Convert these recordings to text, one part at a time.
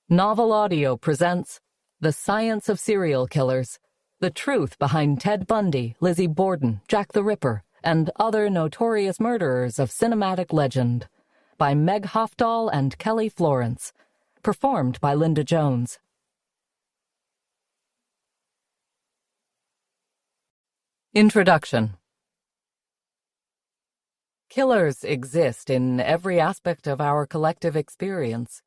Novel Audio presents The Science of Serial Killers, the truth behind Ted Bundy, Lizzie Borden, Jack the Ripper, and other notorious murderers of cinematic legend, by Meg Hafdahl and Kelly Florence, performed by Linda Jones. Introduction. Killers exist in every aspect of our collective experience.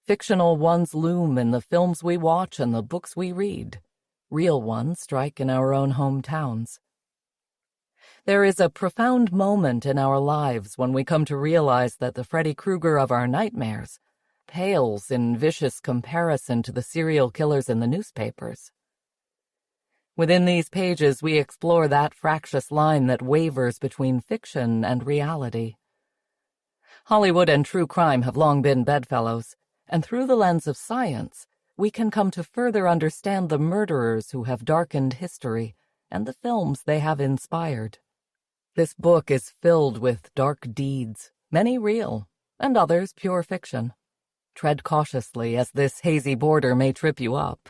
Fictional ones loom in the films we watch and the books we read. Real ones strike in our own hometowns. There is a profound moment in our lives when we come to realize that the Freddy Krueger of our nightmares pales in vicious comparison to the serial killers in the newspapers. Within these pages, we explore that fractious line that wavers between fiction and reality. Hollywood and true crime have long been bedfellows, and through the lens of science, we can come to further understand the murderers who have darkened history and the films they have inspired. This book is filled with dark deeds, many real, and others pure fiction. Tread cautiously, as this hazy border may trip you up.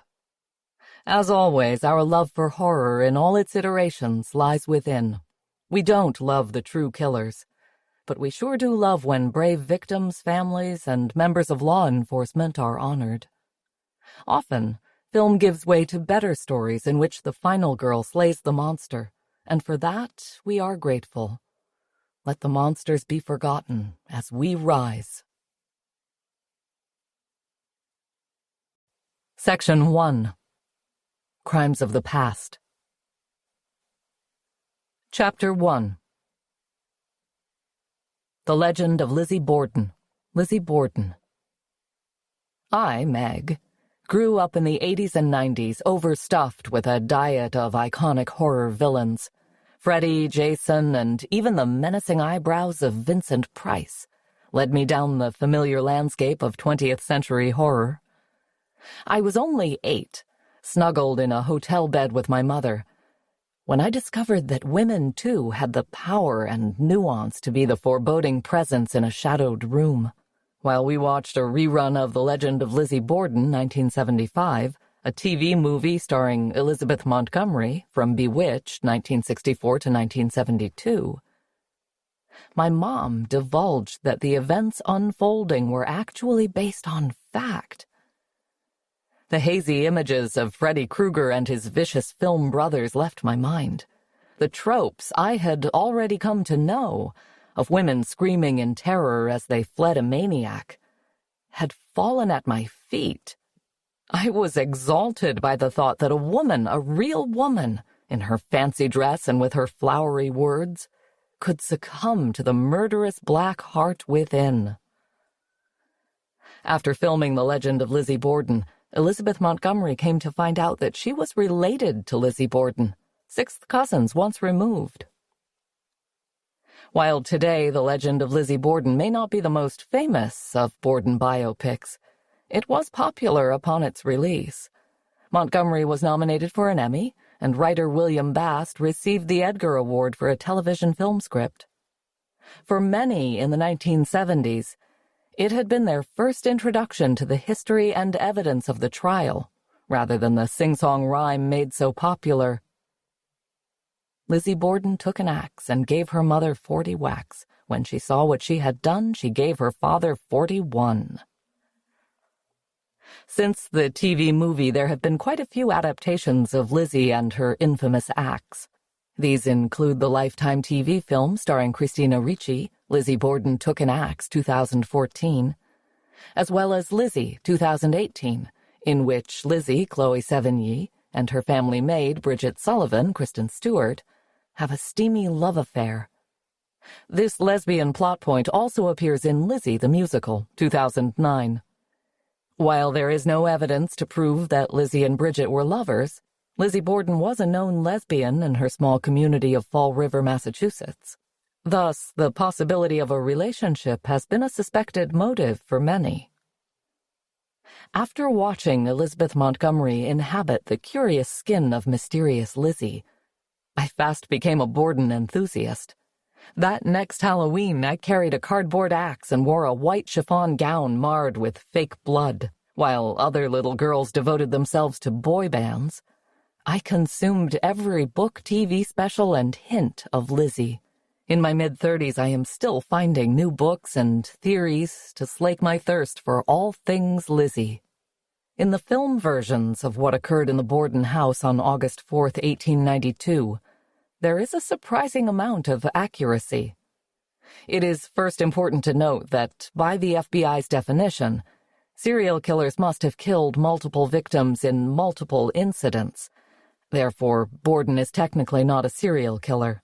As always, our love for horror in all its iterations lies within. We don't love the true killers, but we sure do love when brave victims, families, and members of law enforcement are honored. Often, film gives way to better stories in which the final girl slays the monster, and for that we are grateful. Let the monsters be forgotten as we rise. Section 1. Crimes of the Past. Chapter 1. The Legend of Lizzie Borden. Lizzie Borden. I, Meg, grew up in the 80s and 90s overstuffed with a diet of iconic horror villains. Freddy, Jason, and even the menacing eyebrows of Vincent Price led me down the familiar landscape of 20th century horror. I was only 8, snuggled in a hotel bed with my mother, when I discovered that women, too, had the power and nuance to be the foreboding presence in a shadowed room. While we watched a rerun of The Legend of Lizzie Borden, 1975, a TV movie starring Elizabeth Montgomery from Bewitched, 1964 to 1972, my mom divulged that the events unfolding were actually based on fact. The hazy images of Freddy Krueger and his vicious film brothers left my mind. The tropes I had already come to know, of women screaming in terror as they fled a maniac, had fallen at my feet. I was exalted by the thought that a woman, a real woman, in her fancy dress and with her flowery words, could succumb to the murderous black heart within. After filming The Legend of Lizzie Borden, Elizabeth Montgomery came to find out that she was related to Lizzie Borden, 6th cousins once removed. While today The Legend of Lizzie Borden may not be the most famous of Borden biopics, it was popular upon its release. Montgomery was nominated for an Emmy, and writer William Bast received the Edgar Award for a television film script. For many in the 1970s, it had been their first introduction to the history and evidence of the trial, rather than the sing-song rhyme made so popular. Lizzie Borden took an axe and gave her mother 40 whacks. When she saw what she had done, she gave her father 41. Since the TV movie, there have been quite a few adaptations of Lizzie and her infamous axe. These include the Lifetime TV film starring Christina Ricci, Lizzie Borden Took an Axe, 2014, as well as Lizzie, 2018, in which Lizzie, Chloe Sevigny, and her family maid, Bridget Sullivan, Kristen Stewart, have a steamy love affair. This lesbian plot point also appears in Lizzie the Musical, 2009. While there is no evidence to prove that Lizzie and Bridget were lovers, Lizzie Borden was a known lesbian in her small community of Fall River, Massachusetts. Thus, the possibility of a relationship has been a suspected motive for many. After watching Elizabeth Montgomery inhabit the curious skin of mysterious Lizzie, I fast became a Borden enthusiast. That next Halloween, I carried a cardboard axe and wore a white chiffon gown marred with fake blood, While other little girls devoted themselves to boy bands, I consumed every book, TV special, and hint of Lizzie. In my mid-30s, I am still finding new books and theories to slake my thirst for all things Lizzie. In the film versions of what occurred in the Borden house on August 4th, 1892, there is a surprising amount of accuracy. It is first important to note that, by the FBI's definition, serial killers must have killed multiple victims in multiple incidents. Therefore, Borden is technically not a serial killer.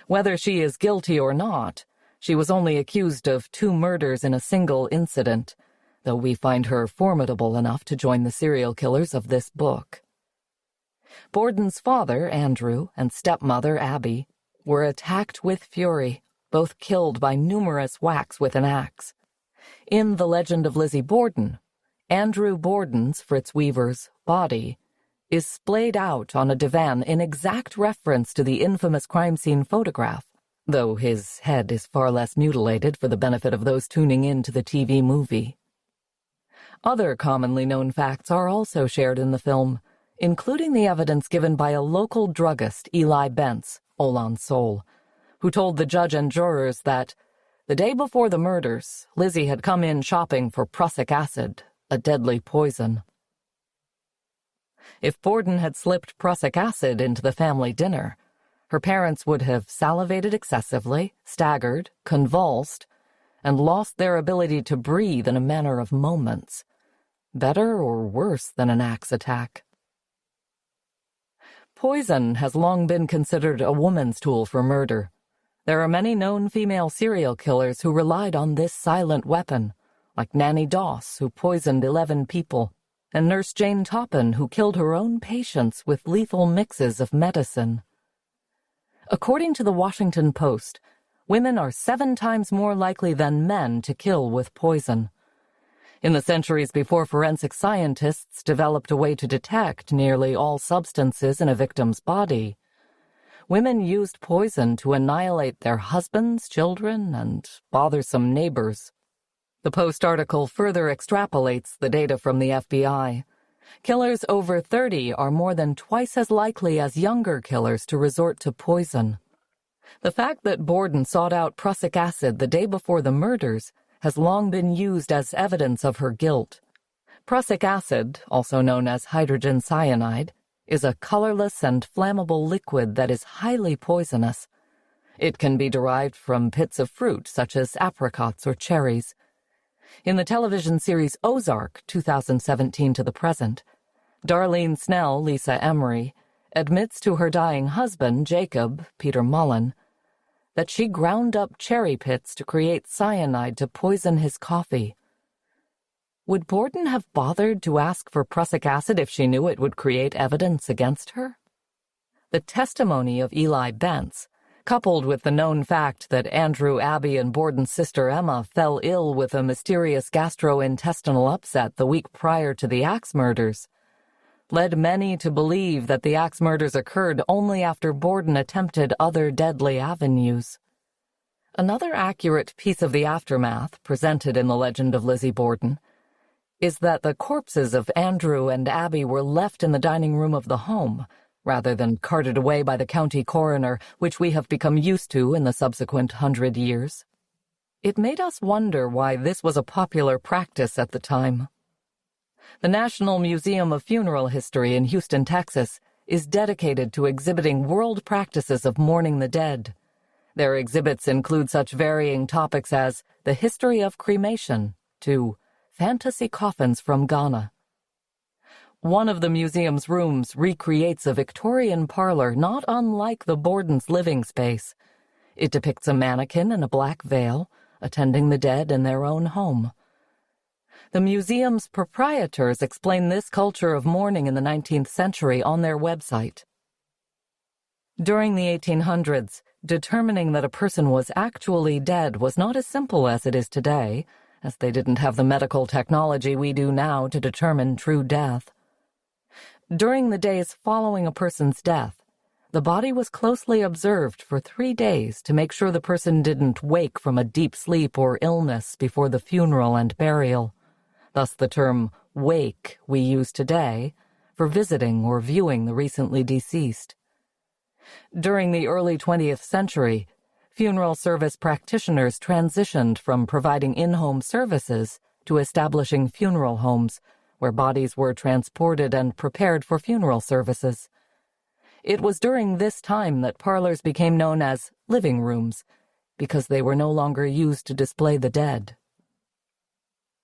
Whether she is guilty or not, she was only accused of 2 murders in a single incident, though we find her formidable enough to join the serial killers of this book. Borden's father, Andrew, and stepmother, Abby, were attacked with fury, both killed by numerous whacks with an axe. In The Legend of Lizzie Borden, Andrew Borden's, Fritz Weaver's, body is splayed out on a divan in exact reference to the infamous crime scene photograph, though his head is far less mutilated for the benefit of those tuning in to the TV movie. Other commonly known facts are also shared in the film, including the evidence given by a local druggist, Eli Bentz, Olan Sol, who told the judge and jurors that the day before the murders, Lizzie had come in shopping for prussic acid, a deadly poison. If Borden had slipped prussic acid into the family dinner, her parents would have salivated excessively, staggered, convulsed, and lost their ability to breathe in a matter of moments. Better or worse than an axe attack. Poison has long been considered a woman's tool for murder. There are many known female serial killers who relied on this silent weapon, like Nanny Doss, who poisoned 11 people, and Nurse Jane Toppin, who killed her own patients with lethal mixes of medicine. According to the Washington Post, women are 7 times more likely than men to kill with poison. In the centuries before forensic scientists developed a way to detect nearly all substances in a victim's body, women used poison to annihilate their husbands, children, and bothersome neighbors. The Post article further extrapolates the data from the FBI. Killers over 30 are more than twice as likely as younger killers to resort to poison. The fact that Borden sought out prussic acid the day before the murders has long been used as evidence of her guilt. Prussic acid, also known as hydrogen cyanide, is a colorless and flammable liquid that is highly poisonous. It can be derived from pits of fruit such as apricots or cherries. In the television series Ozark, 2017 to the present, Darlene Snell, Lisa Emery, admits to her dying husband, Jacob, Peter Mullen, that she ground up cherry pits to create cyanide to poison his coffee. Would Borden have bothered to ask for prussic acid if she knew it would create evidence against her? The testimony of Eli Bentz, coupled with the known fact that Andrew, Abby, and Borden's sister Emma fell ill with a mysterious gastrointestinal upset the week prior to the axe murders, led many to believe that the axe murders occurred only after Borden attempted other deadly avenues. Another accurate piece of the aftermath presented in The Legend of Lizzie Borden is that the corpses of Andrew and Abby were left in the dining room of the home, rather than carted away by the county coroner, which we have become used to in the subsequent 100 years. It made us wonder why this was a popular practice at the time. The National Museum of Funeral History in Houston, Texas, is dedicated to exhibiting world practices of mourning the dead. Their exhibits include such varying topics as the history of cremation to fantasy coffins from Ghana. One of the museum's rooms recreates a Victorian parlor not unlike the Borden's living space. It depicts a mannequin in a black veil, attending the dead in their own home. The museum's proprietors explain this culture of mourning in the 19th century on their website. During the 1800s, determining that a person was actually dead was not as simple as it is today, as they didn't have the medical technology we do now to determine true death. During the days following a person's death, the body was closely observed for 3 days to make sure the person didn't wake from a deep sleep or illness before the funeral and burial. thus the term wake we use today for visiting or viewing the recently deceased. During the early 20th century, funeral service practitioners transitioned from providing in-home services to establishing funeral homes where bodies were transported and prepared for funeral services. It was during this time that parlors became known as living rooms, because they were no longer used to display the dead.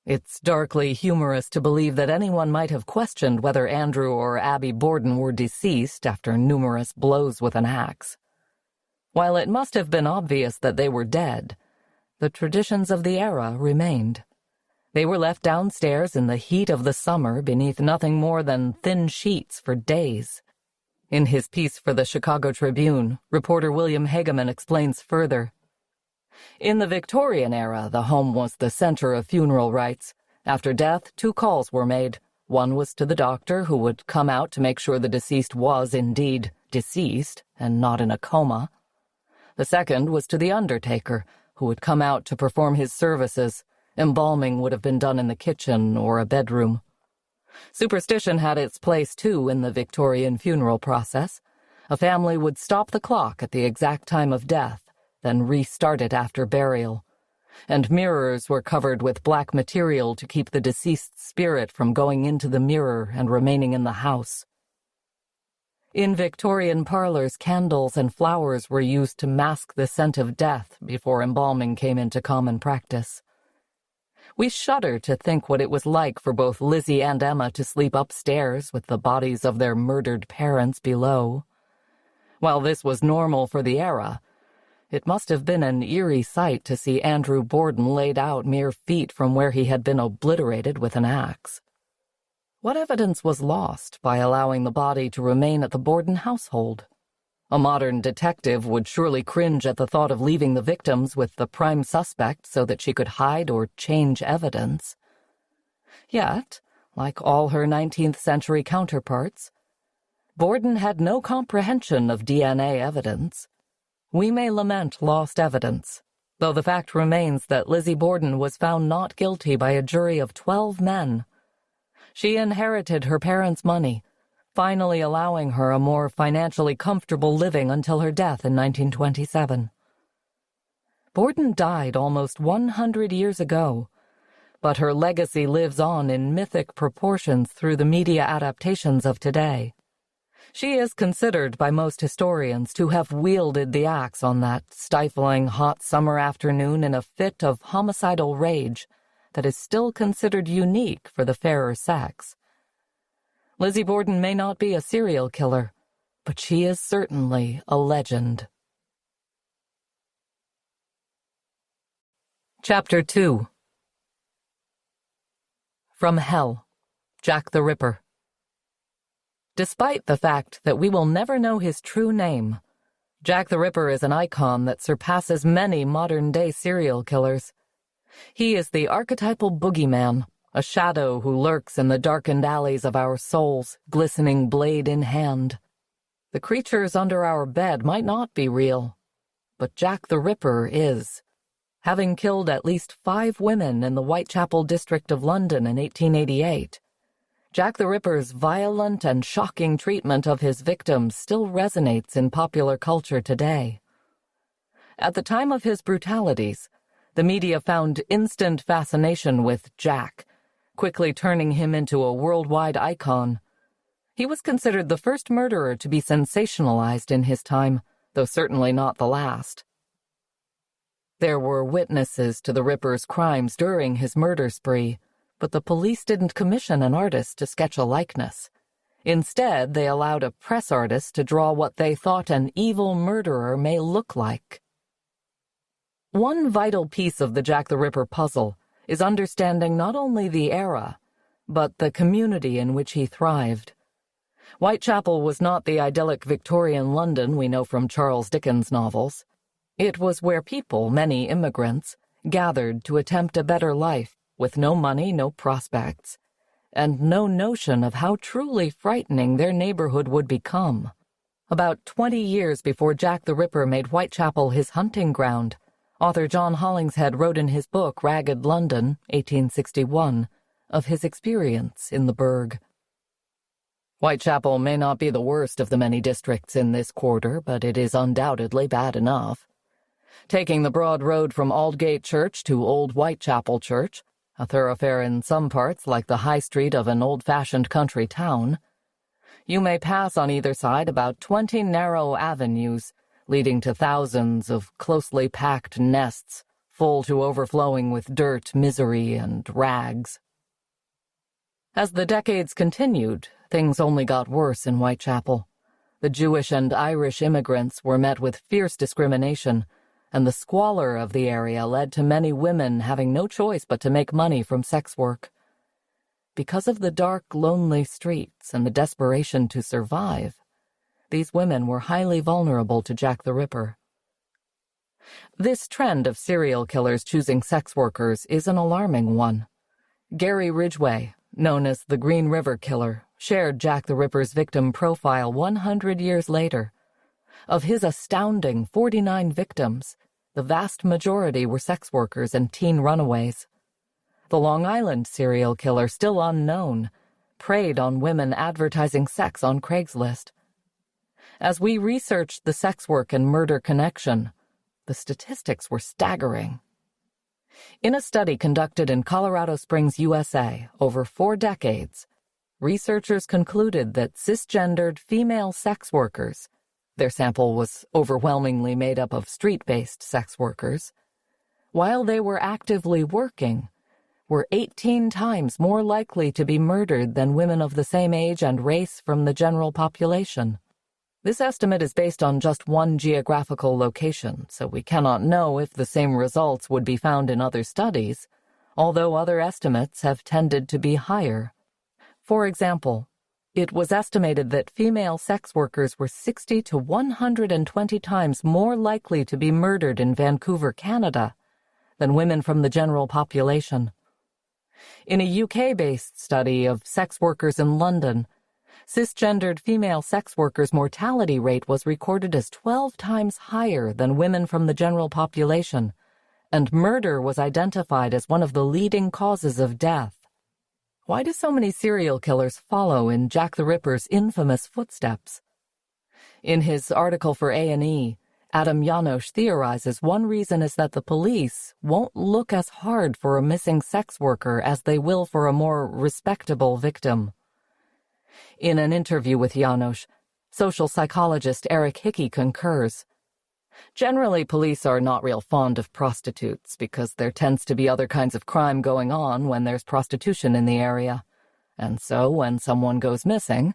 It's darkly humorous to believe that anyone might have questioned whether Andrew or Abby Borden were deceased after numerous blows with an axe. While it must have been obvious that they were dead, the traditions of the era remained. They were left downstairs in the heat of the summer beneath nothing more than thin sheets for days. In his piece for the Chicago Tribune, reporter William Hageman explains further. In the Victorian era, the home was the center of funeral rites. After death, 2 calls were made. One was to the doctor, who would come out to make sure the deceased was indeed deceased and not in a coma. The second was to the undertaker, who would come out to perform his services. Embalming would have been done in the kitchen or a bedroom. Superstition had its place, too, in the Victorian funeral process. A family would stop the clock at the exact time of death, then restart it after burial, and mirrors were covered with black material to keep the deceased's spirit from going into the mirror and remaining in the house. In Victorian parlors, candles and flowers were used to mask the scent of death before embalming came into common practice. We shudder to think what it was like for both Lizzie and Emma to sleep upstairs with the bodies of their murdered parents below. While this was normal for the era, it must have been an eerie sight to see Andrew Borden laid out mere feet from where he had been obliterated with an axe. What evidence was lost by allowing the body to remain at the Borden household? A modern detective would surely cringe at the thought of leaving the victims with the prime suspect so that she could hide or change evidence. Yet, like all her 19th century counterparts, Borden had no comprehension of DNA evidence. We may lament lost evidence, though the fact remains that Lizzie Borden was found not guilty by a jury of 12 men. She inherited her parents' money, finally allowing her a more financially comfortable living until her death in 1927. Borden died almost 100 years ago, but her legacy lives on in mythic proportions through the media adaptations of today. She is considered by most historians to have wielded the axe on that stifling hot summer afternoon in a fit of homicidal rage that is still considered unique for the fairer sex. Lizzie Borden may not be a serial killer, but she is certainly a legend. Chapter 2. From Hell, Jack the Ripper. Despite the fact that we will never know his true name, Jack the Ripper is an icon that surpasses many modern-day serial killers. He is the archetypal boogeyman, a shadow who lurks in the darkened alleys of our souls, glistening blade in hand. The creatures under our bed might not be real, but Jack the Ripper is. Having killed at least 5 women in the Whitechapel district of London in 1888, Jack the Ripper's violent and shocking treatment of his victims still resonates in popular culture today. At the time of his brutalities, the media found instant fascination with Jack, quickly turning him into a worldwide icon. He was considered the first murderer to be sensationalized in his time, though certainly not the last. There were witnesses to the Ripper's crimes during his murder spree, but the police didn't commission an artist to sketch a likeness. Instead, they allowed a press artist to draw what they thought an evil murderer may look like. One vital piece of the Jack the Ripper puzzle is understanding not only the era, but the community in which he thrived. Whitechapel was not the idyllic Victorian London we know from Charles Dickens' novels. It was where people, many immigrants, gathered to attempt a better life, with no money, no prospects, and no notion of how truly frightening their neighborhood would become. About 20 years before Jack the Ripper made Whitechapel his hunting ground, author John Hollingshead wrote in his book Ragged London, 1861, of his experience in the burg. Whitechapel may not be the worst of the many districts in this quarter, but it is undoubtedly bad enough. Taking the broad road from Aldgate Church to Old Whitechapel Church, a thoroughfare in some parts like the high street of an old-fashioned country town, you may pass on either side about 20 narrow avenues, leading to thousands of closely packed nests, full to overflowing with dirt, misery, and rags. As the decades continued, things only got worse in Whitechapel. The Jewish and Irish immigrants were met with fierce discrimination, and the squalor of the area led to many women having no choice but to make money from sex work. Because of the dark, lonely streets and the desperation to survive, these women were highly vulnerable to Jack the Ripper. This trend of serial killers choosing sex workers is an alarming one. Gary Ridgway, known as the Green River Killer, shared Jack the Ripper's victim profile 100 years later. Of his astounding 49 victims, the vast majority were sex workers and teen runaways. The Long Island serial killer, still unknown, preyed on women advertising sex on Craigslist. As we researched the sex work and murder connection, the statistics were staggering. In a study conducted in Colorado Springs, USA, over 4 decades, researchers concluded that cisgendered female sex workers, their sample was overwhelmingly made up of street-based sex workers, while they were actively working, were 18 times more likely to be murdered than women of the same age and race from the general population. This estimate is based on just one geographical location, so we cannot know if the same results would be found in other studies, although other estimates have tended to be higher. For example, it was estimated that female sex workers were 60 to 120 times more likely to be murdered in Vancouver, Canada, than women from the general population. In a UK-based study of sex workers in London, cisgendered female sex workers' mortality rate was recorded as 12 times higher than women from the general population, and murder was identified as one of the leading causes of death. Why do so many serial killers follow in Jack the Ripper's infamous footsteps? In his article for A&E, Adam Janosch theorizes one reason is that the police won't look as hard for a missing sex worker as they will for a more respectable victim. In an interview with Janosch, social psychologist Eric Hickey concurs. Generally, police are not real fond of prostitutes because there tends to be other kinds of crime going on when there's prostitution in the area. And so, when someone goes missing,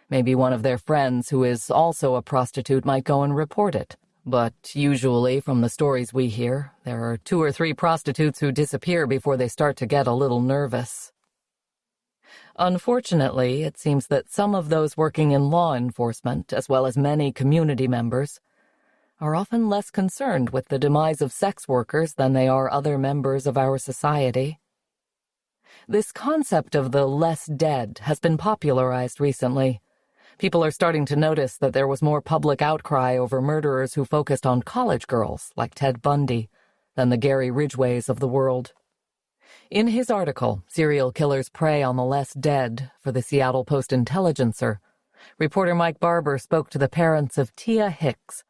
maybe one of their friends who is also a prostitute might go and report it. But usually, from the stories we hear, there are 2 or 3 prostitutes who disappear before they start to get a little nervous. Unfortunately, it seems that some of those working in law enforcement, as well as many community members, are often less concerned with the demise of sex workers than they are other members of our society. This concept of the less dead has been popularized recently. People are starting to notice that there was more public outcry over murderers who focused on college girls, like Ted Bundy, than the Gary Ridgways of the world. In his article, Serial Killers Prey on the Less Dead, for the Seattle Post-Intelligencer, reporter Mike Barber spoke to the parents of Tia Hicks.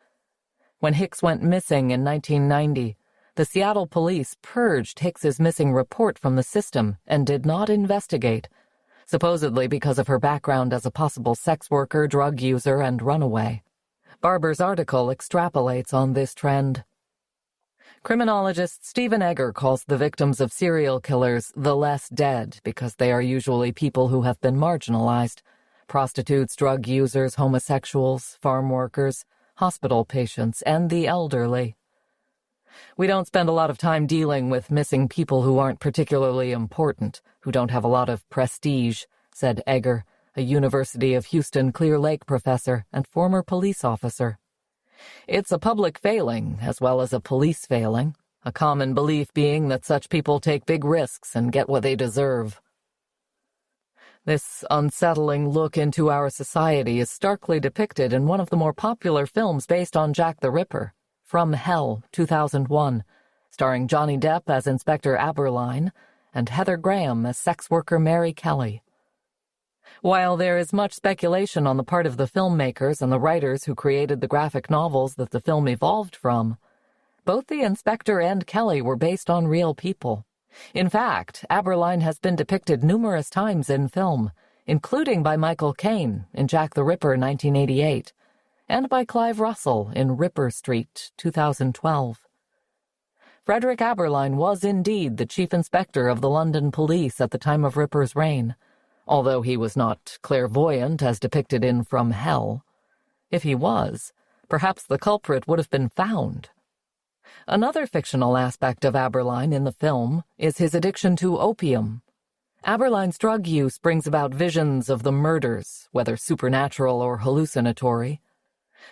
When Hicks went missing in 1990, the Seattle police purged Hicks's missing report from the system and did not investigate, supposedly because of her background as a possible sex worker, drug user, and runaway. Barber's article extrapolates on this trend. Criminologist Stephen Egger calls the victims of serial killers the less dead because they are usually people who have been marginalized: prostitutes, drug users, homosexuals, farm workers, hospital patients, and the elderly. We don't spend a lot of time dealing with missing people who aren't particularly important, who don't have a lot of prestige, said Egger, a University of Houston Clear Lake professor and former police officer. It's a public failing as well as a police failing, a common belief being that such people take big risks and get what they deserve. This unsettling look into our society is starkly depicted in one of the more popular films based on Jack the Ripper, From Hell, 2001, starring Johnny Depp as Inspector Aberline and Heather Graham as sex worker Mary Kelly. While there is much speculation on the part of the filmmakers and the writers who created the graphic novels that the film evolved from, both the inspector and Kelly were based on real people. In fact, Aberline has been depicted numerous times in film, including by Michael Caine in Jack the Ripper 1988, and by Clive Russell in Ripper Street 2012. Frederick Aberline was indeed the chief inspector of the London police at the time of Ripper's reign, although he was not clairvoyant as depicted in From Hell. If he was, perhaps the culprit would have been found. Another fictional aspect of Aberline in the film is his addiction to opium. Aberline's drug use brings about visions of the murders, whether supernatural or hallucinatory.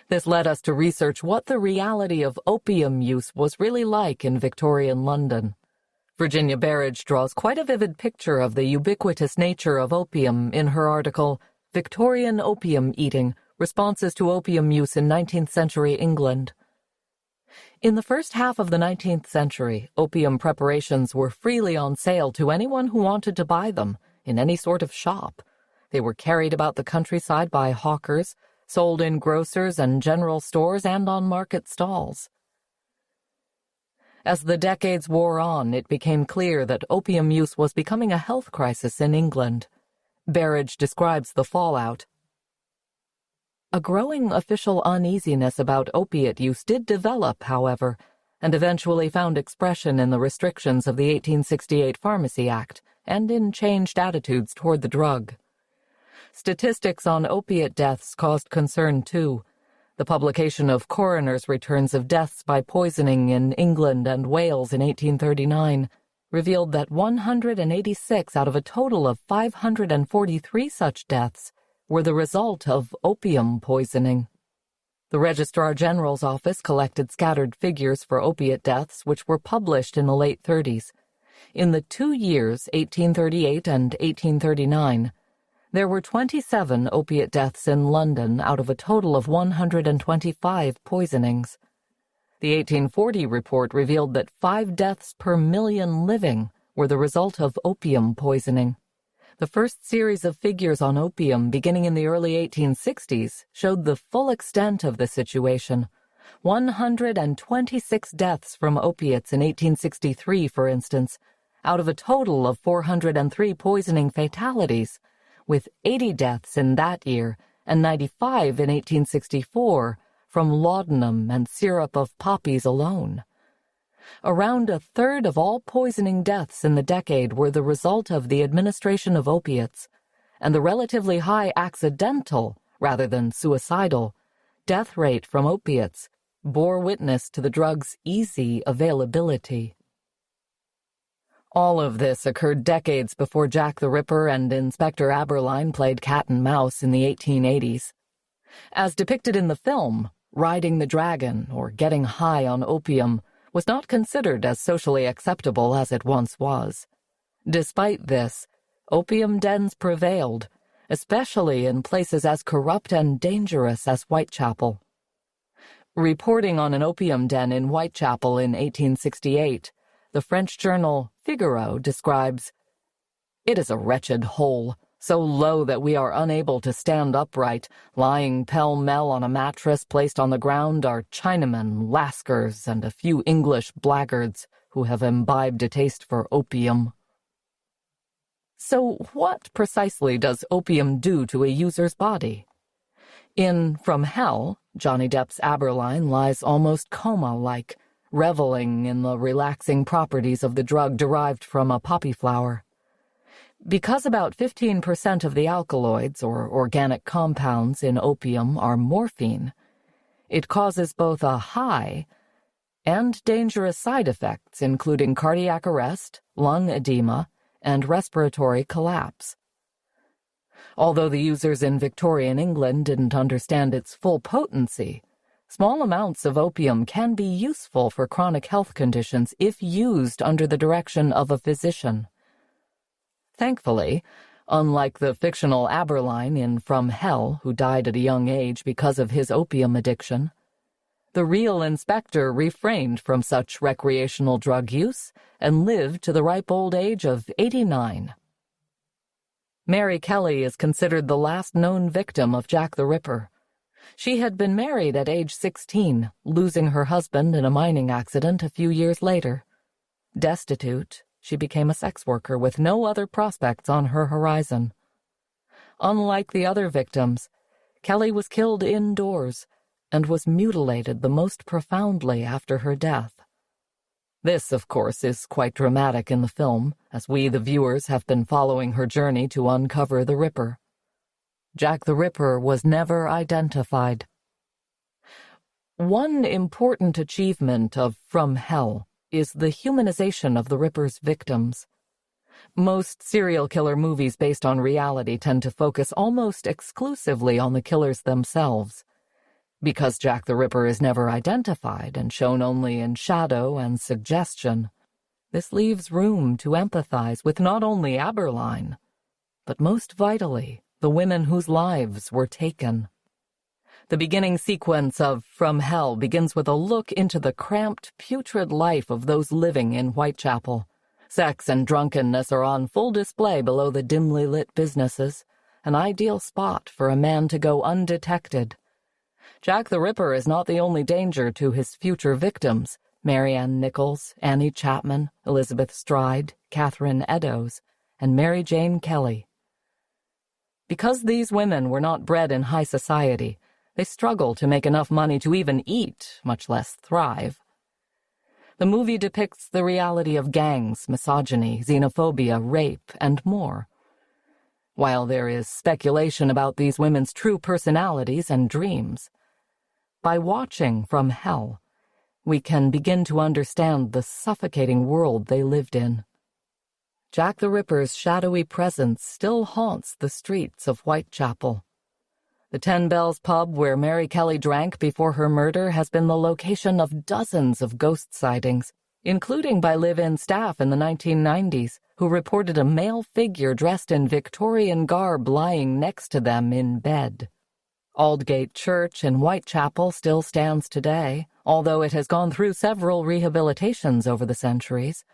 This led us to research what the reality of opium use was really like in Victorian London. Virginia Barrage draws quite a vivid picture of the ubiquitous nature of opium in her article, Victorian Opium Eating, Responses to Opium Use in 19th Century England. In the first half of the 19th century, opium preparations were freely on sale to anyone who wanted to buy them in any sort of shop. They were carried about the countryside by hawkers, sold in grocers and general stores and on market stalls. As the decades wore on, it became clear that opium use was becoming a health crisis in England. Barrage describes the fallout. A growing official uneasiness about opiate use did develop, however, and eventually found expression in the restrictions of the 1868 Pharmacy Act and in changed attitudes toward the drug. Statistics on opiate deaths caused concern, too. The publication of coroner's returns of deaths by poisoning in England and Wales in 1839 revealed that 186 out of a total of 543 such deaths were the result of opium poisoning. The Registrar General's office collected scattered figures for opiate deaths, which were published in the late 30s. In the 2 years, 1838 and 1839, there were 27 opiate deaths in London out of a total of 125 poisonings. The 1840 report revealed that 5 deaths per million living were the result of opium poisoning. The first series of figures on opium beginning in the early 1860s showed the full extent of the situation. 126 deaths from opiates in 1863, for instance, out of a total of 403 poisoning fatalities, with 80 deaths in that year and 95 in 1864 from laudanum and syrup of poppies alone. Around a third of all poisoning deaths in the decade were the result of the administration of opiates, and the relatively high accidental, rather than suicidal, death rate from opiates bore witness to the drug's easy availability. All of this occurred decades before Jack the Ripper and Inspector Aberline played cat and mouse in the 1880s. As depicted in the film, riding the dragon or getting high on opium was not considered as socially acceptable as it once was. Despite this, opium dens prevailed, especially in places as corrupt and dangerous as Whitechapel. Reporting on an opium den in Whitechapel in 1868, the French journal Figaro describes, "It is a wretched hole, so low that we are unable to stand upright. Lying pell-mell on a mattress placed on the ground are Chinamen, Lascars, and a few English blackguards who have imbibed a taste for opium." So what precisely does opium do to a user's body? In From Hell, Johnny Depp's Aberline lies almost coma-like, reveling in the relaxing properties of the drug derived from a poppy flower. Because about 15% of the alkaloids, or organic compounds, in opium are morphine, it causes both a high and dangerous side effects, including cardiac arrest, lung edema, and respiratory collapse. Although the users in Victorian England didn't understand its full potency, small amounts of opium can be useful for chronic health conditions if used under the direction of a physician. Thankfully, unlike the fictional Aberline in From Hell, who died at a young age because of his opium addiction, The real inspector refrained from such recreational drug use and lived to the ripe old age of 89. Mary Kelly is considered the last known victim of Jack the Ripper. She had been married at age 16, losing her husband in a mining accident a few years later. Destitute, she became a sex worker with no other prospects on her horizon. Unlike the other victims, Kelly was killed indoors and was mutilated the most profoundly after her death. This, of course, is quite dramatic in the film, as we, the viewers, have been following her journey to uncover the Ripper. Jack the Ripper was never identified. One important achievement of From Hell is the humanization of the Ripper's victims. Most serial killer movies based on reality tend to focus almost exclusively on the killers themselves. Because Jack the Ripper is never identified and shown only in shadow and suggestion, this leaves room to empathize with not only Aberline, but most vitally, the women whose lives were taken. The beginning sequence of From Hell begins with a look into the cramped, putrid life of those living in Whitechapel. Sex and drunkenness are on full display below the dimly lit businesses, an ideal spot for a man to go undetected. Jack the Ripper is not the only danger to his future victims, Mary Ann Nichols, Annie Chapman, Elizabeth Stride, Catherine Eddowes, and Mary Jane Kelly. Because these women were not bred in high society, they struggle to make enough money to even eat, much less thrive. The movie depicts the reality of gangs, misogyny, xenophobia, rape, and more. While there is speculation about these women's true personalities and dreams, by watching From Hell, we can begin to understand the suffocating world they lived in. Jack the Ripper's shadowy presence still haunts the streets of Whitechapel. The 10 Bells pub where Mary Kelly drank before her murder has been the location of dozens of ghost sightings, including by live-in staff in the 1990s, who reported a male figure dressed in Victorian garb lying next to them in bed. Aldgate Church in Whitechapel still stands today, although it has gone through several rehabilitations over the centuries.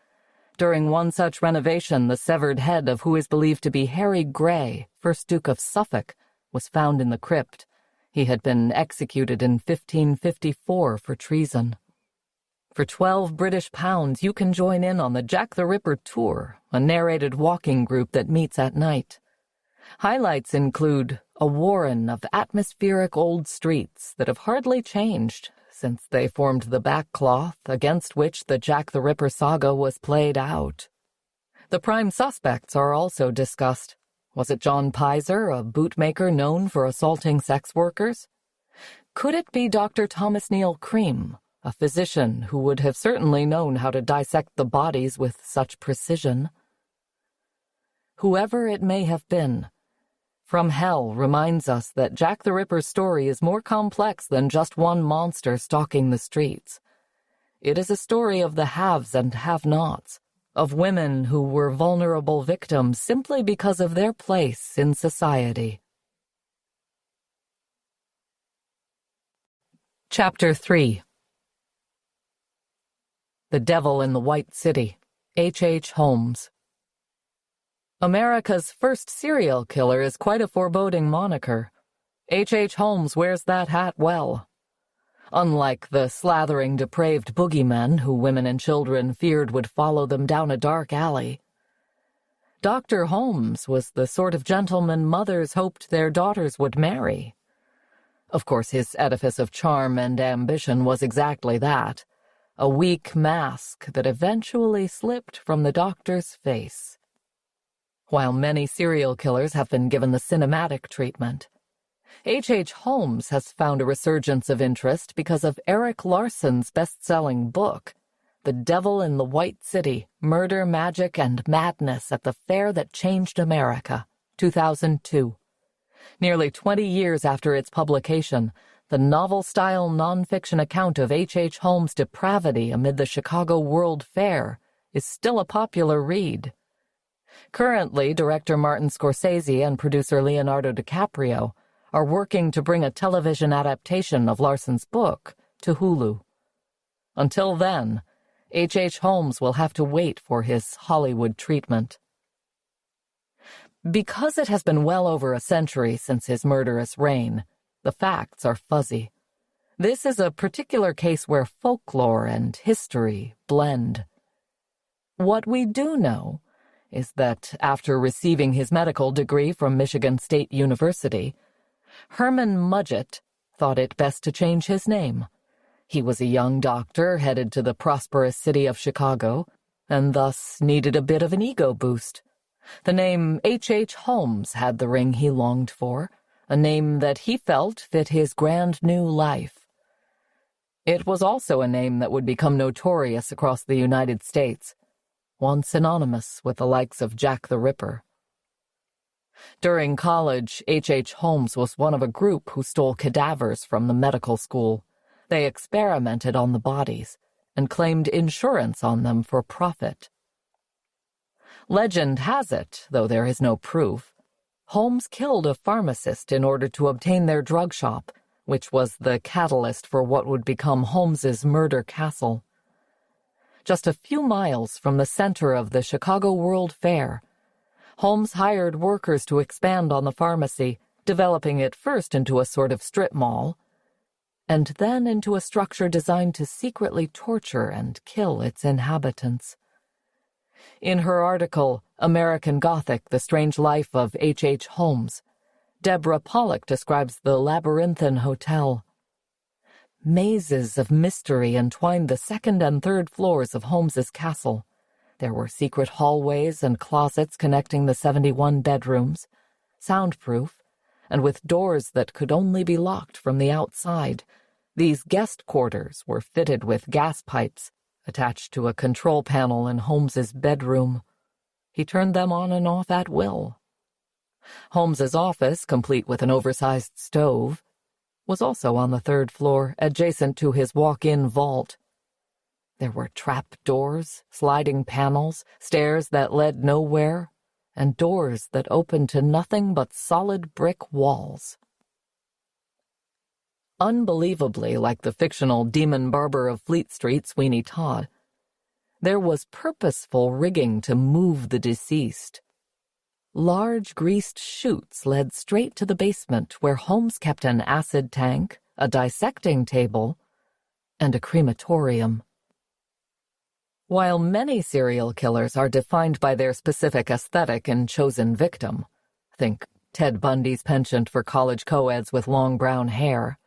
During one such renovation, the severed head of who is believed to be Harry Grey, 1st Duke of Suffolk, was found in the crypt. He had been executed in 1554 for treason. For £12 you can join in on the Jack the Ripper Tour, a narrated walking group that meets at night. Highlights include a warren of atmospheric old streets that have hardly changed since they formed the backcloth against which the Jack the Ripper saga was played out. The prime suspects are also discussed. Was it John Pizer, a bootmaker known for assaulting sex workers? Could it be Dr. Thomas Neal Cream, a physician who would have certainly known how to dissect the bodies with such precision? Whoever it may have been, From Hell reminds us that Jack the Ripper's story is more complex than just one monster stalking the streets. It is a story of the haves and have-nots, of women who were vulnerable victims simply because of their place in society. Chapter 3. The Devil in the White City, H. Holmes. America's first serial killer is quite a foreboding moniker. H. Holmes wears that hat well. Unlike the slathering, depraved boogeymen who women and children feared would follow them down a dark alley, Dr. Holmes was the sort of gentleman mothers hoped their daughters would marry. Of course, his edifice of charm and ambition was exactly that, a weak mask that eventually slipped from the doctor's face. While many serial killers have been given the cinematic treatment, H. Holmes has found a resurgence of interest because of Eric Larson's best-selling book, The Devil in the White City, Murder, Magic, and Madness at the Fair That Changed America, 2002. Nearly 20 years after its publication, the novel-style nonfiction account of H. Holmes' depravity amid the Chicago World Fair is still a popular read. Currently, director Martin Scorsese and producer Leonardo DiCaprio are working to bring a television adaptation of Larson's book to Hulu. Until then, H.H. Holmes will have to wait for his Hollywood treatment. Because it has been well over a century since his murderous reign, the facts are fuzzy. This is a particular case where folklore and history blend. What we do know is that after receiving his medical degree from Michigan State University, Herman Mudgett thought it best to change his name. He was a young doctor headed to the prosperous city of Chicago, and thus needed a bit of an ego boost. The name H.H. Holmes had the ring he longed for, a name that he felt fit his grand new life. It was also a name that would become notorious across the United States, one synonymous with the likes of Jack the Ripper. During college, H.H. Holmes was one of a group who stole cadavers from the medical school. They experimented on the bodies and claimed insurance on them for profit. Legend has it, though there is no proof, Holmes killed a pharmacist in order to obtain their drug shop, which was the catalyst for what would become Holmes's murder castle. Just a few miles from the center of the Chicago World Fair, Holmes hired workers to expand on the pharmacy, developing it first into a sort of strip mall, and then into a structure designed to secretly torture and kill its inhabitants. In her article, American Gothic, The Strange Life of H.H. Holmes, Deborah Pollock describes the labyrinthine hotel. Mazes of mystery entwined the second and third floors of Holmes's castle. There were secret hallways and closets connecting the 71 bedrooms, soundproof, and with doors that could only be locked from the outside. These guest quarters were fitted with gas pipes attached to a control panel in Holmes's bedroom. He turned them on and off at will. Holmes's office, complete with an oversized stove, was also on the third floor, adjacent to his walk-in vault. There were trap doors, sliding panels, stairs that led nowhere, and doors that opened to nothing but solid brick walls. Unbelievably like the fictional demon barber of Fleet Street, Sweeney Todd, there was purposeful rigging to move the deceased. Large greased chutes led straight to the basement where Holmes kept an acid tank, a dissecting table, and a crematorium. While many serial killers are defined by their specific aesthetic and chosen victim, think Ted Bundy's penchant for college co-eds with long brown hair,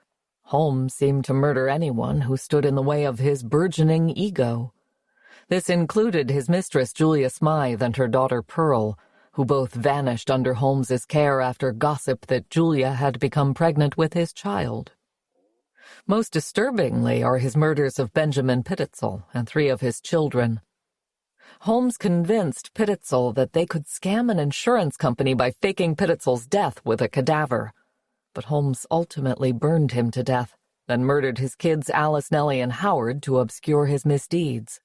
Holmes seemed to murder anyone who stood in the way of his burgeoning ego. This included his mistress Julia Smythe and her daughter Pearl, who both vanished under Holmes's care after gossip that Julia had become pregnant with his child. Most disturbingly are his murders of Benjamin Pititzel and 3 of his children. Holmes convinced Pititzel that they could scam an insurance company by faking Pititzel's death with a cadaver, but Holmes ultimately burned him to death, then murdered his kids Alice, Nellie, and Howard to obscure his misdeeds.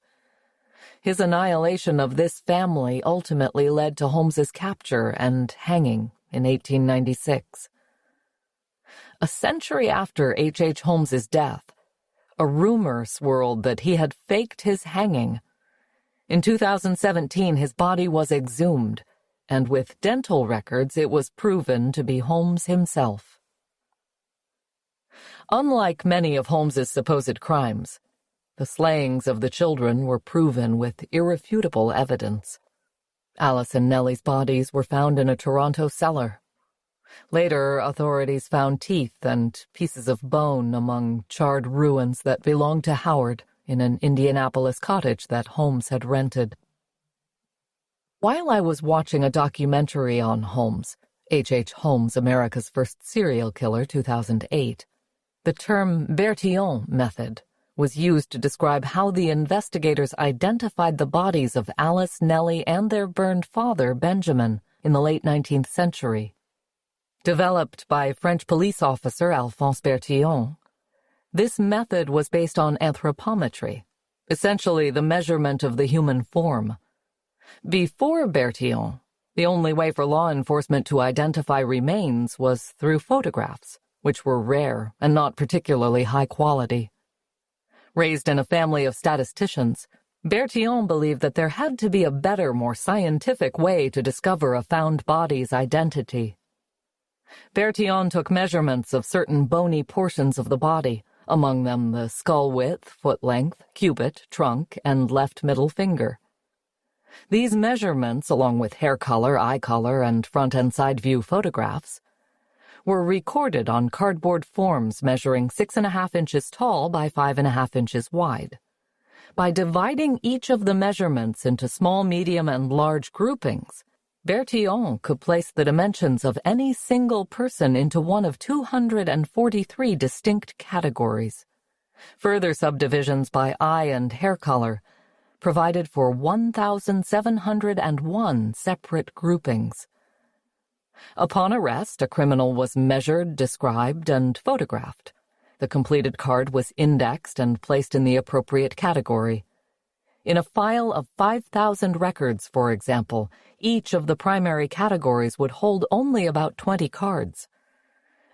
His annihilation of this family ultimately led to Holmes's capture and hanging in 1896. A century after H.H. Holmes's death, a rumor swirled that he had faked his hanging. In 2017, his body was exhumed, and with dental records, it was proven to be Holmes himself. Unlike many of Holmes's supposed crimes, the slayings of the children were proven with irrefutable evidence. Alice and Nellie's bodies were found in a Toronto cellar. Later, authorities found teeth and pieces of bone among charred ruins that belonged to Howard in an Indianapolis cottage that Holmes had rented. While I was watching a documentary on Holmes, H.H. Holmes, America's First Serial Killer, 2008, the term Bertillon method was used to describe how the investigators identified the bodies of Alice, Nellie, and their burned father, Benjamin, in the late 19th century. Developed by French police officer Alphonse Bertillon, this method was based on anthropometry, essentially the measurement of the human form. Before Bertillon, the only way for law enforcement to identify remains was through photographs, which were rare and not particularly high quality. Raised in a family of statisticians, Bertillon believed that there had to be a better, more scientific way to discover a found body's identity. Bertillon took measurements of certain bony portions of the body, among them the skull width, foot length, cubit, trunk, and left middle finger. These measurements, along with hair color, eye color, and front and side view photographs, were recorded on cardboard forms measuring 6.5 inches tall by 5.5 inches wide. By dividing each of the measurements into small, medium, and large groupings, Bertillon could place the dimensions of any single person into one of 243 distinct categories. Further subdivisions by eye and hair color provided for 1,701 separate groupings. Upon arrest, a criminal was measured, described, and photographed. The completed card was indexed and placed in the appropriate category. In a file of 5,000 records, for example, each of the primary categories would hold only about 20 cards.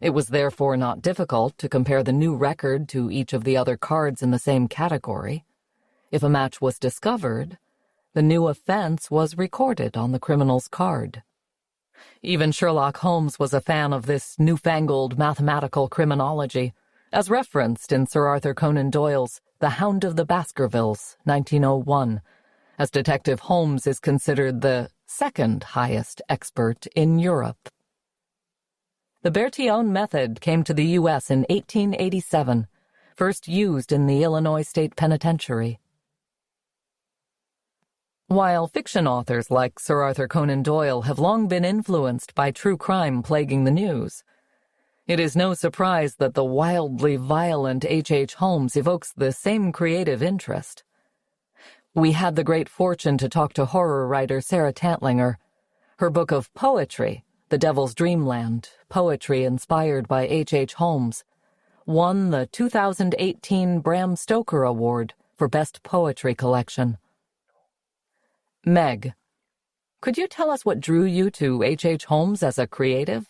It was therefore not difficult to compare the new record to each of the other cards in the same category. If a match was discovered, the new offense was recorded on the criminal's card. Even Sherlock Holmes was a fan of this newfangled mathematical criminology, as referenced in Sir Arthur Conan Doyle's The Hound of the Baskervilles, 1901, as Detective Holmes is considered the second highest expert in Europe. The Bertillon method came to the U.S. in 1887, first used in the Illinois State Penitentiary. While fiction authors like Sir Arthur Conan Doyle have long been influenced by true crime plaguing the news, it is no surprise that the wildly violent H.H. Holmes evokes the same creative interest. We had the great fortune to talk to horror writer Sarah Tantlinger. Her book of poetry, The Devil's Dreamland, poetry inspired by H.H. Holmes, won the 2018 Bram Stoker Award for Best Poetry Collection. Meg, could you tell us what drew you to H.H. Holmes as a creative?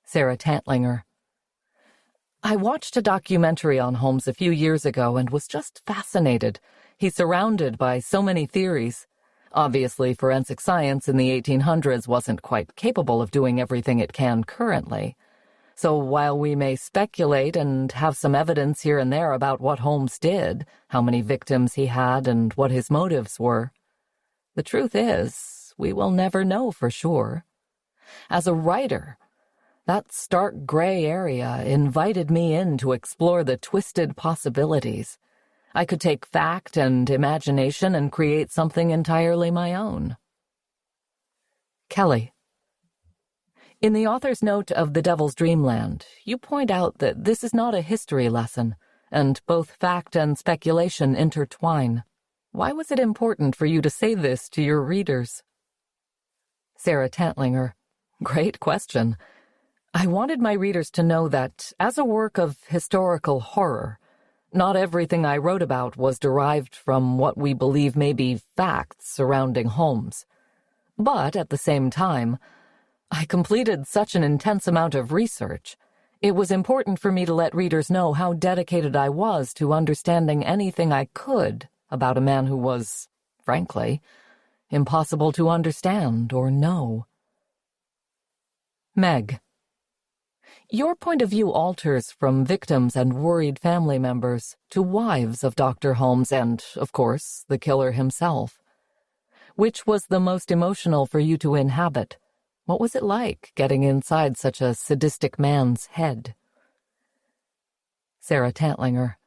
Sarah Tantlinger. I watched a documentary on Holmes a few years ago and was just fascinated. He's surrounded by so many theories. Obviously, forensic science in the 1800s wasn't quite capable of doing everything it can currently. So while we may speculate and have some evidence here and there about what Holmes did, how many victims he had, and what his motives were, the truth is, we will never know for sure. As a writer, that stark gray area invited me in to explore the twisted possibilities. I could take fact and imagination and create something entirely my own. Kelly. In the author's note of The Devil's Dreamland, you point out that this is not a history lesson, and both fact and speculation intertwine. Why was it important for you to say this to your readers? Sarah Tantlinger. Great question. I wanted my readers to know that, as a work of historical horror, not everything I wrote about was derived from what we believe may be facts surrounding Holmes. But, at the same time, I completed such an intense amount of research. It was important for me to let readers know how dedicated I was to understanding anything I could about a man who was, frankly, impossible to understand or know. Meg. Your point of view alters from victims and worried family members to wives of Dr. Holmes and, of course, the killer himself. Which was the most emotional for you to inhabit? What was it like getting inside such a sadistic man's head? Sarah Tantlinger.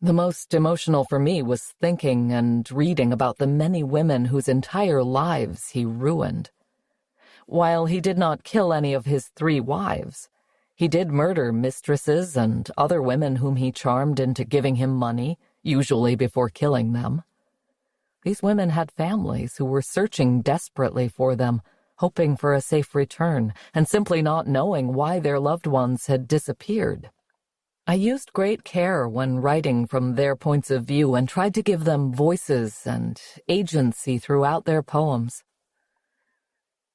The most emotional for me was thinking and reading about the many women whose entire lives he ruined. While he did not kill any of his 3 wives, he did murder mistresses and other women whom he charmed into giving him money, usually before killing them. These women had families who were searching desperately for them, hoping for a safe return, and simply not knowing why their loved ones had disappeared. I used great care when writing from their points of view and tried to give them voices and agency throughout their poems.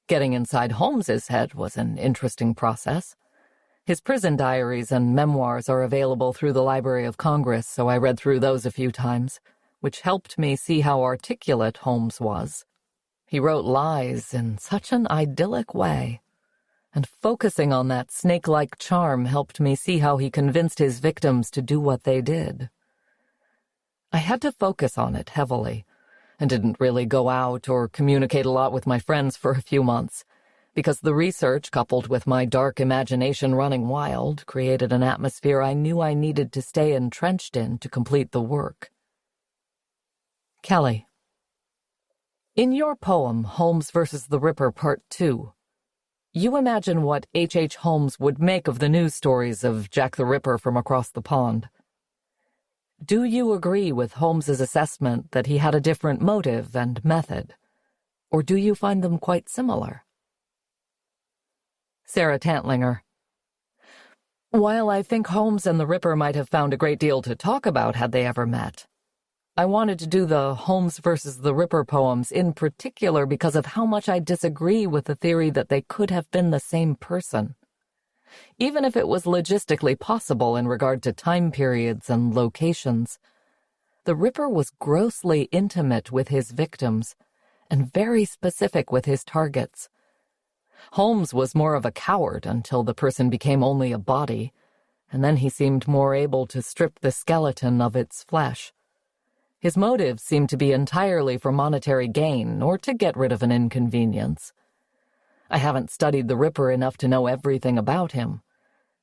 Getting inside Holmes's head was an interesting process. His prison diaries and memoirs are available through the Library of Congress, so I read through those a few times, which helped me see how articulate Holmes was. He wrote lies in such an idyllic way, and focusing on that snake-like charm helped me see how he convinced his victims to do what they did. I had to focus on it heavily, and didn't really go out or communicate a lot with my friends for a few months, because the research, coupled with my dark imagination running wild, created an atmosphere I knew I needed to stay entrenched in to complete the work. Kelly. In your poem, Holmes vs. the Ripper Part 2, you imagine what H.H. Holmes would make of the news stories of Jack the Ripper from across the pond. Do you agree with Holmes's assessment that he had a different motive and method, or do you find them quite similar? Sarah Tantlinger. While I think Holmes and the Ripper might have found a great deal to talk about had they ever met, I wanted to do the Holmes versus the Ripper poems in particular because of how much I disagree with the theory that they could have been the same person. Even if it was logistically possible in regard to time periods and locations, the Ripper was grossly intimate with his victims and very specific with his targets. Holmes was more of a coward until the person became only a body, and then he seemed more able to strip the skeleton of its flesh. His motives seemed to be entirely for monetary gain or to get rid of an inconvenience. I haven't studied the Ripper enough to know everything about him,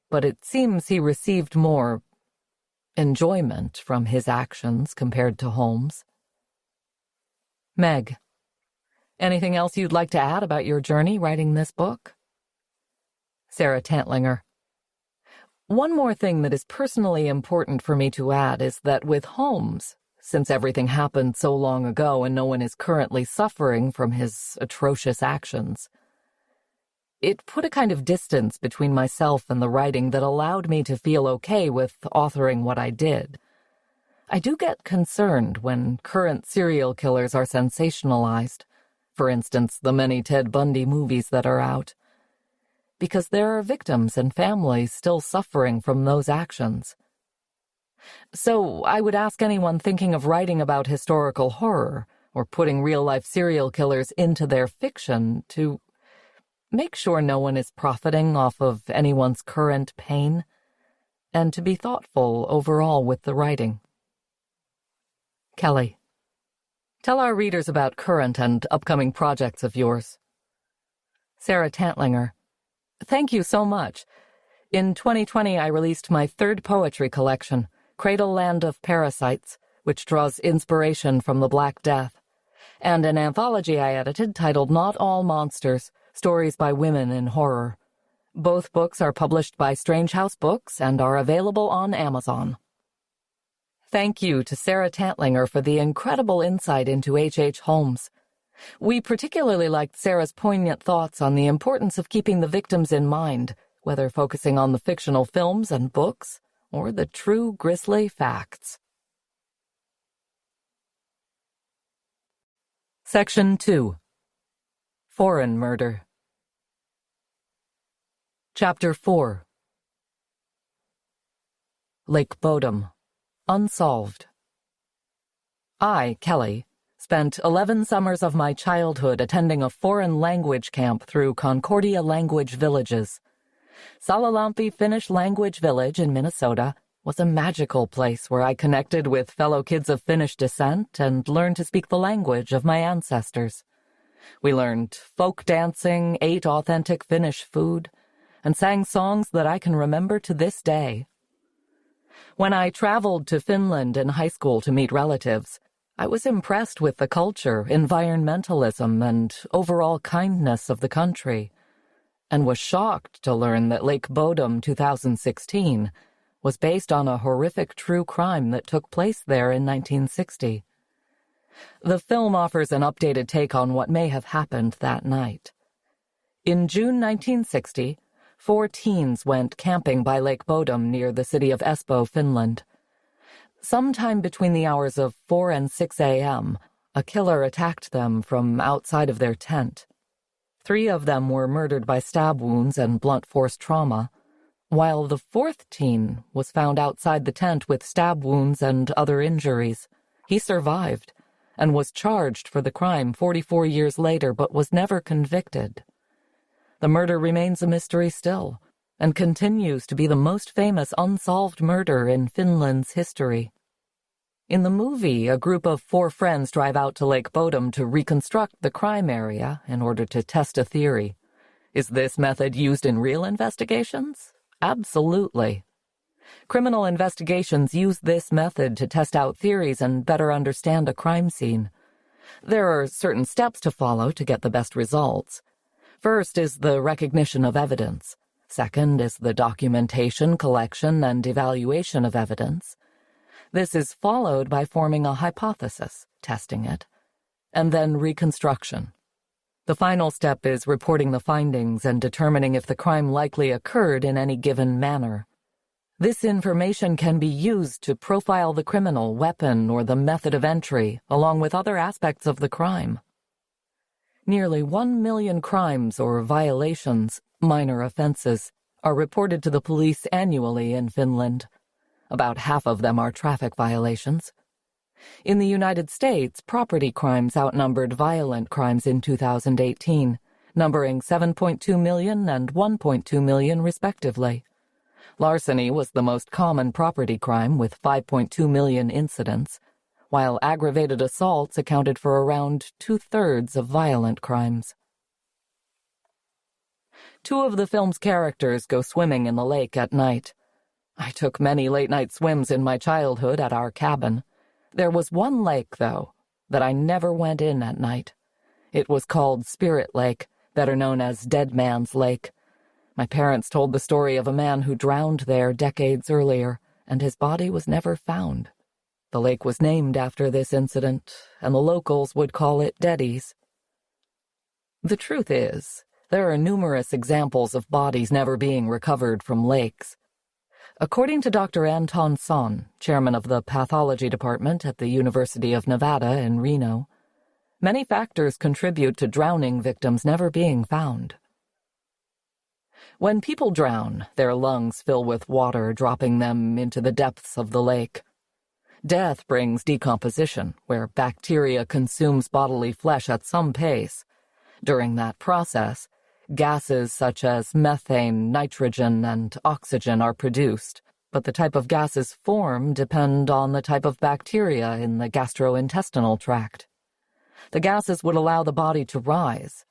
but it seems he received more enjoyment from his actions compared to Holmes. Meg. Anything else you'd like to add about your journey writing this book? Sarah Tantlinger. One more thing that is personally important for me to add is that with Holmes, since everything happened so long ago and no one is currently suffering from his atrocious actions, it put a kind of distance between myself and the writing that allowed me to feel okay with authoring what I did. I do get concerned when current serial killers are sensationalized. For instance, the many Ted Bundy movies that are out, because there are victims and families still suffering from those actions. So I would ask anyone thinking of writing about historical horror or putting real-life serial killers into their fiction to make sure no one is profiting off of anyone's current pain, and to be thoughtful overall with the writing. Kelly. Tell our readers about current and upcoming projects of yours. Sarah Tantlinger. Thank you so much. In 2020, I released my third poetry collection, Cradle Land of Parasites, which draws inspiration from the Black Death, and an anthology I edited titled Not All Monsters, Stories by Women in Horror. Both books are published by Strange House Books and are available on Amazon. Thank you to Sarah Tantlinger for the incredible insight into H.H. Holmes. We particularly liked Sarah's poignant thoughts on the importance of keeping the victims in mind, whether focusing on the fictional films and books or the true grisly facts. Section 2. Foreign Murder. Chapter 4. Lake Bodom. Unsolved. I, Kelly, spent 11 summers of my childhood attending a foreign language camp through Concordia Language Villages. Salalampi Finnish Language Village in Minnesota was a magical place where I connected with fellow kids of Finnish descent and learned to speak the language of my ancestors. We learned folk dancing, ate authentic Finnish food, and sang songs that I can remember to this day. When I traveled to Finland in high school to meet relatives, I was impressed with the culture, environmentalism, and overall kindness of the country, and was shocked to learn that Lake Bodom 2016 was based on a horrific true crime that took place there in 1960. The film offers an updated take on what may have happened that night. In June 1960, 4 teens went camping by Lake Bodom near the city of Espoo, Finland. Sometime between the hours of 4 and 6 a.m., a killer attacked them from outside of their tent. 3 of them were murdered by stab wounds and blunt force trauma. while the fourth teen was found outside the tent with stab wounds and other injuries. He survived and was charged for the crime 44 years later, but was never convicted. The murder remains a mystery still, and continues to be the most famous unsolved murder in Finland's history. In the movie, a group of 4 friends drive out to Lake Bodom to reconstruct the crime area in order to test a theory. Is this method used in real investigations? Absolutely. Criminal investigations use this method to test out theories and better understand a crime scene. There are certain steps to follow to get the best results. First is the recognition of evidence. Second is the documentation, collection, and evaluation of evidence. This is followed by forming a hypothesis, testing it, and then reconstruction. The final step is reporting the findings and determining if the crime likely occurred in any given manner. This information can be used to profile the criminal, weapon, or the method of entry, along with other aspects of the crime. Nearly 1 million crimes or violations, minor offenses, are reported to the police annually in Finland. About half of them are traffic violations. In the United States, property crimes outnumbered violent crimes in 2018, numbering 7.2 million and 1.2 million respectively. Larceny was the most common property crime with 5.2 million incidents, while aggravated assaults accounted for around 2/3 of violent crimes. 2 of the film's characters go swimming in the lake at night. I took many late-night swims in my childhood at our cabin. There was one lake, though, that I never went in at night. It was called Spirit Lake, better known as Dead Man's Lake. My parents told the story of a man who drowned there decades earlier, and his body was never found. The lake was named after this incident, and the locals would call it Deadies. The truth is, there are numerous examples of bodies never being recovered from lakes. According to Dr. Anton Son, chairman of the pathology department at the University of Nevada in Reno, many factors contribute to drowning victims never being found. When people drown, their lungs fill with water, dropping them into the depths of the lake. Death brings decomposition, where bacteria consumes bodily flesh at some pace. During that process, gases such as methane, nitrogen, and oxygen are produced, but the type of gases formed depend on the type of bacteria in the gastrointestinal tract. The gases would allow the body to rise.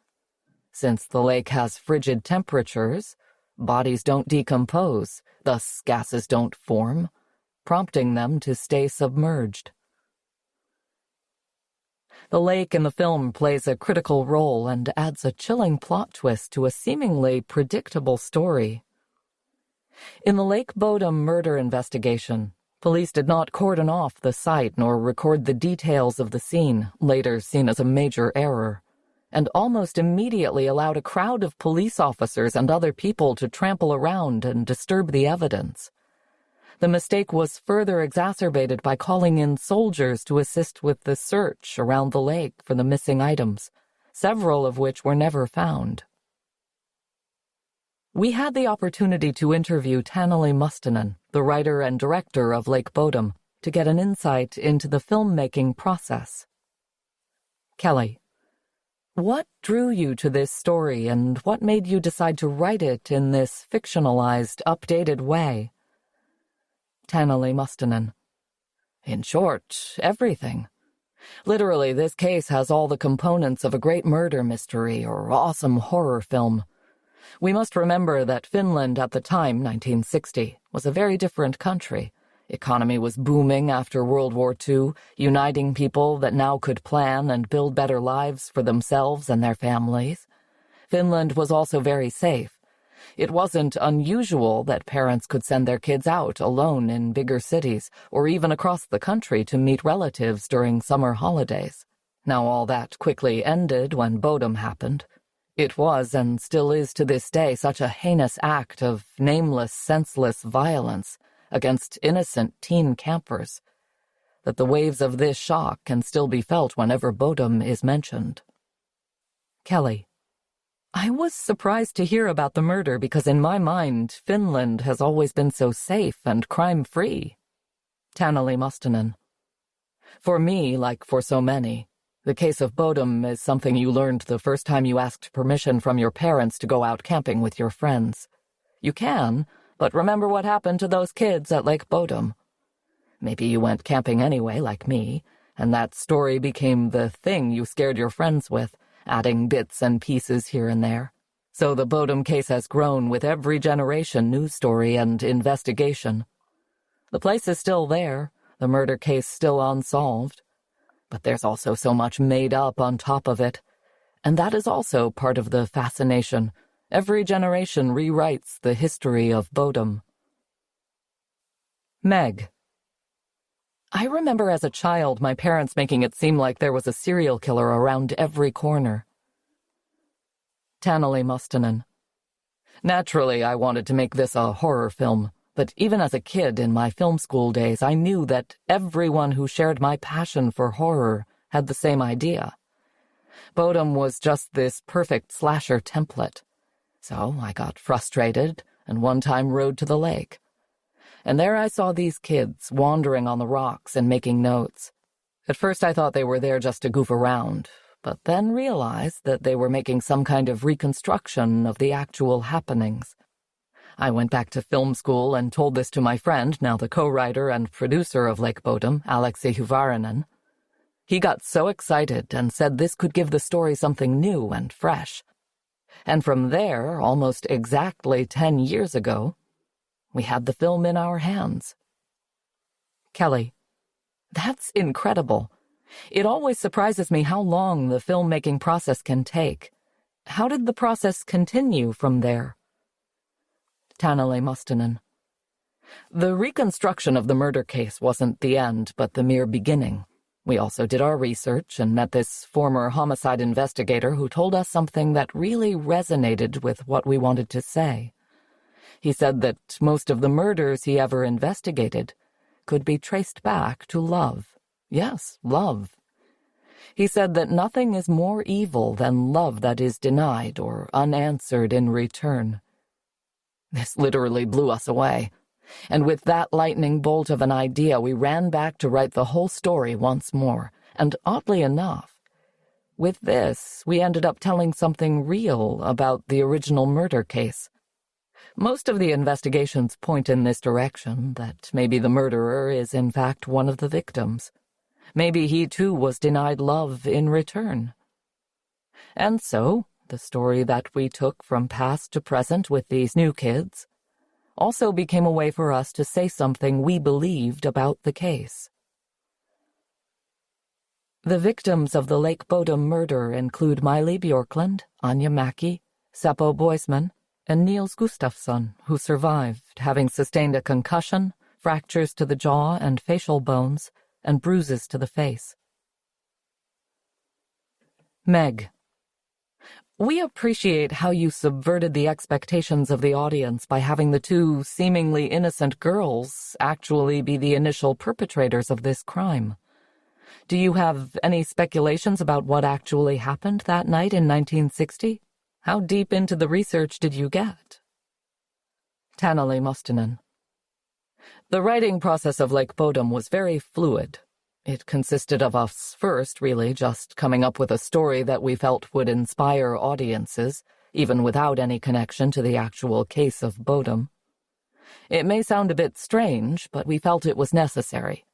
Since the lake has frigid temperatures, bodies don't decompose, thus gases don't form, prompting them to stay submerged. The lake in the film plays a critical role and adds a chilling plot twist to a seemingly predictable story. In the Lake Bodom murder investigation, police did not cordon off the site nor record the details of the scene, later seen as a major error, and almost immediately allowed a crowd of police officers and other people to trample around and disturb the evidence. The mistake was further exacerbated by calling in soldiers to assist with the search around the lake for the missing items, several of which were never found. We had the opportunity to interview Taneli Mustonen, the writer and director of Lake Bodom, to get an insight into the filmmaking process. Kelly, what drew you to this story and what made you decide to write it in this fictionalized, updated way? Taneli Mustonen. In short, everything. Literally, this case has all the components of a great murder mystery or awesome horror film. We must remember that Finland at the time, 1960, was a very different country. Economy was booming after World War II, uniting people that now could plan and build better lives for themselves and their families. Finland was also very safe. It wasn't unusual that parents could send their kids out alone in bigger cities or even across the country to meet relatives during summer holidays. Now all that quickly ended when Bodom happened. It was and still is to this day such a heinous act of nameless, senseless violence against innocent teen campers that the waves of this shock can still be felt whenever Bodom is mentioned. Kelly. I was surprised to hear about the murder because in my mind, Finland has always been so safe and crime-free. Taneli Mustonen. For me, like for so many, the case of Bodom is something you learned the first time you asked permission from your parents to go out camping with your friends. You can, but remember what happened to those kids at Lake Bodom. Maybe you went camping anyway, like me, and that story became the thing you scared your friends with, adding bits and pieces here and there. So the Bodom case has grown with every generation news story and investigation. The place is still there, the murder case still unsolved. But there's also so much made up on top of it. And that is also part of the fascination. Every generation rewrites the history of Bodom. Meg. I remember as a child my parents making it seem like there was a serial killer around every corner. Taneli Mustonen. Naturally, I wanted to make this a horror film, but even as a kid in my film school days, I knew that everyone who shared my passion for horror had the same idea. Bodom was just this perfect slasher template. So I got frustrated and one time rode to the lake. And there I saw these kids wandering on the rocks and making notes. At first I thought they were there just to goof around, but then realized that they were making some kind of reconstruction of the actual happenings. I went back to film school and told this to my friend, now the co-writer and producer of Lake Bodom, Aleksi Hyvarinen. He got so excited and said this could give the story something new and fresh. And from there, almost exactly 10 years ago, we had the film in our hands. Kelly. That's incredible. It always surprises me how long the filmmaking process can take. How did the process continue from there? Taneli Mustonen. The reconstruction of the murder case wasn't the end, but the mere beginning. We also did our research and met this former homicide investigator who told us something that really resonated with what we wanted to say. He said that most of the murders he ever investigated could be traced back to love. Yes, love. He said that nothing is more evil than love that is denied or unanswered in return. This literally blew us away. And with that lightning bolt of an idea, we ran back to write the whole story once more. And oddly enough, with this, we ended up telling something real about the original murder case. Most of the investigations point in this direction, that maybe the murderer is in fact one of the victims. Maybe he too was denied love in return. And so, the story that we took from past to present with these new kids also became a way for us to say something we believed about the case. The victims of the Lake Bodom murder include Miley Bjorklund, Anja Mäki, Seppo Boisman, and Niels Gustafsson, who survived, having sustained a concussion, fractures to the jaw and facial bones, and bruises to the face. Meg. We appreciate how you subverted the expectations of the audience by having the two seemingly innocent girls actually be the initial perpetrators of this crime. Do you have any speculations about what actually happened that night in 1960? How deep into the research did you get? Taneli Mustonen. The writing process of Lake Bodom was very fluid. It consisted of us first, really, just coming up with a story that we felt would inspire audiences, even without any connection to the actual case of Bodom. It may sound a bit strange, but we felt it was necessary.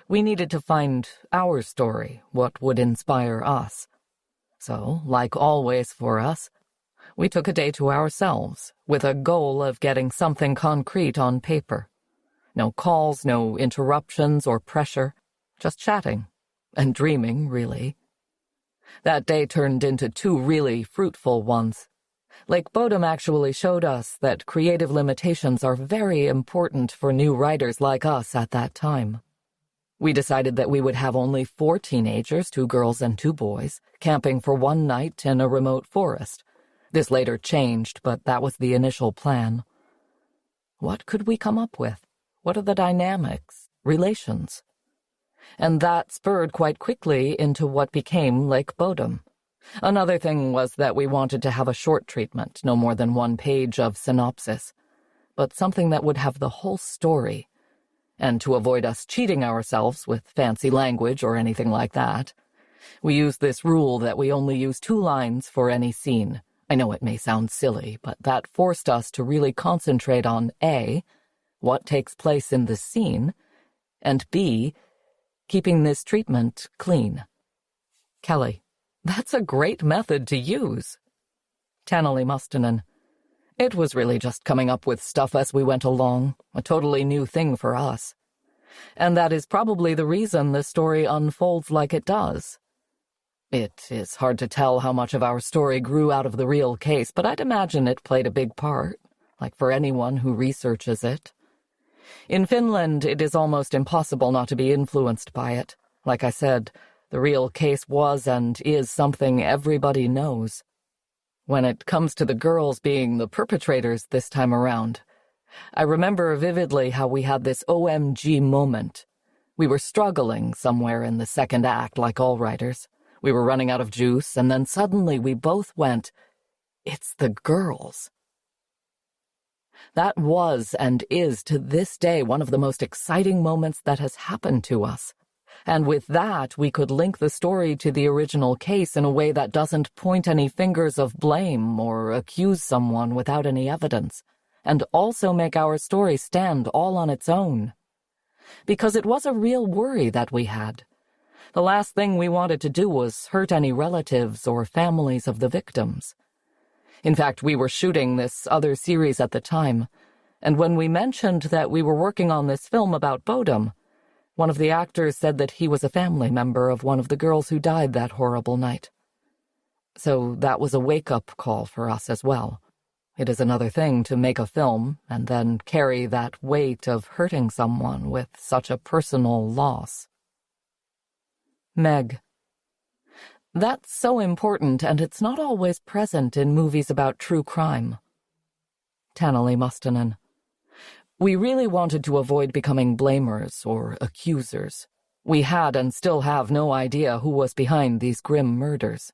We needed to find our story, what would inspire us. So, like always for us, we took a day to ourselves, with a goal of getting something concrete on paper. No calls, no interruptions or pressure. Just chatting, and dreaming, really. That day turned into 2 really fruitful ones. Lake Bodom actually showed us that creative limitations are very important for new writers like us at that time. We decided that we would have only 4 teenagers, 2 girls and 2 boys, camping for one night in a remote forest. This later changed, but that was the initial plan. What could we come up with? What are the dynamics, relations? And that spurred quite quickly into what became Lake Bodom, Another thing was that we wanted to have a short treatment, no more than 1 page of synopsis, but something that would have the whole story. And to avoid us cheating ourselves with fancy language or anything like that, we used this rule that we only use 2 lines for any scene. I know it may sound silly, but that forced us to really concentrate on A, what takes place in the scene, and B, keeping this treatment clean. Kelly, that's a great method to use. Tanneli Mustonen, it was really just coming up with stuff as we went along, a totally new thing for us. And that is probably the reason the story unfolds like it does. It is hard to tell how much of our story grew out of the real case, but I'd imagine it played a big part, like for anyone who researches it. In Finland, it is almost impossible not to be influenced by it. Like I said, the real case was and is something everybody knows. When it comes to the girls being the perpetrators this time around, I remember vividly how we had this OMG moment. We were struggling somewhere in the second act, like all writers. We were running out of juice, and then suddenly we both went, "It's the girls." That was and is to this day one of the most exciting moments that has happened to us. And with that, we could link the story to the original case in a way that doesn't point any fingers of blame or accuse someone without any evidence, and also make our story stand all on its own. Because it was a real worry that we had. The last thing we wanted to do was hurt any relatives or families of the victims. In fact, we were shooting this other series at the time, and when we mentioned that we were working on this film about Bodum, one of the actors said that he was a family member of one of the girls who died that horrible night. So that was a wake-up call for us as well. It is another thing to make a film and then carry that weight of hurting someone with such a personal loss. Meg. That's so important, and it's not always present in movies about true crime. Tanneli Mustonen. We really wanted to avoid becoming blamers or accusers. We had and still have no idea who was behind these grim murders.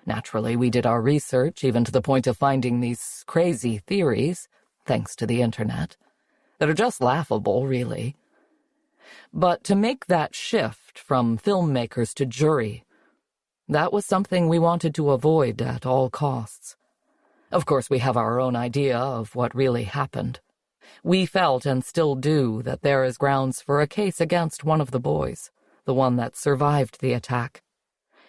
Naturally, we did our research, even to the point of finding these crazy theories, thanks to the internet, that are just laughable, really. But to make that shift from filmmakers to jury, that was something we wanted to avoid at all costs. Of course, we have our own idea of what really happened. We felt, and still do, that there is grounds for a case against one of the boys, the one that survived the attack.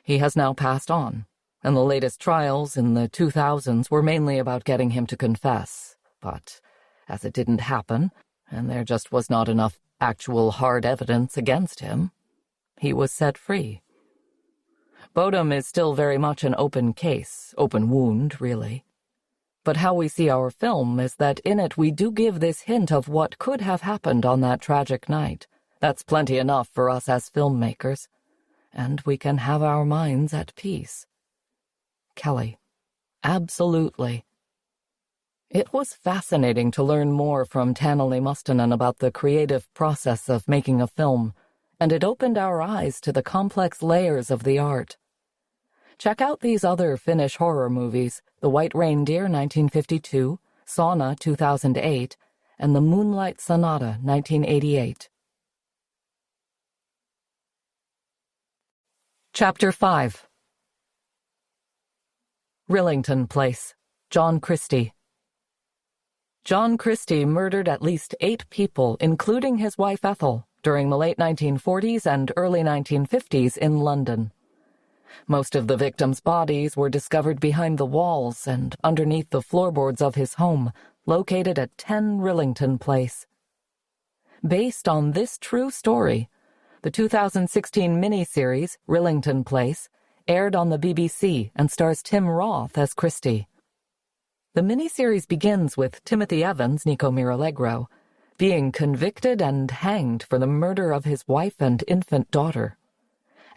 He has now passed on, and the latest trials in the 2000s were mainly about getting him to confess. But as it didn't happen, and there just was not enough actual hard evidence against him, he was set free. Bodum is still very much an open case, open wound, really. But how we see our film is that in it we do give this hint of what could have happened on that tragic night. That's plenty enough for us as filmmakers, and we can have our minds at peace. Kelly. Absolutely. It was fascinating to learn more from Tanneli Mustonen about the creative process of making a film, and it opened our eyes to the complex layers of the art. Check out these other Finnish horror movies, The White Reindeer, 1952, Sauna, 2008, and The Moonlight Sonata, 1988. Chapter 5. Rillington Place, John Christie. John Christie murdered at least 8 people, including his wife Ethel, during the late 1940s and early 1950s in London. Most of the victims' bodies were discovered behind the walls and underneath the floorboards of his home, located at 10 Rillington Place. Based on this true story, the 2016 miniseries, Rillington Place, aired on the BBC and stars Tim Roth as Christie. The miniseries begins with Timothy Evans, Nico Miralegro, being convicted and hanged for the murder of his wife and infant daughter.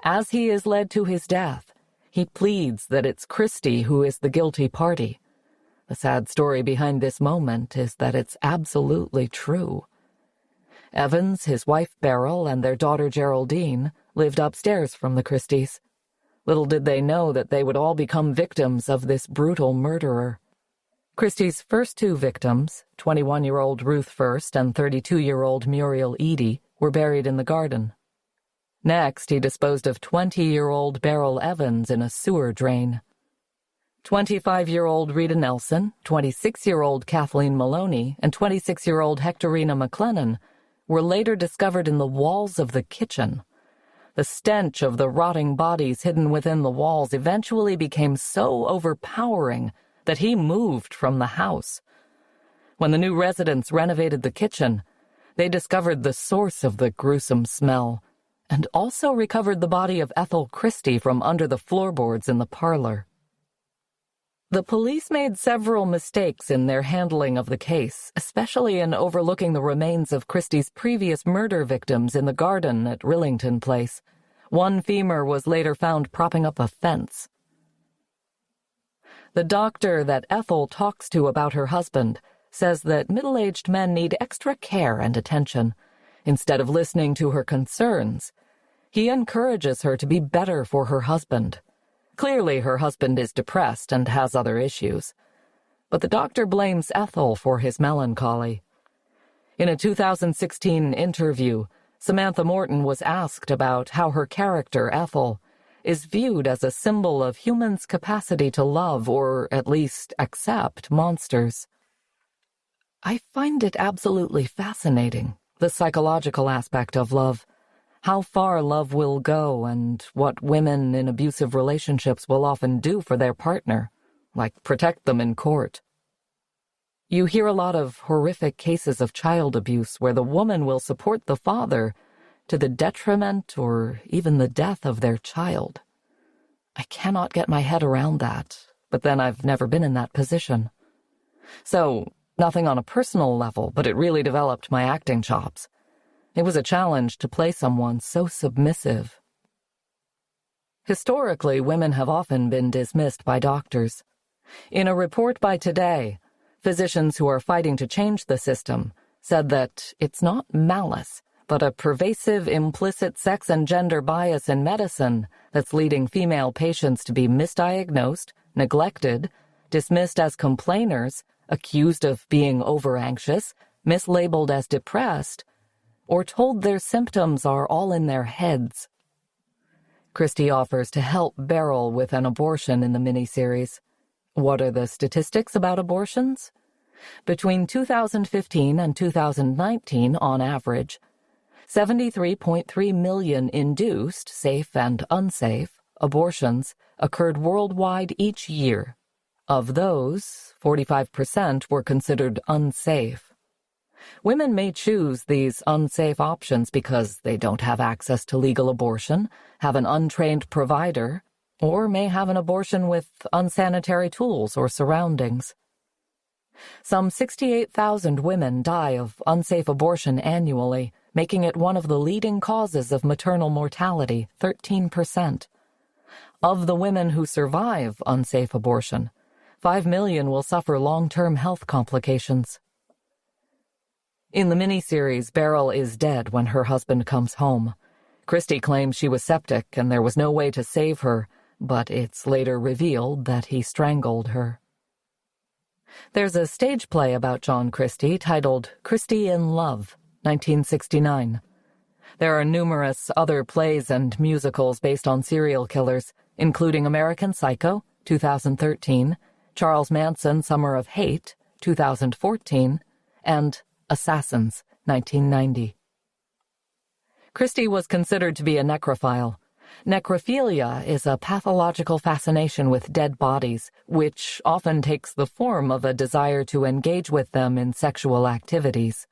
As he is led to his death, he pleads that it's Christie who is the guilty party. The sad story behind this moment is that it's absolutely true. Evans, his wife Beryl, and their daughter Geraldine lived upstairs from the Christies. Little did they know that they would all become victims of this brutal murderer. Christie's first two victims, 21-year-old Ruth First and 32-year-old Muriel Eady, were buried in the garden. Next, he disposed of 20-year-old Beryl Evans in a sewer drain. 25-year-old Rita Nelson, 26-year-old Kathleen Maloney, and 26-year-old Hectorina McLennan were later discovered in the walls of the kitchen. The stench of the rotting bodies hidden within the walls eventually became so overpowering that he moved from the house. When the new residents renovated the kitchen, they discovered the source of the gruesome smell and also recovered the body of Ethel Christie from under the floorboards in the parlor. The police made several mistakes in their handling of the case, especially in overlooking the remains of Christie's previous murder victims in the garden at Rillington Place. One femur was later found propping up a fence. The doctor that Ethel talks to about her husband says that middle-aged men need extra care and attention. Instead of listening to her concerns, he encourages her to be better for her husband. Clearly, her husband is depressed and has other issues, but the doctor blames Ethel for his melancholy. In a 2016 interview, Samantha Morton was asked about how her character, Ethel, is viewed as a symbol of humans' capacity to love or at least accept monsters. I find it absolutely fascinating, the psychological aspect of love. How far love will go and what women in abusive relationships will often do for their partner, like protect them in court. You hear a lot of horrific cases of child abuse where the woman will support the father to the detriment or even the death of their child. I cannot get my head around that, but then I've never been in that position. So, nothing on a personal level, but it really developed my acting chops. It was a challenge to play someone so submissive. Historically, women have often been dismissed by doctors. In a report by Today, physicians who are fighting to change the system said that it's not malice, but a pervasive implicit sex and gender bias in medicine that's leading female patients to be misdiagnosed, neglected, dismissed as complainers, accused of being over-anxious, mislabeled as depressed, or told their symptoms are all in their heads. Christie offers to help Beryl with an abortion in the miniseries. What are the statistics about abortions? Between 2015 and 2019, on average, 73.3 million induced, safe and unsafe, abortions occurred worldwide each year. Of those, 45% were considered unsafe. Women may choose these unsafe options because they don't have access to legal abortion, have an untrained provider, or may have an abortion with unsanitary tools or surroundings. Some 68,000 women die of unsafe abortion annually, making it one of the leading causes of maternal mortality, 13%. Of the women who survive unsafe abortion, 5 million will suffer long-term health complications. In the miniseries, Beryl is dead when her husband comes home. Christie claims she was septic and there was no way to save her, but it's later revealed that he strangled her. There's a stage play about John Christie titled Christie in Love, 1969. There are numerous other plays and musicals based on serial killers, including American Psycho, 2013, Charles Manson, Summer of Hate, 2014, and Assassins, 1990. Christie was considered to be a necrophile. Necrophilia is a pathological fascination with dead bodies, which often takes the form of a desire to engage with them in sexual activities.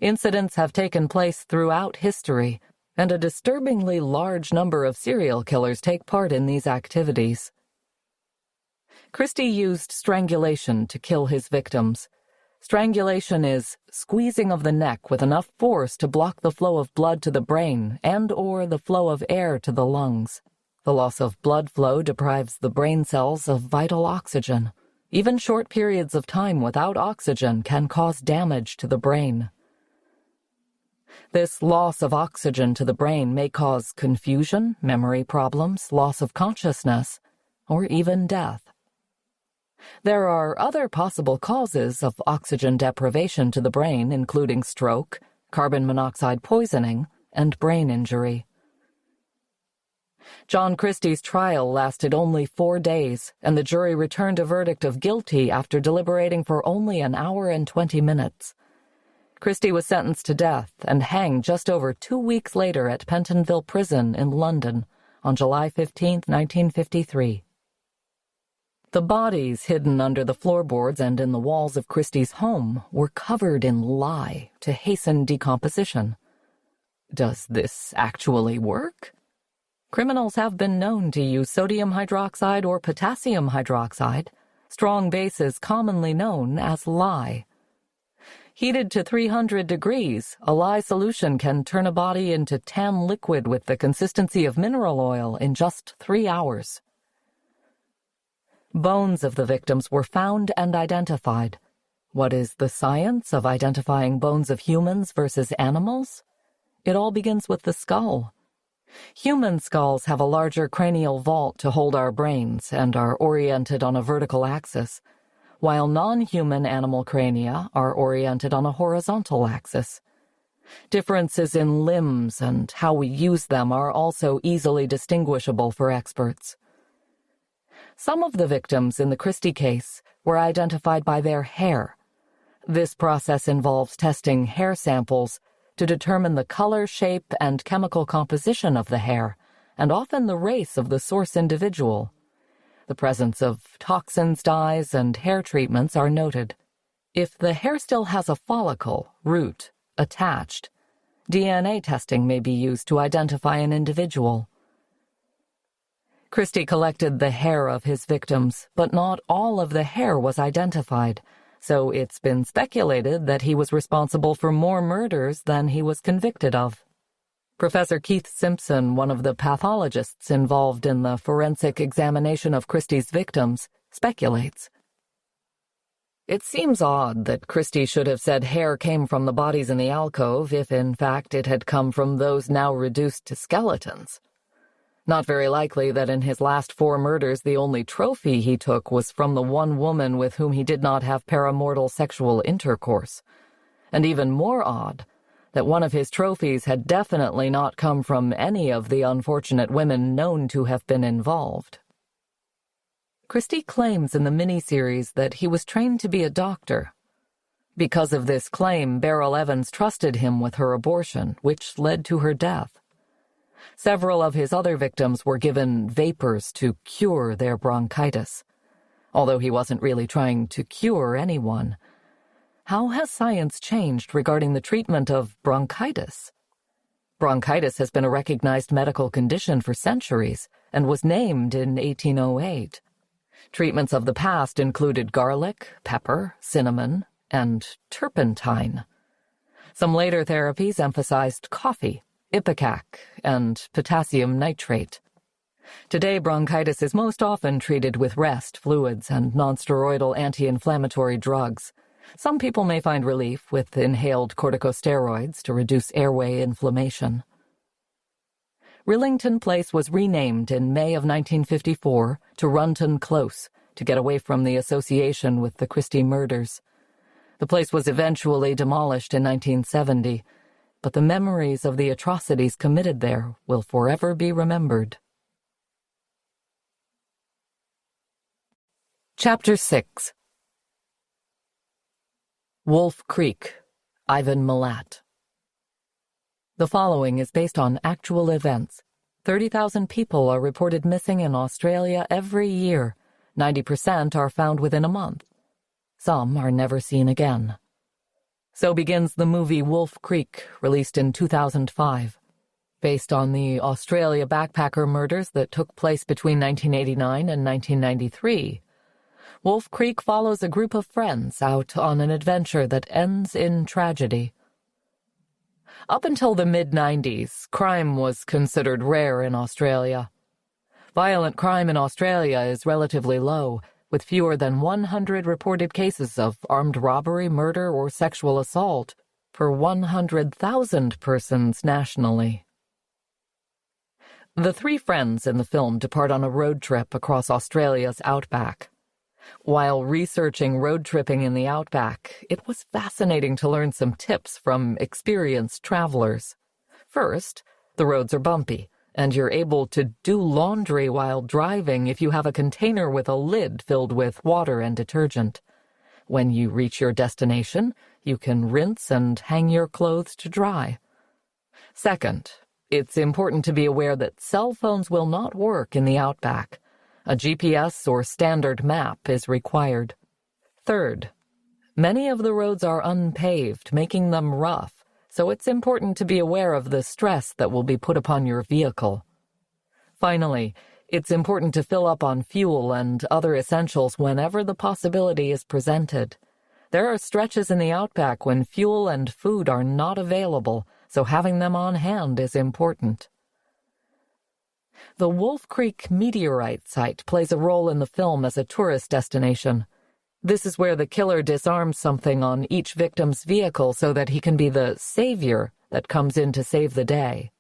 Incidents have taken place throughout history, and a disturbingly large number of serial killers take part in these activities. Christie used strangulation to kill his victims. Strangulation is squeezing of the neck with enough force to block the flow of blood to the brain and/or the flow of air to the lungs. The loss of blood flow deprives the brain cells of vital oxygen. Even short periods of time without oxygen can cause damage to the brain. This loss of oxygen to the brain may cause confusion, memory problems, loss of consciousness, or even death. There are other possible causes of oxygen deprivation to the brain, including stroke, carbon monoxide poisoning, and brain injury. John Christie's trial lasted only 4 days, and the jury returned a verdict of guilty after deliberating for only an hour and 20 minutes. Christie was sentenced to death and hanged just over 2 weeks later at Pentonville Prison in London on July 15, 1953. The bodies hidden under the floorboards and in the walls of Christie's home were covered in lye to hasten decomposition. Does this actually work? Criminals have been known to use sodium hydroxide or potassium hydroxide, strong bases commonly known as lye. Heated to 300 degrees, a lye solution can turn a body into tan liquid with the consistency of mineral oil in just 3 hours. Bones of the victims were found and identified. What is the science of identifying bones of humans versus animals? It all begins with the skull. Human skulls have a larger cranial vault to hold our brains and are oriented on a vertical axis, while non-human animal crania are oriented on a horizontal axis. Differences in limbs and how we use them are also easily distinguishable for experts. Some of the victims in the Christie case were identified by their hair. This process involves testing hair samples to determine the color, shape, and chemical composition of the hair, and often the race of the source individual. The presence of toxins, dyes, and hair treatments are noted. If the hair still has a follicle, root, attached, DNA testing may be used to identify an individual. Christie collected the hair of his victims, but not all of the hair was identified, so it's been speculated that he was responsible for more murders than he was convicted of. Professor Keith Simpson, one of the pathologists involved in the forensic examination of Christie's victims, speculates. It seems odd that Christie should have said hair came from the bodies in the alcove if, in fact, it had come from those now reduced to skeletons. Not very likely that in his last 4 murders the only trophy he took was from the one woman with whom he did not have paramortal sexual intercourse. And even more odd, that one of his trophies had definitely not come from any of the unfortunate women known to have been involved. Christie claims in the miniseries that he was trained to be a doctor. Because of this claim, Beryl Evans trusted him with her abortion, which led to her death. Several of his other victims were given vapors to cure their bronchitis, although he wasn't really trying to cure anyone. How has science changed regarding the treatment of bronchitis? Bronchitis has been a recognized medical condition for centuries and was named in 1808. Treatments of the past included garlic, pepper, cinnamon, and turpentine. Some later therapies emphasized coffee, ipecac, and potassium nitrate. Today, bronchitis is most often treated with rest, fluids, and nonsteroidal anti-inflammatory drugs. Some people may find relief with inhaled corticosteroids to reduce airway inflammation. Rillington Place was renamed in May of 1954 to Runton Close to get away from the association with the Christie murders. The place was eventually demolished in 1970, but the memories of the atrocities committed there will forever be remembered. Chapter 6. Wolf Creek, Ivan Milat. The following is based on actual events. 30,000 people are reported missing in Australia every year. 90% are found within a month. Some are never seen again. So begins the movie Wolf Creek, released in 2005. Based on the Australia backpacker murders that took place between 1989 and 1993, Wolf Creek follows a group of friends out on an adventure that ends in tragedy. Up until the mid-90s, crime was considered rare in Australia. Violent crime in Australia is relatively low, with fewer than 100 reported cases of armed robbery, murder, or sexual assault. per 100,000 persons nationally. The three friends in the film depart on a road trip across Australia's outback. While researching road tripping in the outback, it was fascinating to learn some tips from experienced travelers. First, the roads are bumpy, and you're able to do laundry while driving if you have a container with a lid filled with water and detergent. When you reach your destination, you can rinse and hang your clothes to dry. Second, it's important to be aware that cell phones will not work in the outback. A GPS or standard map is required. Third, many of the roads are unpaved, making them rough, so it's important to be aware of the stress that will be put upon your vehicle. Finally, it's important to fill up on fuel and other essentials whenever the possibility is presented. There are stretches in the outback when fuel and food are not available, so having them on hand is important. The Wolf Creek meteorite site plays a role in the film as a tourist destination. This is where the killer disarms something on each victim's vehicle so that he can be the savior that comes in to save the day.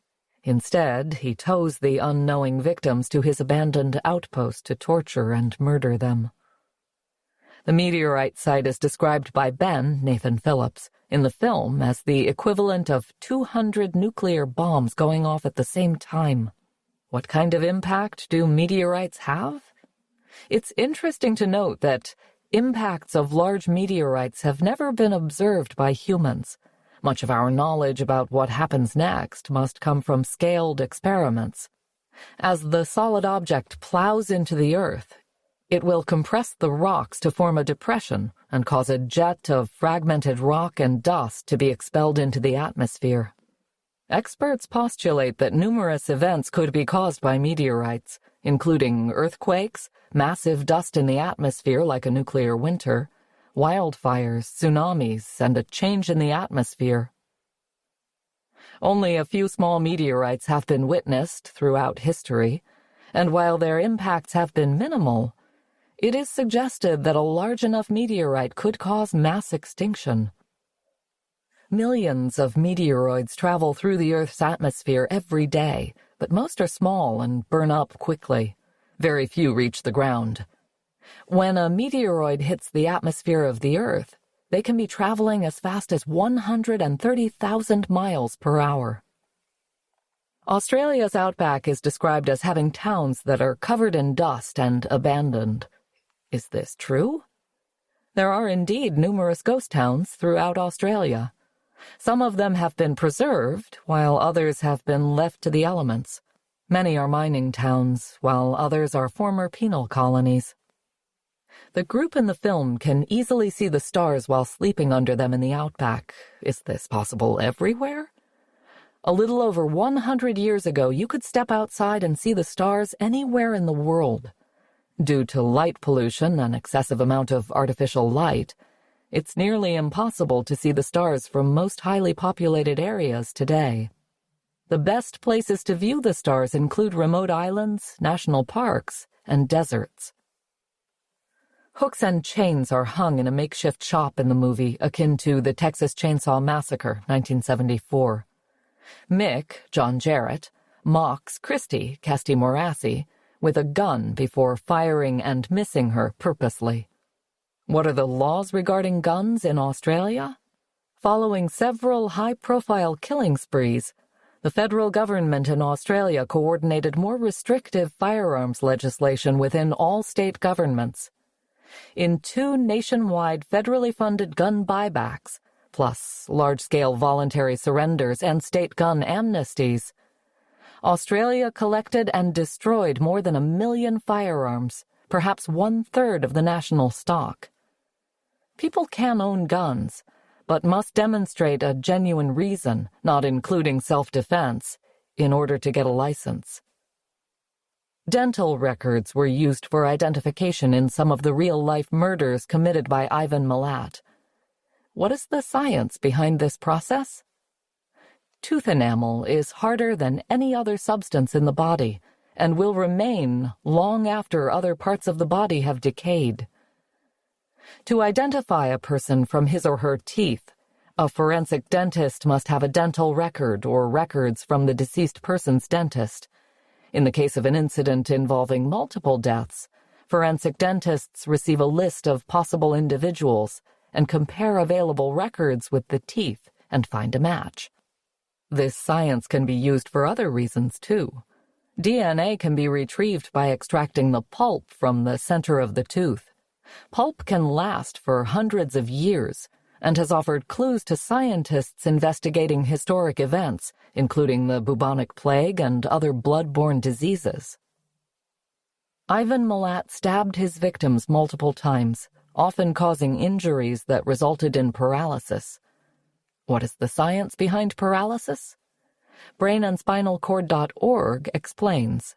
Instead, he tows the unknowing victims to his abandoned outpost to torture and murder them. The meteorite site is described by Ben, Nathan Phillips, in the film as the equivalent of 200 nuclear bombs going off at the same time. What kind of impact do meteorites have? It's interesting to note that impacts of large meteorites have never been observed by humans. Much of our knowledge about what happens next must come from scaled experiments. As the solid object plows into the Earth, it will compress the rocks to form a depression and cause a jet of fragmented rock and dust to be expelled into the atmosphere. Experts postulate that numerous events could be caused by meteorites, including earthquakes, massive dust in the atmosphere like a nuclear winter, wildfires, tsunamis, and a change in the atmosphere. Only a few small meteorites have been witnessed throughout history, and while their impacts have been minimal, it is suggested that a large enough meteorite could cause mass extinction. Millions of meteoroids travel through the Earth's atmosphere every day, but most are small and burn up quickly. Very few reach the ground. When a meteoroid hits the atmosphere of the Earth, they can be traveling as fast as 130,000 miles per hour. Australia's outback is described as having towns that are covered in dust and abandoned. Is this true? There are indeed numerous ghost towns throughout Australia. Some of them have been preserved, while others have been left to the elements. Many are mining towns, while others are former penal colonies. The group in the film can easily see the stars while sleeping under them in the outback. Is this possible everywhere? A little over 100 years ago, you could step outside and see the stars anywhere in the world. Due to light pollution and excessive amount of artificial light, it's nearly impossible to see the stars from most highly populated areas today. The best places to view the stars include remote islands, national parks, and deserts. Hooks and chains are hung in a makeshift shop in the movie, akin to the Texas Chainsaw Massacre, 1974. Mick, John Jarrett, mocks Christy, Casti Morassi, with a gun before firing and missing her purposely. What are the laws regarding guns in Australia? Following several high-profile killing sprees, the federal government in Australia coordinated more restrictive firearms legislation within all state governments. In 2 nationwide federally funded gun buybacks, plus large-scale voluntary surrenders and state gun amnesties, Australia collected and destroyed more than 1 million firearms, perhaps 1/3 of the national stock. People can own guns, but must demonstrate a genuine reason, not including self-defense, in order to get a license. Dental records were used for identification in some of the real-life murders committed by Ivan Milat. What is the science behind this process? Tooth enamel is harder than any other substance in the body and will remain long after other parts of the body have decayed. To identify a person from his or her teeth, A forensic dentist must have a dental record or records from the deceased person's dentist. In the case of an incident involving multiple deaths, forensic dentists receive a list of possible individuals and compare available records with the teeth and find a match. This science can be used for other reasons, too. DNA can be retrieved by extracting the pulp from the center of the tooth. Pulp can last for hundreds of years and has offered clues to scientists investigating historic events, including the bubonic plague and other blood-borne diseases. Ivan Milat stabbed his victims multiple times, often causing injuries that resulted in paralysis. What is the science behind paralysis? brainandspinalcord.org explains.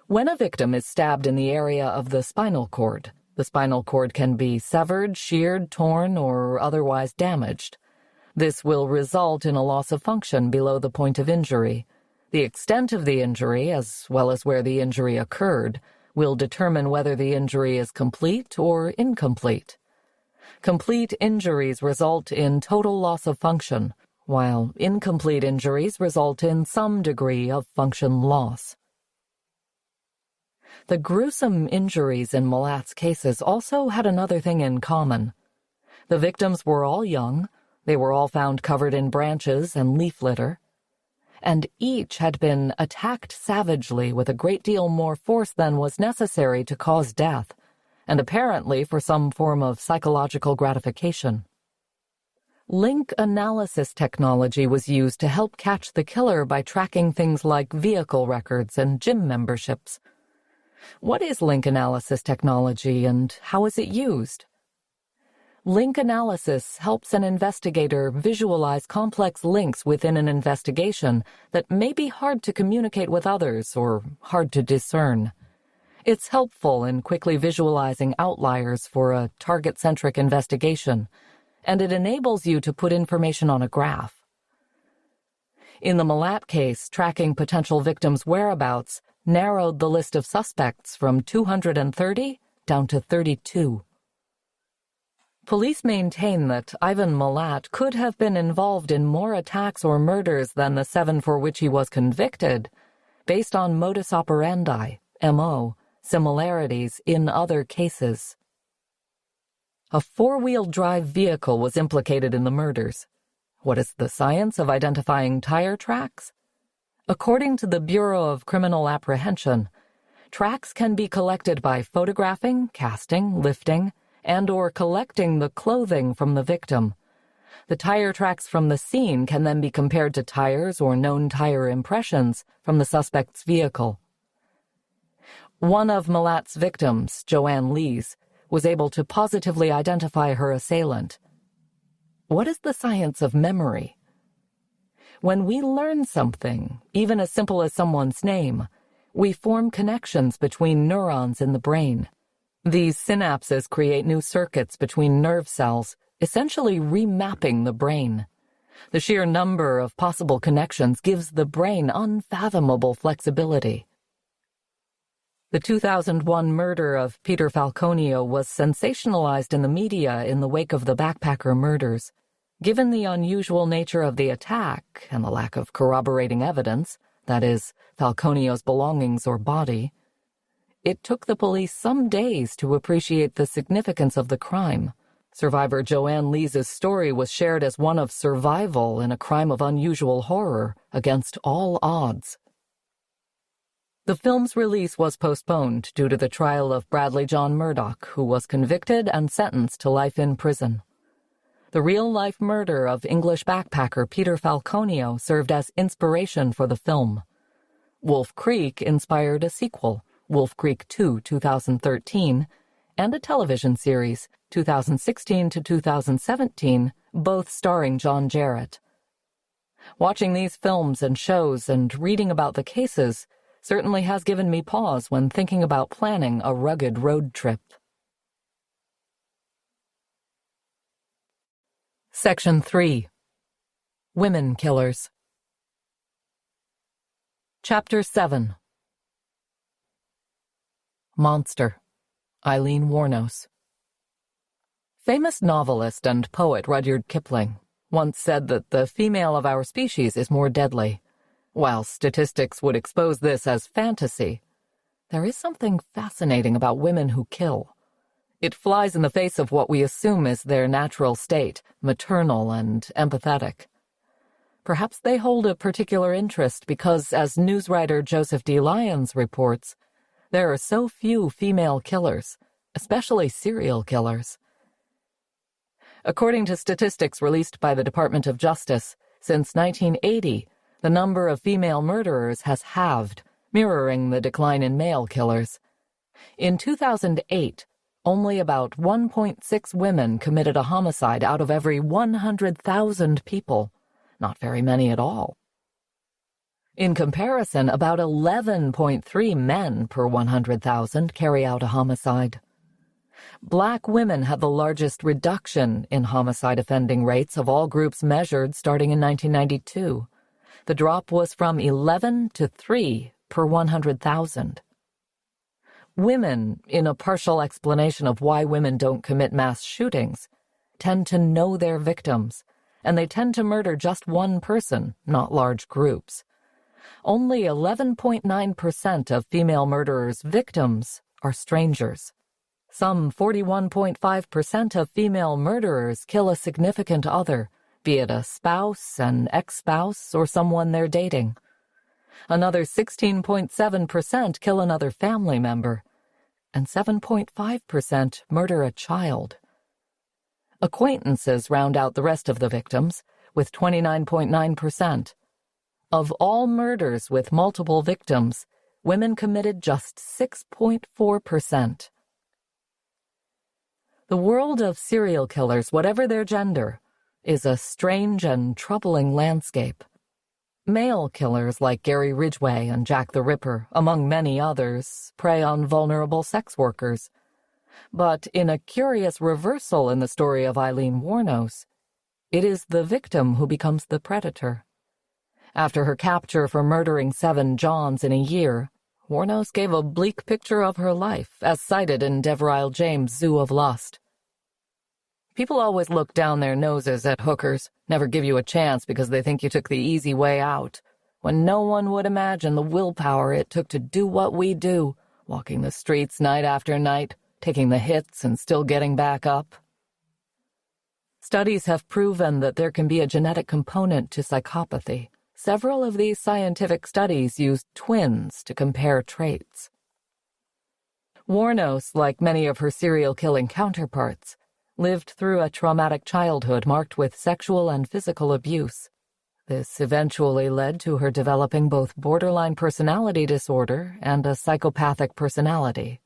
When a victim is stabbed in the area of the spinal cord can be severed, sheared, torn, or otherwise damaged. This will result in a loss of function below the point of injury. The extent of the injury, as well as where the injury occurred, will determine whether the injury is complete or incomplete. Complete injuries result in total loss of function, while incomplete injuries result in some degree of function loss. The gruesome injuries in Milat's cases also had another thing in common. The victims were all young, they were all found covered in branches and leaf litter, and each had been attacked savagely with a great deal more force than was necessary to cause death, and apparently for some form of psychological gratification. Link analysis technology was used to help catch the killer by tracking things like vehicle records and gym memberships. What is link analysis technology and how is it used? Link analysis helps an investigator visualize complex links within an investigation that may be hard to communicate with others or hard to discern. It's helpful in quickly visualizing outliers for a target-centric investigation, and it enables you to put information on a graph. In the Milat case, tracking potential victims' whereabouts narrowed the list of suspects from 230 down to 32. Police maintain that Ivan Milat could have been involved in more attacks or murders than the 7 for which he was convicted, based on modus operandi, MO, similarities in other cases. A four-wheel drive vehicle was implicated in the murders. What is the science of identifying tire tracks? According to the Bureau of Criminal Apprehension, tracks can be collected by photographing, casting, lifting, and/or collecting the clothing from the victim. The tire tracks from the scene can then be compared to tires or known tire impressions from the suspect's vehicle. One of Milat's victims, Joanne Lees, was able to positively identify her assailant. What is the science of memory? When we learn something, even as simple as someone's name, we form connections between neurons in the brain. These synapses create new circuits between nerve cells, essentially remapping the brain. The sheer number of possible connections gives the brain unfathomable flexibility. The 2001 murder of Peter Falconio was sensationalized in the media in the wake of the backpacker murders. Given the unusual nature of the attack and the lack of corroborating evidence, that is, Falconio's belongings or body, it took the police some days to appreciate the significance of the crime. Survivor Joanne Lees' story was shared as one of survival in a crime of unusual horror against all odds. The film's release was postponed due to the trial of Bradley John Murdoch, who was convicted and sentenced to life in prison. The real-life murder of English backpacker Peter Falconio served as inspiration for the film. Wolf Creek inspired a sequel, Wolf Creek 2, 2013, and a television series, 2016 to 2017, both starring John Jarrett. Watching these films and shows and reading about the cases certainly has given me pause when thinking about planning a rugged road trip. Section 3. Women Killers. Chapter 7. Monster. Eileen Warnos. Famous novelist and poet Rudyard Kipling once said that the female of our species is more deadly. While statistics would expose this as fantasy, there is something fascinating about women who kill. It flies in the face of what we assume is their natural state, maternal and empathetic. Perhaps they hold a particular interest because, as news writer Joseph D. Lyons reports, there are so few female killers, especially serial killers. According to statistics released by the Department of Justice, since 1980, the number of female murderers has halved, mirroring the decline in male killers. In 2008, only about 1.6 women committed a homicide out of every 100,000 people. Not very many at all. In comparison, about 11.3 men per 100,000 carry out a homicide. Black women had the largest reduction in homicide offending rates of all groups measured starting in 1992. The drop was from 11 to 3 per 100,000. Women, in a partial explanation of why women don't commit mass shootings, tend to know their victims, and they tend to murder just one person, not large groups. Only 11.9% of female murderers' victims are strangers. Some 41.5% of female murderers kill a significant other, be it a spouse, an ex-spouse, or someone they're dating. Another 16.7% kill another family member, and 7.5% murder a child. Acquaintances round out the rest of the victims, with 29.9%. Of all murders with multiple victims, women committed just 6.4%. The world of serial killers, whatever their gender, is a strange and troubling landscape. Male killers like Gary Ridgway and Jack the Ripper, among many others, prey on vulnerable sex workers. But in a curious reversal in the story of Eileen Wuornos, it is the victim who becomes the predator. After her capture for murdering 7 Johns in a year, Wuornos gave a bleak picture of her life, as cited in Deverell James' Zoo of Lust. People always look down their noses at hookers, never give you a chance because they think you took the easy way out, when no one would imagine the willpower it took to do what we do, walking the streets night after night, taking the hits and still getting back up. Studies have proven that there can be a genetic component to psychopathy. Several of these scientific studies used twins to compare traits. Wuornos, like many of her serial-killing counterparts, lived through a traumatic childhood marked with sexual and physical abuse. This eventually led to her developing both borderline personality disorder and a psychopathic personality.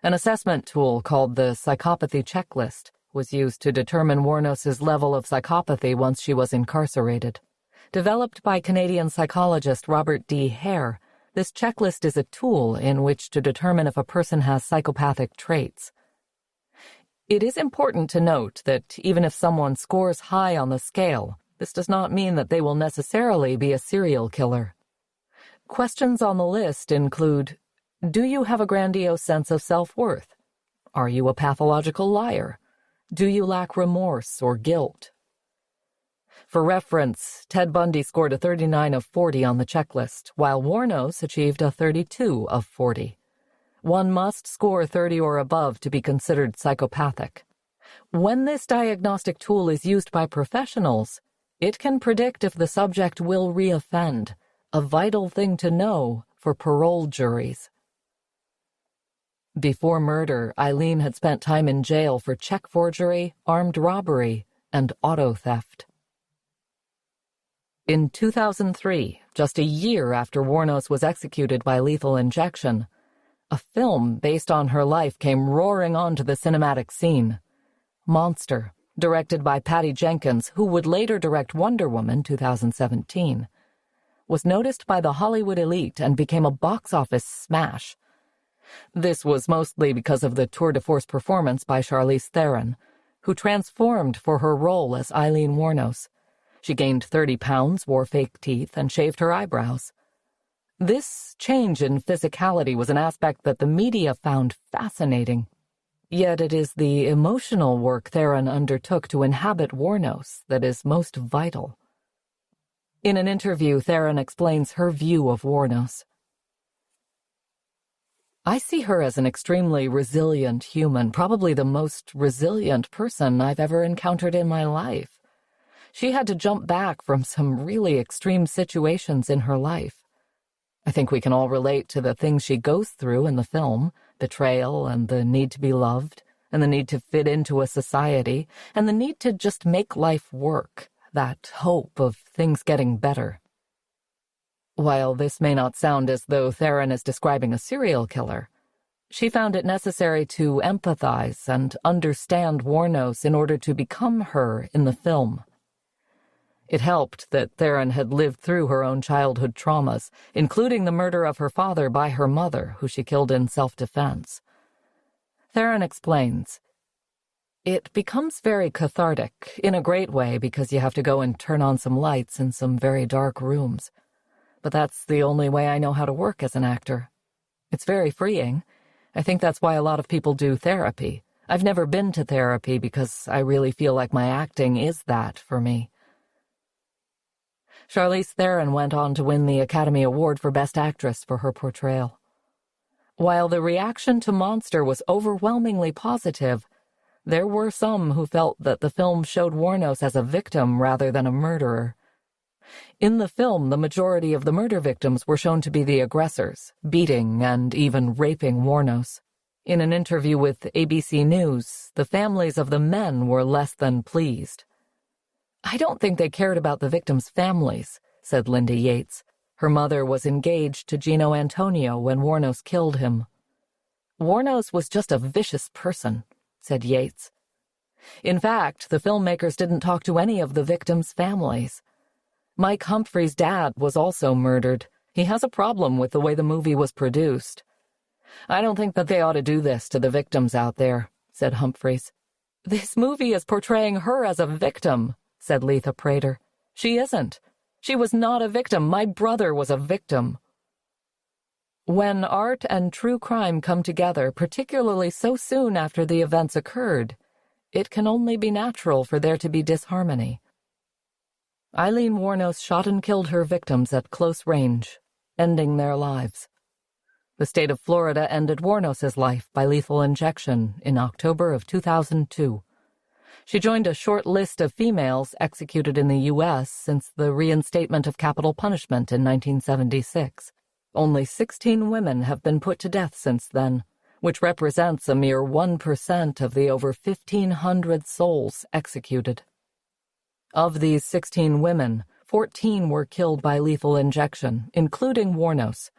An assessment tool called the psychopathy checklist was used to determine Wuornos's level of psychopathy once she was incarcerated. Developed by Canadian psychologist Robert D. Hare, this checklist is a tool in which to determine if a person has psychopathic traits. It is important to note that even if someone scores high on the scale, this does not mean that they will necessarily be a serial killer. Questions on the list include: do you have a grandiose sense of self-worth? Are you a pathological liar? Do you lack remorse or guilt? For reference, Ted Bundy scored a 39 of 40 on the checklist, while Wuornos achieved a 32 of 40. One must score 30 or above to be considered psychopathic. When this diagnostic tool is used by professionals, it can predict if the subject will reoffend, a vital thing to know for parole juries. Before murder, Eileen had spent time in jail for check forgery, armed robbery, and auto theft. In 2003, just a year after Wuornos was executed by lethal injection, a film based on her life came roaring onto the cinematic scene. Monster, directed by Patty Jenkins, who would later direct Wonder Woman 2017, was noticed by the Hollywood elite and became a box office smash. This was mostly because of the tour de force performance by Charlize Theron, who transformed for her role as Eileen Wuornos. She gained 30 pounds, wore fake teeth, and shaved her eyebrows. This change in physicality was an aspect that the media found fascinating. Yet it is the emotional work Theron undertook to inhabit Warnos that is most vital. In an interview, Theron explains her view of Warnos. I see her as an extremely resilient human, probably the most resilient person I've ever encountered in my life. She had to jump back from some really extreme situations in her life. I think we can all relate to the things she goes through in the film, betrayal and the need to be loved, and the need to fit into a society, and the need to just make life work, that hope of things getting better. While this may not sound as though Theron is describing a serial killer, she found it necessary to empathize and understand Warnos in order to become her in the film. It helped that Theron had lived through her own childhood traumas, including the murder of her father by her mother, who she killed in self-defense. Theron explains, "It becomes very cathartic, in a great way, because you have to go and turn on some lights in some very dark rooms. But that's the only way I know how to work as an actor. It's very freeing. I think that's why a lot of people do therapy. I've never been to therapy because I really feel like my acting is that for me." Charlize Theron went on to win the Academy Award for Best Actress for her portrayal. While the reaction to Monster was overwhelmingly positive, there were some who felt that the film showed Warnos as a victim rather than a murderer. In the film, the majority of the murder victims were shown to be the aggressors, beating and even raping Warnos. In an interview with ABC News, the families of the men were less than pleased. "I don't think they cared about the victims' families," said Linda Yates. Her mother was engaged to Gino Antonio when Warnos killed him. "Warnos was just a vicious person," said Yates. In fact, the filmmakers didn't talk to any of the victims' families. Mike Humphrey's dad was also murdered. He has a problem with the way the movie was produced. "I don't think that they ought to do this to the victims out there," said Humphreys. "This movie is portraying her as a victim," said Letha Prater. "She isn't. She was not a victim. My brother was a victim." When art and true crime come together, particularly so soon after the events occurred, it can only be natural for there to be disharmony. Eileen Warnos shot and killed her victims at close range, ending their lives. The state of Florida ended Warnos's life by lethal injection in October of 2002. She joined a short list of females executed in the U.S. since the reinstatement of capital punishment in 1976. Only 16 women have been put to death since then, which represents a mere 1% of the over 1,500 souls executed. Of these 16 women, 14 were killed by lethal injection, including Warnos.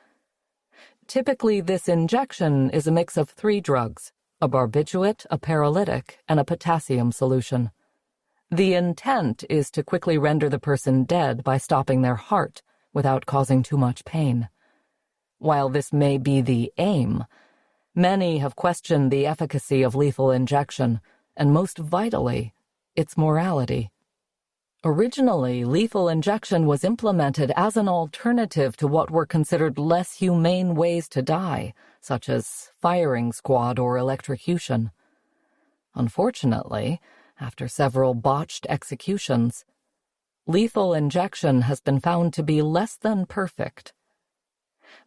Typically, this injection is a mix of 3 drugs: a barbiturate, a paralytic, and a potassium solution. The intent is to quickly render the person dead by stopping their heart without causing too much pain. While this may be the aim, many have questioned the efficacy of lethal injection, and most vitally, its morality. Originally, lethal injection was implemented as an alternative to what were considered less humane ways to die, such as firing squad or electrocution. Unfortunately, after several botched executions, lethal injection has been found to be less than perfect.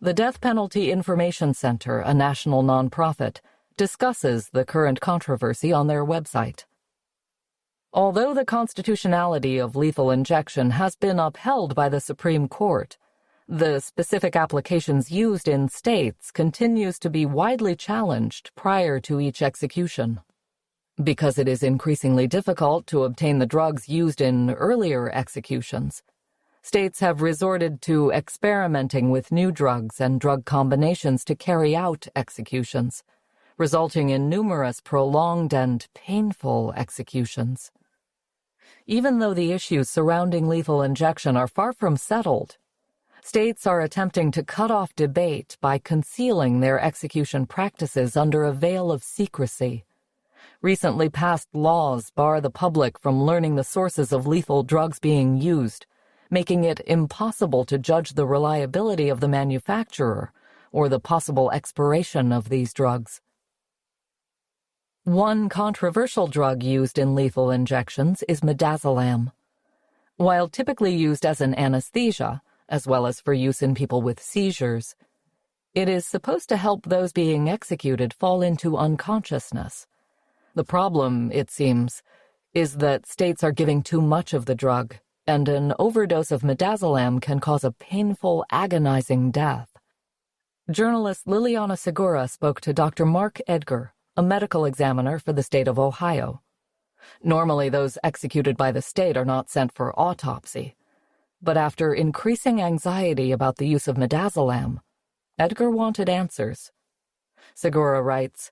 The Death Penalty Information Center, a national nonprofit, discusses the current controversy on their website. Although the constitutionality of lethal injection has been upheld by the Supreme Court, the specific applications used in states continues to be widely challenged prior to each execution. Because it is increasingly difficult to obtain the drugs used in earlier executions, states have resorted to experimenting with new drugs and drug combinations to carry out executions, resulting in numerous prolonged and painful executions. Even though the issues surrounding lethal injection are far from settled, states are attempting to cut off debate by concealing their execution practices under a veil of secrecy. Recently passed laws bar the public from learning the sources of lethal drugs being used, making it impossible to judge the reliability of the manufacturer or the possible expiration of these drugs. One controversial drug used in lethal injections is midazolam. While typically used as an anesthesia, as well as for use in people with seizures, it is supposed to help those being executed fall into unconsciousness. The problem, it seems, is that states are giving too much of the drug, and an overdose of midazolam can cause a painful, agonizing death. Journalist Liliana Segura spoke to Dr. Mark Edgar, a medical examiner for the state of Ohio. Normally, those executed by the state are not sent for autopsy. But after increasing anxiety about the use of midazolam, Edgar wanted answers. Segura writes,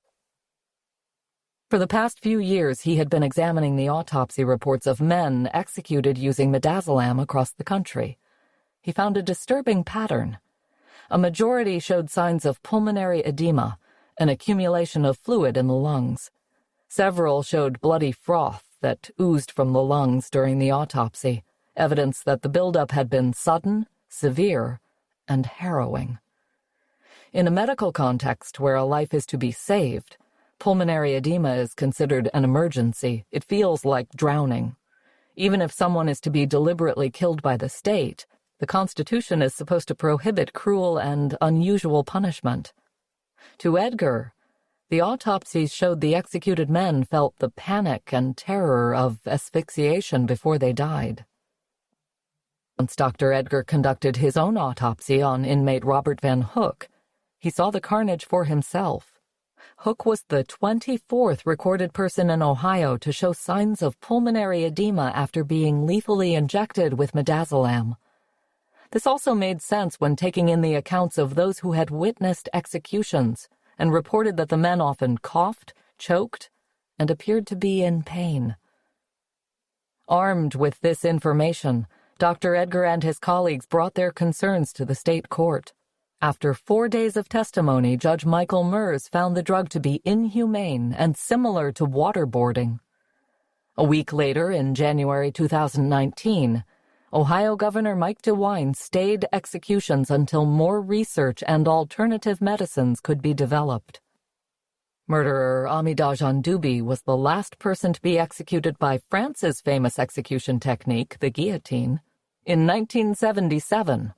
"For the past few years, he had been examining the autopsy reports of men executed using midazolam across the country. He found a disturbing pattern. A majority showed signs of pulmonary edema, an accumulation of fluid in the lungs. Several showed bloody froth that oozed from the lungs during the autopsy, evidence that the buildup had been sudden, severe, and harrowing. In a medical context where a life is to be saved, pulmonary edema is considered an emergency. It feels like drowning. Even if someone is to be deliberately killed by the state, the Constitution is supposed to prohibit cruel and unusual punishment. To Edgar, the autopsies showed the executed men felt the panic and terror of asphyxiation before they died. Once Dr. Edgar conducted his own autopsy on inmate Robert Van Hook, he saw the carnage for himself. Hook was the 24th recorded person in Ohio to show signs of pulmonary edema after being lethally injected with midazolam. This also made sense when taking in the accounts of those who had witnessed executions and reported that the men often coughed, choked, and appeared to be in pain. Armed with this information, Dr. Edgar and his colleagues brought their concerns to the state court. After 4 days of testimony, Judge Michael Mers found the drug to be inhumane and similar to waterboarding. A week later, in January 2019, Ohio Governor Mike DeWine stayed executions until more research and alternative medicines could be developed. Murderer Amida Jandubi was the last person to be executed by France's famous execution technique, the guillotine, in 1977.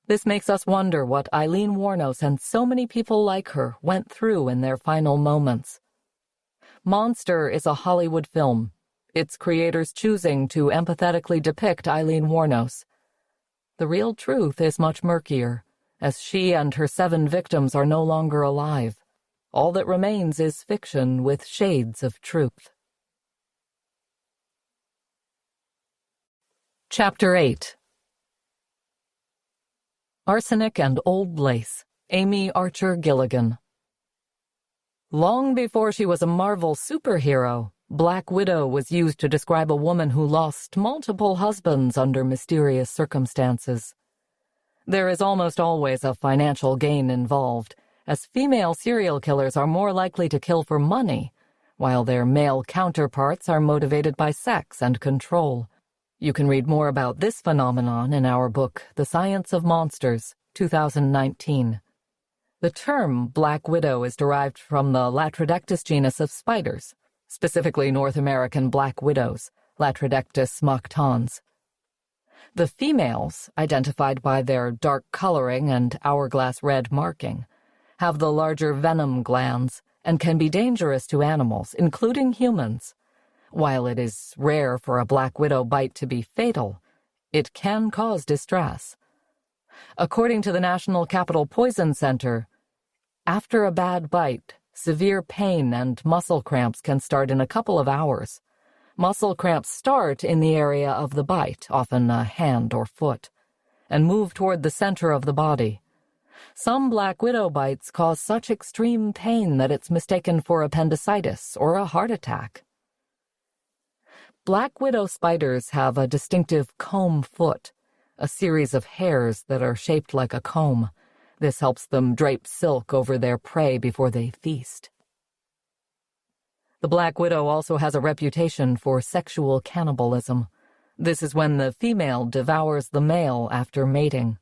This makes us wonder what Eileen Wuornos and so many people like her went through in their final moments. Monster is a Hollywood film, its creators choosing to empathetically depict Eileen Wuornos. The real truth is much murkier, as she and her 7 victims are no longer alive. All that remains is fiction with shades of truth. Chapter 8. Arsenic and Old Lace, Amy Archer Gilligan. Long before she was a Marvel superhero, Black Widow was used to describe a woman who lost multiple husbands under mysterious circumstances. There is almost always a financial gain involved, as female serial killers are more likely to kill for money, while their male counterparts are motivated by sex and control. You can read more about this phenomenon in our book, The Science of Monsters, 2019. The term Black Widow is derived from the Latrodectus genus of spiders, specifically North American black widows, Latrodectus smoctans. The females, identified by their dark coloring and hourglass red marking, have the larger venom glands and can be dangerous to animals, including humans. While it is rare for a black widow bite to be fatal, it can cause distress. According to the National Capital Poison Center, after a bad bite, severe pain and muscle cramps can start in a couple of hours. Muscle cramps start in the area of the bite, often a hand or foot, and move toward the center of the body. Some black widow bites cause such extreme pain that it's mistaken for appendicitis or a heart attack. Black widow spiders have a distinctive comb foot, a series of hairs that are shaped like a comb. This helps them drape silk over their prey before they feast. The black widow also has a reputation for sexual cannibalism. This is when the female devours the male after mating.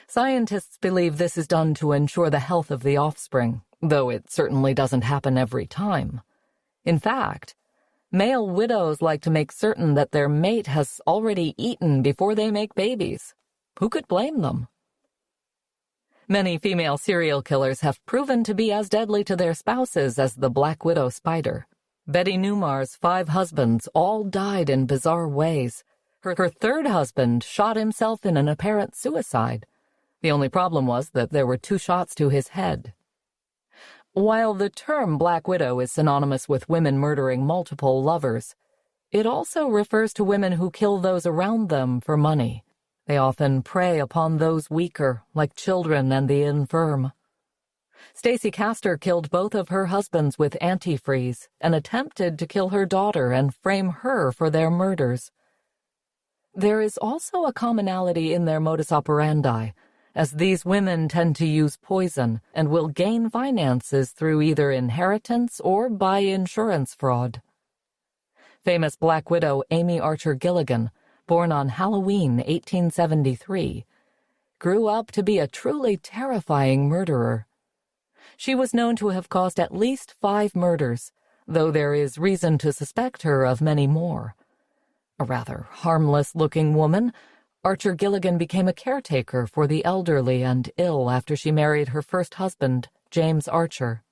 Scientists believe this is done to ensure the health of the offspring, though it certainly doesn't happen every time. In fact, male widows like to make certain that their mate has already eaten before they make babies. Who could blame them? Many female serial killers have proven to be as deadly to their spouses as the black widow spider. Betty Newmar's 5 husbands all died in bizarre ways. Her third husband shot himself in an apparent suicide. The only problem was that there were 2 shots to his head. While the term Black Widow is synonymous with women murdering multiple lovers, it also refers to women who kill those around them for money. They often prey upon those weaker, like children and the infirm. Stacey Castor killed both of her husbands with antifreeze and attempted to kill her daughter and frame her for their murders. There is also a commonality in their modus operandi, as these women tend to use poison and will gain finances through either inheritance or by insurance fraud. Famous Black Widow Amy Archer Gilligan, born on Halloween 1873, grew up to be a truly terrifying murderer. She was known to have caused at least 5 murders, though there is reason to suspect her of many more. A rather harmless-looking woman, Archer Gilligan became a caretaker for the elderly and ill after she married her first husband, James Archer.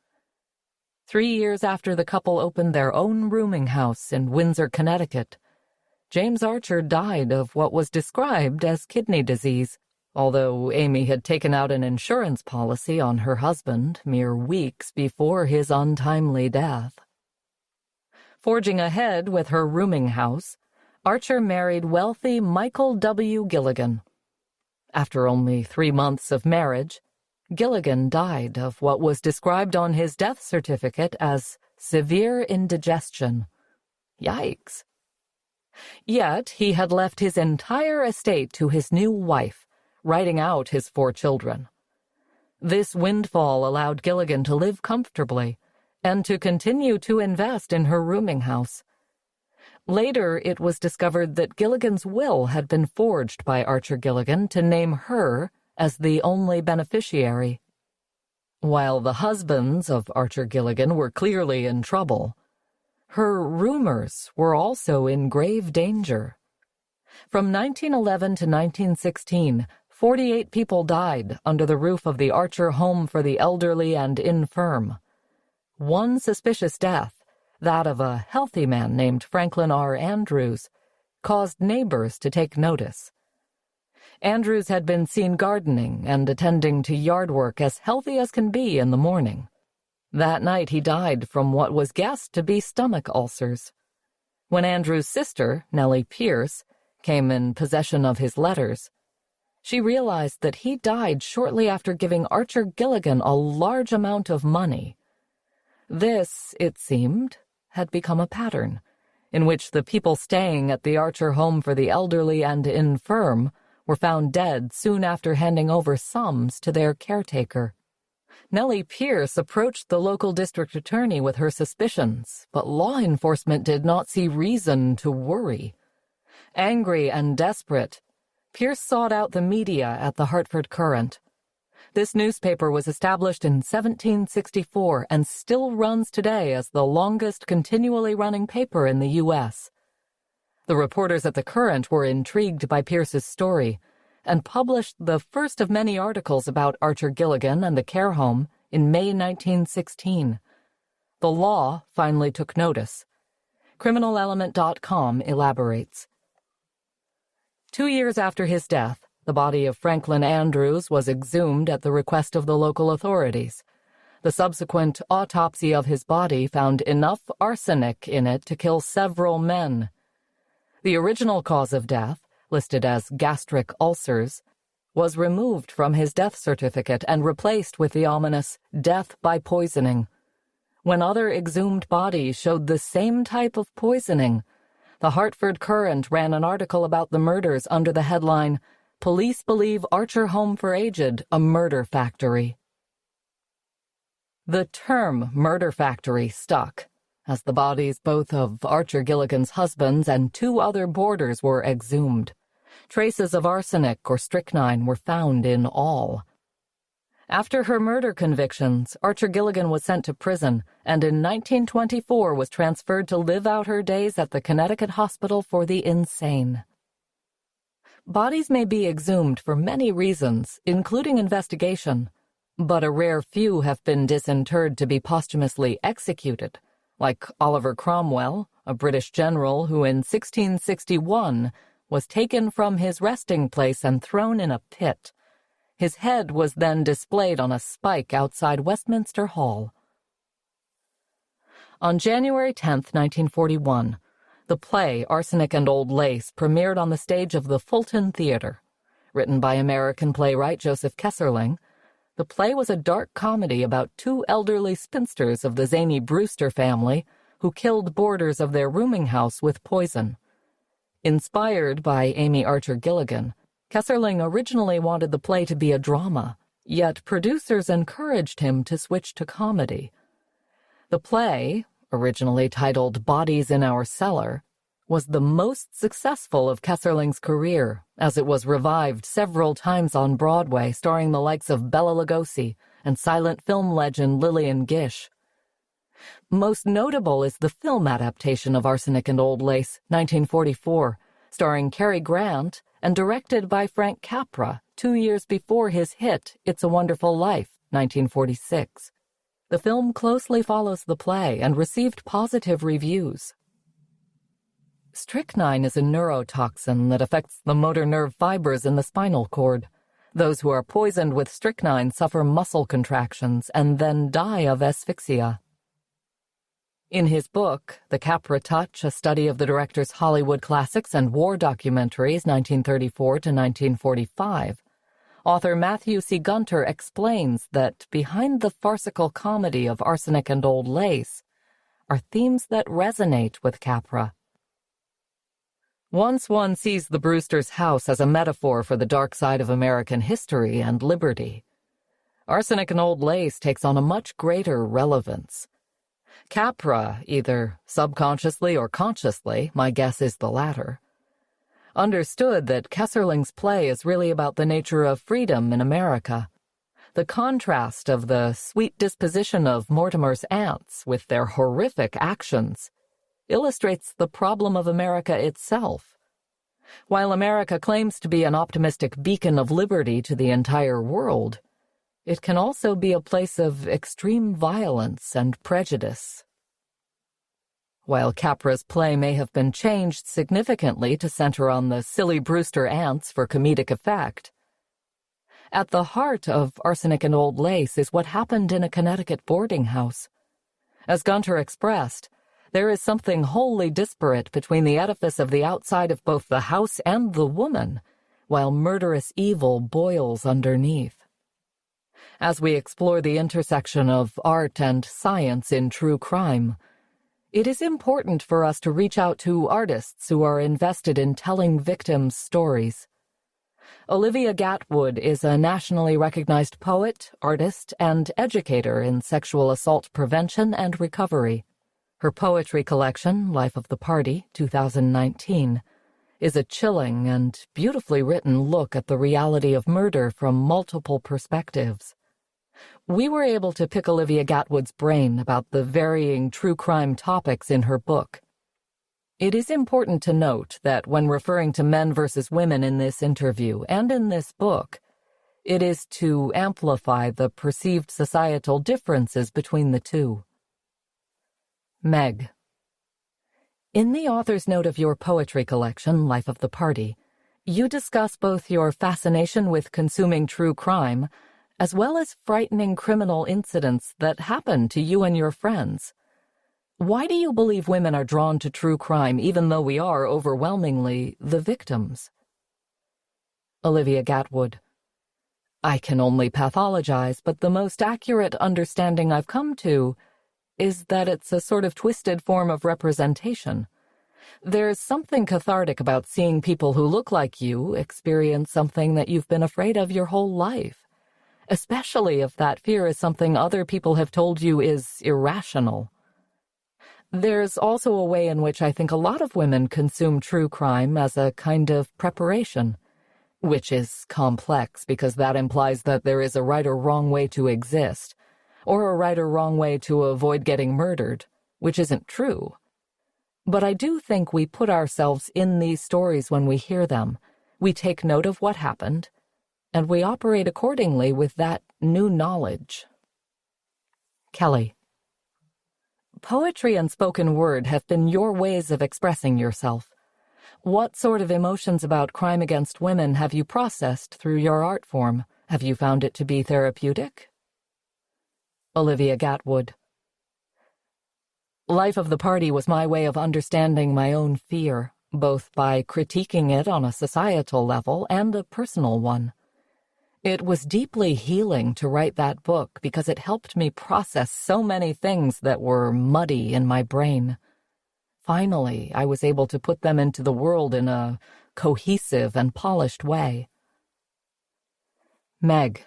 3 years after the couple opened their own rooming house in Windsor, Connecticut, James Archer died of what was described as kidney disease, although Amy had taken out an insurance policy on her husband mere weeks before his untimely death. Forging ahead with her rooming house, Archer married wealthy Michael W. Gilligan. After only 3 months of marriage, Gilligan died of what was described on his death certificate as severe indigestion. Yikes. Yet he had left his entire estate to his new wife, writing out his 4 children. This windfall allowed Gilligan to live comfortably and to continue to invest in her rooming house. Later, it was discovered that Gilligan's will had been forged by Archer Gilligan to name her as the only beneficiary. While the husbands of Archer Gilligan were clearly in trouble, her roomers were also in grave danger. From 1911 to 1916, 48 people died under the roof of the Archer Home for the Elderly and Infirm. One suspicious death, that of a healthy man named Franklin R. Andrews, caused neighbors to take notice. Andrews had been seen gardening and attending to yard work as healthy as can be in the morning. That night he died from what was guessed to be stomach ulcers. When Andrews' sister, Nellie Pierce, came in possession of his letters, she realized that he died shortly after giving Archer Gilligan a large amount of money. This, it seemed, had become a pattern, in which the people staying at the Archer Home for the Elderly and Infirm were found dead soon after handing over sums to their caretaker. Nellie Pierce approached the local district attorney with her suspicions, but law enforcement did not see reason to worry. Angry and desperate, Pierce sought out the media at the Hartford Courant. This newspaper was established in 1764 and still runs today as the longest continually running paper in the U.S. The reporters at the Courant were intrigued by Pierce's story and published the first of many articles about Archer Gilligan and the care home in May 1916. The law finally took notice. CriminalElement.com elaborates. 2 years after his death, the body of Franklin Andrews was exhumed at the request of the local authorities. The subsequent autopsy of his body found enough arsenic in it to kill several men. The original cause of death, listed as gastric ulcers, was removed from his death certificate and replaced with the ominous death by poisoning. When other exhumed bodies showed the same type of poisoning, the Hartford Courant ran an article about the murders under the headline, "Police Believe Archer Home for Aged a Murder Factory." The term murder factory stuck, as the bodies both of Archer Gilligan's husbands and 2 other boarders were exhumed. Traces of arsenic or strychnine were found in all. After her murder convictions, Archer Gilligan was sent to prison and in 1924 was transferred to live out her days at the Connecticut Hospital for the Insane. Bodies may be exhumed for many reasons, including investigation, but a rare few have been disinterred to be posthumously executed, like Oliver Cromwell, a British general who in 1661 was taken from his resting place and thrown in a pit. His head was then displayed on a spike outside Westminster Hall. On January 10, 1941, the play Arsenic and Old Lace premiered on the stage of the Fulton Theater. Written by American playwright Joseph Kesserling, the play was a dark comedy about two elderly spinsters of the zany Brewster family who killed boarders of their rooming house with poison. Inspired by Amy Archer Gilligan, Kesserling originally wanted the play to be a drama, yet producers encouraged him to switch to comedy. The play, originally titled Bodies in Our Cellar, was the most successful of Kesserling's career, as it was revived several times on Broadway, starring the likes of Bela Lugosi and silent film legend Lillian Gish. Most notable is the film adaptation of Arsenic and Old Lace, 1944, starring Cary Grant and directed by Frank Capra 2 years before his hit It's a Wonderful Life, 1946. The film closely follows the play and received positive reviews. Strychnine is a neurotoxin that affects the motor nerve fibers in the spinal cord. Those who are poisoned with strychnine suffer muscle contractions and then die of asphyxia. In his book, The Capra Touch, a study of the director's Hollywood classics and war documentaries 1934 to 1945, author Matthew C. Gunter explains that behind the farcical comedy of Arsenic and Old Lace are themes that resonate with Capra. Once one sees the Brewster's house as a metaphor for the dark side of American history and liberty, Arsenic and Old Lace takes on a much greater relevance. Capra, either subconsciously or consciously, my guess is the latter, understood that Kesserling's play is really about the nature of freedom in America. The contrast of the sweet disposition of Mortimer's aunts with their horrific actions illustrates the problem of America itself. While America claims to be an optimistic beacon of liberty to the entire world, it can also be a place of extreme violence and prejudice. While Capra's play may have been changed significantly to center on the silly Brewster aunts for comedic effect, at the heart of Arsenic and Old Lace is what happened in a Connecticut boarding house. As Gunter expressed, there is something wholly disparate between the edifice of the outside of both the house and the woman, while murderous evil boils underneath. As we explore the intersection of art and science in true crime, it is important for us to reach out to artists who are invested in telling victims' stories. Olivia Gatwood is a nationally recognized poet, artist, and educator in sexual assault prevention and recovery. Her poetry collection, Life of the Party, 2019, is a chilling and beautifully written look at the reality of murder from multiple perspectives. We were able to pick Olivia Gatwood's brain about the varying true crime topics in her book. It is important to note that when referring to men versus women in this interview and in this book, it is to amplify the perceived societal differences between the two. Meg. In the author's note of your poetry collection, Life of the Party, you discuss both your fascination with consuming true crime as well as frightening criminal incidents that happen to you and your friends. Why do you believe women are drawn to true crime even though we are overwhelmingly the victims? Olivia Gatwood. I can only pathologize, but the most accurate understanding I've come to is that it's a sort of twisted form of representation. There's something cathartic about seeing people who look like you experience something that you've been afraid of your whole life, especially if that fear is something other people have told you is irrational. There's also a way in which I think a lot of women consume true crime as a kind of preparation. which is complex because that implies that there is a right or wrong way to exist, or a right or wrong way to avoid getting murdered, which isn't true. But I do think we put ourselves in these stories when we hear them. We take note of what happened, and we operate accordingly with that new knowledge. Kelly. Poetry and spoken word have been your ways of expressing yourself. What sort of emotions about crime against women have you processed through your art form? Have you found it to be therapeutic? Olivia Gatwood. Life of the Party was my way of understanding my own fear, both by critiquing it on a societal level and a personal one. It was deeply healing to write that book because it helped me process so many things that were muddy in my brain. Finally, I was able to put them into the world in a cohesive and polished way. Meg.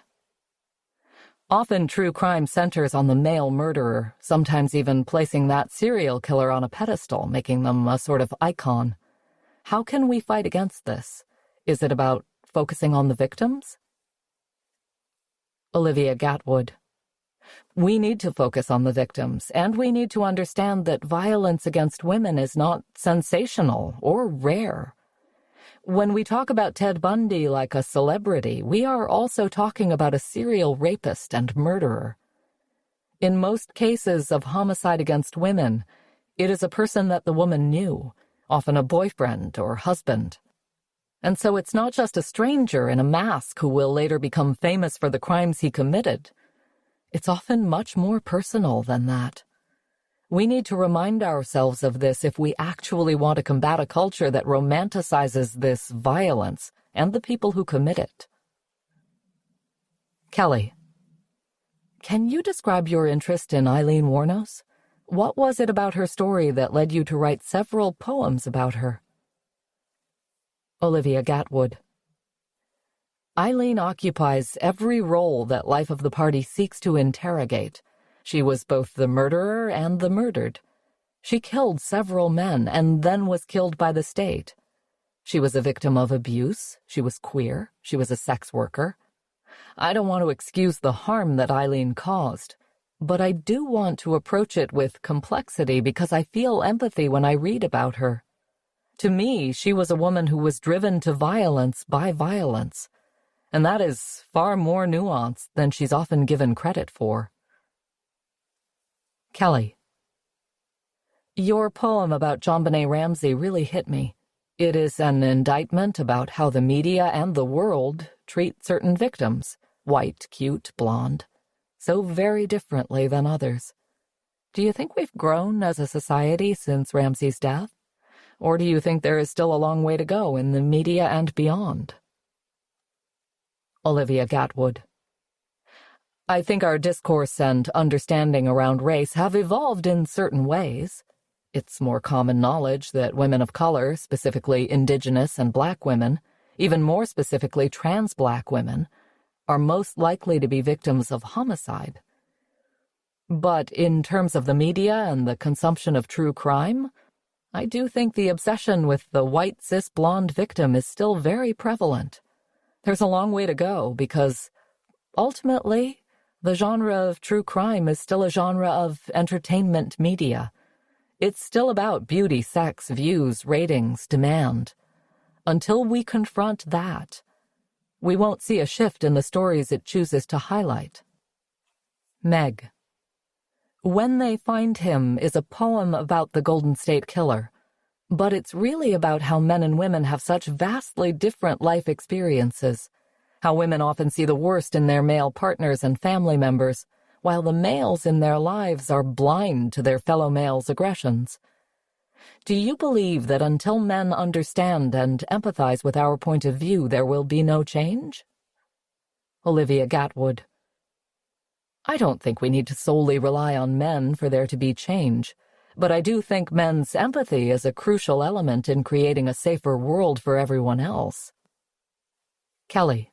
Often true crime centers on the male murderer, sometimes even placing that serial killer on a pedestal, making them a sort of icon. How can we fight against this? Is it about focusing on the victims? Olivia Gatwood. We need to focus on the victims, and we need to understand that violence against women is not sensational or rare. When we talk about Ted Bundy like a celebrity, we are also talking about a serial rapist and murderer. In most cases of homicide against women, it is a person that the woman knew, often a boyfriend or husband. And so it's not just a stranger in a mask who will later become famous for the crimes he committed. It's often much more personal than that. We need to remind ourselves of this if we actually want to combat a culture that romanticizes this violence and the people who commit it. Kelly. Can you describe your interest in Eileen Wuornos? What was it about her story that led you to write several poems about her? Olivia Gatwood. Eileen occupies every role that Life of the Party seeks to interrogate. She was both the murderer and the murdered. She killed several men and then was killed by the state. She was a victim of abuse. She was queer. She was a sex worker. I don't want to excuse the harm that Eileen caused, but I do want to approach it with complexity because I feel empathy when I read about her. To me, she was a woman who was driven to violence by violence, and that is far more nuanced than she's often given credit for. Kelly. Your poem about JonBenet Ramsey really hit me. It is an indictment about how the media and the world treat certain victims, white, cute, blonde, so very differently than others. Do you think we've grown as a society since Ramsey's death? Or do you think there is still a long way to go in the media and beyond? Olivia Gatwood. I think our discourse and understanding around race have evolved in certain ways. It's more common knowledge that women of color, specifically Indigenous and Black women, even more specifically trans Black women, are most likely to be victims of homicide. But in terms of the media and the consumption of true crime, I do think the obsession with the white cis blonde victim is still very prevalent. There's a long way to go because, ultimately, the genre of true crime is still a genre of entertainment media. It's still about beauty, sex, views, ratings, demand. Until we confront that, we won't see a shift in the stories it chooses to highlight. Meg. When They Find Him is a poem about the Golden State Killer, but it's really about how men and women have such vastly different life experiences, how women often see the worst in their male partners and family members, while the males in their lives are blind to their fellow males' aggressions. Do you believe that until men understand and empathize with our point of view, there will be no change? Olivia Gatwood. I don't think we need to solely rely on men for there to be change, but I do think men's empathy is a crucial element in creating a safer world for everyone else. Kelly.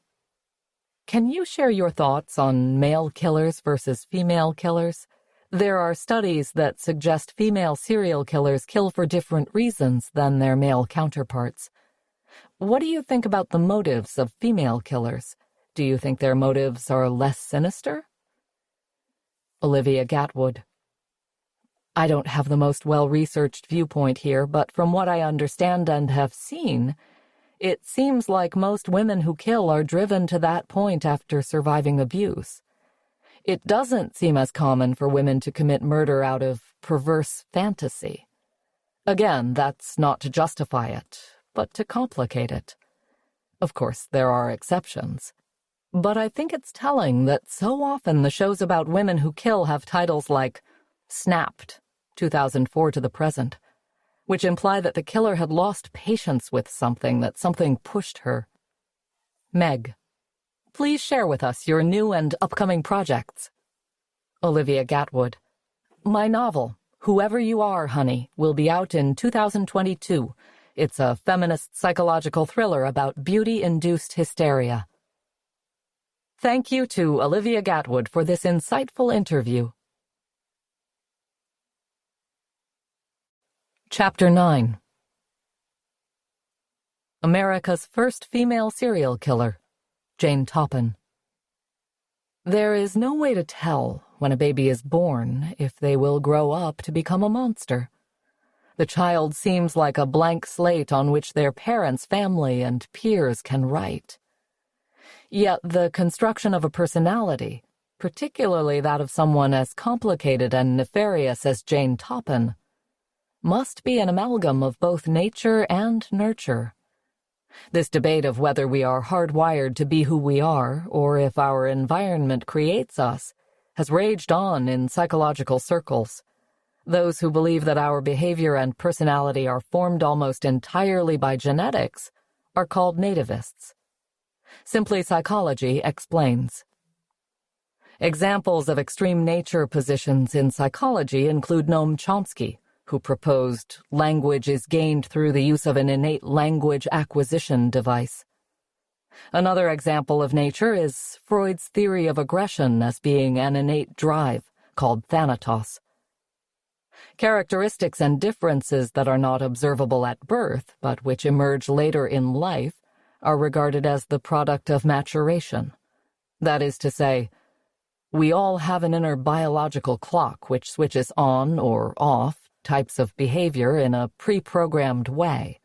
Can you share your thoughts on male killers versus female killers? There are studies that suggest female serial killers kill for different reasons than their male counterparts. What do you think about the motives of female killers? Do you think their motives are less sinister? Olivia Gatwood. I don't have the most well-researched viewpoint here, but from what I understand and have seen, it seems like most women who kill are driven to that point after surviving abuse. It doesn't seem as common for women to commit murder out of perverse fantasy. Again, that's not to justify it, but to complicate it. Of course, there are exceptions. But I think it's telling that so often the shows about women who kill have titles like Snapped, 2004 to the present, which imply that the killer had lost patience with something, that something pushed her. Meg. Please share with us your new and upcoming projects. Olivia Gatwood. My novel, Whoever You Are, Honey, will be out in 2022. It's a feminist psychological thriller about beauty-induced hysteria. Thank you to Olivia Gatwood for this insightful interview. Chapter 9. America's first female serial killer, Jane Toppan. There is no way to tell, when a baby is born, if they will grow up to become a monster. The child seems like a blank slate on which their parents, family, and peers can write. Yet the construction of a personality, particularly that of someone as complicated and nefarious as Jane Toppan, must be an amalgam of both nature and nurture. This debate of whether we are hardwired to be who we are, or if our environment creates us, has raged on in psychological circles. Those who believe that our behavior and personality are formed almost entirely by genetics are called nativists. Simply Psychology explains. Examples of extreme nature positions in psychology include Noam Chomsky, who proposed language is gained through the use of an innate language acquisition device. Another example of nature is Freud's theory of aggression as being an innate drive, called thanatos. Characteristics and differences that are not observable at birth, but which emerge later in life, are regarded as the product of maturation. That is to say, we all have an inner biological clock which switches on or off types of behavior in a pre-programmed way.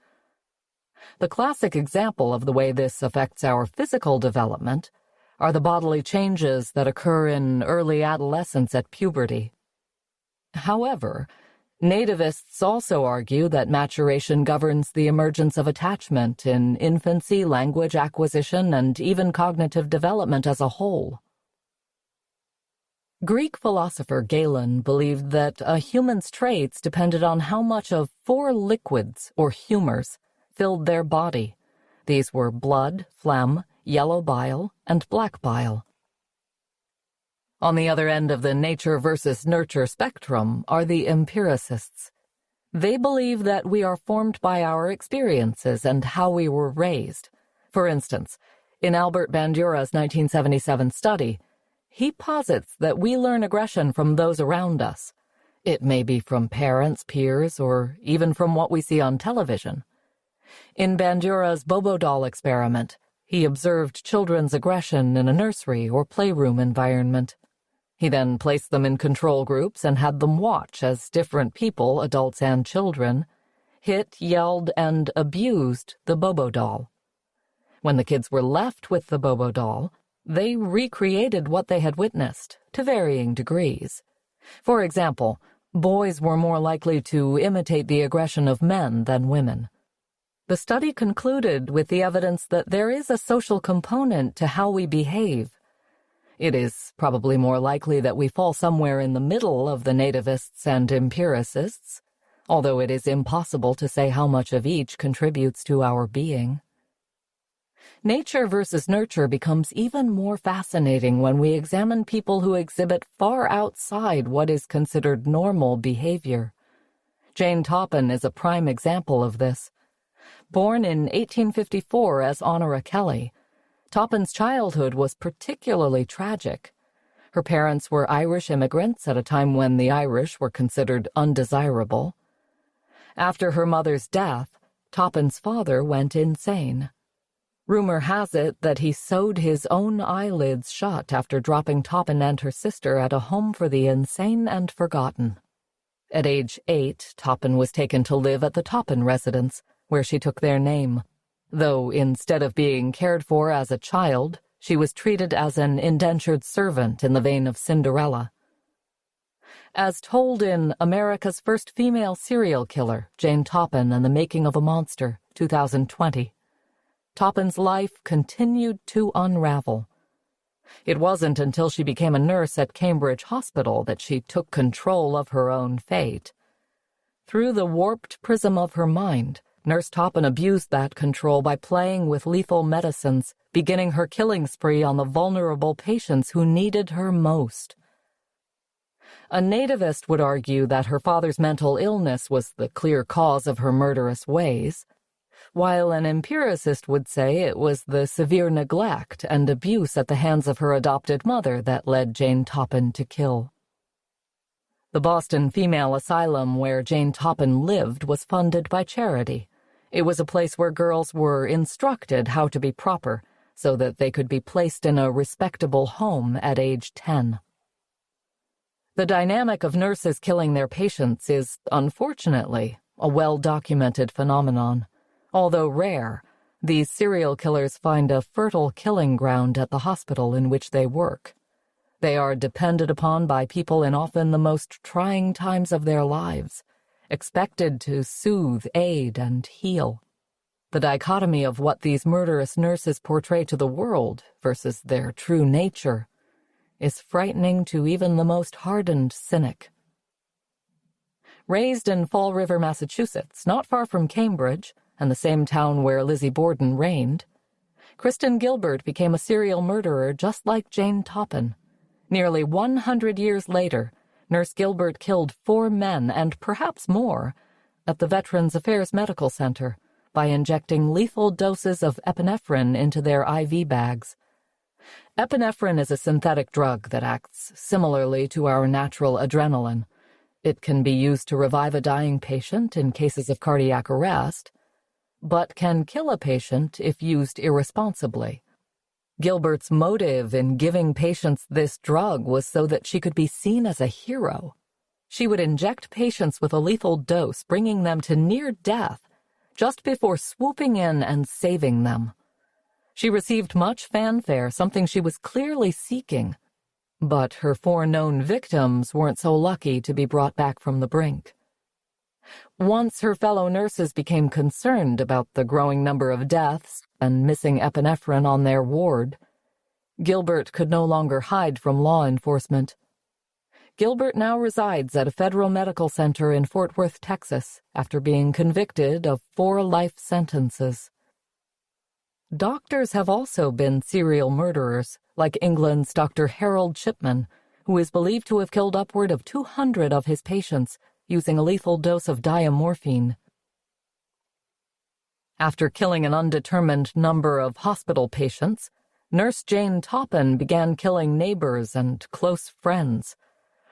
The classic example of the way this affects our physical development are the bodily changes that occur in early adolescence at puberty. However, nativists also argue that maturation governs the emergence of attachment in infancy, language acquisition, and even cognitive development as a whole. Greek philosopher Galen believed that a human's traits depended on how much of 4 liquids, or humors, filled their body. These were blood, phlegm, yellow bile, and black bile. On the other end of the nature versus nurture spectrum are the empiricists. They believe that we are formed by our experiences and how we were raised. For instance, in Albert Bandura's 1977 study, he posits that we learn aggression from those around us. It may be from parents, peers, or even from what we see on television. In Bandura's Bobo doll experiment, he observed children's aggression in a nursery or playroom environment. He then placed them in control groups and had them watch as different people, adults and children, hit, yelled, and abused the Bobo doll. When the kids were left with the Bobo doll, they recreated what they had witnessed, to varying degrees. For example, boys were more likely to imitate the aggression of men than women. The study concluded with the evidence that there is a social component to how we behave. It is probably more likely that we fall somewhere in the middle of the nativists and empiricists, although it is impossible to say how much of each contributes to our being. Nature versus nurture becomes even more fascinating when we examine people who exhibit far outside what is considered normal behavior. Jane Toppan is a prime example of this. Born in 1854 as Honora Kelly, Toppan's childhood was particularly tragic. Her parents were Irish immigrants at a time when the Irish were considered undesirable. After her mother's death, Toppin's father went insane. Rumor has it that he sewed his own eyelids shut after dropping Toppin and her sister at a home for the insane and forgotten. At age 8, Toppin was taken to live at the Toppin residence, where she took their name, though instead of being cared for as a child, she was treated as an indentured servant in the vein of Cinderella. As told in America's First Female Serial Killer, Jane Toppin and the Making of a Monster, 2020, Toppin's life continued to unravel. It wasn't until she became a nurse at Cambridge Hospital that she took control of her own fate. Through the warped prism of her mind, Nurse Toppin abused that control by playing with lethal medicines, beginning her killing spree on the vulnerable patients who needed her most. A nativist would argue that her father's mental illness was the clear cause of her murderous ways, while an empiricist would say it was the severe neglect and abuse at the hands of her adopted mother that led Jane Toppin to kill. The Boston Female Asylum where Jane Toppin lived was funded by charity. It was a place where girls were instructed how to be proper so that they could be placed in a respectable home at age 10. The dynamic of nurses killing their patients is, unfortunately, a well-documented phenomenon. Although rare, these serial killers find a fertile killing ground at the hospital in which they work. They are depended upon by people in often the most trying times of their lives, expected to soothe, aid, and heal. The dichotomy of what these murderous nurses portray to the world versus their true nature is frightening to even the most hardened cynic. Raised in Fall River, Massachusetts, not far from Cambridge, and the same town where Lizzie Borden reigned, Kristen Gilbert became a serial murderer just like Jane Toppin. Nearly 100 years later, Nurse Gilbert killed 4 men and perhaps more at the Veterans Affairs Medical Center by injecting lethal doses of epinephrine into their IV bags. Epinephrine is a synthetic drug that acts similarly to our natural adrenaline. It can be used to revive a dying patient in cases of cardiac arrest, but can kill a patient if used irresponsibly. Gilbert's motive in giving patients this drug was so that she could be seen as a hero. She would inject patients with a lethal dose, bringing them to near death, just before swooping in and saving them. She received much fanfare, something she was clearly seeking, but her 4 known victims weren't so lucky to be brought back from the brink. Once her fellow nurses became concerned about the growing number of deaths and missing epinephrine on their ward, Gilbert could no longer hide from law enforcement. Gilbert now resides at a federal medical center in Fort Worth, Texas, after being convicted of 4 life sentences. Doctors have also been serial murderers, like England's Dr. Harold Shipman, who is believed to have killed upward of 200 of his patients using a lethal dose of diamorphine. After killing an undetermined number of hospital patients, Nurse Jane Toppin began killing neighbors and close friends.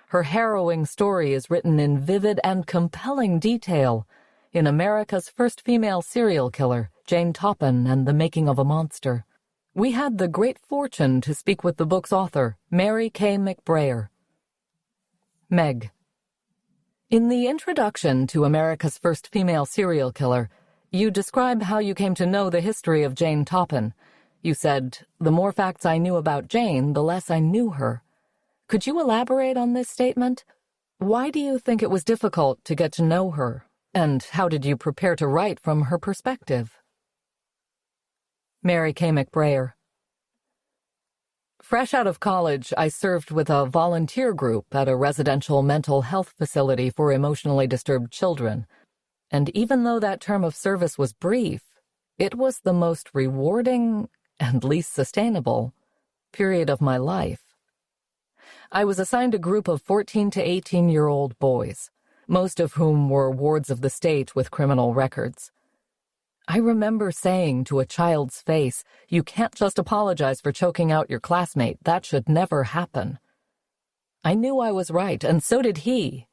Her harrowing story is written in vivid and compelling detail in America's First Female Serial Killer, Jane Toppin and the Making of a Monster. We had the great fortune to speak with the book's author, Mary K. McBrayer. Meg. In the introduction to America's First Female Serial Killer, you describe how you came to know the history of Jane Toppin. You said, "The more facts I knew about Jane, the less I knew her." Could you elaborate on this statement? Why do you think it was difficult to get to know her, and how did you prepare to write from her perspective? Mary K. McBrayer. Fresh out of college, I served with a volunteer group at a residential mental health facility for emotionally disturbed children. And even though that term of service was brief, it was the most rewarding and least sustainable period of my life. I was assigned a group of 14 to 18-year-old boys, most of whom were wards of the state with criminal records. I remember saying to a child's face, "You can't just apologize for choking out your classmate. That should never happen." I knew I was right, and so did he.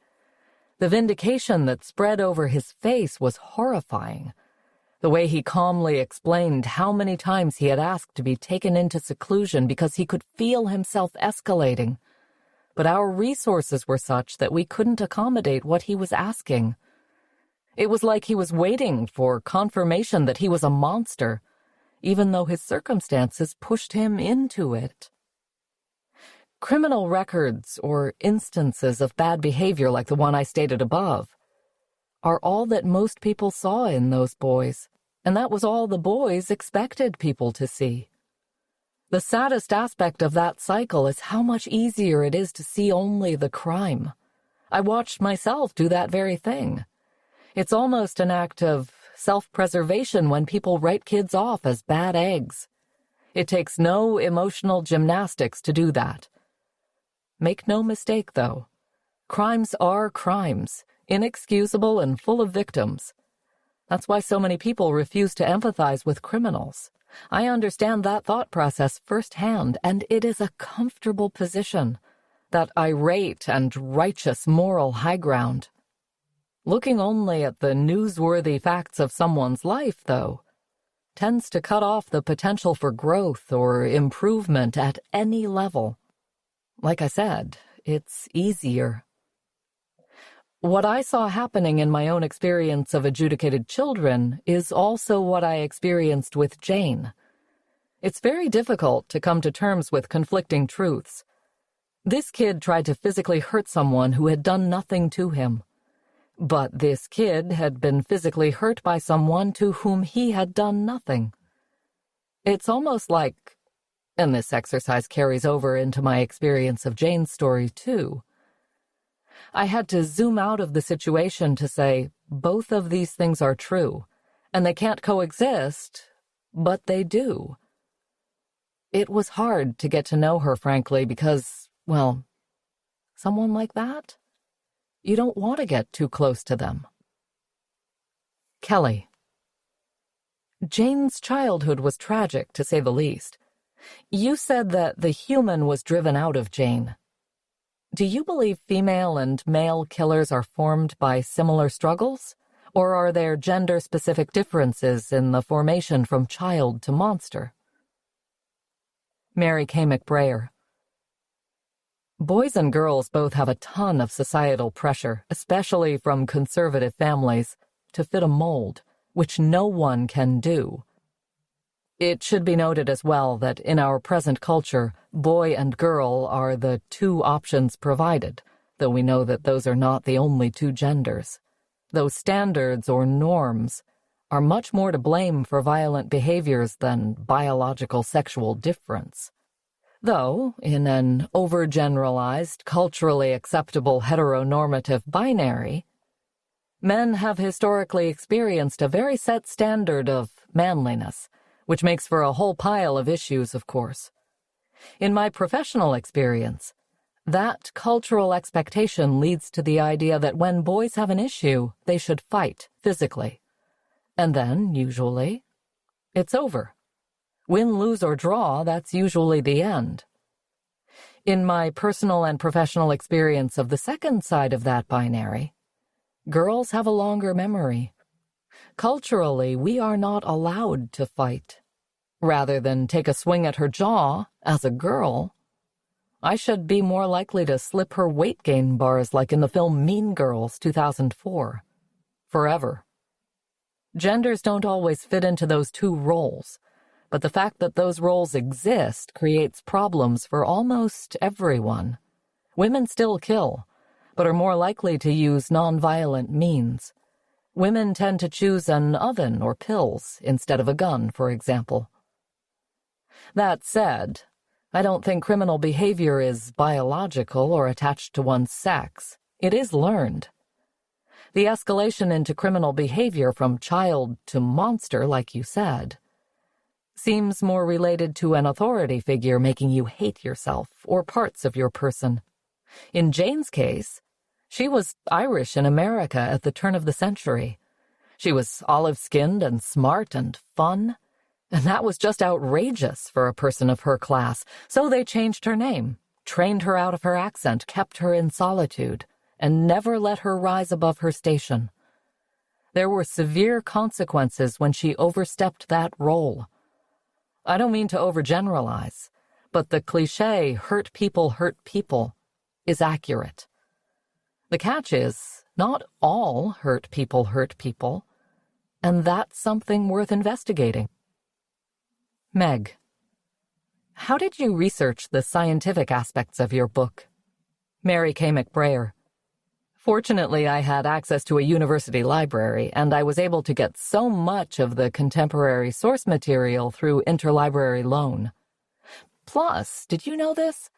The vindication that spread over his face was horrifying. The way he calmly explained how many times he had asked to be taken into seclusion because he could feel himself escalating. But our resources were such that we couldn't accommodate what he was asking. It was like he was waiting for confirmation that he was a monster, even though his circumstances pushed him into it. Criminal records or instances of bad behavior like the one I stated above are all that most people saw in those boys, and that was all the boys expected people to see. The saddest aspect of that cycle is how much easier it is to see only the crime. I watched myself do that very thing. It's almost an act of self-preservation when people write kids off as bad eggs. It takes no emotional gymnastics to do that. Make no mistake, though. Crimes are crimes, inexcusable and full of victims. That's why so many people refuse to empathize with criminals. I understand that thought process firsthand, and it is a comfortable position, that irate and righteous moral high ground. Looking only at the newsworthy facts of someone's life, though, tends to cut off the potential for growth or improvement at any level. Like I said, it's easier. What I saw happening in my own experience of adjudicated children is also what I experienced with Jane. It's very difficult to come to terms with conflicting truths. This kid tried to physically hurt someone who had done nothing to him. But this kid had been physically hurt by someone to whom he had done nothing. It's almost like, and this exercise carries over into my experience of Jane's story too, I had to zoom out of the situation to say, both of these things are true, and they can't coexist, but they do. It was hard to get to know her, frankly, because, well, someone like that, you don't want to get too close to them. Kelly. Jane's childhood was tragic, to say the least. You said that the human was driven out of Jane. Do you believe female and male killers are formed by similar struggles? Or are there gender-specific differences in the formation from child to monster? Mary K. McBrayer. Boys and girls both have a ton of societal pressure, especially from conservative families, to fit a mold, which no one can do. It should be noted as well that in our present culture, boy and girl are the two options provided, though we know that those are not the only two genders. Those standards or norms are much more to blame for violent behaviors than biological sexual difference. Though, in an overgeneralized, culturally acceptable heteronormative binary, men have historically experienced a very set standard of manliness, which makes for a whole pile of issues, of course. In my professional experience, that cultural expectation leads to the idea that when boys have an issue, they should fight physically. And then, usually, it's over. Win, lose, or draw, that's usually the end. In my personal and professional experience of the second side of that binary, girls have a longer memory. Culturally, we are not allowed to fight. Rather than take a swing at her jaw, as a girl, I should be more likely to slip her weight gain bars like in the film Mean Girls 2004. Forever. Genders don't always fit into those two roles, but the fact that those roles exist creates problems for almost everyone. Women still kill, but are more likely to use nonviolent means. Women tend to choose an oven or pills instead of a gun, for example. That said, I don't think criminal behavior is biological or attached to one's sex. It is learned. The escalation into criminal behavior from child to monster, like you said, seems more related to an authority figure making you hate yourself or parts of your person. In Jane's case, she was Irish in America at the turn of the century. She was olive-skinned and smart and fun, and that was just outrageous for a person of her class, so they changed her name, trained her out of her accent, kept her in solitude, and never let her rise above her station. There were severe consequences when she overstepped that role. I don't mean to overgeneralize, but the cliché hurt people is accurate. The catch is, not all hurt people, and that's something worth investigating. Meg, how did you research the scientific aspects of your book? Mary K. McBrayer. Fortunately, I had access to a university library, and I was able to get so much of the contemporary source material through interlibrary loan. Plus, did you know this?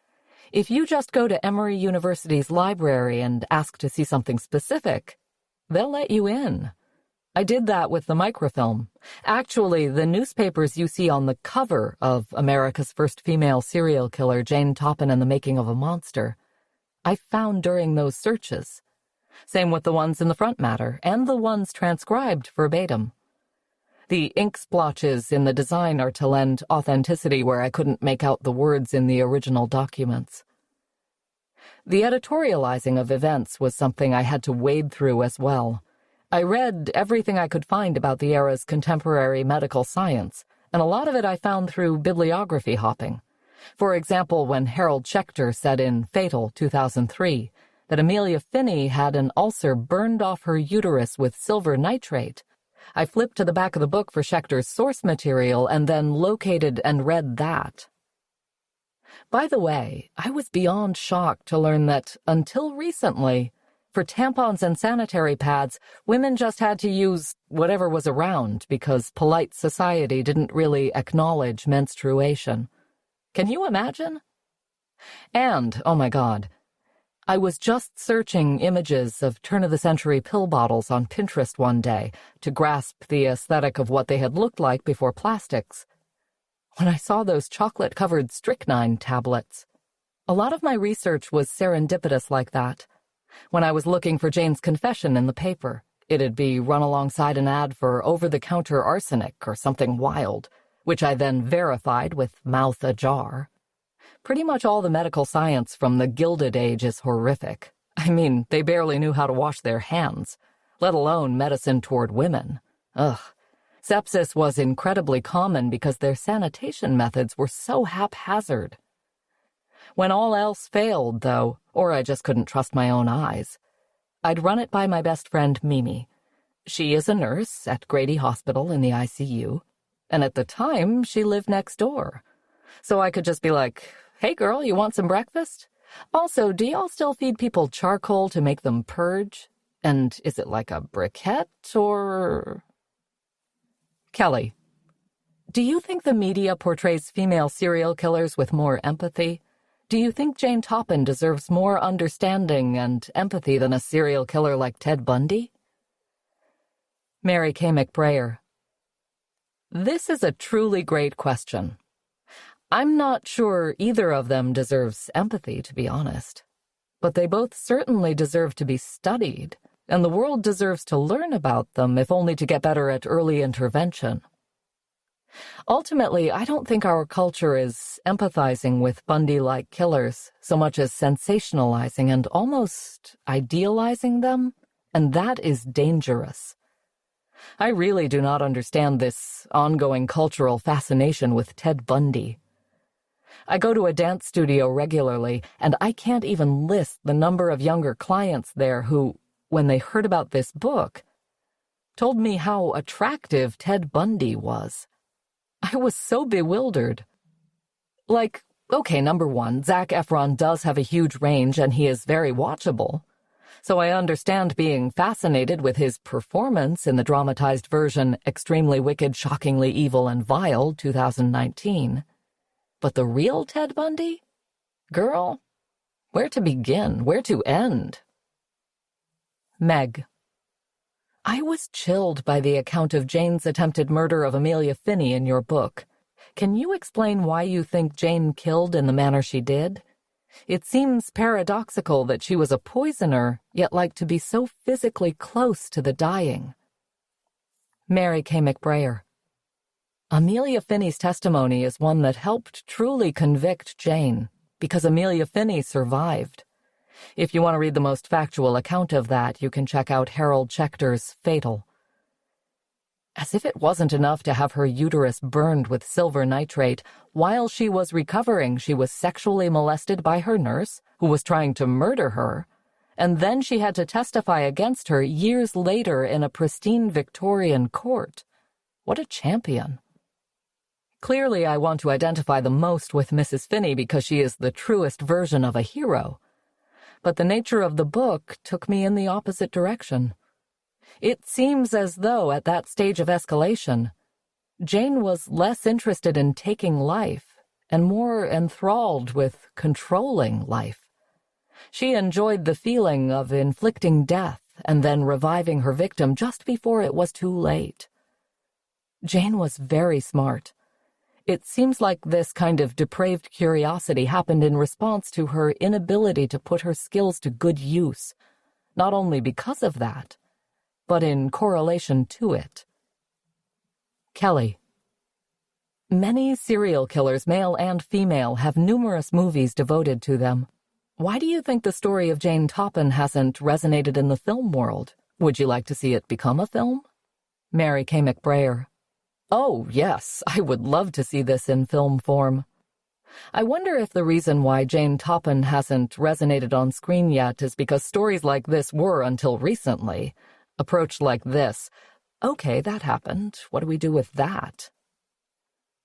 If you just go to Emory University's library and ask to see something specific, they'll let you in. I did that with the microfilm. Actually, the newspapers you see on the cover of America's First Female Serial Killer, Jane Toppan and the Making of a Monster, I found during those searches. Same with the ones in the front matter, and the ones transcribed verbatim. The ink splotches in the design are to lend authenticity where I couldn't make out the words in the original documents. The editorializing of events was something I had to wade through as well. I read everything I could find about the era's contemporary medical science, and a lot of it I found through bibliography hopping. For example, when Harold Schechter said in Fatal, 2003, that Amelia Finney had an ulcer burned off her uterus with silver nitrate, I flipped to the back of the book for Schechter's source material and then located and read that. By the way, I was beyond shocked to learn that, until recently, for tampons and sanitary pads, women just had to use whatever was around because polite society didn't really acknowledge menstruation. Can you imagine? And, oh my God, I was just searching images of turn-of-the-century pill bottles on Pinterest one day to grasp the aesthetic of what they had looked like before plastics, when I saw those chocolate-covered strychnine tablets. A lot of my research was serendipitous like that. When I was looking for Jane's confession in the paper, it'd be run alongside an ad for over-the-counter arsenic or something wild, which I then verified with mouth ajar. Pretty much all the medical science from the Gilded Age is horrific. I mean, they barely knew how to wash their hands, let alone medicine toward women. Ugh. Sepsis was incredibly common because their sanitation methods were so haphazard. When all else failed, though, or I just couldn't trust my own eyes, I'd run it by my best friend Mimi. She is a nurse at Grady Hospital in the ICU, and at the time, she lived next door. So I could just be like, "Hey girl, you want some breakfast? Also, do y'all still feed people charcoal to make them purge? And is it like a briquette, or..." Kelly, do you think the media portrays female serial killers with more empathy? Do you think Jane Toppan deserves more understanding and empathy than a serial killer like Ted Bundy? Mary K. McBrayer. This is a truly great question. I'm not sure either of them deserves empathy, to be honest. But they both certainly deserve to be studied, and the world deserves to learn about them, if only to get better at early intervention. Ultimately, I don't think our culture is empathizing with Bundy-like killers so much as sensationalizing and almost idealizing them, and that is dangerous. I really do not understand this ongoing cultural fascination with Ted Bundy. I go to a dance studio regularly, and I can't even list the number of younger clients there who, when they heard about this book, told me how attractive Ted Bundy was. I was so bewildered. Like, okay, number one, Zac Efron does have a huge range and he is very watchable. So I understand being fascinated with his performance in the dramatized version Extremely Wicked, Shockingly Evil and Vile, 2019. But the real Ted Bundy? Girl, where to begin? Where to end? Meg. I was chilled by the account of Jane's attempted murder of Amelia Finney in your book. Can you explain why you think Jane killed in the manner she did? It seems paradoxical that she was a poisoner, yet liked to be so physically close to the dying. Mary K. McBrayer. Amelia Finney's testimony is one that helped truly convict Jane, because Amelia Finney survived. If you want to read the most factual account of that, you can check out Harold Schechter's Fatal. As if it wasn't enough to have her uterus burned with silver nitrate, while she was recovering, she was sexually molested by her nurse, who was trying to murder her, and then she had to testify against her years later in a pristine Victorian court. What a champion. Clearly, I want to identify the most with Mrs. Finney because she is the truest version of a hero. But the nature of the book took me in the opposite direction. It seems as though, at that stage of escalation, Jane was less interested in taking life and more enthralled with controlling life. She enjoyed the feeling of inflicting death and then reviving her victim just before it was too late. Jane was very smart. It seems like this kind of depraved curiosity happened in response to her inability to put her skills to good use, not only because of that, but in correlation to it. Kelly. Many serial killers, male and female, have numerous movies devoted to them. Why do you think the story of Jane Toppin hasn't resonated in the film world? Would you like to see it become a film? Mary K. McBrayer. Oh, yes, I would love to see this in film form. I wonder if the reason why Jane Toppin hasn't resonated on screen yet is because stories like this were, until recently, approached like this. Okay, that happened. What do we do with that?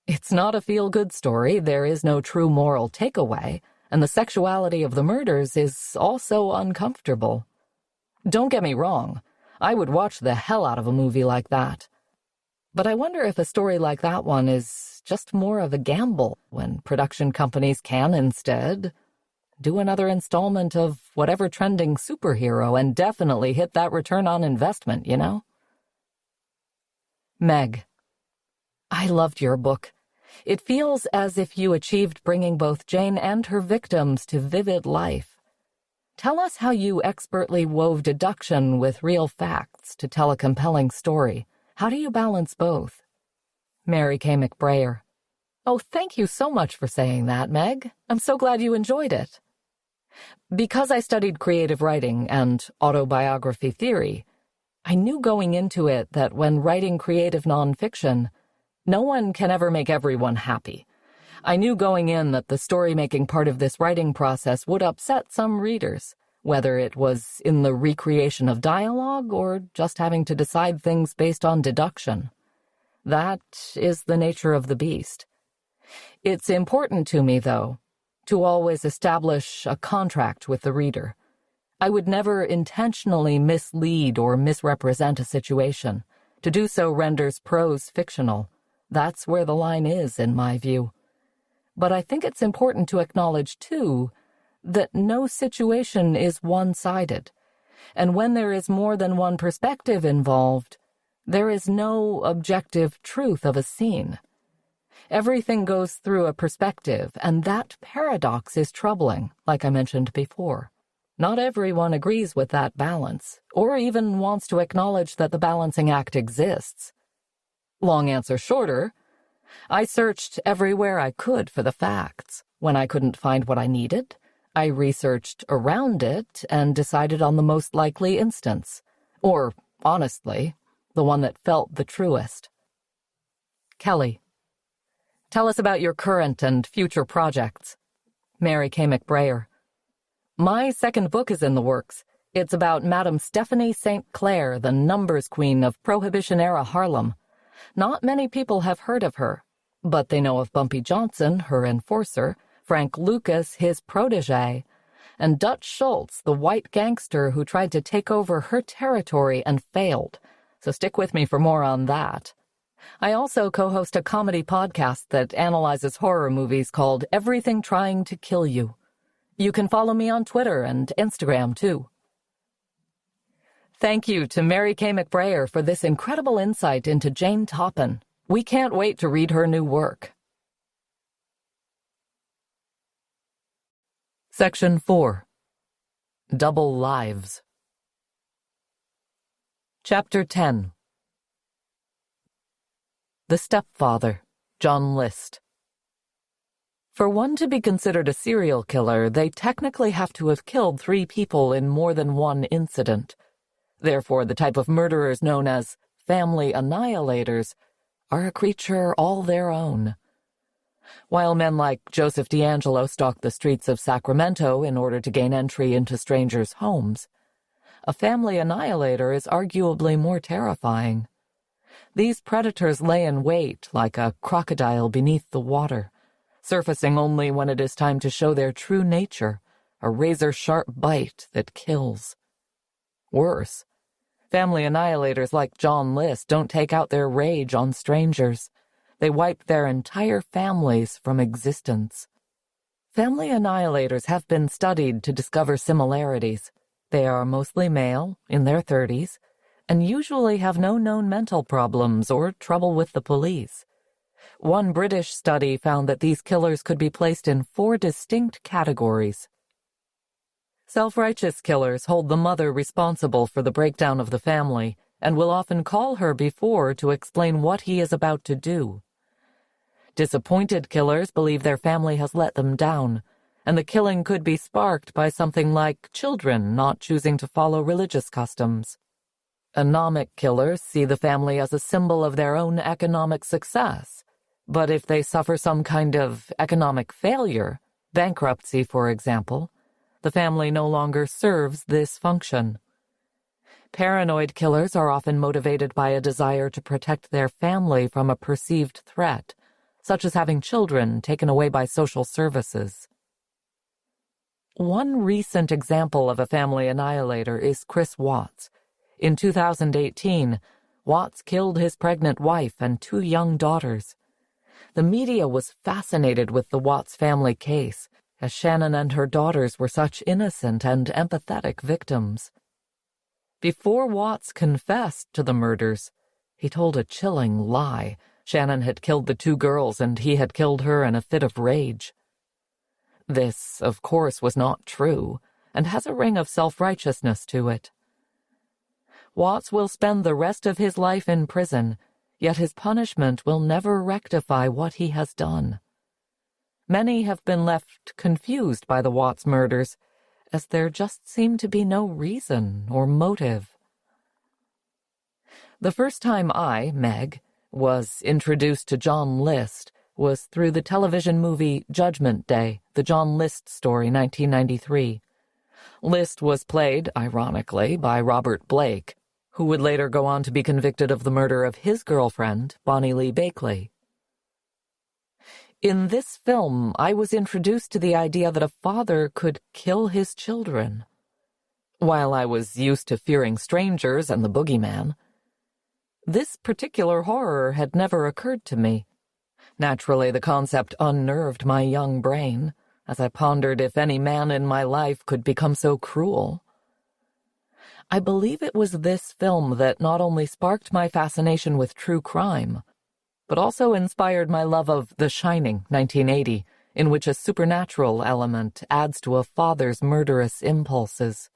It's not a feel-good story. There is no true moral takeaway, and the sexuality of the murders is also uncomfortable. Don't get me wrong. I would watch the hell out of a movie like that. But I wonder if a story like that one is just more of a gamble when production companies can instead do another installment of whatever trending superhero and definitely hit that return on investment, you know? Meg. I loved your book. It feels as if you achieved bringing both Jane and her victims to vivid life. Tell us how you expertly wove deduction with real facts to tell a compelling story. How do you balance both? Mary K. McBrayer. Oh, thank you so much for saying that, Meg. I'm so glad you enjoyed it. Because I studied creative writing and autobiography theory, I knew going into it that when writing creative nonfiction, no one can ever make everyone happy. I knew going in that the story-making part of this writing process would upset some readers, whether it was in the recreation of dialogue or just having to decide things based on deduction. That is the nature of the beast. It's important to me, though, to always establish a contract with the reader. I would never intentionally mislead or misrepresent a situation. To do so renders prose fictional. That's where the line is, in my view. But I think it's important to acknowledge, too, that no situation is one-sided, and when there is more than one perspective involved, there is no objective truth of a scene. Everything goes through a perspective, and that paradox is troubling, like I mentioned before. Not everyone agrees with that balance, or even wants to acknowledge that the balancing act exists. Long answer shorter, I searched everywhere I could for the facts. When I couldn't find what I needed, I researched around it and decided on the most likely instance, or, honestly, the one that felt the truest. Kelly. Tell us about your current and future projects. Mary K. McBrayer. My second book is in the works. It's about Madame Stephanie St. Clair, the numbers queen of Prohibition-era Harlem. Not many people have heard of her, but they know of Bumpy Johnson, her enforcer, Frank Lucas, his protégé, and Dutch Schultz, the white gangster who tried to take over her territory and failed. So stick with me for more on that. I also co-host a comedy podcast that analyzes horror movies called Everything Trying to Kill You. You can follow me on Twitter and Instagram, too. Thank you to Mary K. McBrayer for this incredible insight into Jane Toppin. We can't wait to read her new work. Section 4. Double Lives. Chapter 10. The Stepfather, John List. For one to be considered a serial killer, they technically have to have killed 3 people in more than one incident. Therefore, the type of murderers known as family annihilators are a creature all their own. While men like Joseph D'Angelo stalk the streets of Sacramento in order to gain entry into strangers' homes, a family annihilator is arguably more terrifying. These predators lay in wait like a crocodile beneath the water, surfacing only when it is time to show their true nature, a razor-sharp bite that kills. Worse, family annihilators like John List don't take out their rage on strangers. They wipe their entire families from existence. Family annihilators have been studied to discover similarities. They are mostly male, in their 30s, and usually have no known mental problems or trouble with the police. One British study found that these killers could be placed in 4 distinct categories. Self-righteous killers hold the mother responsible for the breakdown of the family and will often call her before to explain what he is about to do. Disappointed killers believe their family has let them down, and the killing could be sparked by something like children not choosing to follow religious customs. Anomic killers see the family as a symbol of their own economic success, but if they suffer some kind of economic failure, bankruptcy for example, the family no longer serves this function. Paranoid killers are often motivated by a desire to protect their family from a perceived threat, such as having children taken away by social services. One recent example of a family annihilator is Chris Watts. In 2018, Watts killed his pregnant wife and 2 young daughters. The media was fascinated with the Watts family case, as Shannon and her daughters were such innocent and empathetic victims. Before Watts confessed to the murders, he told a chilling lie. Shannon had killed the 2 girls and he had killed her in a fit of rage. This, of course, was not true, and has a ring of self-righteousness to it. Watts will spend the rest of his life in prison, yet his punishment will never rectify what he has done. Many have been left confused by the Watts murders, as there just seemed to be no reason or motive. The first time I, Meg, was introduced to John List was through the television movie Judgment Day, The John List Story, 1993. List was played, ironically, by Robert Blake, who would later go on to be convicted of the murder of his girlfriend, Bonnie Lee Bakley. In this film, I was introduced to the idea that a father could kill his children. While I was used to fearing strangers and the boogeyman, this particular horror had never occurred to me. Naturally, the concept unnerved my young brain, as I pondered if any man in my life could become so cruel. I believe it was this film that not only sparked my fascination with true crime, but also inspired my love of The Shining, 1980, in which a supernatural element adds to a father's murderous impulses.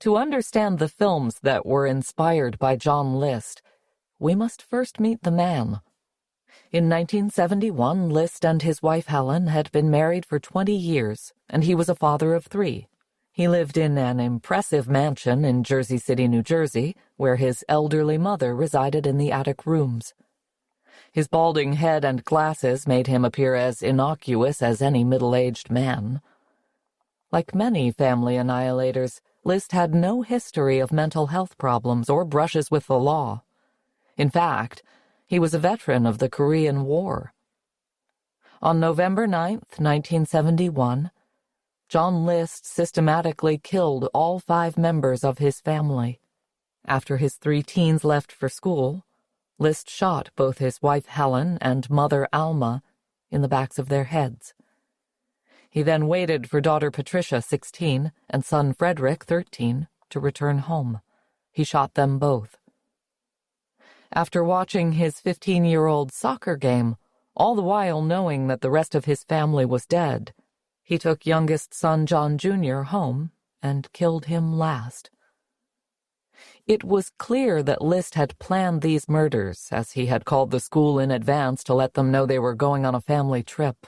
To understand the films that were inspired by John List, we must first meet the man. In 1971, List and his wife Helen had been married for 20 years, and he was a father of 3. He lived in an impressive mansion in Jersey City, New Jersey, where his elderly mother resided in the attic rooms. His balding head and glasses made him appear as innocuous as any middle-aged man. Like many family annihilators, List had no history of mental health problems or brushes with the law. In fact, he was a veteran of the Korean War. On November 9, 1971, John List systematically killed all 5 members of his family. After his 3 teens left for school, List shot both his wife Helen and mother Alma in the backs of their heads. He then waited for daughter Patricia, 16, and son Frederick, 13, to return home. He shot them both. After watching his 15-year-old soccer game, all the while knowing that the rest of his family was dead, he took youngest son John Jr. home and killed him last. It was clear that List had planned these murders, as he had called the school in advance to let them know they were going on a family trip.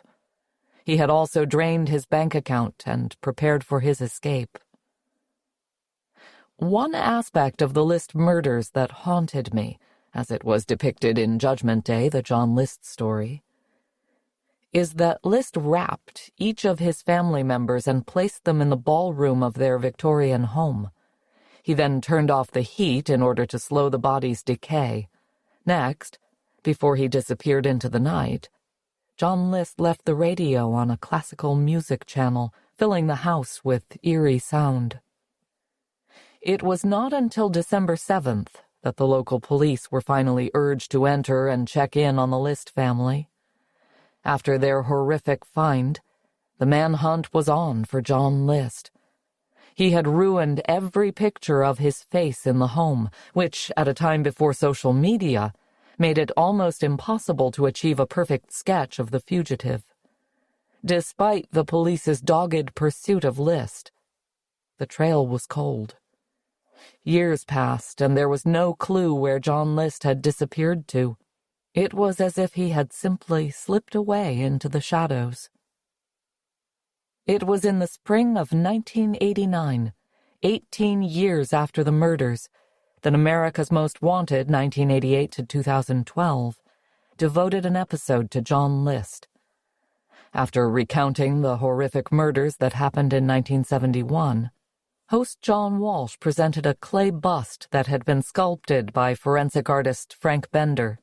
He had also drained his bank account and prepared for his escape. One aspect of the List murders that haunted me, as it was depicted in Judgment Day, the John List story, is that List wrapped each of his family members and placed them in the ballroom of their Victorian home. He then turned off the heat in order to slow the body's decay. Next, before he disappeared into the night, John List left the radio on a classical music channel, filling the house with eerie sound. It was not until December 7th that the local police were finally urged to enter and check in on the List family. After their horrific find, the manhunt was on for John List. He had ruined every picture of his face in the home, which, at a time before social media, made it almost impossible to achieve a perfect sketch of the fugitive. Despite the police's dogged pursuit of List, the trail was cold. Years passed, and there was no clue where John List had disappeared to. It was as if he had simply slipped away into the shadows. It was in the spring of 1989, 18 years after the murders, that America's Most Wanted, 1988 to 2012, devoted an episode to John List. After recounting the horrific murders that happened in 1971, host John Walsh presented a clay bust that had been sculpted by forensic artist Frank Bender.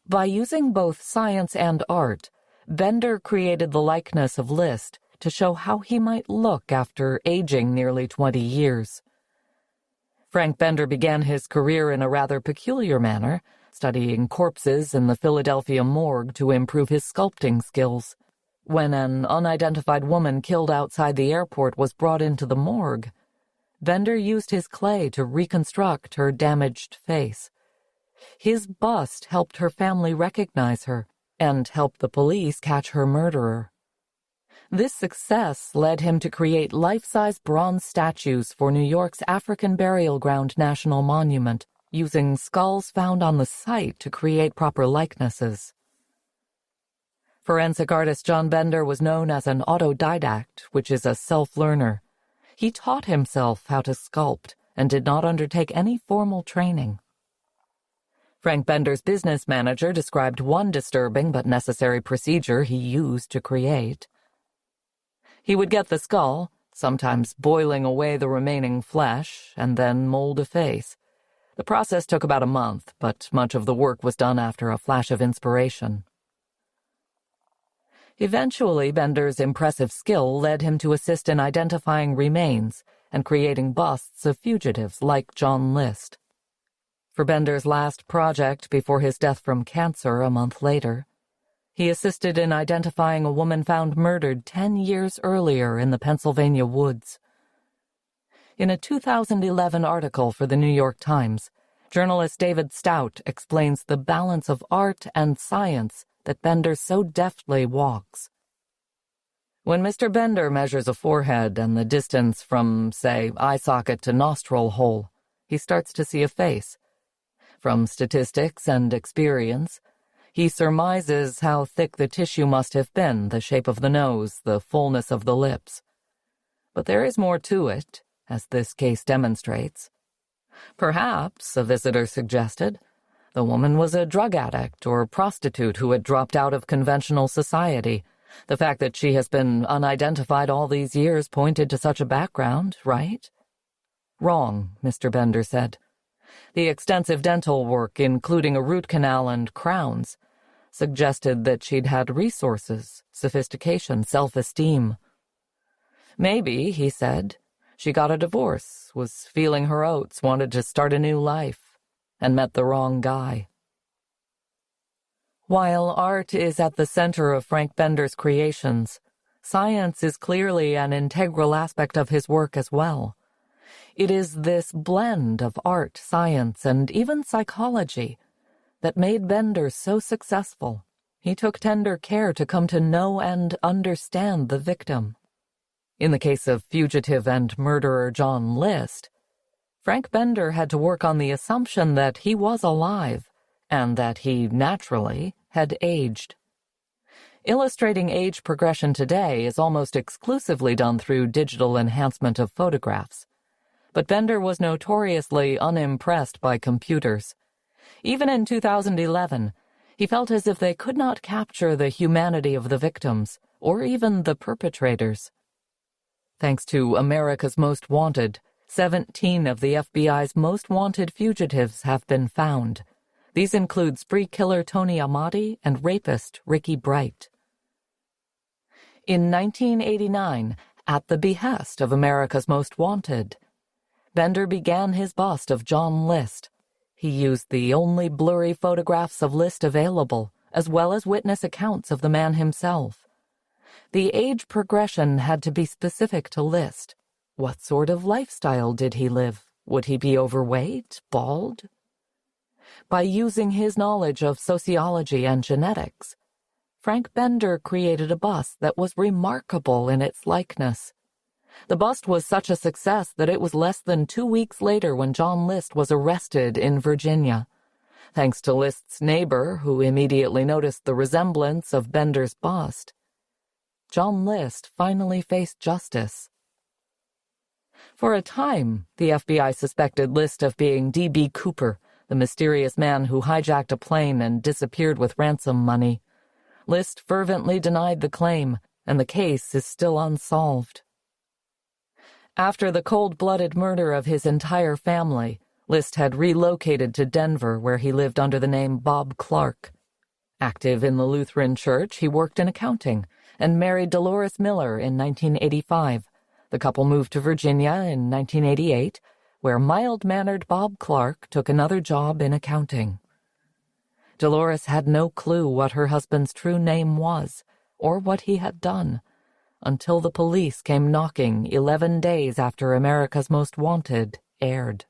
By using both science and art, Bender created the likeness of List to show how he might look after aging nearly 20 years. Frank Bender began his career in a rather peculiar manner, studying corpses in the Philadelphia morgue to improve his sculpting skills. When an unidentified woman killed outside the airport was brought into the morgue, Bender used his clay to reconstruct her damaged face. His bust helped her family recognize her and helped the police catch her murderer. This success led him to create life-size bronze statues for New York's African Burial Ground National Monument, using skulls found on the site to create proper likenesses. Forensic artist John Bender was known as an autodidact, which is a self-learner. He taught himself how to sculpt and did not undertake any formal training. Frank Bender's business manager described one disturbing but necessary procedure he used to create. He would get the skull, sometimes boiling away the remaining flesh, and then mold a face. The process took about a month, but much of the work was done after a flash of inspiration. Eventually, Bender's impressive skill led him to assist in identifying remains and creating busts of fugitives like John List. For Bender's last project before his death from cancer a month later, he assisted in identifying a woman found murdered 10 years earlier in the Pennsylvania woods. In a 2011 article for the New York Times, journalist David Stout explains the balance of art and science that Bender so deftly walks. When Mr. Bender measures a forehead and the distance from, say, eye socket to nostril hole, he starts to see a face. From statistics and experience, he surmises how thick the tissue must have been, the shape of the nose, the fullness of the lips. But there is more to it, as this case demonstrates. Perhaps, a visitor suggested, the woman was a drug addict or prostitute who had dropped out of conventional society. The fact that she has been unidentified all these years pointed to such a background, right? Wrong, Mr. Bender said. The extensive dental work, including a root canal and crowns, suggested that she'd had resources, sophistication, self-esteem. Maybe, he said, she got a divorce, was feeling her oats, wanted to start a new life, and met the wrong guy. While art is at the center of Frank Bender's creations, science is clearly an integral aspect of his work as well. It is this blend of art, science, and even psychology that made Bender so successful. He took tender care to come to know and understand the victim. In the case of fugitive and murderer John List, Frank Bender had to work on the assumption that he was alive and that he, naturally, had aged. Illustrating age progression today is almost exclusively done through digital enhancement of photographs. but Bender was notoriously unimpressed by computers. Even in 2011, he felt as if they could not capture the humanity of the victims, or even the perpetrators. Thanks to America's Most Wanted, 17 of the FBI's most wanted fugitives have been found. These include spree killer Tony Amati and rapist Ricky Bright. In 1989, at the behest of America's Most Wanted, Bender began his bust of John List. He used the only blurry photographs of List available, as well as witness accounts of the man himself. The age progression had to be specific to List. What sort of lifestyle did he live? Would he be overweight, bald? By using his knowledge of sociology and genetics, Frank Bender created a bust that was remarkable in its likeness. The bust was such a success that it was less than 2 weeks later when John List was arrested in Virginia. Thanks to List's neighbor, who immediately noticed the resemblance of Bender's bust, John List finally faced justice. For a time, the FBI suspected List of being D.B. Cooper, the mysterious man who hijacked a plane and disappeared with ransom money. List fervently denied the claim, and the case is still unsolved. After the cold-blooded murder of his entire family, List had relocated to Denver, where he lived under the name Bob Clark. Active in the Lutheran Church, he worked in accounting and married Dolores Miller in 1985. The couple moved to Virginia in 1988, where mild-mannered Bob Clark took another job in accounting. Dolores had no clue what her husband's true name was, or what he had done, until the police came knocking 11 days after America's Most Wanted aired.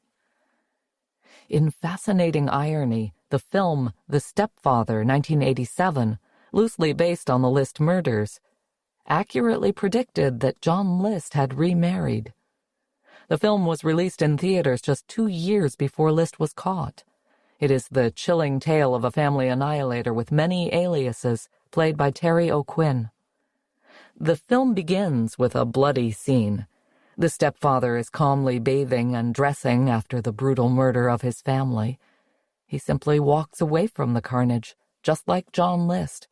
In fascinating irony, the film The Stepfather, 1987, loosely based on the List murders, accurately predicted that John List had remarried. The film was released in theaters just 2 years before List was caught. It is the chilling tale of a family annihilator with many aliases, played by Terry O'Quinn. The film begins with a bloody scene. The stepfather is calmly bathing and dressing after the brutal murder of his family. He simply walks away from the carnage, just like John List,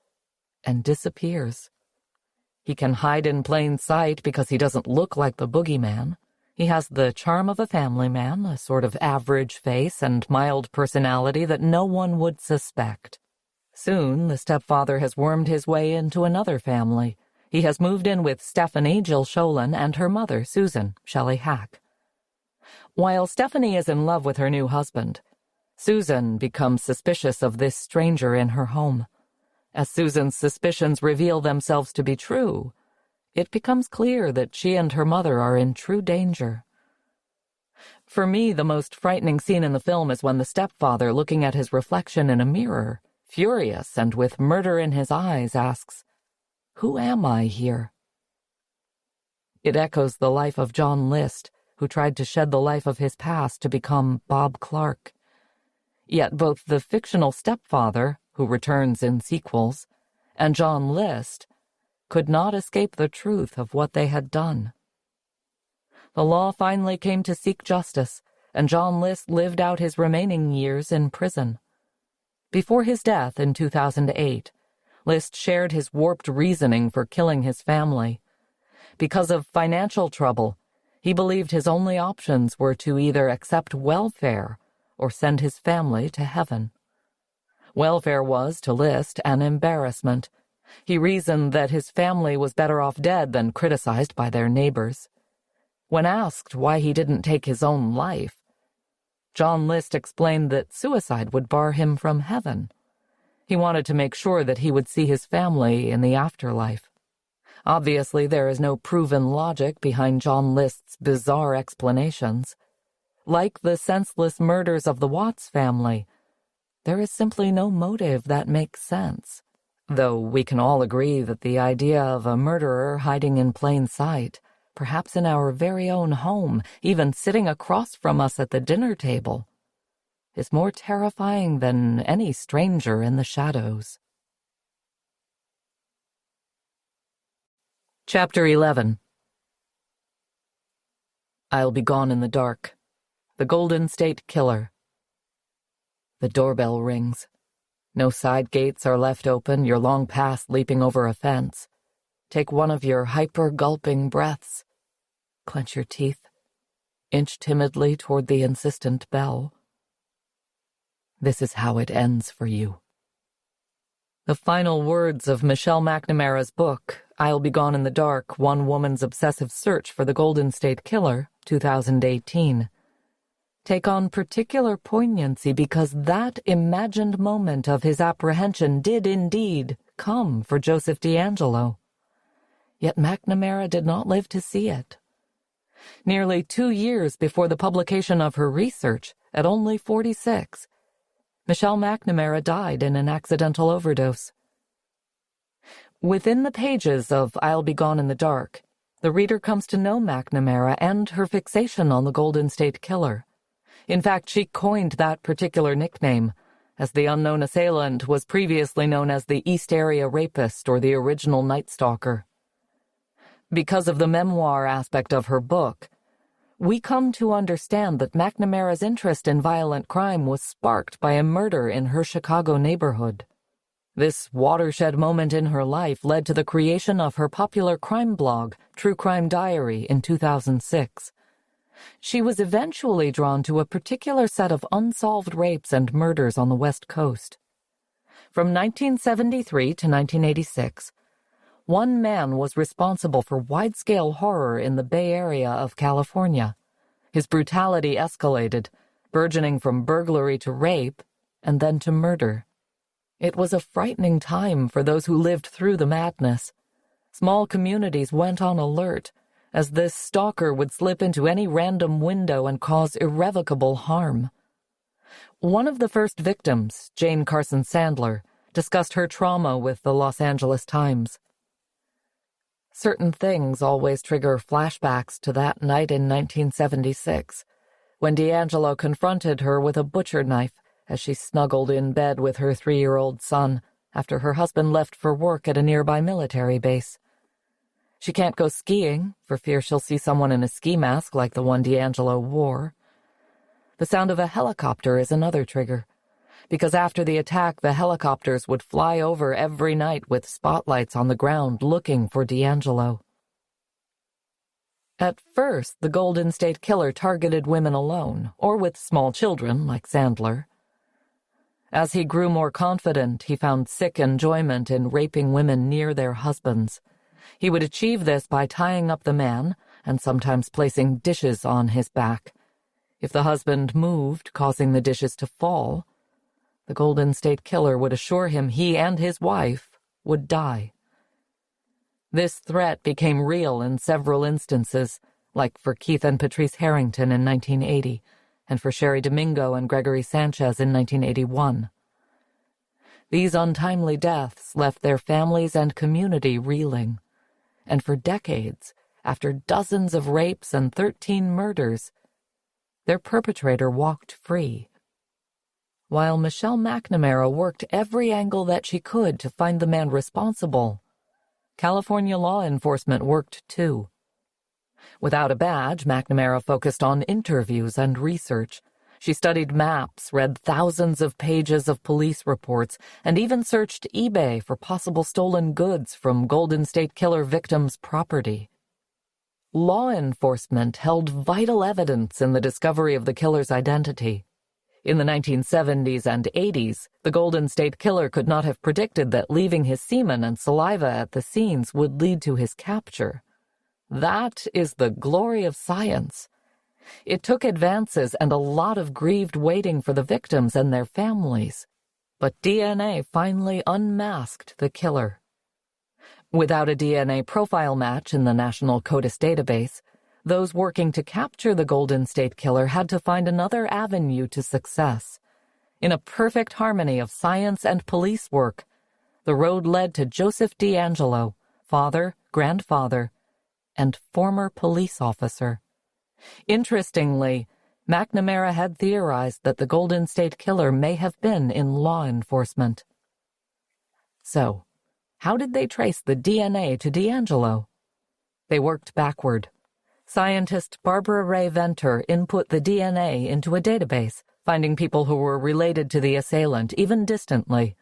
and disappears. He can hide in plain sight because he doesn't look like the boogeyman. He has the charm of a family man, a sort of average face and mild personality that no one would suspect. Soon, the stepfather has wormed his way into another family. He has moved in with Stephanie Jill Sholin and her mother, Susan Shelley Hack. While Stephanie is in love with her new husband, Susan becomes suspicious of this stranger in her home. As Susan's suspicions reveal themselves to be true, it becomes clear that she and her mother are in true danger. For me, the most frightening scene in the film is when the stepfather, looking at his reflection in a mirror, furious and with murder in his eyes, asks, "Who am I here?" It echoes the life of John List, who tried to shed the life of his past to become Bob Clark. Yet both the fictional stepfather, who returns in sequels, and John List could not escape the truth of what they had done. The law finally came to seek justice, and John List lived out his remaining years in prison. Before his death in 2008, List shared his warped reasoning for killing his family. Because of financial trouble, he believed his only options were to either accept welfare or send his family to heaven. Welfare was, to List, an embarrassment. He reasoned that his family was better off dead than criticized by their neighbors. When asked why he didn't take his own life, John List explained that suicide would bar him from heaven. He wanted to make sure that he would see his family in the afterlife. Obviously, there is no proven logic behind John List's bizarre explanations. Like the senseless murders of the Watts family, there is simply no motive that makes sense. Though we can all agree that the idea of a murderer hiding in plain sight, perhaps in our very own home, even sitting across from us at the dinner table, is more terrifying than any stranger in the shadows. Chapter 11. I'll Be Gone in the Dark. The Golden State Killer. The doorbell rings. No side gates are left open, you're long past leaping over a fence. Take one of your hyper-gulping breaths. Clench your teeth. Inch timidly toward the insistent bell. This is how it ends for you. The final words of Michelle McNamara's book, I'll Be Gone in the Dark, One Woman's Obsessive Search for the Golden State Killer, 2018, take on particular poignancy because that imagined moment of his apprehension did indeed come for Joseph DeAngelo. Yet McNamara did not live to see it. Nearly 2 years before the publication of her research, at only 46, Michelle McNamara died in an accidental overdose. Within the pages of I'll Be Gone in the Dark, the reader comes to know McNamara and her fixation on the Golden State Killer. In fact, she coined that particular nickname, as the unknown assailant was previously known as the East Area Rapist or the original Night Stalker. Because of the memoir aspect of her book, we come to understand that McNamara's interest in violent crime was sparked by a murder in her Chicago neighborhood. This watershed moment in her life led to the creation of her popular crime blog, True Crime Diary, in 2006. She was eventually drawn to a particular set of unsolved rapes and murders on the West Coast. From 1973 to 1986, one man was responsible for wide-scale horror in the Bay Area of California. His brutality escalated, burgeoning from burglary to rape, and then to murder. It was a frightening time for those who lived through the madness. Small communities went on alert, as this stalker would slip into any random window and cause irrevocable harm. One of the first victims, Jane Carson Sandler, discussed her trauma with the Los Angeles Times. Certain things always trigger flashbacks to that night in 1976, when DeAngelo confronted her with a butcher knife as she snuggled in bed with her 3-year-old son after her husband left for work at a nearby military base. She can't go skiing for fear she'll see someone in a ski mask like the one DeAngelo wore. The sound of a helicopter is another trigger, because after the attack, the helicopters would fly over every night with spotlights on the ground looking for DeAngelo. At first, the Golden State Killer targeted women alone, or with small children like Sandler. As he grew more confident, he found sick enjoyment in raping women near their husbands. He would achieve this by tying up the man and sometimes placing dishes on his back. If the husband moved, causing the dishes to fall, the Golden State Killer would assure him he and his wife would die. This threat became real in several instances, like for Keith and Patrice Harrington in 1980, and for Sherry Domingo and Gregory Sanchez in 1981. These untimely deaths left their families and community reeling, and for decades, after dozens of rapes and 13 murders, their perpetrator walked free. While Michelle McNamara worked every angle that she could to find the man responsible, California law enforcement worked too. Without a badge, McNamara focused on interviews and research. She studied maps, read thousands of pages of police reports, and even searched eBay for possible stolen goods from Golden State Killer victims' property. Law enforcement held vital evidence in the discovery of the killer's identity. In the 1970s and 80s, the Golden State Killer could not have predicted that leaving his semen and saliva at the scenes would lead to his capture. That is the glory of science. It took advances and a lot of grieved waiting for the victims and their families. But DNA finally unmasked the killer. Without a DNA profile match in the National CODIS database, those working to capture the Golden State Killer had to find another avenue to success. In a perfect harmony of science and police work, the road led to Joseph DeAngelo, father, grandfather, and former police officer. Interestingly, McNamara had theorized that the Golden State Killer may have been in law enforcement. So, how did they trace the DNA to DeAngelo? They worked backward. Scientist Barbara Ray Venter input the DNA into a database, finding people who were related to the assailant, even distantly.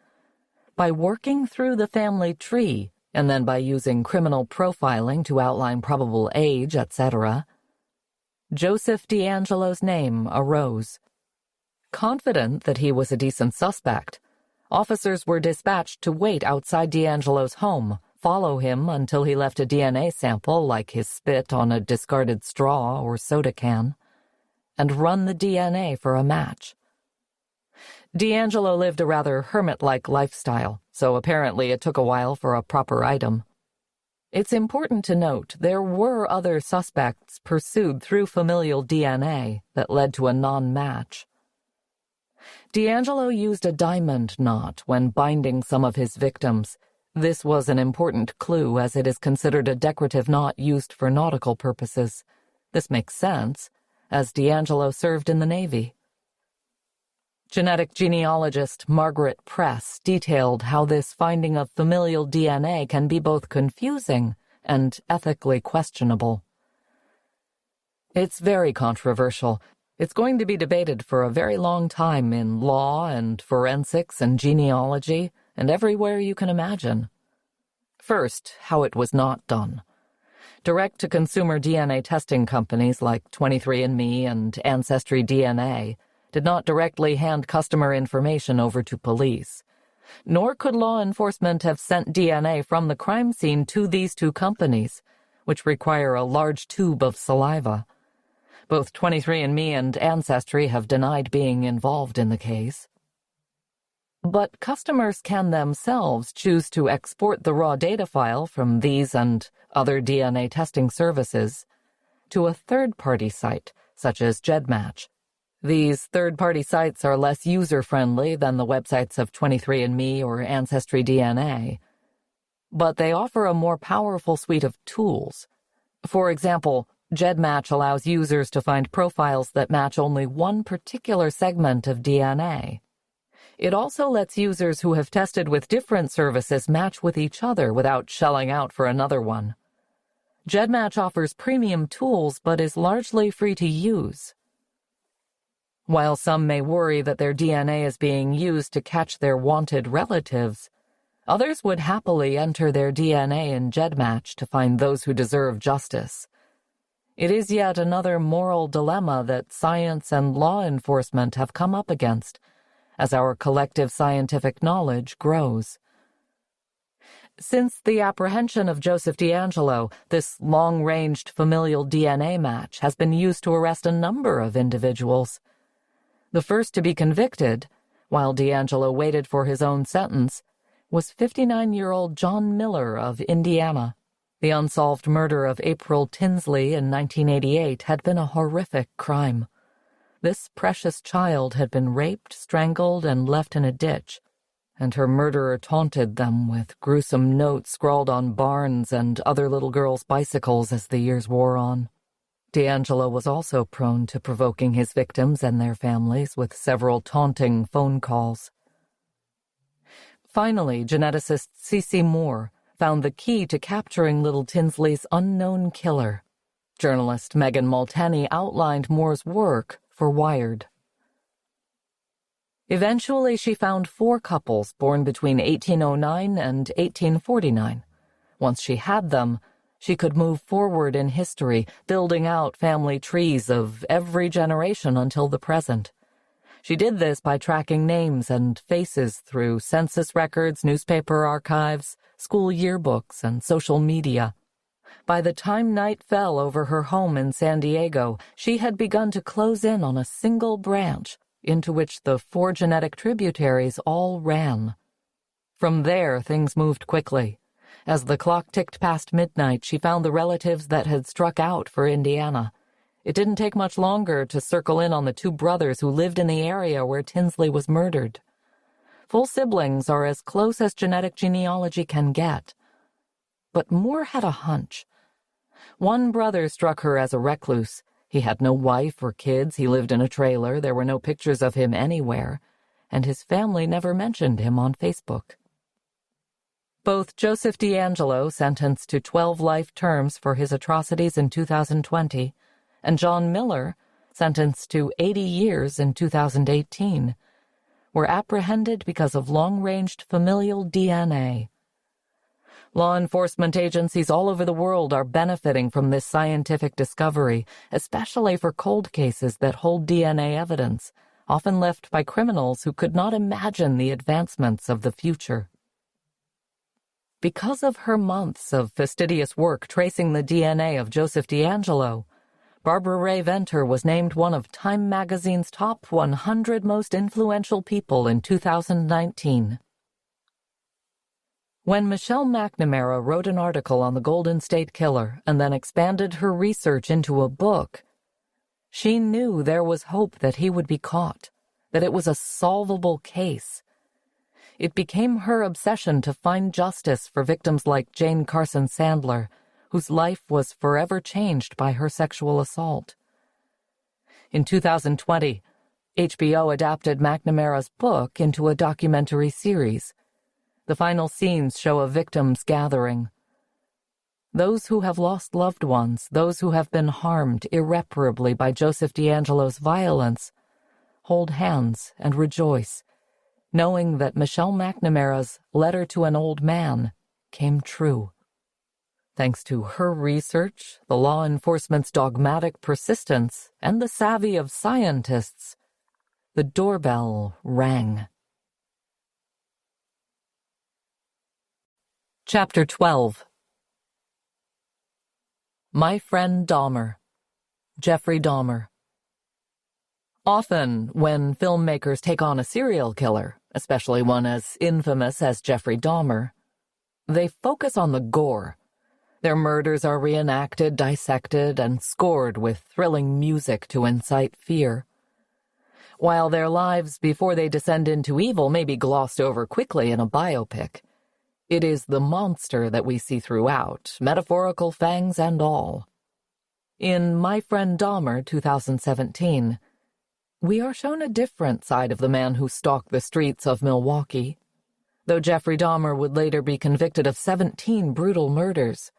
By working through the family tree, and then by using criminal profiling to outline probable age, etc., Joseph DeAngelo's name arose. Confident that he was a decent suspect, officers were dispatched to wait outside DeAngelo's home, follow him until he left a DNA sample like his spit on a discarded straw or soda can, and run the DNA for a match. DeAngelo lived a rather hermit-like lifestyle, so apparently it took a while for a proper item. It's important to note there were other suspects pursued through familial DNA that led to a non-match. DeAngelo used a diamond knot when binding some of his victims. This was an important clue as it is considered a decorative knot used for nautical purposes. This makes sense, as DeAngelo served in the Navy. Genetic genealogist Margaret Press detailed how this finding of familial DNA can be both confusing and ethically questionable. It's very controversial. It's going to be debated for a very long time in law and forensics and genealogy and everywhere you can imagine. First, how it was not done. Direct-to-consumer DNA testing companies like 23andMe and Ancestry DNA did not directly hand customer information over to police, nor could law enforcement have sent DNA from the crime scene to these two companies, which require a large tube of saliva. Both 23andMe and Ancestry have denied being involved in the case. But customers can themselves choose to export the raw data file from these and other DNA testing services to a third-party site, such as GEDmatch. These third-party sites are less user-friendly than the websites of 23andMe or Ancestry DNA, but they offer a more powerful suite of tools. For example, GEDmatch allows users to find profiles that match only one particular segment of DNA. It also lets users who have tested with different services match with each other without shelling out for another one. GEDmatch offers premium tools but is largely free to use. While some may worry that their DNA is being used to catch their wanted relatives, others would happily enter their DNA in GEDmatch to find those who deserve justice. It is yet another moral dilemma that science and law enforcement have come up against as our collective scientific knowledge grows. Since the apprehension of Joseph DeAngelo, this long-ranged familial DNA match has been used to arrest a number of individuals. The first to be convicted, while DeAngelo waited for his own sentence, was 59-year-old John Miller of Indiana. The unsolved murder of April Tinsley in 1988 had been a horrific crime. This precious child had been raped, strangled, and left in a ditch, and her murderer taunted them with gruesome notes scrawled on barns and other little girls' bicycles as the years wore on. DeAngelo was also prone to provoking his victims and their families with several taunting phone calls. Finally, geneticist C.C. Moore found the key to capturing little Tinsley's unknown killer. Journalist Megan Multaney outlined Moore's work for Wired. Eventually, she found 4 couples born between 1809 and 1849. Once she had them, she could move forward in history, building out family trees of every generation until the present. She did this by tracking names and faces through census records, newspaper archives, school yearbooks, and social media. By the time night fell over her home in San Diego, she had begun to close in on a single branch into which the 4 genetic tributaries all ran. From there, things moved quickly. As the clock ticked past midnight, she found the relatives that had struck out for Indiana. It didn't take much longer to circle in on the 2 brothers who lived in the area where Tinsley was murdered. Full siblings are as close as genetic genealogy can get. But Moore had a hunch. One brother struck her as a recluse. He had no wife or kids, he lived in a trailer, there were no pictures of him anywhere, and his family never mentioned him on Facebook. Both Joseph DeAngelo, sentenced to 12 life terms for his atrocities in 2020, and John Miller, sentenced to 80 years in 2018, were apprehended because of long-ranged familial DNA. Law enforcement agencies all over the world are benefiting from this scientific discovery, especially for cold cases that hold DNA evidence, often left by criminals who could not imagine the advancements of the future. Because of her months of fastidious work tracing the DNA of Joseph DeAngelo, Barbara Ray Venter was named one of Time magazine's top 100 most influential people in 2019. When Michelle McNamara wrote an article on the Golden State Killer and then expanded her research into a book, she knew there was hope that he would be caught, that it was a solvable case. It became her obsession to find justice for victims like Jane Carson Sandler, whose life was forever changed by her sexual assault. In 2020, HBO adapted McNamara's book into a documentary series. The final scenes show a victims' gathering. Those who have lost loved ones, those who have been harmed irreparably by Joseph DeAngelo's violence, hold hands and rejoice, knowing that Michelle McNamara's letter to an old man came true. Thanks to her research, the law enforcement's dogmatic persistence, and the savvy of scientists, the doorbell rang. Chapter 12. My Friend Dahmer. Jeffrey Dahmer. Often, when filmmakers take on a serial killer, especially one as infamous as Jeffrey Dahmer, they focus on the gore. Their murders are reenacted, dissected, and scored with thrilling music to incite fear. While their lives before they descend into evil may be glossed over quickly in a biopic, it is the monster that we see throughout, metaphorical fangs and all. In My Friend Dahmer, 2017, we are shown a different side of the man who stalked the streets of Milwaukee. Though Jeffrey Dahmer would later be convicted of 17 brutal murders,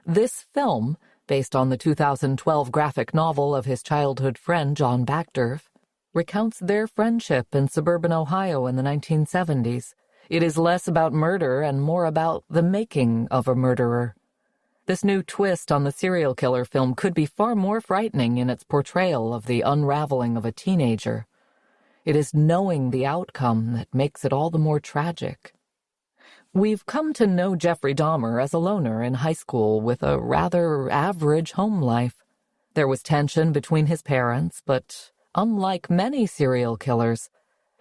this film, based on the 2012 graphic novel of his childhood friend John Backderf, recounts their friendship in suburban Ohio in the 1970s. It is less about murder and more about the making of a murderer. This new twist on the serial killer film could be far more frightening in its portrayal of the unraveling of a teenager. It is knowing the outcome that makes it all the more tragic. We've come to know Jeffrey Dahmer as a loner in high school with a rather average home life. There was tension between his parents, but unlike many serial killers,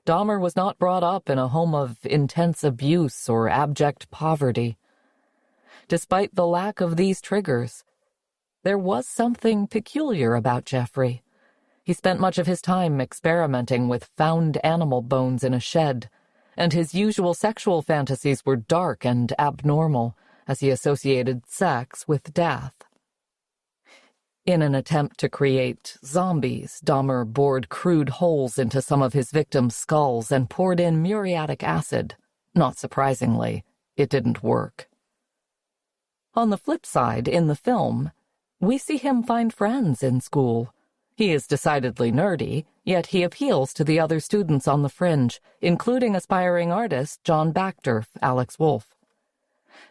Dahmer was not brought up in a home of intense abuse or abject poverty. Despite the lack of these triggers, there was something peculiar about Jeffrey. He spent much of his time experimenting with found animal bones in a shed, and his usual sexual fantasies were dark and abnormal as he associated sex with death. In an attempt to create zombies, Dahmer bored crude holes into some of his victims' skulls and poured in muriatic acid. Not surprisingly, it didn't work. On the flip side, in the film, we see him find friends in school. He is decidedly nerdy, yet he appeals to the other students on the fringe, including aspiring artist John Backderf, Alex Wolff.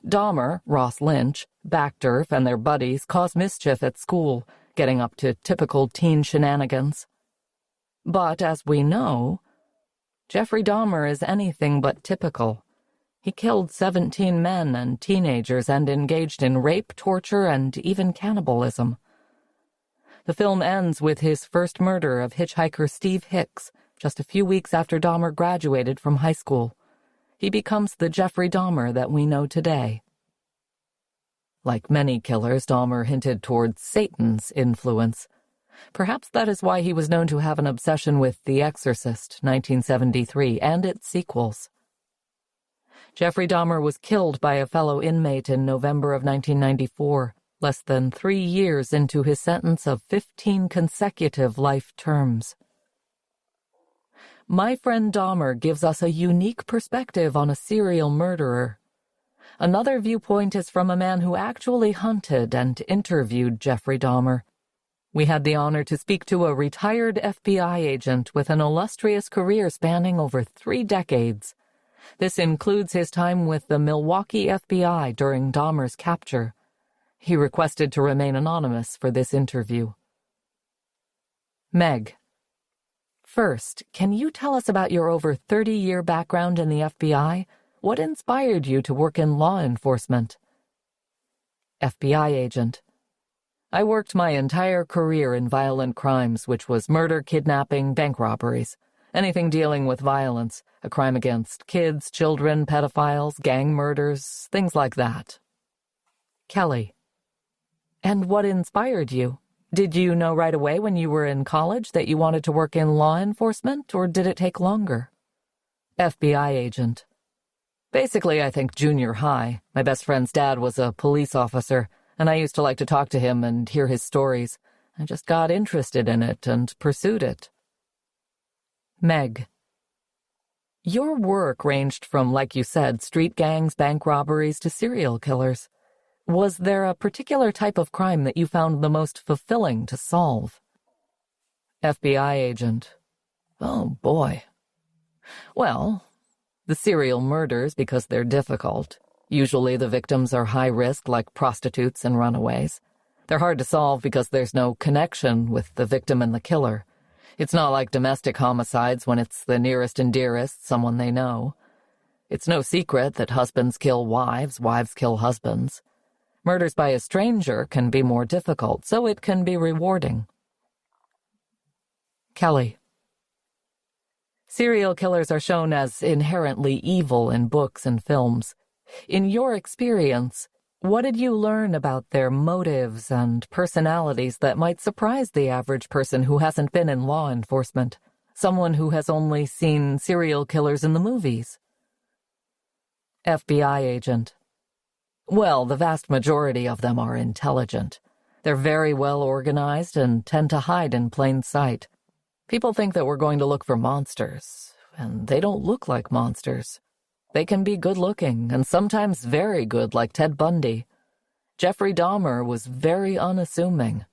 Dahmer, Ross Lynch, Backderf, and their buddies cause mischief at school, getting up to typical teen shenanigans. But, as we know, Jeffrey Dahmer is anything but typical. He killed 17 men and teenagers and engaged in rape, torture, and even cannibalism. The film ends with his first murder of hitchhiker Steve Hicks, just a few weeks after Dahmer graduated from high school. He becomes the Jeffrey Dahmer that we know today. Like many killers, Dahmer hinted towards Satan's influence. Perhaps that is why he was known to have an obsession with The Exorcist, 1973, and its sequels. Jeffrey Dahmer was killed by a fellow inmate in November of 1994, less than 3 years into his sentence of 15 consecutive life terms. My Friend Dahmer gives us a unique perspective on a serial murderer. Another viewpoint is from a man who actually hunted and interviewed Jeffrey Dahmer. We had the honor to speak to a retired FBI agent with an illustrious career spanning over 3 decades. This includes his time with the Milwaukee FBI during Dahmer's capture. He requested to remain anonymous for this interview. Meg. First, can you tell us about your over 30-year background in the FBI? What inspired you to work in law enforcement? FBI agent. I worked my entire career in violent crimes, which was murder, kidnapping, bank robberies. Anything dealing with violence, a crime against kids, children, pedophiles, gang murders, things like that. Kelly. And what inspired you? Did you know right away when you were in college that you wanted to work in law enforcement, or did it take longer? FBI agent. Basically, I think junior high. My best friend's dad was a police officer, and I used to like to talk to him and hear his stories. I just got interested in it and pursued it. Meg. Your work ranged from, like you said, street gangs, bank robberies, to serial killers. Was there a particular type of crime that you found the most fulfilling to solve? FBI agent. Oh, boy. Well, the serial murders, because they're difficult. Usually the victims are high risk, like prostitutes and runaways. They're hard to solve because there's no connection with the victim and the killer. It's not like domestic homicides when it's the nearest and dearest, someone they know. It's no secret that husbands kill wives, wives kill husbands. Murders by a stranger can be more difficult, so it can be rewarding. Kelly. Serial killers are shown as inherently evil in books and films. In your experience, what did you learn about their motives and personalities that might surprise the average person who hasn't been in law enforcement, someone who has only seen serial killers in the movies? FBI agent. Well, the vast majority of them are intelligent. They're very well organized and tend to hide in plain sight. People think that we're going to look for monsters, and they don't look like monsters. They can be good-looking, and sometimes very good, like Ted Bundy. Jeffrey Dahmer was very unassuming.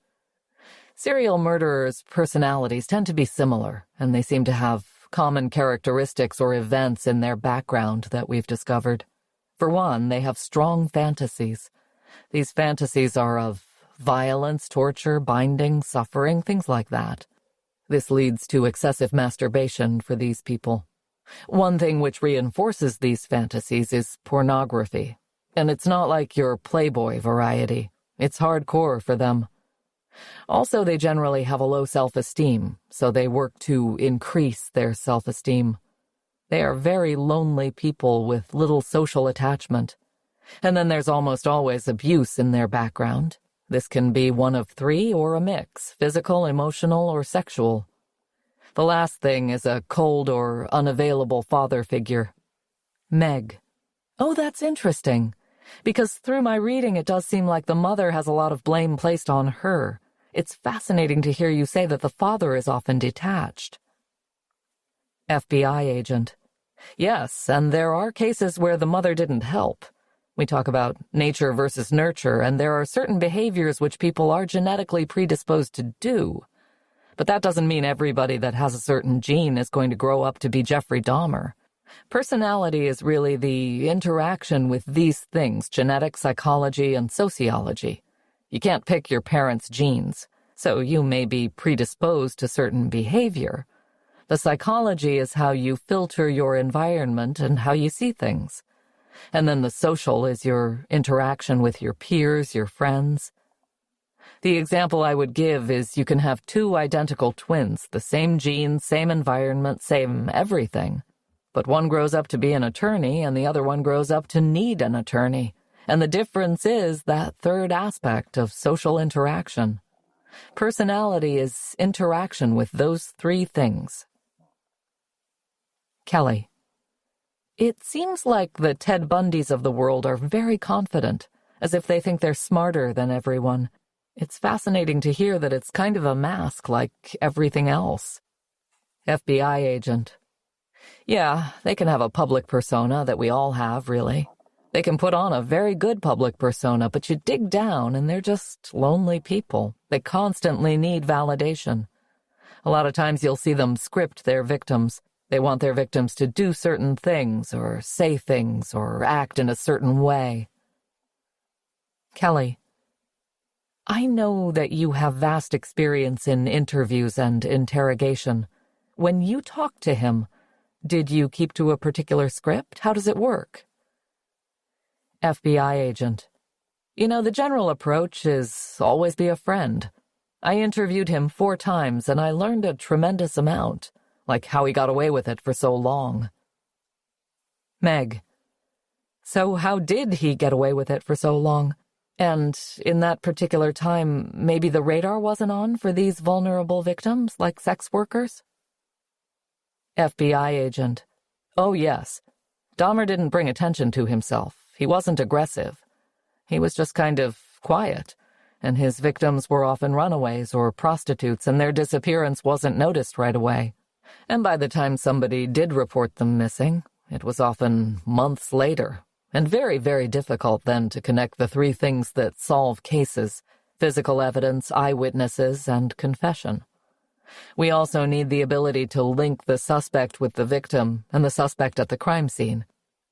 Serial murderers' personalities tend to be similar, and they seem to have common characteristics or events in their background that we've discovered. For one, they have strong fantasies. These fantasies are of violence, torture, binding, suffering, things like that. This leads to excessive masturbation for these people. One thing which reinforces these fantasies is pornography. And it's not like your Playboy variety. It's hardcore for them. Also, they generally have a low self-esteem, so they work to increase their self-esteem. They are very lonely people with little social attachment. And then there's almost always abuse in their background. This can be one of 3 or a mix, physical, emotional, or sexual. The last thing is a cold or unavailable father figure. Meg. Oh, that's interesting. Because through my reading, it does seem like the mother has a lot of blame placed on her. It's fascinating to hear you say that the father is often detached. FBI agent. Yes, and there are cases where the mother didn't help. We talk about nature versus nurture, and there are certain behaviors which people are genetically predisposed to do. But that doesn't mean everybody that has a certain gene is going to grow up to be Jeffrey Dahmer. Personality is really the interaction with these things, genetics, psychology, and sociology. You can't pick your parents' genes, so you may be predisposed to certain behavior. The psychology is how you filter your environment and how you see things. And then the social is your interaction with your peers, your friends. The example I would give is you can have 2 identical twins, the same genes, same environment, same everything. But one grows up to be an attorney and the other one grows up to need an attorney. And the difference is that third aspect of social interaction. Personality is interaction with those 3 things. Kelly. It seems like the Ted Bundys of the world are very confident, as if they think they're smarter than everyone. It's fascinating to hear that it's kind of a mask like everything else. FBI agent. Yeah, they can have a public persona that we all have, really. They can put on a very good public persona, but you dig down and they're just lonely people. They constantly need validation. A lot of times you'll see them script their victims. They want their victims to do certain things or say things or act in a certain way. Kelly, I know that you have vast experience in interviews and interrogation. When you talk to him, did you keep to a particular script? How does it work? FBI agent. The general approach is always be a friend. I interviewed him 4 times and I learned a tremendous amount, like how he got away with it for so long. Meg. So how did he get away with it for so long? And in that particular time, maybe the radar wasn't on for these vulnerable victims, like sex workers? FBI agent. Oh, yes. Dahmer didn't bring attention to himself. He wasn't aggressive. He was just kind of quiet, and his victims were often runaways or prostitutes, and their disappearance wasn't noticed right away. And by the time somebody did report them missing, it was often months later, and very, very difficult then to connect the 3 things that solve cases: physical evidence, eyewitnesses, and confession. We also need the ability to link the suspect with the victim and the suspect at the crime scene.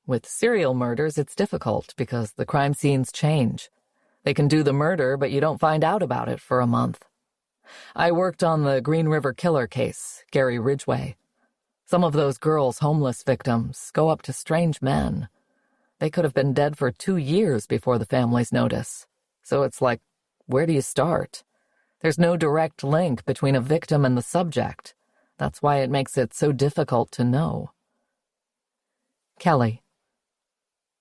With serial murders, it's difficult because the crime scenes change. They can do the murder, but you don't find out about it for a month. I worked on the Green River Killer case, Gary Ridgway. Some of those girls' homeless victims go up to strange men. They could have been dead for 2 years before the families notice. So it's like, where do you start? There's no direct link between a victim and the subject. That's why it makes it so difficult to know. Kelly.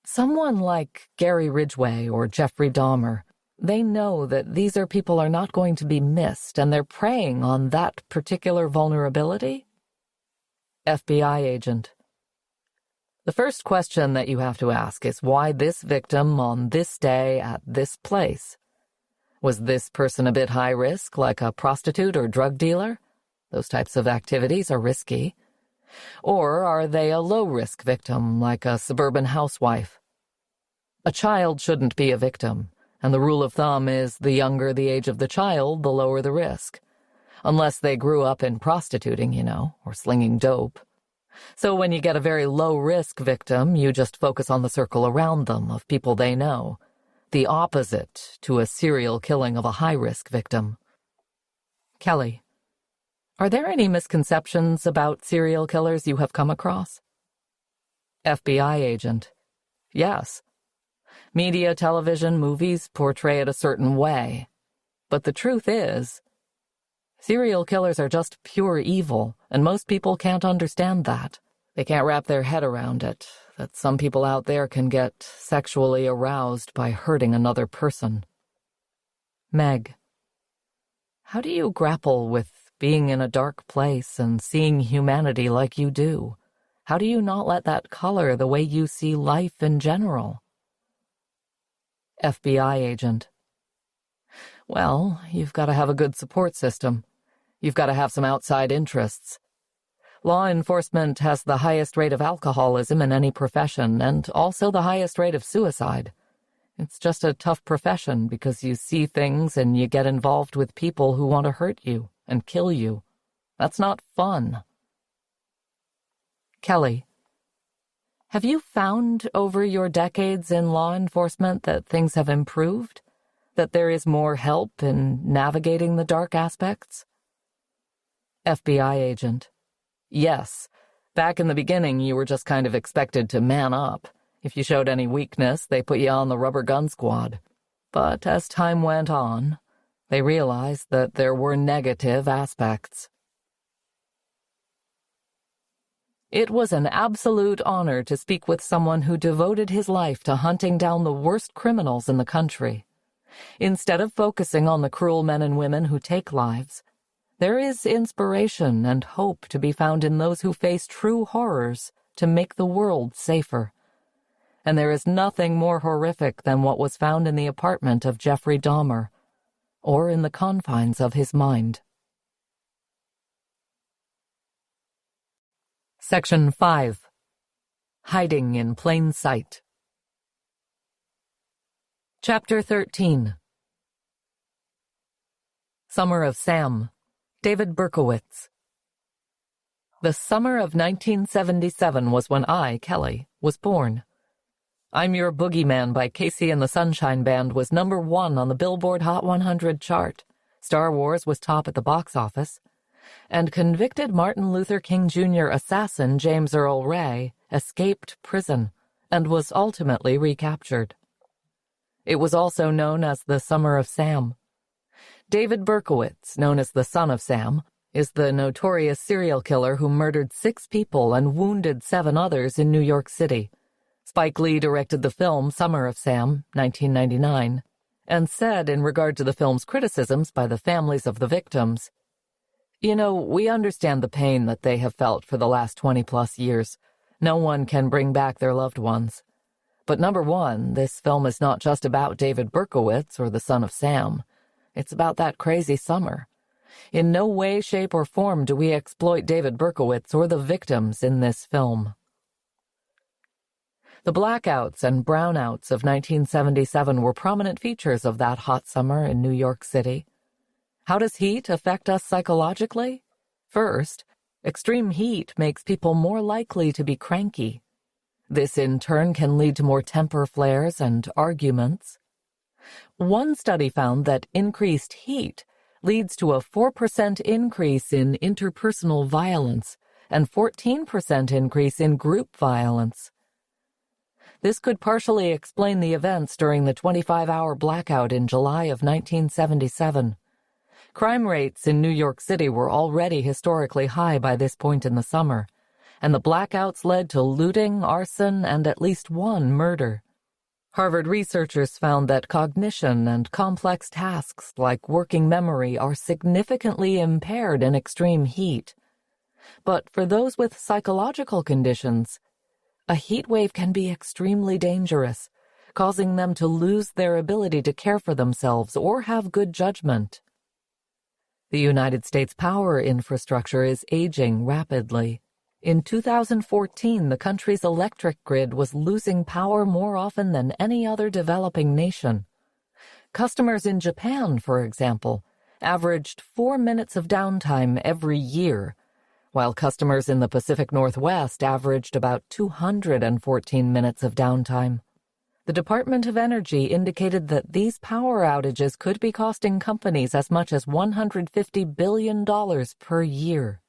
Someone like Gary Ridgway or Jeffrey Dahmer, they know that these people are not going to be missed, and they're preying on that particular vulnerability? FBI agent. The first question that you have to ask is why this victim on this day at this place? Was this person a bit high risk, like a prostitute or drug dealer? Those types of activities are risky. Or are they a low-risk victim, like a suburban housewife? A child shouldn't be a victim, and the rule of thumb is the younger the age of the child, the lower the risk. Unless they grew up in prostituting, or slinging dope. So when you get a very low-risk victim, you just focus on the circle around them of people they know. The opposite to a serial killing of a high-risk victim. Kelly. Are there any misconceptions about serial killers you have come across? FBI agent. Yes. Media, television, movies portray it a certain way. But the truth is, serial killers are just pure evil, and most people can't understand that. They can't wrap their head around it, that some people out there can get sexually aroused by hurting another person. Meg. How do you grapple with being in a dark place and seeing humanity like you do? How do you not let that color the way you see life in general? FBI agent. Well, you've got to have a good support system. You've got to have some outside interests. Law enforcement has the highest rate of alcoholism in any profession, and also the highest rate of suicide. It's just a tough profession because you see things and you get involved with people who want to hurt you and kill you. That's not fun. Kelly. Have you found over your decades in law enforcement that things have improved? That there is more help in navigating the dark aspects? FBI agent. Yes. Back in the beginning, you were just kind of expected to man up. If you showed any weakness, they put you on the rubber gun squad. But as time went on, they realized that there were negative aspects. It was an absolute honor to speak with someone who devoted his life to hunting down the worst criminals in the country. Instead of focusing on the cruel men and women who take lives, there is inspiration and hope to be found in those who face true horrors to make the world safer. And there is nothing more horrific than what was found in the apartment of Jeffrey Dahmer, or in the confines of his mind. Section 5. Hiding in Plain Sight. Chapter 13. Summer of Sam, David Berkowitz. The summer of 1977 was when I, Kelly, was born. I'm Your Boogeyman by Casey and the Sunshine Band was #1 on the Billboard Hot 100 chart. Star Wars was top at the box office. And convicted Martin Luther King Jr. assassin James Earl Ray escaped prison and was ultimately recaptured. It was also known as the Summer of Sam. David Berkowitz, known as the Son of Sam, is the notorious serial killer who murdered 6 people and wounded 7 others in New York City. Spike Lee directed the film Summer of Sam, 1999, and said in regard to the film's criticisms by the families of the victims, "You know, we understand the pain that they have felt for the last 20-plus years. No one can bring back their loved ones. But #1, this film is not just about David Berkowitz or the Son of Sam. It's about that crazy summer. In no way, shape, or form do we exploit David Berkowitz or the victims in this film." The blackouts and brownouts of 1977 were prominent features of that hot summer in New York City. How does heat affect us psychologically? First, extreme heat makes people more likely to be cranky. This, in turn, can lead to more temper flares and arguments. One study found that increased heat leads to a 4% increase in interpersonal violence and 14% increase in group violence. This could partially explain the events during the 25-hour blackout in July of 1977. Crime rates in New York City were already historically high by this point in the summer, and the blackouts led to looting, arson, and at least 1 murder. Harvard researchers found that cognition and complex tasks like working memory are significantly impaired in extreme heat. But for those with psychological conditions, a heat wave can be extremely dangerous, causing them to lose their ability to care for themselves or have good judgment. The United States power infrastructure is aging rapidly. In 2014, the country's electric grid was losing power more often than any other developing nation. Customers in Japan, for example, averaged 4 minutes of downtime every year, while customers in the Pacific Northwest averaged about 214 minutes of downtime. The Department of Energy indicated that these power outages could be costing companies as much as $150 billion per year.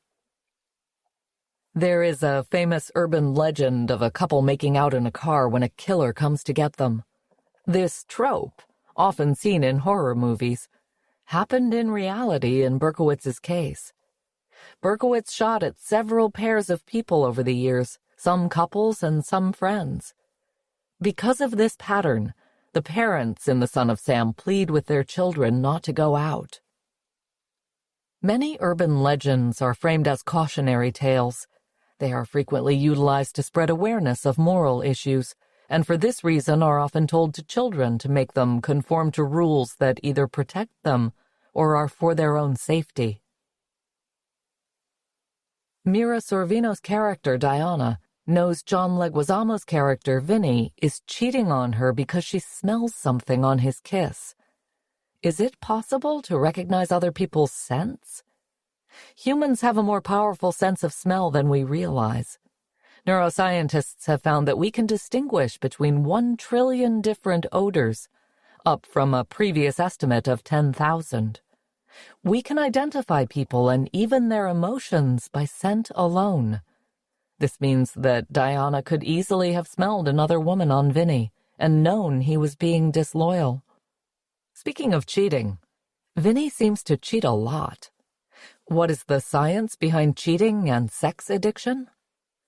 There is a famous urban legend of a couple making out in a car when a killer comes to get them. This trope, often seen in horror movies, happened in reality in Berkowitz's case. Berkowitz shot at several pairs of people over the years, some couples and some friends. Because of this pattern, the parents in The Son of Sam plead with their children not to go out. Many urban legends are framed as cautionary tales. They are frequently utilized to spread awareness of moral issues, and for this reason are often told to children to make them conform to rules that either protect them or are for their own safety. Mira Sorvino's character, Diana, knows John Leguizamo's character, Vinny, is cheating on her because she smells something on his kiss. Is it possible to recognize other people's scents? Humans have a more powerful sense of smell than we realize. Neuroscientists have found that we can distinguish between 1 trillion different odors, up from a previous estimate of 10,000. We can identify people and even their emotions by scent alone. This means that Diana could easily have smelled another woman on Vinny and known he was being disloyal. Speaking of cheating, Vinny seems to cheat a lot. What is the science behind cheating and sex addiction?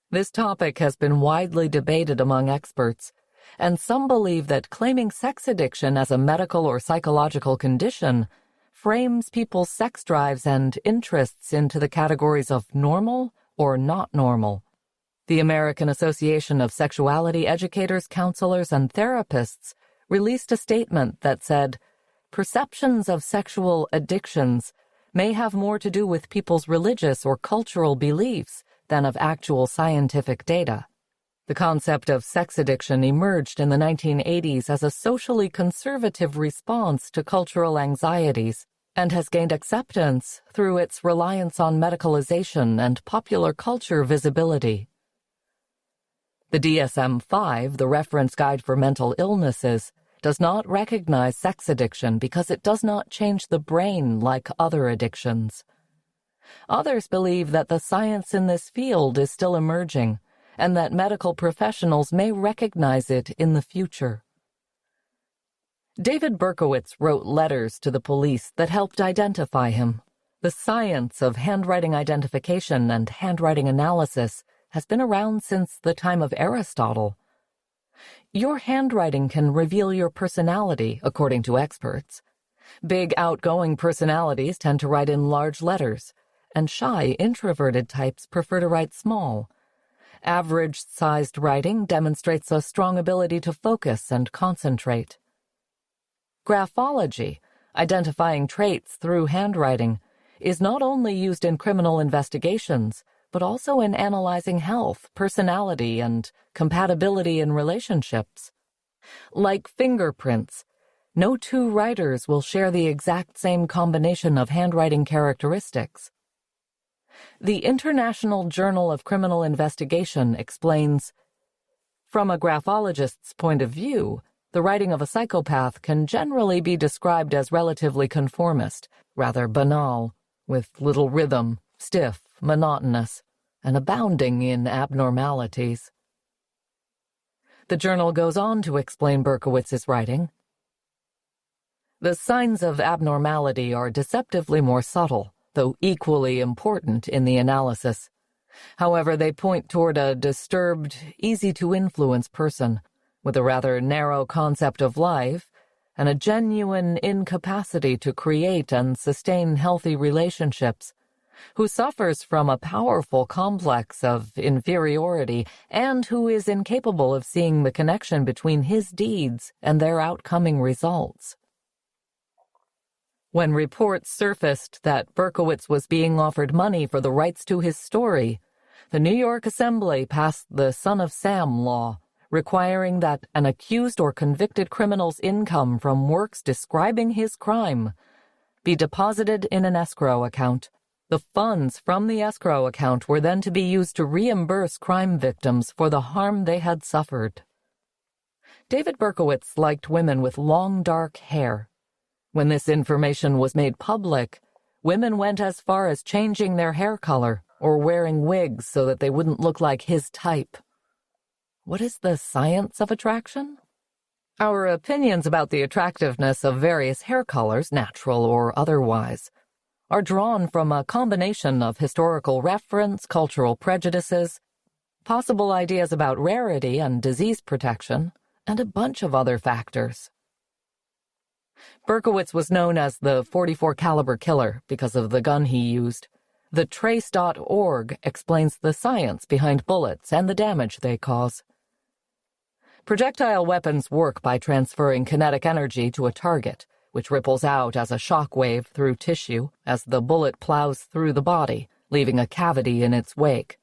This topic has been widely debated among experts, and some believe that claiming sex addiction as a medical or psychological condition frames people's sex drives and interests into the categories of normal or not normal. The American Association of Sexuality Educators, Counselors, and Therapists released a statement that said, "Perceptions of sexual addictions may have more to do with people's religious or cultural beliefs than of actual scientific data." The concept of sex addiction emerged in the 1980s as a socially conservative response to cultural anxieties and has gained acceptance through its reliance on medicalization and popular culture visibility. The DSM-5, the Reference Guide for Mental Illnesses, does not recognize sex addiction because it does not change the brain like other addictions. Others believe that the science in this field is still emerging, and that medical professionals may recognize it in the future. David Berkowitz wrote letters to the police that helped identify him. The science of handwriting identification and handwriting analysis has been around since the time of Aristotle. Your handwriting can reveal your personality, according to experts. Big, outgoing personalities tend to write in large letters, and shy, introverted types prefer to write small. Average-sized writing demonstrates a strong ability to focus and concentrate. Graphology, identifying traits through handwriting, is not only used in criminal investigations, but also in analyzing health, personality, and compatibility in relationships. Like fingerprints, no two writers will share the exact same combination of handwriting characteristics. The International Journal of Criminal Investigation explains, "From a graphologist's point of view, the writing of a psychopath can generally be described as relatively conformist, rather banal, with little rhythm, stiff, monotonous, and abounding in abnormalities." The journal goes on to explain Berkowitz's writing. The signs of abnormality are deceptively more subtle, though equally important in the analysis. However, they point toward a disturbed, easy-to-influence person, with a rather narrow concept of life and a genuine incapacity to create and sustain healthy relationships, who suffers from a powerful complex of inferiority and who is incapable of seeing the connection between his deeds and their outcoming results. When reports surfaced that Berkowitz was being offered money for the rights to his story, the New York Assembly passed the Son of Sam law, requiring that an accused or convicted criminal's income from works describing his crime be deposited in an escrow account. The funds from the escrow account were then to be used to reimburse crime victims for the harm they had suffered. David Berkowitz liked women with long, dark hair. When this information was made public, women went as far as changing their hair color or wearing wigs so that they wouldn't look like his type. What is the science of attraction? Our opinions about the attractiveness of various hair colors, natural or otherwise, are drawn from a combination of historical reference, cultural prejudices, possible ideas about rarity and disease protection, and a bunch of other factors. Berkowitz was known as the .44 caliber killer because of the gun he used. The Trace.org explains the science behind bullets and the damage they cause. Projectile weapons work by transferring kinetic energy to a target, which ripples out as a shock wave through tissue as the bullet plows through the body, leaving a cavity in its wake.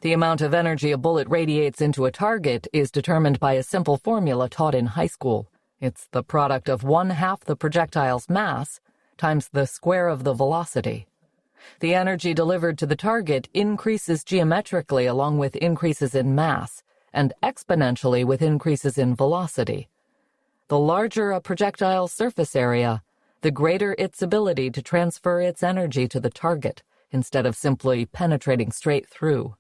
The amount of energy a bullet radiates into a target is determined by a simple formula taught in high school. It's the product of 1/2 the projectile's mass times the square of the velocity. The energy delivered to the target increases geometrically along with increases in mass, and exponentially with increases in velocity. The larger a projectile's surface area, the greater its ability to transfer its energy to the target, instead of simply penetrating straight through.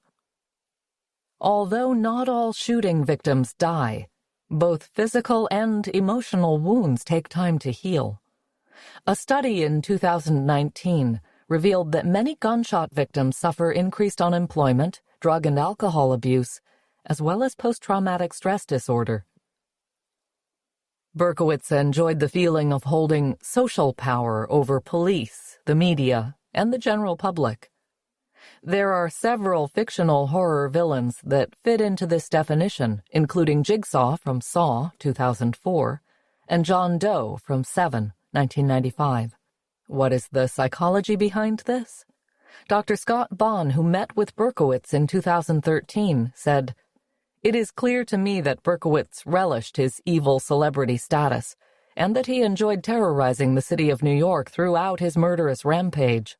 Although not all shooting victims die, both physical and emotional wounds take time to heal. A study in 2019 revealed that many gunshot victims suffer increased unemployment, drug and alcohol abuse, as well as post-traumatic stress disorder. Berkowitz enjoyed the feeling of holding social power over police, the media, and the general public. There are several fictional horror villains that fit into this definition, including Jigsaw from Saw, 2004, and John Doe from Seven, 1995. What is the psychology behind this? Dr. Scott Bond, who met with Berkowitz in 2013, said, It is clear to me that Berkowitz relished his evil celebrity status, and that he enjoyed terrorizing the city of New York throughout his murderous rampage.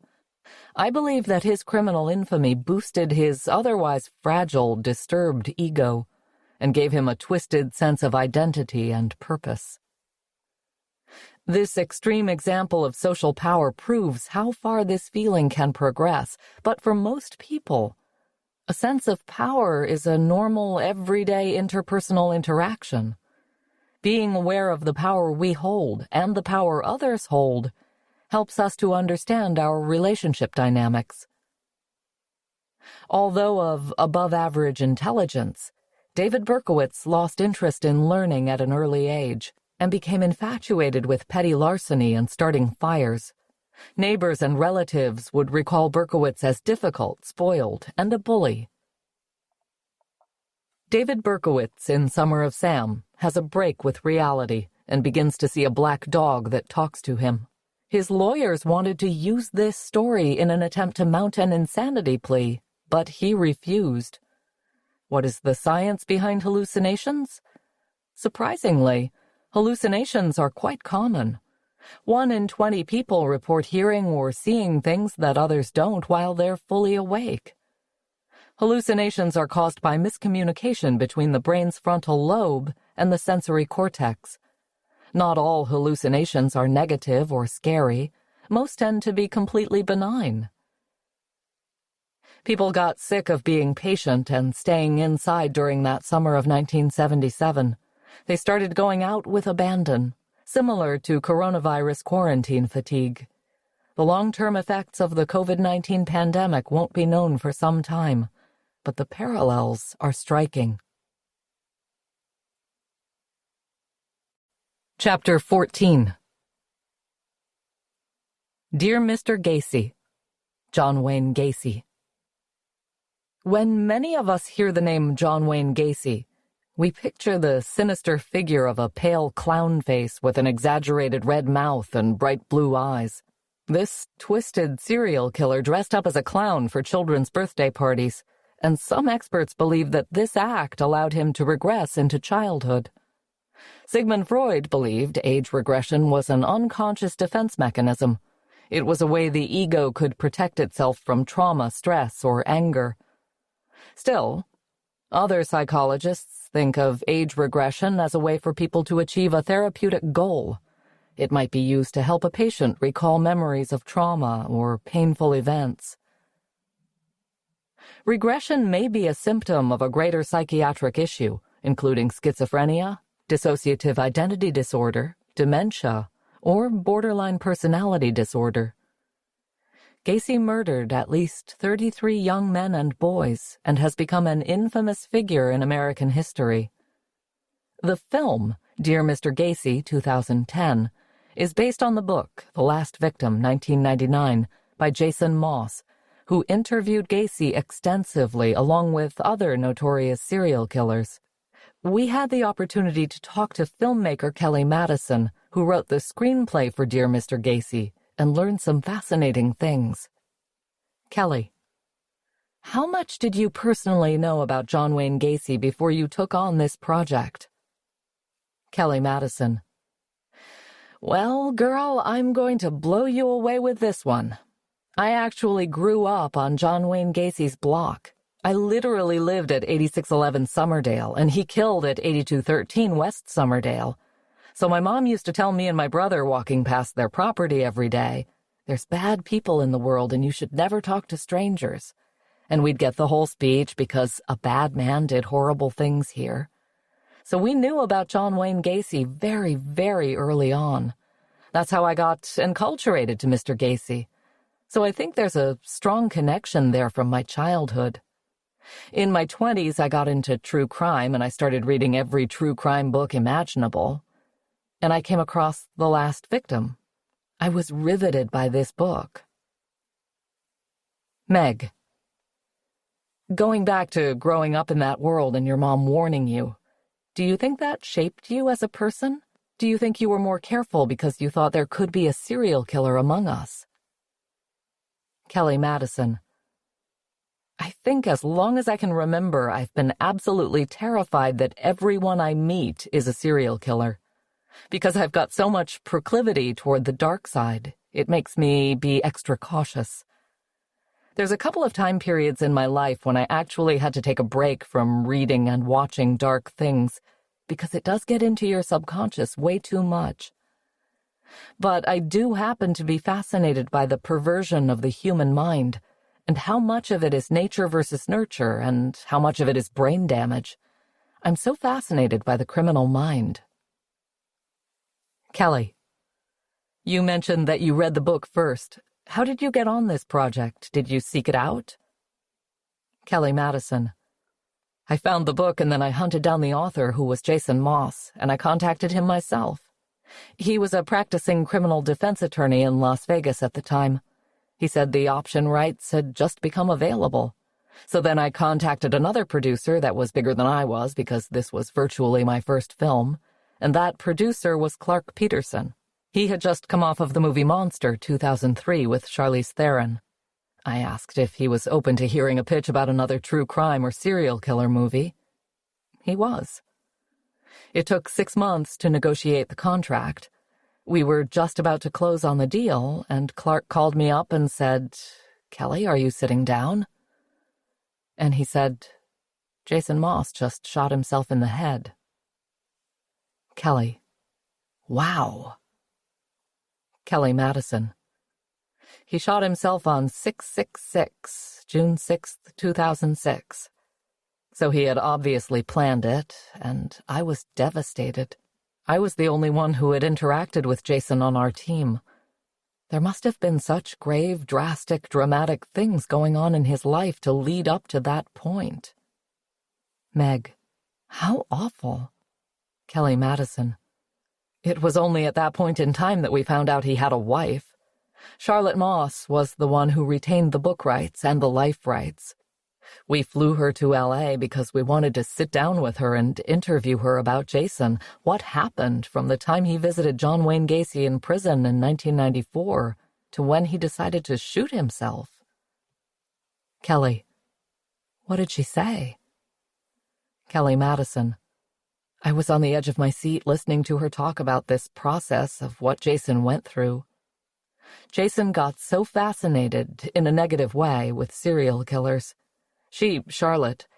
I believe that his criminal infamy boosted his otherwise fragile, disturbed ego, and gave him a twisted sense of identity and purpose. This extreme example of social power proves how far this feeling can progress, but for most people, a sense of power is a normal, everyday interpersonal interaction. Being aware of the power we hold and the power others hold helps us to understand our relationship dynamics. Although of above-average intelligence, David Berkowitz lost interest in learning at an early age and became infatuated with petty larceny and starting fires. Neighbors and relatives would recall Berkowitz as difficult, spoiled, and a bully. David Berkowitz, in Summer of Sam, has a break with reality and begins to see a black dog that talks to him. His lawyers wanted to use this story in an attempt to mount an insanity plea, but he refused. What is the science behind hallucinations? Surprisingly, hallucinations are quite common. 1 in 20 people report hearing or seeing things that others don't while they're fully awake. Hallucinations are caused by miscommunication between the brain's frontal lobe and the sensory cortex. Not all hallucinations are negative or scary. Most tend to be completely benign. People got sick of being patient and staying inside during that summer of 1977. They started going out with abandon, similar to coronavirus quarantine fatigue. The long-term effects of the COVID-19 pandemic won't be known for some time, but the parallels are striking. Chapter 14. Dear Mr. Gacy, John Wayne Gacy. When many of us hear the name John Wayne Gacy, we picture the sinister figure of a pale clown face with an exaggerated red mouth and bright blue eyes. This twisted serial killer dressed up as a clown for children's birthday parties, and some experts believe that this act allowed him to regress into childhood. Sigmund Freud believed age regression was an unconscious defense mechanism. It was a way the ego could protect itself from trauma, stress, or anger. Still, other psychologists think of age regression as a way for people to achieve a therapeutic goal. It might be used to help a patient recall memories of trauma or painful events. Regression may be a symptom of a greater psychiatric issue, including schizophrenia, dissociative identity disorder, dementia, or borderline personality disorder. Gacy murdered at least 33 young men and boys and has become an infamous figure in American history. The film, Dear Mr. Gacy, 2010, is based on the book, The Last Victim, 1999, by Jason Moss, who interviewed Gacy extensively along with other notorious serial killers. We had the opportunity to talk to filmmaker Kelly Madison, who wrote the screenplay for Dear Mr. Gacy, and learn some fascinating things. Kelly, how much did you personally know about John Wayne Gacy before you took on this project? Kelly Madison, well, girl, I'm going to blow you away with this one. I actually grew up on John Wayne Gacy's block. I literally lived at 8611 Summerdale, and he killed at 8213 West Summerdale. So my mom used to tell me and my brother walking past their property every day, there's bad people in the world and you should never talk to strangers. And we'd get the whole speech because a bad man did horrible things here. So we knew about John Wayne Gacy very, very early on. That's how I got enculturated to Mr. Gacy. So I think there's a strong connection there from my childhood. In my 20s, I got into true crime and I started reading every true crime book imaginable. And I came across The Last Victim. I was riveted by this book. Meg, going back to growing up in that world and your mom warning you, do you think that shaped you as a person? Do you think you were more careful because you thought there could be a serial killer among us? Kelly Madison, I think as long as I can remember, I've been absolutely terrified that everyone I meet is a serial killer. Because I've got so much proclivity toward the dark side, it makes me be extra cautious. There's a couple of time periods in my life when I actually had to take a break from reading and watching dark things, because it does get into your subconscious way too much. But I do happen to be fascinated by the perversion of the human mind, and how much of it is nature versus nurture, and how much of it is brain damage. I'm so fascinated by the criminal mind. Kelly, you mentioned that you read the book first. How did you get on this project? Did you seek it out? Kelly Madison, I found the book and then I hunted down the author, who was Jason Moss, and I contacted him myself. He was a practicing criminal defense attorney in Las Vegas at the time. He said the option rights had just become available. So then I contacted another producer that was bigger than I was, because this was virtually my first film, and that producer was Clark Peterson. He had just come off of the movie Monster 2003 with Charlize Theron. I asked if he was open to hearing a pitch about another true crime or serial killer movie. He was. It took 6 months to negotiate the contract. We were just about to close on the deal, and Clark called me up and said, "Kelly, are you sitting down?" And he said, "Jason Moss just shot himself in the head." Kelly, wow. Kelly Madison, he shot himself on 6/6/6, June 6th, 2006. So he had obviously planned it, and I was devastated. I was the only one who had interacted with Jason on our team. There must have been such grave, drastic, dramatic things going on in his life to lead up to that point. Meg, how awful. Kelly Madison, it was only at that point in time that we found out he had a wife. Charlotte Moss was the one who retained the book rights and the life rights. We flew her to L.A. because we wanted to sit down with her and interview her about Jason, what happened from the time he visited John Wayne Gacy in prison in 1994 to when he decided to shoot himself. Kelly, what did she say? Kelly Madison, I was on the edge of my seat listening to her talk about this process of what Jason went through. Jason got so fascinated, in a negative way, with serial killers. She, Charlotte,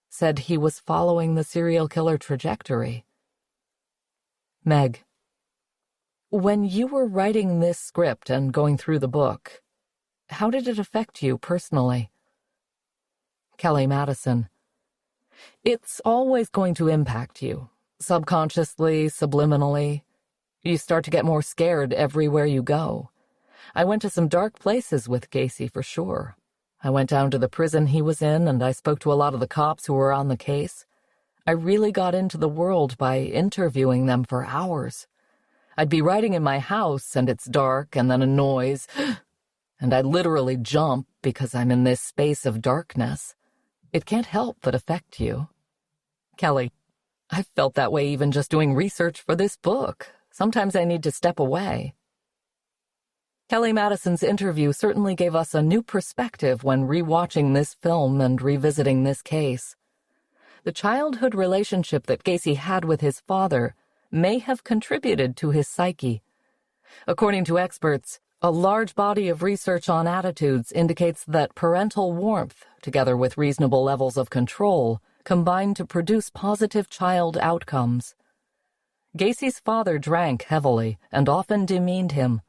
said he was following the serial killer trajectory. Meg, when you were writing this script and going through the book, how did it affect you personally? Kelly Madison, it's always going to impact you, subconsciously, subliminally. You start to get more scared everywhere you go. I went to some dark places with Gacy for sure. I went down to the prison he was in, and I spoke to a lot of the cops who were on the case. I really got into the world by interviewing them for hours. I'd be writing in my house, and it's dark, and then a noise, and I'd literally jump because I'm in this space of darkness. It can't help but affect you. Kelly, I've felt that way even just doing research for this book. Sometimes I need to step away. Kelly Madison's interview certainly gave us a new perspective when rewatching this film and revisiting this case. The childhood relationship that Gacy had with his father may have contributed to his psyche. According to experts, a large body of research on attitudes indicates that parental warmth, together with reasonable levels of control, combine to produce positive child outcomes. Gacy's father drank heavily and often demeaned him.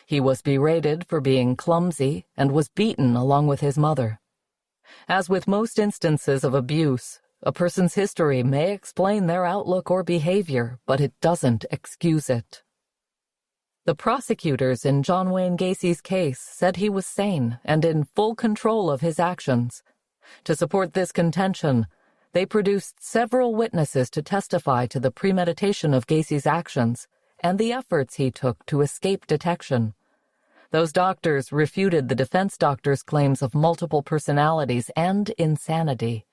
He was berated for being clumsy and was beaten along with his mother. As with most instances of abuse, a person's history may explain their outlook or behavior, but it doesn't excuse it. The prosecutors in John Wayne Gacy's case said he was sane and in full control of his actions. To support this contention, they produced several witnesses to testify to the premeditation of Gacy's actions and the efforts he took to escape detection. Those doctors refuted the defense doctors' claims of multiple personalities and insanity.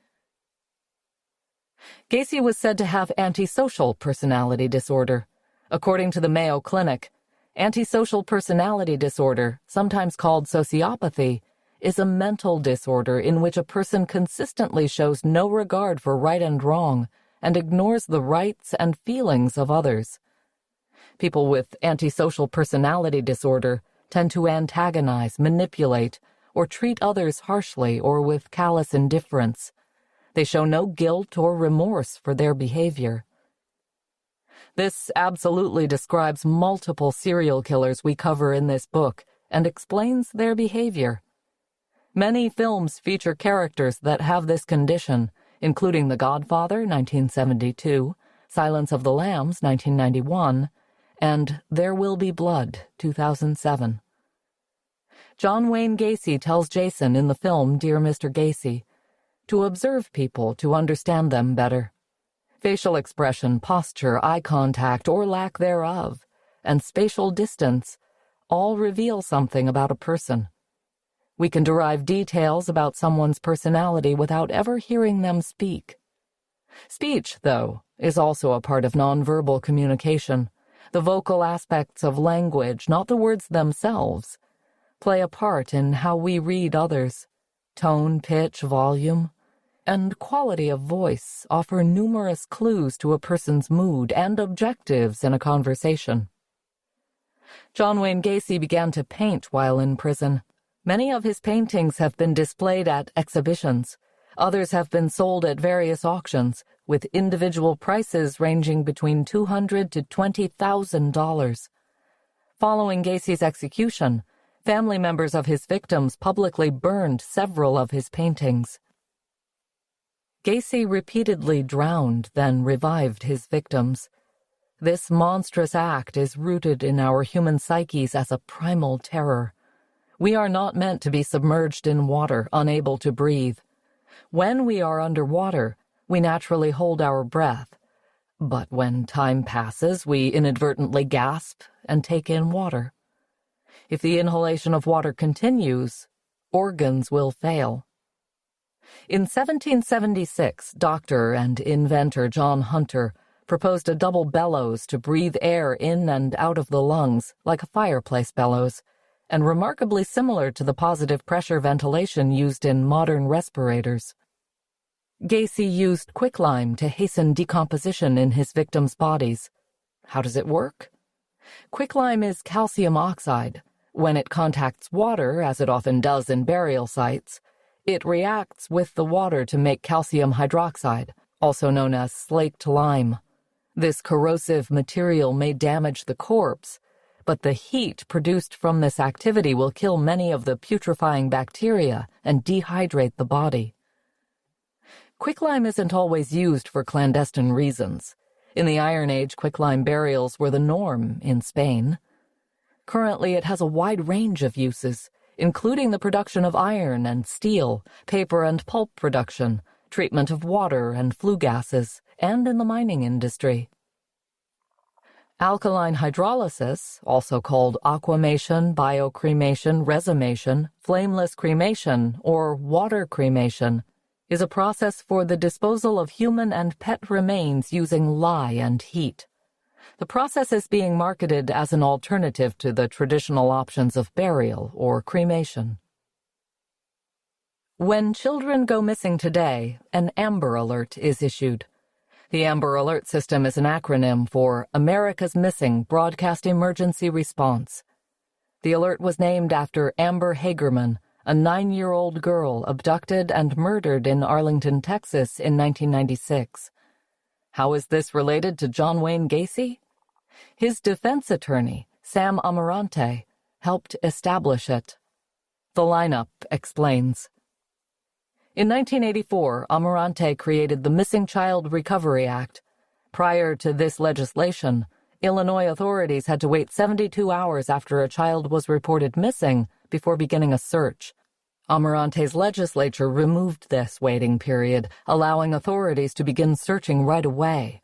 Gacy was said to have antisocial personality disorder. According to the Mayo Clinic, antisocial personality disorder, sometimes called sociopathy, is a mental disorder in which a person consistently shows no regard for right and wrong and ignores the rights and feelings of others. People with antisocial personality disorder tend to antagonize, manipulate, or treat others harshly or with callous indifference. They show no guilt or remorse for their behavior. This absolutely describes multiple serial killers we cover in this book and explains their behavior. Many films feature characters that have this condition, including The Godfather, 1972, Silence of the Lambs, 1991, and There Will Be Blood, 2007. John Wayne Gacy tells Jason in the film Dear Mr. Gacy to observe people to understand them better. Facial expression, posture, eye contact, or lack thereof, and spatial distance all reveal something about a person. We can derive details about someone's personality without ever hearing them speak. Speech, though, is also a part of nonverbal communication. The vocal aspects of language, not the words themselves, play a part in how we read others. Tone, pitch, volume, and quality of voice offer numerous clues to a person's mood and objectives in a conversation. John Wayne Gacy began to paint while in prison. Many of his paintings have been displayed at exhibitions. Others have been sold at various auctions, with individual prices ranging between $200 to $20,000. Following Gacy's execution, family members of his victims publicly burned several of his paintings. Gacy repeatedly drowned, then revived his victims. This monstrous act is rooted in our human psyches as a primal terror. We are not meant to be submerged in water, unable to breathe. When we are underwater, we naturally hold our breath. But when time passes, we inadvertently gasp and take in water. If the inhalation of water continues, organs will fail. In 1776, doctor and inventor John Hunter proposed a double bellows to breathe air in and out of the lungs, like a fireplace bellows, and remarkably similar to the positive pressure ventilation used in modern respirators. Gacy used quicklime to hasten decomposition in his victims' bodies. How does it work? Quicklime is calcium oxide. When it contacts water, as it often does in burial sites, it reacts with the water to make calcium hydroxide, also known as slaked lime. This corrosive material may damage the corpse, but the heat produced from this activity will kill many of the putrefying bacteria and dehydrate the body. Quicklime isn't always used for clandestine reasons. In the Iron Age, quicklime burials were the norm in Spain. Currently, it has a wide range of uses, including the production of iron and steel, paper and pulp production, treatment of water and flue gases, and in the mining industry. Alkaline hydrolysis, also called aquamation, biocremation, resumation, flameless cremation, or water cremation, is a process for the disposal of human and pet remains using lye and heat. The process is being marketed as an alternative to the traditional options of burial or cremation. When children go missing today, an Amber Alert is issued. The Amber Alert system is an acronym for America's Missing Broadcast Emergency Response. The alert was named after Amber Hagerman, a 9-year-old girl abducted and murdered in Arlington, Texas in 1996. How is this related to John Wayne Gacy? His defense attorney, Sam Amarante, helped establish it. The lineup explains. In 1984, Amarante created the Missing Child Recovery Act. Prior to this legislation, Illinois authorities had to wait 72 hours after a child was reported missing before beginning a search. Amarante's legislature removed this waiting period, allowing authorities to begin searching right away.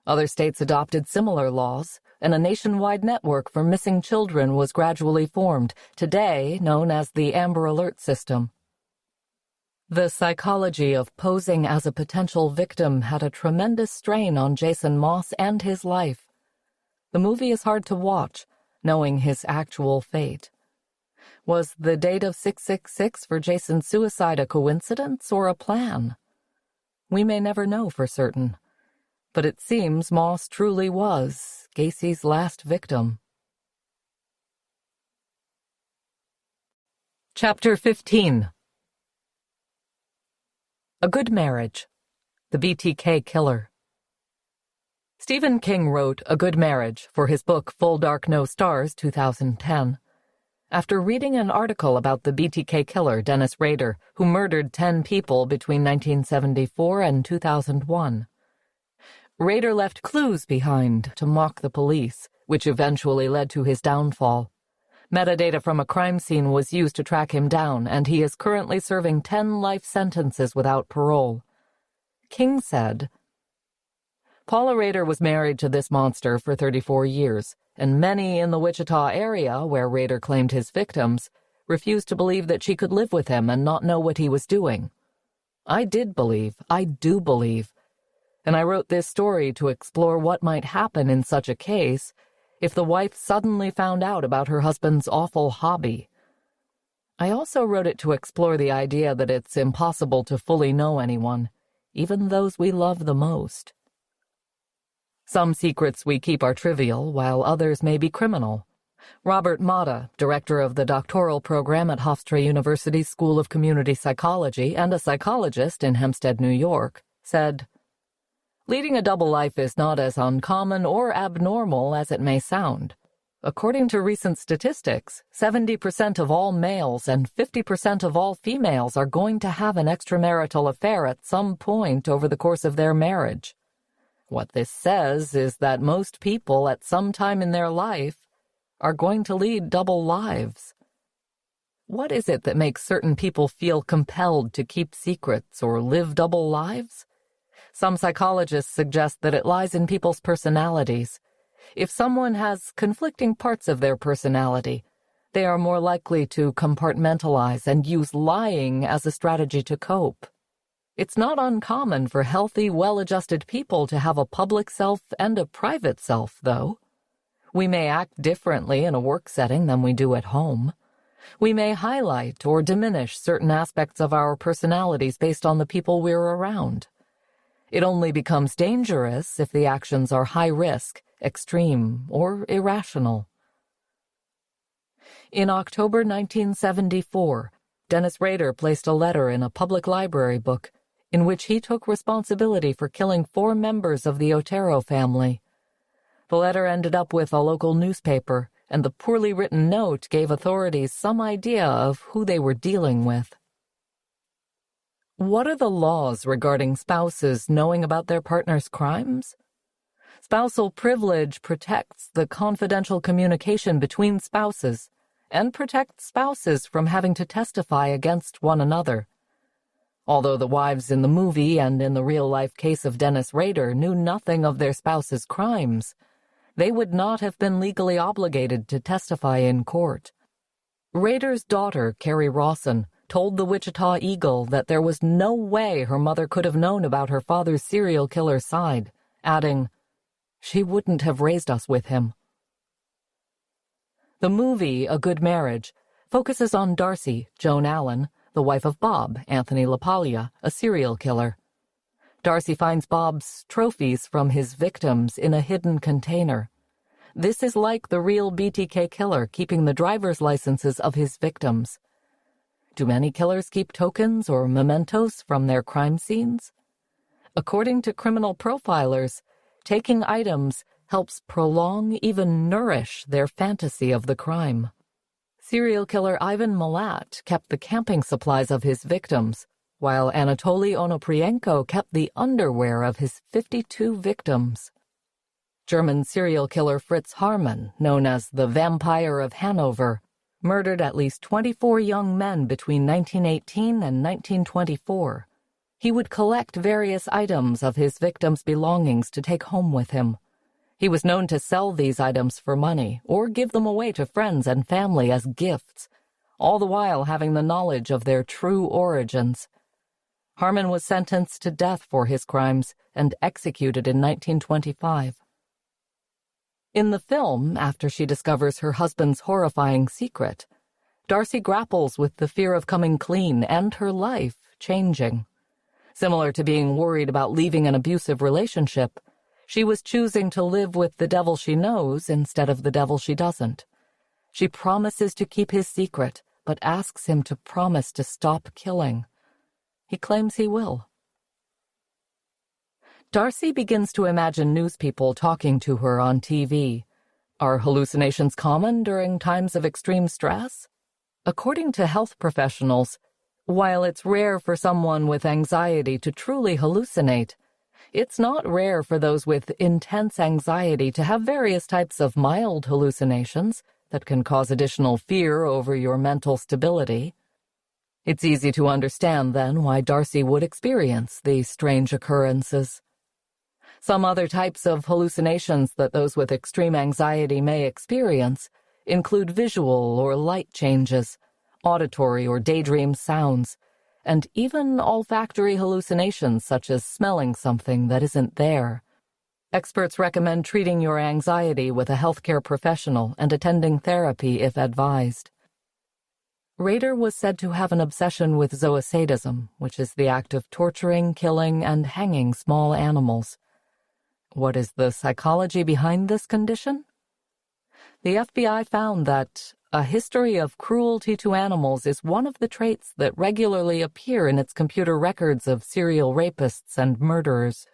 Other states adopted similar laws, and a nationwide network for missing children was gradually formed, today known as the Amber Alert System. The psychology of posing as a potential victim had a tremendous strain on Jason Moss and his life. The movie is hard to watch, knowing his actual fate. Was the date of 666 for Jason's suicide a coincidence or a plan? We may never know for certain, but it seems Moss truly was Gacy's last victim. Chapter 15. A Good Marriage. The BTK Killer. Stephen King wrote A Good Marriage for his book Full Dark No Stars, 2010. After reading an article about the BTK killer, Dennis Rader, who murdered 10 people between 1974 and 2001. Rader left clues behind to mock the police, which eventually led to his downfall. Metadata from a crime scene was used to track him down, and he is currently serving 10 life sentences without parole. King said, Paula Rader was married to this monster for 34 years, and many in the Wichita area, where Rader claimed his victims, refused to believe that she could live with him and not know what he was doing. I did believe, I do believe, and I wrote this story to explore what might happen in such a case if the wife suddenly found out about her husband's awful hobby. I also wrote it to explore the idea that it's impossible to fully know anyone, even those we love the most. Some secrets we keep are trivial, while others may be criminal. Robert Mata, director of the doctoral program at Hofstra University's School of Community Psychology and a psychologist in Hempstead, New York, said, Leading a double life is not as uncommon or abnormal as it may sound. According to recent statistics, 70% of all males and 50% of all females are going to have an extramarital affair at some point over the course of their marriage. What this says is that most people at some time in their life are going to lead double lives. What is it that makes certain people feel compelled to keep secrets or live double lives? Some psychologists suggest that it lies in people's personalities. If someone has conflicting parts of their personality, they are more likely to compartmentalize and use lying as a strategy to cope. It's not uncommon for healthy, well-adjusted people to have a public self and a private self, though. We may act differently in a work setting than we do at home. We may highlight or diminish certain aspects of our personalities based on the people we're around. It only becomes dangerous if the actions are high risk, extreme, or irrational. In October 1974, Dennis Rader placed a letter in a public library book in which he took responsibility for killing 4 members of the Otero family. The letter ended up with a local newspaper, and the poorly written note gave authorities some idea of who they were dealing with. What are the laws regarding spouses knowing about their partner's crimes? Spousal privilege protects the confidential communication between spouses and protects spouses from having to testify against one another. Although the wives in the movie and in the real-life case of Dennis Rader knew nothing of their spouse's crimes, they would not have been legally obligated to testify in court. Rader's daughter, Carrie Rawson, told the Wichita Eagle that there was no way her mother could have known about her father's serial killer side, adding, "She wouldn't have raised us with him." The movie, A Good Marriage, focuses on Darcy, Joan Allen, the wife of Bob, Anthony LaPaglia, a serial killer. Darcy finds Bob's trophies from his victims in a hidden container. This is like the real BTK killer keeping the driver's licenses of his victims. Do many killers keep tokens or mementos from their crime scenes? According to criminal profilers, taking items helps prolong, even nourish, their fantasy of the crime. Serial killer Ivan Milat kept the camping supplies of his victims, while Anatoly Onoprienko kept the underwear of his 52 victims. German serial killer Fritz Haarmann, known as the Vampire of Hanover, murdered at least 24 young men between 1918 and 1924. He would collect various items of his victims' belongings to take home with him. He was known to sell these items for money or give them away to friends and family as gifts, all the while having the knowledge of their true origins. Haarmann was sentenced to death for his crimes and executed in 1925. In the film, after she discovers her husband's horrifying secret, Darcy grapples with the fear of coming clean and her life changing. Similar to being worried about leaving an abusive relationship, she was choosing to live with the devil she knows instead of the devil she doesn't. She promises to keep his secret, but asks him to promise to stop killing. He claims he will. Darcy begins to imagine newspeople talking to her on TV. Are hallucinations common during times of extreme stress? According to health professionals, while it's rare for someone with anxiety to truly hallucinate, it's not rare for those with intense anxiety to have various types of mild hallucinations that can cause additional fear over your mental stability. It's easy to understand, then, why Darcy would experience these strange occurrences. Some other types of hallucinations that those with extreme anxiety may experience include visual or light changes, auditory or daydream sounds, and even olfactory hallucinations such as smelling something that isn't there. Experts recommend treating your anxiety with a healthcare professional and attending therapy if advised. Rader was said to have an obsession with zoosadism, which is the act of torturing, killing, and hanging small animals. What is the psychology behind this condition? The FBI found that a history of cruelty to animals is one of the traits that regularly appear in its computer records of serial rapists and murderers,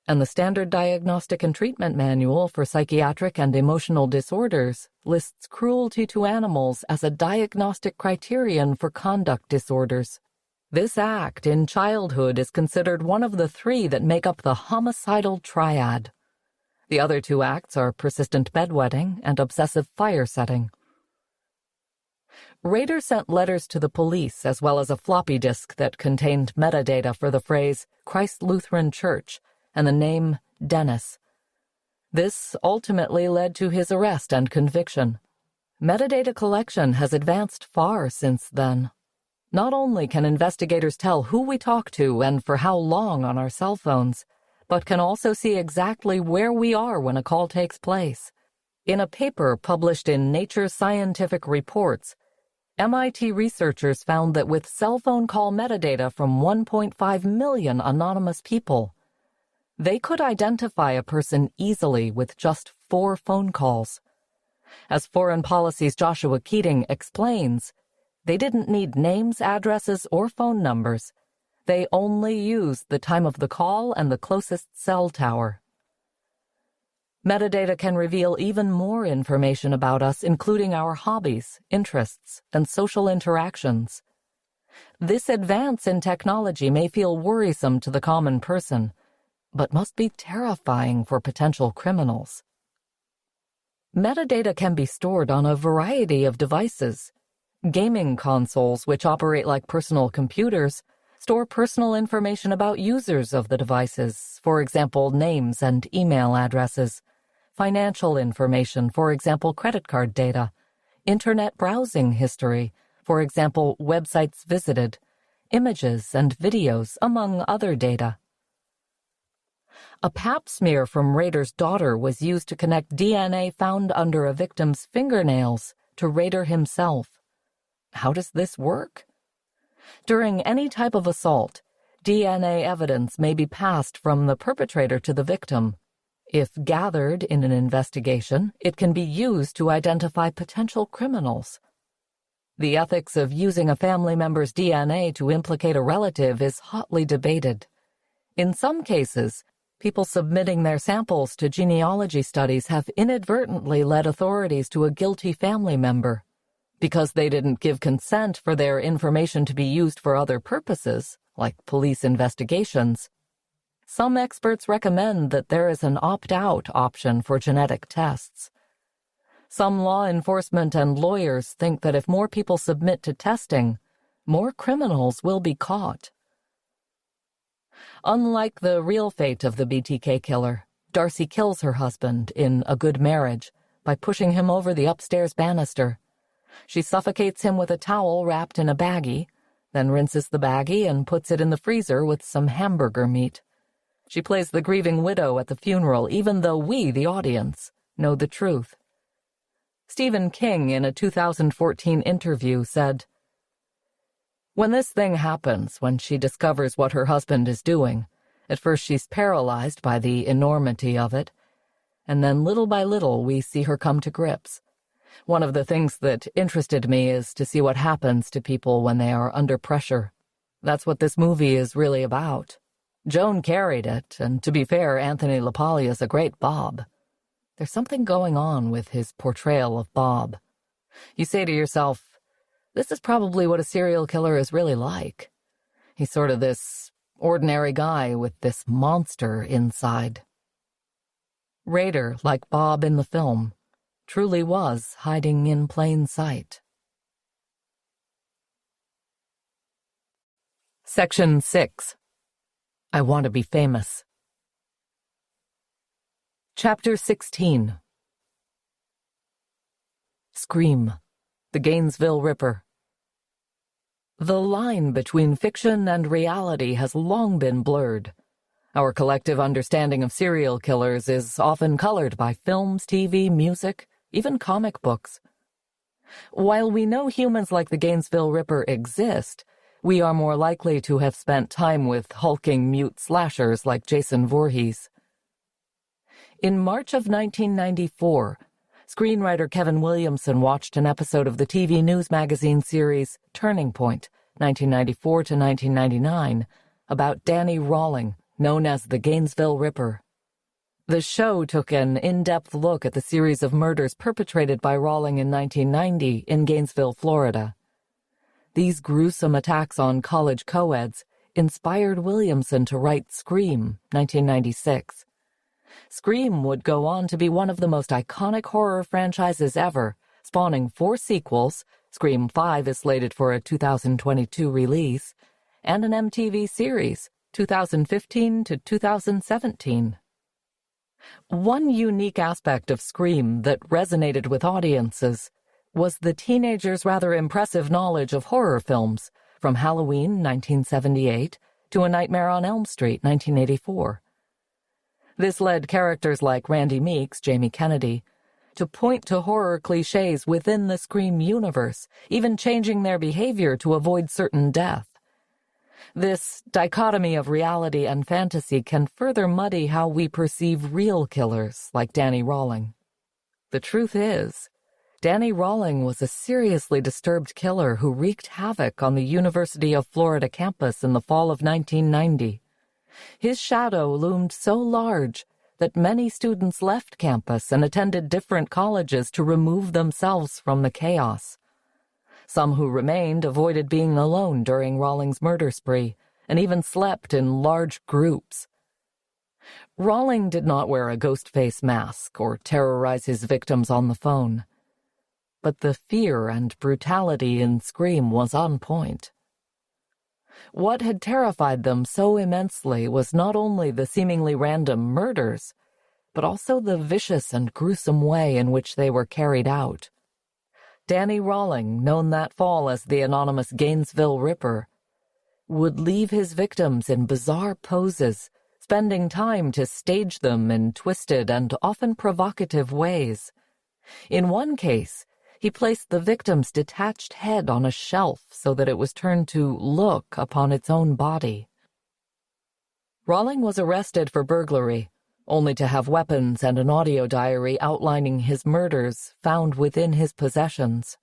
and the Standard Diagnostic and Treatment Manual for Psychiatric and Emotional Disorders lists cruelty to animals as a diagnostic criterion for conduct disorders. This act in childhood is considered one of the three that make up the homicidal triad. The other two acts are persistent bedwetting and obsessive fire setting. Rader sent letters to the police as well as a floppy disk that contained metadata for the phrase Christ Lutheran Church and the name Dennis. This ultimately led to his arrest and conviction. Metadata collection has advanced far since then. Not only can investigators tell who we talk to and for how long on our cell phones, but can also see exactly where we are when a call takes place. In a paper published in Nature Scientific Reports, MIT researchers found that with cell phone call metadata from 1.5 million anonymous people, they could identify a person easily with just 4 phone calls. As Foreign Policy's Joshua Keating explains, they didn't need names, addresses, or phone numbers. They only used the time of the call and the closest cell tower. Metadata can reveal even more information about us, including our hobbies, interests, and social interactions. This advance in technology may feel worrisome to the common person, but must be terrifying for potential criminals. Metadata can be stored on a variety of devices. Gaming consoles, which operate like personal computers, store personal information about users of the devices, for example, names and email addresses, financial information, for example, credit card data, internet browsing history, for example, websites visited, images and videos, among other data. A pap smear from Rader's daughter was used to connect DNA found under a victim's fingernails to Rader himself. How does this work? During any type of assault, DNA evidence may be passed from the perpetrator to the victim. If gathered in an investigation, it can be used to identify potential criminals. The ethics of using a family member's DNA to implicate a relative is hotly debated. In some cases, people submitting their samples to genealogy studies have inadvertently led authorities to a guilty family member. Because they didn't give consent for their information to be used for other purposes, like police investigations, some experts recommend that there is an opt-out option for genetic tests. Some law enforcement and lawyers think that if more people submit to testing, more criminals will be caught. Unlike the real fate of the BTK killer, Darcy kills her husband in A Good Marriage by pushing him over the upstairs banister. She suffocates him with a towel wrapped in a baggie, then rinses the baggie and puts it in the freezer with some hamburger meat. She plays the grieving widow at the funeral, even though we, the audience, know the truth. Stephen King, in a 2014 interview, said, "When this thing happens, when she discovers what her husband is doing, at first she's paralyzed by the enormity of it, and then little by little we see her come to grips. One of the things that interested me is to see what happens to people when they are under pressure. That's what this movie is really about. Joan carried it, and to be fair, Anthony LaPaglia is a great Bob. There's something going on with his portrayal of Bob. You say to yourself, this is probably what a serial killer is really like. He's sort of this ordinary guy with this monster inside." Rader, like Bob in the film, truly was hiding in plain sight. Section 6. I Want to Be Famous. Chapter 16. Scream, the Gainesville Ripper. The line between fiction and reality has long been blurred. Our collective understanding of serial killers is often colored by films, TV, music, even comic books. While we know humans like the Gainesville Ripper exist, we are more likely to have spent time with hulking mute slashers like Jason Voorhees. In March of 1994, screenwriter Kevin Williamson watched an episode of the TV news magazine series Turning Point, 1994 to 1999, about Danny Rawling, known as the Gainesville Ripper. The show took an in-depth look at the series of murders perpetrated by Rawling in 1990 in Gainesville, Florida. These gruesome attacks on college co-eds inspired Williamson to write Scream, 1996. Scream would go on to be one of the most iconic horror franchises ever, spawning 4 sequels. Scream 5 is slated for a 2022 release, and an MTV series, 2015 to 2017. One unique aspect of Scream that resonated with audiences was the teenagers' rather impressive knowledge of horror films, from Halloween, 1978, to A Nightmare on Elm Street, 1984. This led characters like Randy Meeks, Jamie Kennedy, to point to horror cliches within the Scream universe, even changing their behavior to avoid certain death. This dichotomy of reality and fantasy can further muddy how we perceive real killers like Danny Rawling. The truth is, Danny Rawling was a seriously disturbed killer who wreaked havoc on the University of Florida campus in the fall of 1990. His shadow loomed so large that many students left campus and attended different colleges to remove themselves from the chaos. Some who remained avoided being alone during Rawling's murder spree, and even slept in large groups. Rawling did not wear a ghost face mask or terrorize his victims on the phone. But the fear and brutality in Scream was on point. What had terrified them so immensely was not only the seemingly random murders, but also the vicious and gruesome way in which they were carried out. Danny Rawling, known that fall as the anonymous Gainesville Ripper, would leave his victims in bizarre poses, spending time to stage them in twisted and often provocative ways. In one case, he placed the victim's detached head on a shelf so that it was turned to look upon its own body. Rawling was arrested for burglary, only to have weapons and an audio diary outlining his murders found within his possessions.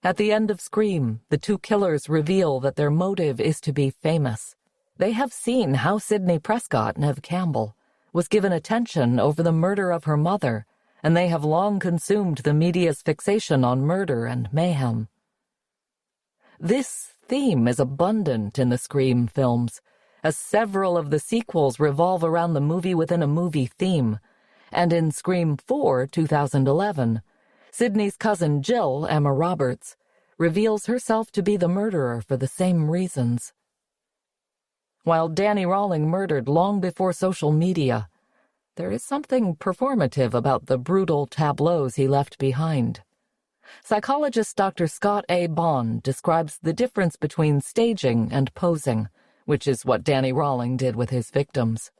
At the end of Scream, the 2 killers reveal that their motive is to be famous. They have seen how Sidney Prescott, Neve Campbell, was given attention over the murder of her mother, and they have long consumed the media's fixation on murder and mayhem. This theme is abundant in the Scream films, as several of the sequels revolve around the movie-within-a-movie theme, and in Scream 4, 2011, Sidney's cousin Jill, Emma Roberts, reveals herself to be the murderer for the same reasons. While Danny Rawling murdered long before social media, there is something performative about the brutal tableaus he left behind. Psychologist Dr. Scott A. Bond describes the difference between staging and posing, which is what Danny Rawling did with his victims.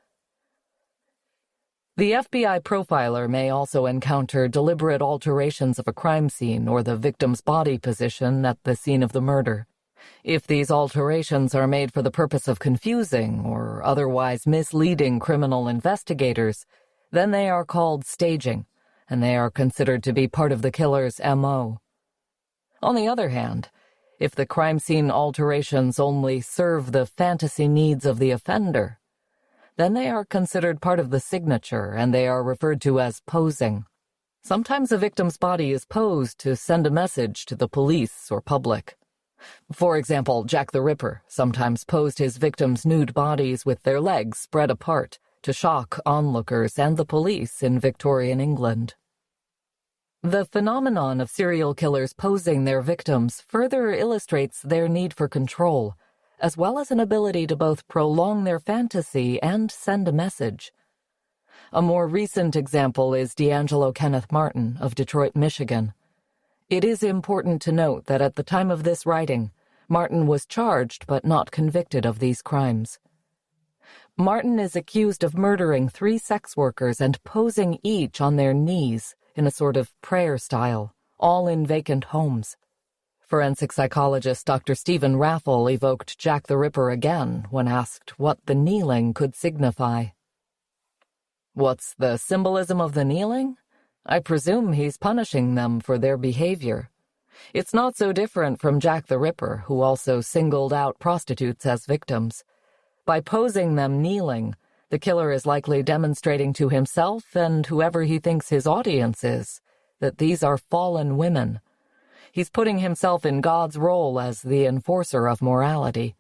The FBI profiler may also encounter deliberate alterations of a crime scene or the victim's body position at the scene of the murder. If these alterations are made for the purpose of confusing or otherwise misleading criminal investigators, then they are called staging, and they are considered to be part of the killer's MO. On the other hand, if the crime scene alterations only serve the fantasy needs of the offender, then they are considered part of the signature and they are referred to as posing. Sometimes a victim's body is posed to send a message to the police or public. For example, Jack the Ripper sometimes posed his victims' nude bodies with their legs spread apart to shock onlookers and the police in Victorian England. The phenomenon of serial killers posing their victims further illustrates their need for control, as well as an ability to both prolong their fantasy and send a message. A more recent example is D'Angelo Kenneth Martin of Detroit, Michigan. It is important to note that at the time of this writing, Martin was charged but not convicted of these crimes. Martin is accused of murdering 3 sex workers and posing each on their knees in a sort of prayer style, all in vacant homes. Forensic psychologist Dr. Stephen Raffel evoked Jack the Ripper again when asked what the kneeling could signify. What's the symbolism of the kneeling? I presume he's punishing them for their behavior. It's not so different from Jack the Ripper, who also singled out prostitutes as victims. By posing them kneeling, the killer is likely demonstrating to himself and whoever he thinks his audience is that these are fallen women. He's putting himself in God's role as the enforcer of morality.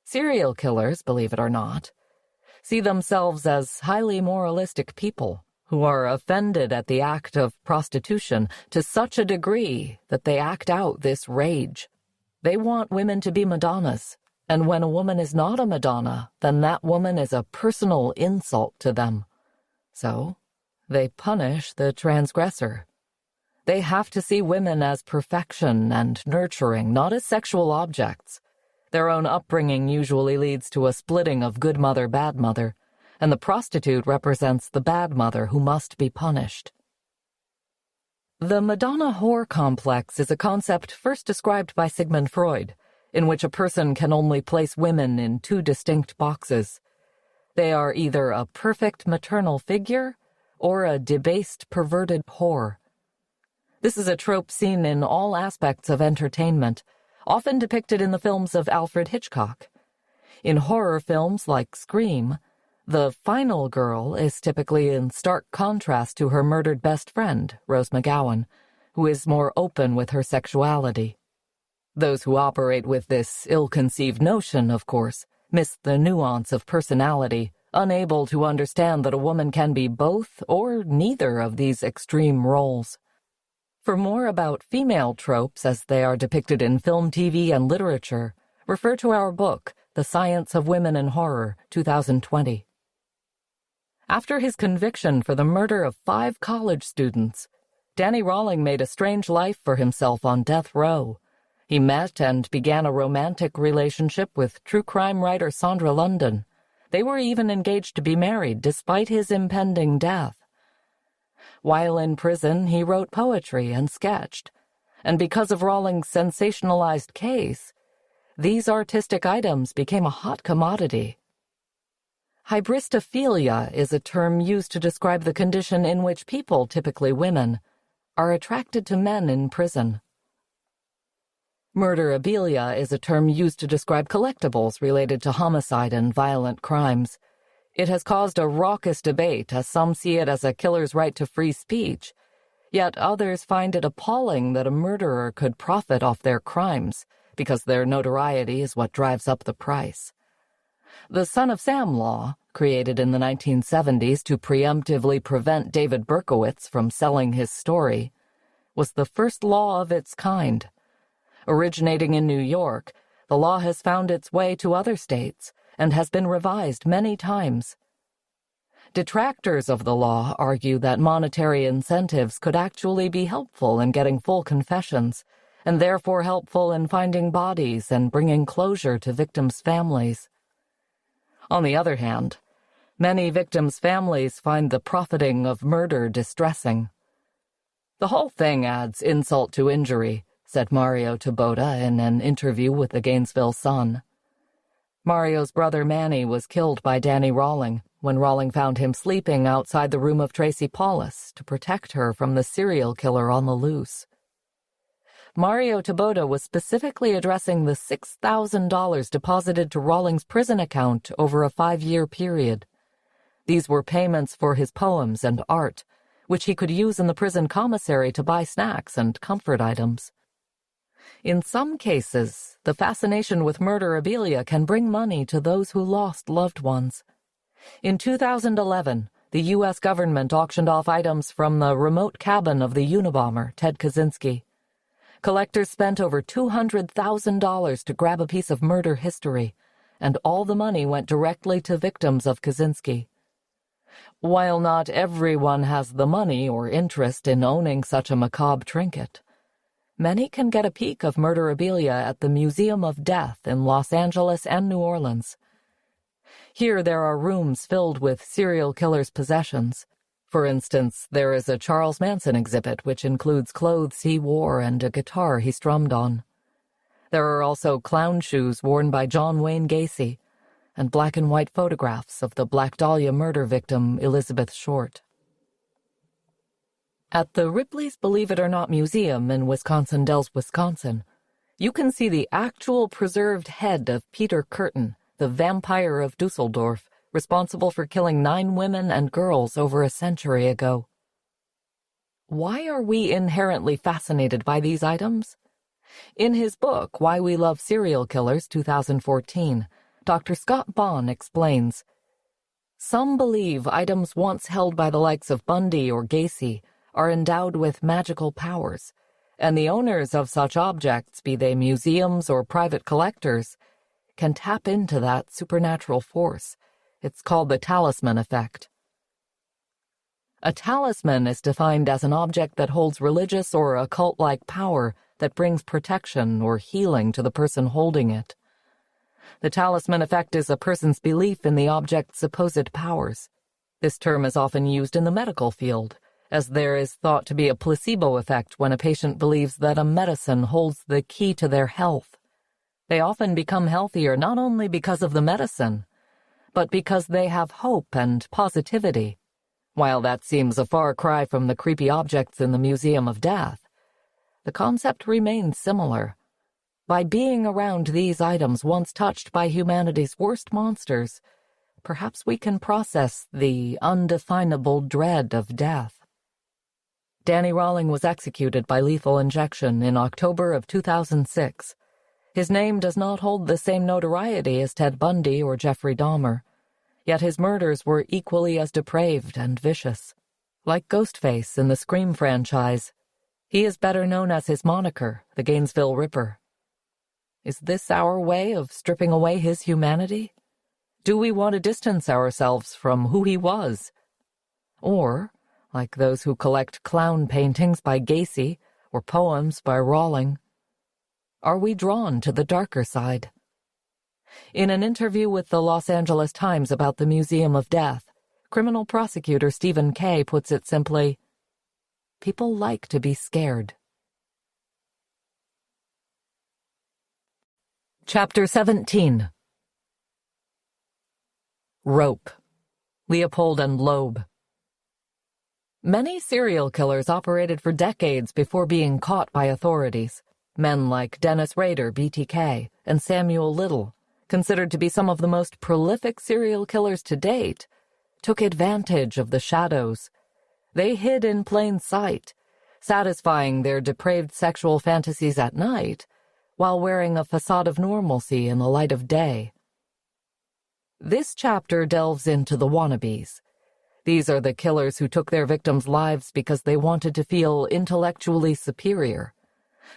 Serial killers, believe it or not, see themselves as highly moralistic people who are offended at the act of prostitution to such a degree that they act out this rage. They want women to be Madonnas, and when a woman is not a Madonna, then that woman is a personal insult to them. So, they punish the transgressor. They have to see women as perfection and nurturing, not as sexual objects. Their own upbringing usually leads to a splitting of good mother, bad mother, and the prostitute represents the bad mother who must be punished. The Madonna whore complex is a concept first described by Sigmund Freud, in which a person can only place women in 2 distinct boxes. They are either a perfect maternal figure or a debased, perverted whore. This is a trope seen in all aspects of entertainment, often depicted in the films of Alfred Hitchcock. In horror films like Scream, the final girl is typically in stark contrast to her murdered best friend, Rose McGowan, who is more open with her sexuality. Those who operate with this ill-conceived notion, of course, miss the nuance of personality, unable to understand that a woman can be both or neither of these extreme roles. For more about female tropes as they are depicted in film, TV, and literature, refer to our book, The Science of Women in Horror, 2020. After his conviction for the murder of 5 college students, Danny Rawling made a strange life for himself on death row. He met and began a romantic relationship with true crime writer Sandra London. They were even engaged to be married despite his impending death. While in prison, he wrote poetry and sketched, and because of Rawling's sensationalized case, these artistic items became a hot commodity. Hybristophilia is a term used to describe the condition in which people, typically women, are attracted to men in prison. Murderabilia is a term used to describe collectibles related to homicide and violent crimes. It has caused a raucous debate as some see it as a killer's right to free speech, yet others find it appalling that a murderer could profit off their crimes because their notoriety is what drives up the price. The Son of Sam law, created in the 1970s to preemptively prevent David Berkowitz from selling his story, was the first law of its kind. Originating in New York, the law has found its way to other states and has been revised many times. Detractors of the law argue that monetary incentives could actually be helpful in getting full confessions, and therefore helpful in finding bodies and bringing closure to victims' families. On the other hand, Many victims' families find the profiting of murder distressing. "The whole thing adds insult to injury," said Mario Taboda in an interview with the Gainesville Sun. Mario's brother Manny was killed by Danny Rawling when Rawling found him sleeping outside the room of Tracy Paulus to protect her from the serial killer on the loose. Mario Taboda was specifically addressing the $6,000 deposited to Rawling's prison account over a 5-year period. These were payments for his poems and art, which he could use in the prison commissary to buy snacks and comfort items. In some cases, the fascination with murderabilia can bring money to those who lost loved ones. In 2011, the U.S. government auctioned off items from the remote cabin of the Unabomber, Ted Kaczynski. Collectors spent over $200,000 to grab a piece of murder history, and all the money went directly to victims of Kaczynski. While not everyone has the money or interest in owning such a macabre trinket, many can get a peek of murderabilia at the Museum of Death in Los Angeles and New Orleans. Here there are rooms filled with serial killers' possessions. For instance, there is a Charles Manson exhibit which includes clothes he wore and a guitar he strummed on. There are also clown shoes worn by John Wayne Gacy and black and white photographs of the Black Dahlia murder victim Elizabeth Short. At the Ripley's Believe It or Not Museum in Wisconsin Dells, Wisconsin, you can see the actual preserved head of Peter Curtin, the vampire of Dusseldorf, responsible for killing 9 women and girls over a century ago. Why are we inherently fascinated by these items? In his book, Why We Love Serial Killers, 2014, Dr. Scott Bond explains, "Some believe items once held by the likes of Bundy or Gacy are endowed with magical powers, and the owners of such objects, be they museums or private collectors, can tap into that supernatural force. It's called the talisman effect." A talisman is defined as an object that holds religious or occult-like power that brings protection or healing to the person holding it. The talisman effect is a person's belief in the object's supposed powers. This term is often used in the medical field, as there is thought to be a placebo effect when a patient believes that a medicine holds the key to their health. They often become healthier not only because of the medicine, but because they have hope and positivity. While that seems a far cry from the creepy objects in the Museum of Death, the concept remains similar. By being around these items once touched by humanity's worst monsters, perhaps we can process the undefinable dread of death. Danny Rawling was executed by lethal injection in October of 2006. His name does not hold the same notoriety as Ted Bundy or Jeffrey Dahmer, yet his murders were equally as depraved and vicious. Like Ghostface in the Scream franchise, he is better known as his moniker, the Gainesville Ripper. Is this our way of stripping away his humanity? Do we want to distance ourselves from who he was? Or, like those who collect clown paintings by Gacy or poems by Rawling, are we drawn to the darker side? In an interview with the Los Angeles Times about the Museum of Death, criminal prosecutor Stephen Kay puts it simply, "People like to be scared." Chapter 17. Rope. Leopold and Loeb. Many serial killers operated for decades before being caught by authorities. Men like Dennis Rader, BTK, and Samuel Little, considered to be some of the most prolific serial killers to date, took advantage of the shadows. They hid in plain sight, satisfying their depraved sexual fantasies at night, while wearing a facade of normalcy in the light of day. This chapter delves into the wannabes. These are the killers who took their victims' lives because they wanted to feel intellectually superior.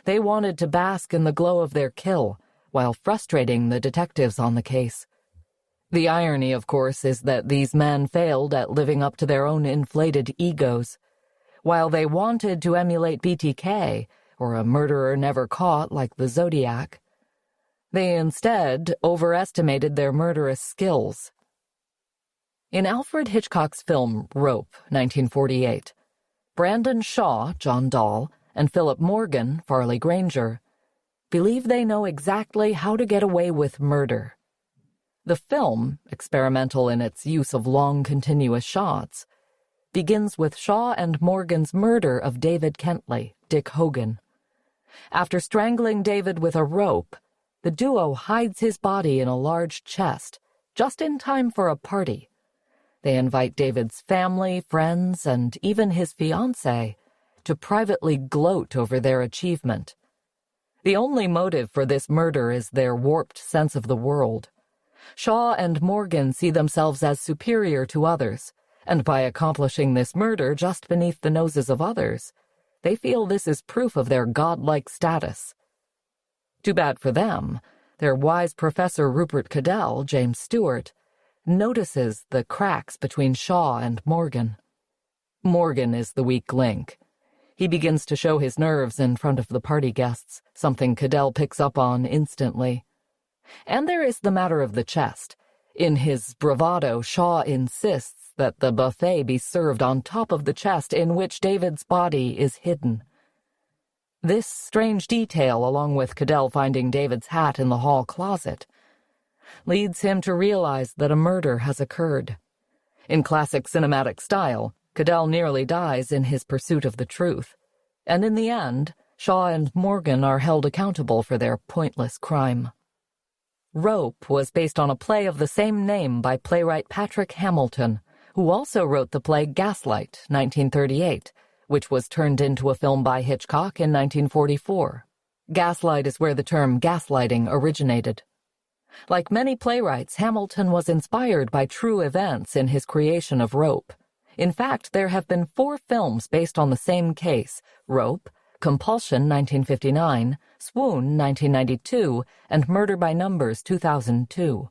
They wanted to bask in the glow of their kill, while frustrating the detectives on the case. The irony, of course, is that these men failed at living up to their own inflated egos. While they wanted to emulate BTK, or a murderer never caught like the Zodiac, they instead overestimated their murderous skills. In Alfred Hitchcock's film Rope, 1948, Brandon Shaw, John Dahl, and Philip Morgan, Farley Granger, believe they know exactly how to get away with murder. The film, experimental in its use of long continuous shots, begins with Shaw and Morgan's murder of David Kentley, Dick Hogan. After strangling David with a rope, the duo hides his body in a large chest, just in time for a party. They invite David's family, friends, and even his fiancée to privately gloat over their achievement. The only motive for this murder is their warped sense of the world. Shaw and Morgan see themselves as superior to others, and by accomplishing this murder just beneath the noses of others, they feel this is proof of their godlike status. Too bad for them, their wise professor Rupert Cadell, James Stewart, notices the cracks between Shaw and Morgan. Morgan is the weak link. He begins to show his nerves in front of the party guests, something Cadell picks up on instantly. And there is the matter of the chest. In his bravado, Shaw insists that the buffet be served on top of the chest in which David's body is hidden. This strange detail, along with Cadell finding David's hat in the hall closet, leads him to realize that a murder has occurred. In classic cinematic style, Cadell nearly dies in his pursuit of the truth, and in the end, Shaw and Morgan are held accountable for their pointless crime. Rope was based on a play of the same name by playwright Patrick Hamilton, who also wrote the play Gaslight, 1938, which was turned into a film by Hitchcock in 1944. Gaslight is where the term gaslighting originated. Like many playwrights, Hamilton was inspired by true events in his creation of Rope. In fact, there have been 4 films based on the same case: Rope, Compulsion, 1959, Swoon, 1992, and Murder by Numbers, 2002.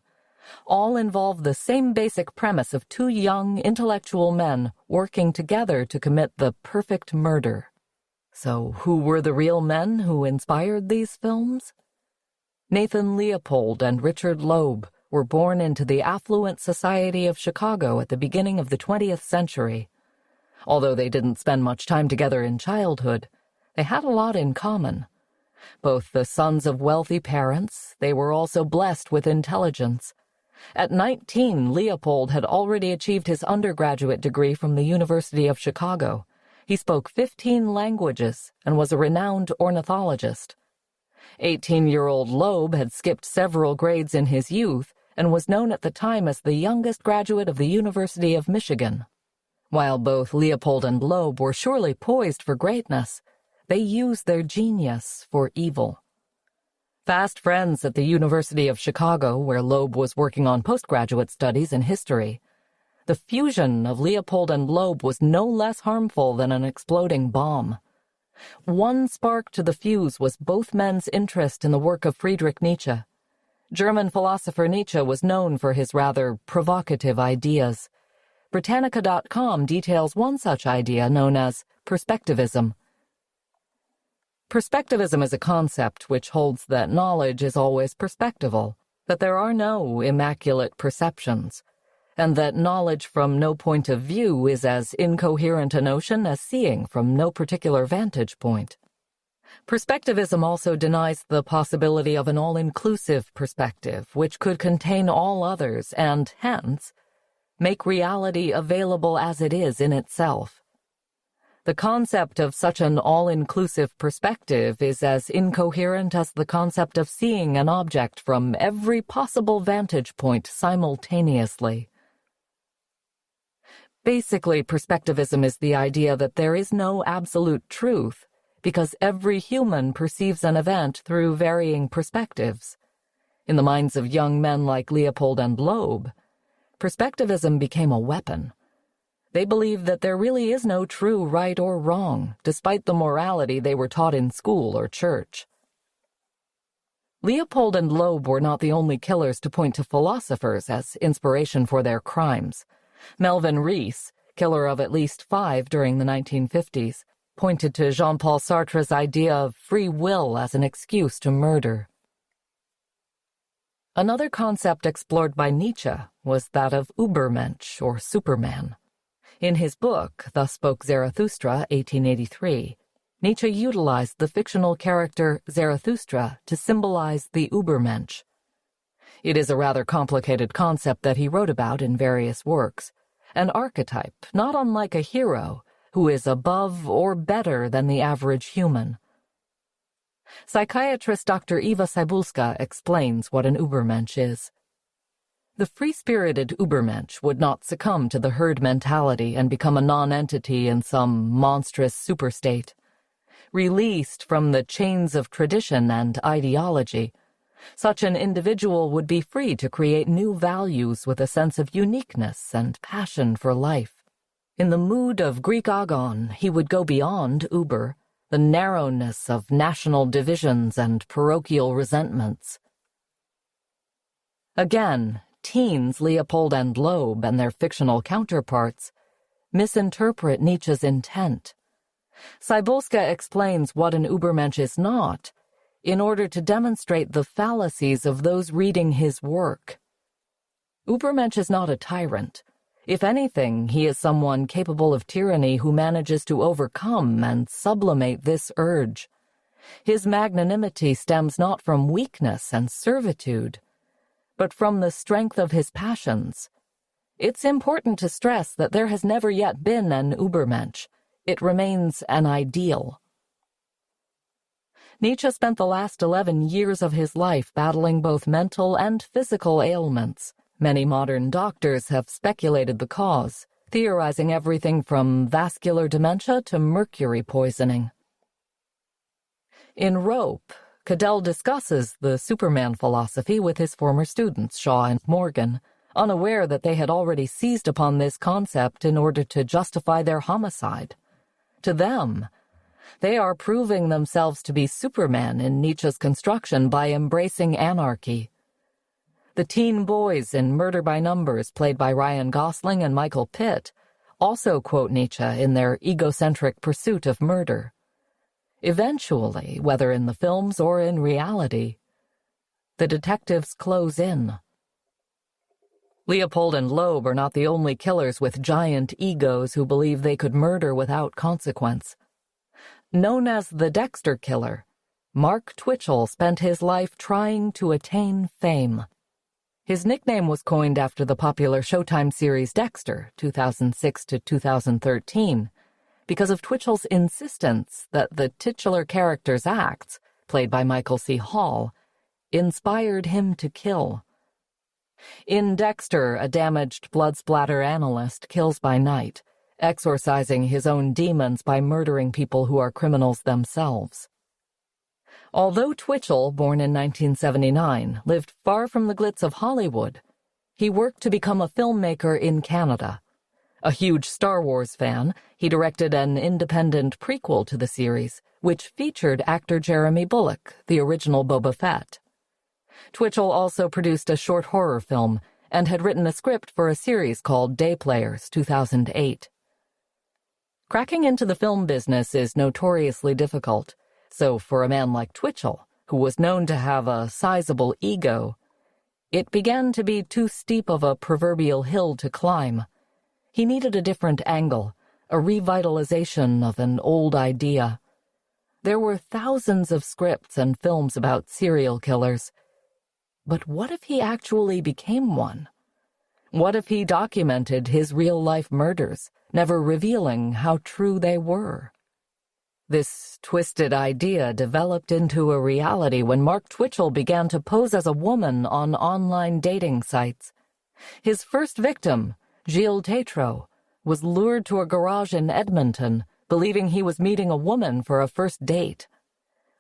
All involve the same basic premise of 2 young, intellectual men working together to commit the perfect murder. So who were the real men who inspired these films? Nathan Leopold and Richard Loeb were born into the affluent society of Chicago at the beginning of the 20th century. Although they didn't spend much time together in childhood, they had a lot in common. Both the sons of wealthy parents, they were also blessed with intelligence. At 19, Leopold had already achieved his undergraduate degree from the University of Chicago. He spoke 15 languages and was a renowned ornithologist. 18-year-old Loeb had skipped several grades in his youth and was known at the time as the youngest graduate of the University of Michigan. While both Leopold and Loeb were surely poised for greatness, they used their genius for evil. Fast friends at the University of Chicago, where Loeb was working on postgraduate studies in history, the fusion of Leopold and Loeb was no less harmful than an exploding bomb. One spark to the fuse was both men's interest in the work of Friedrich Nietzsche. German philosopher Nietzsche was known for his rather provocative ideas. Britannica.com details one such idea known as perspectivism. Perspectivism is a concept which holds that knowledge is always perspectival, that there are no immaculate perceptions, and that knowledge from no point of view is as incoherent a notion as seeing from no particular vantage point. Perspectivism also denies the possibility of an all-inclusive perspective, which could contain all others and, hence, make reality available as it is in itself. The concept of such an all-inclusive perspective is as incoherent as the concept of seeing an object from every possible vantage point simultaneously. Basically, perspectivism is the idea that there is no absolute truth, because every human perceives an event through varying perspectives. In the minds of young men like Leopold and Loeb, perspectivism became a weapon. They believed that there really is no true right or wrong, despite the morality they were taught in school or church. Leopold and Loeb were not the only killers to point to philosophers as inspiration for their crimes. Melvin Rees, killer of at least 5 during the 1950s, pointed to Jean-Paul Sartre's idea of free will as an excuse to murder. Another concept explored by Nietzsche was that of Übermensch, or Superman. In his book, Thus Spoke Zarathustra, 1883, Nietzsche utilized the fictional character Zarathustra to symbolize the Übermensch. It is a rather complicated concept that he wrote about in various works, an archetype not unlike a hero who is above or better than the average human. Psychiatrist Dr. Eva Cybulska explains what an Übermensch is. The free-spirited Übermensch would not succumb to the herd mentality and become a non-entity in some monstrous superstate. Released from the chains of tradition and ideology, such an individual would be free to create new values with a sense of uniqueness and passion for life. In the mood of Greek agon, he would go beyond Uber, the narrowness of national divisions and parochial resentments. Again, teens Leopold and Loeb and their fictional counterparts misinterpret Nietzsche's intent. Cybulska explains what an Übermensch is not, in order to demonstrate the fallacies of those reading his work. Übermensch is not a tyrant. If anything, he is someone capable of tyranny who manages to overcome and sublimate this urge. His magnanimity stems not from weakness and servitude, but from the strength of his passions. It's important to stress that there has never yet been an Übermensch. It remains an ideal. Nietzsche spent the last 11 years of his life battling both mental and physical ailments. Many modern doctors have speculated the cause, theorizing everything from vascular dementia to mercury poisoning. In Rope, Cadell discusses the Superman philosophy with his former students, Shaw and Morgan, unaware that they had already seized upon this concept in order to justify their homicide. To them, they are proving themselves to be Superman in Nietzsche's construction by embracing anarchy. The teen boys in Murder by Numbers, played by Ryan Gosling and Michael Pitt, also quote Nietzsche in their egocentric pursuit of murder. Eventually, whether in the films or in reality, the detectives close in. Leopold and Loeb are not the only killers with giant egos who believe they could murder without consequence. Known as the Dexter Killer, Mark Twitchell spent his life trying to attain fame. His nickname was coined after the popular Showtime series Dexter, 2006 to 2013, because of Twitchell's insistence that the titular character's acts, played by Michael C. Hall, inspired him to kill. In Dexter, a damaged blood-splatter analyst kills by night, exorcising his own demons by murdering people who are criminals themselves. Although Twitchell, born in 1979, lived far from the glitz of Hollywood, he worked to become a filmmaker in Canada. A huge Star Wars fan, he directed an independent prequel to the series, which featured actor Jeremy Bulloch, the original Boba Fett. Twitchell also produced a short horror film and had written a script for a series called Day Players, 2008. Cracking into the film business is notoriously difficult. So for a man like Twitchell, who was known to have a sizable ego, it began to be too steep of a proverbial hill to climb. He needed a different angle, a revitalization of an old idea. There were thousands of scripts and films about serial killers. But what if he actually became one? What if he documented his real-life murders, never revealing how true they were? This twisted idea developed into a reality when Mark Twitchell began to pose as a woman on online dating sites. His first victim, Gilles Tétrault, was lured to a garage in Edmonton, believing he was meeting a woman for a first date.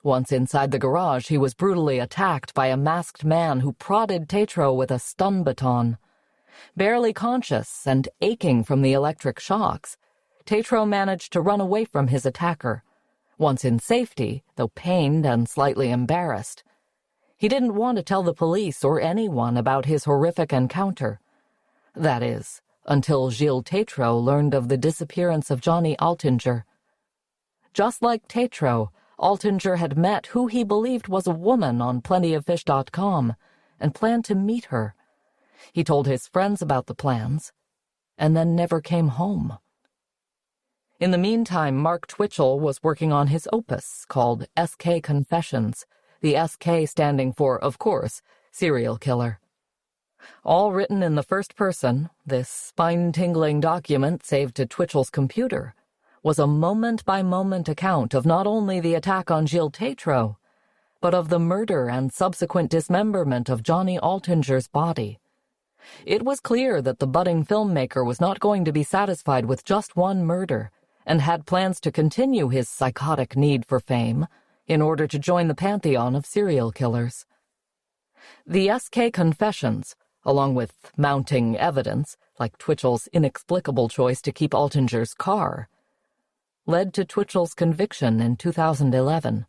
Once inside the garage, he was brutally attacked by a masked man who prodded Tétrault with a stun baton. Barely conscious and aching from the electric shocks, Tétrault managed to run away from his attacker. Once in safety, though pained and slightly embarrassed, he didn't want to tell the police or anyone about his horrific encounter. That is, until Gilles Tétrault learned of the disappearance of Johnny Altinger. Just like Tétrault, Altinger had met who he believed was a woman on plentyoffish.com and planned to meet her. He told his friends about the plans, and then never came home. In the meantime, Mark Twitchell was working on his opus called SK Confessions, the SK standing for, of course, serial killer. All written in the first person, this spine-tingling document saved to Twitchell's computer was a moment-by-moment account of not only the attack on Gilles Tétrault, but of the murder and subsequent dismemberment of Johnny Altinger's body. It was clear that the budding filmmaker was not going to be satisfied with just one murder and had plans to continue his psychotic need for fame in order to join the pantheon of serial killers. The SK Confessions, along with mounting evidence, like Twitchell's inexplicable choice to keep Altinger's car, led to Twitchell's conviction in 2011.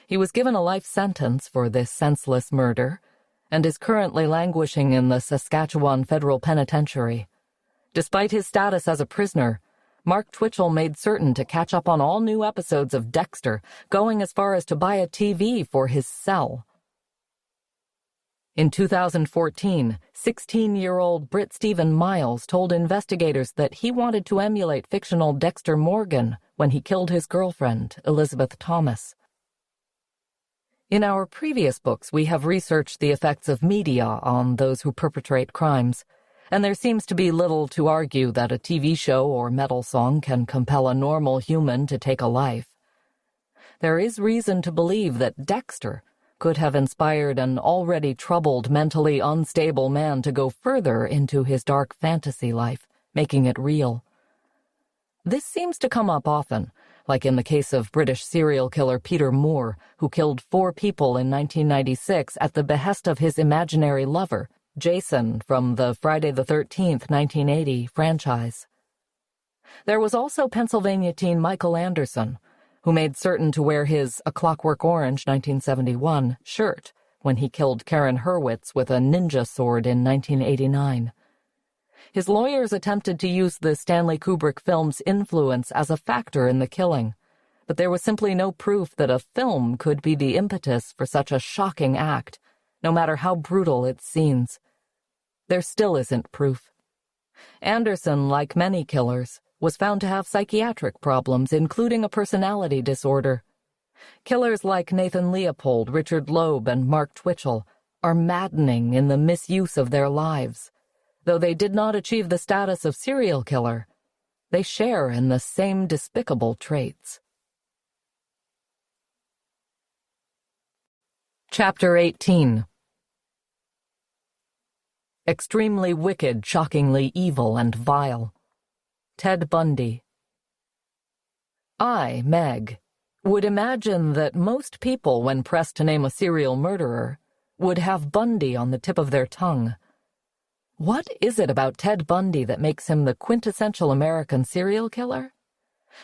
He was given a life sentence for this senseless murder and is currently languishing in the Saskatchewan Federal Penitentiary. Despite his status as a prisoner, Mark Twitchell made certain to catch up on all new episodes of Dexter, going as far as to buy a TV for his cell. In 2014, 16-year-old Britt Stephen Miles told investigators that he wanted to emulate fictional Dexter Morgan when he killed his girlfriend, Elizabeth Thomas. In our previous books, we have researched the effects of media on those who perpetrate crimes, and there seems to be little to argue that a TV show or metal song can compel a normal human to take a life. There is reason to believe that Dexter could have inspired an already troubled, mentally unstable man to go further into his dark fantasy life, making it real. This seems to come up often, like in the case of British serial killer Peter Moore, who killed 4 people in 1996 at the behest of his imaginary lover, Jason, from the Friday the 13th, 1980 franchise. There was also Pennsylvania teen Michael Anderson, who made certain to wear his A Clockwork Orange 1971 shirt when he killed Karen Hurwitz with a ninja sword in 1989. His lawyers attempted to use the Stanley Kubrick film's influence as a factor in the killing, but there was simply no proof that a film could be the impetus for such a shocking act, no matter how brutal its scenes. There still isn't proof. Anderson, like many killers, was found to have psychiatric problems, including a personality disorder. Killers like Nathan Leopold, Richard Loeb, and Mark Twitchell are maddening in the misuse of their lives. Though they did not achieve the status of serial killer, they share in the same despicable traits. Chapter 18. Extremely wicked, shockingly evil, and vile. Ted Bundy. I, Meg, would imagine that most people, when pressed to name a serial murderer, would have Bundy on the tip of their tongue. What is it about Ted Bundy that makes him the quintessential American serial killer?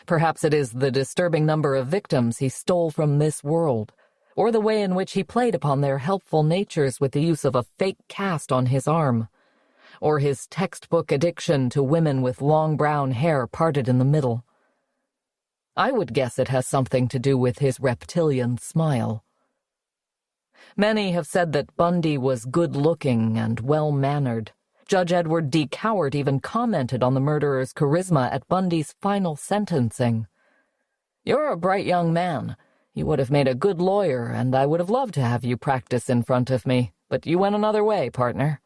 Perhaps it is the disturbing number of victims he stole from this world, or the way in which he played upon their helpful natures with the use of a fake cast on his arm, or his textbook addiction to women with long brown hair parted in the middle. I would guess it has something to do with his reptilian smile. Many have said that Bundy was good-looking and well-mannered. Judge Edward D. Cowart even commented on the murderer's charisma at Bundy's final sentencing. "You're a bright young man. You would have made a good lawyer, and I would have loved to have you practice in front of me, but you went another way, partner."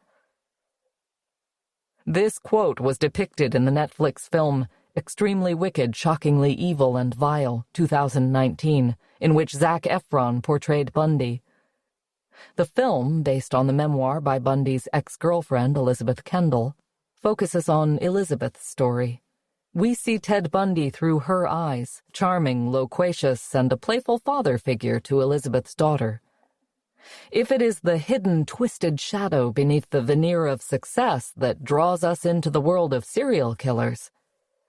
This quote was depicted in the Netflix film Extremely Wicked, Shockingly Evil and Vile, 2019, in which Zac Efron portrayed Bundy. The film, based on the memoir by Bundy's ex-girlfriend, Elizabeth Kendall, focuses on Elizabeth's story. We see Ted Bundy through her eyes, charming, loquacious, and a playful father figure to Elizabeth's daughter. If it is the hidden, twisted shadow beneath the veneer of success that draws us into the world of serial killers,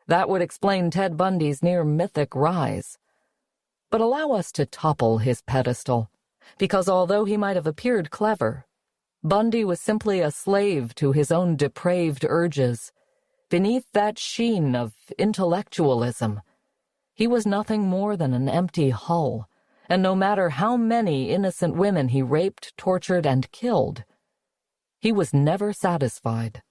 that would explain Ted Bundy's near-mythic rise. But allow us to topple his pedestal, because although he might have appeared clever, Bundy was simply a slave to his own depraved urges. Beneath that sheen of intellectualism, he was nothing more than an empty hull, and no matter how many innocent women he raped, tortured, and killed, He was never satisfied.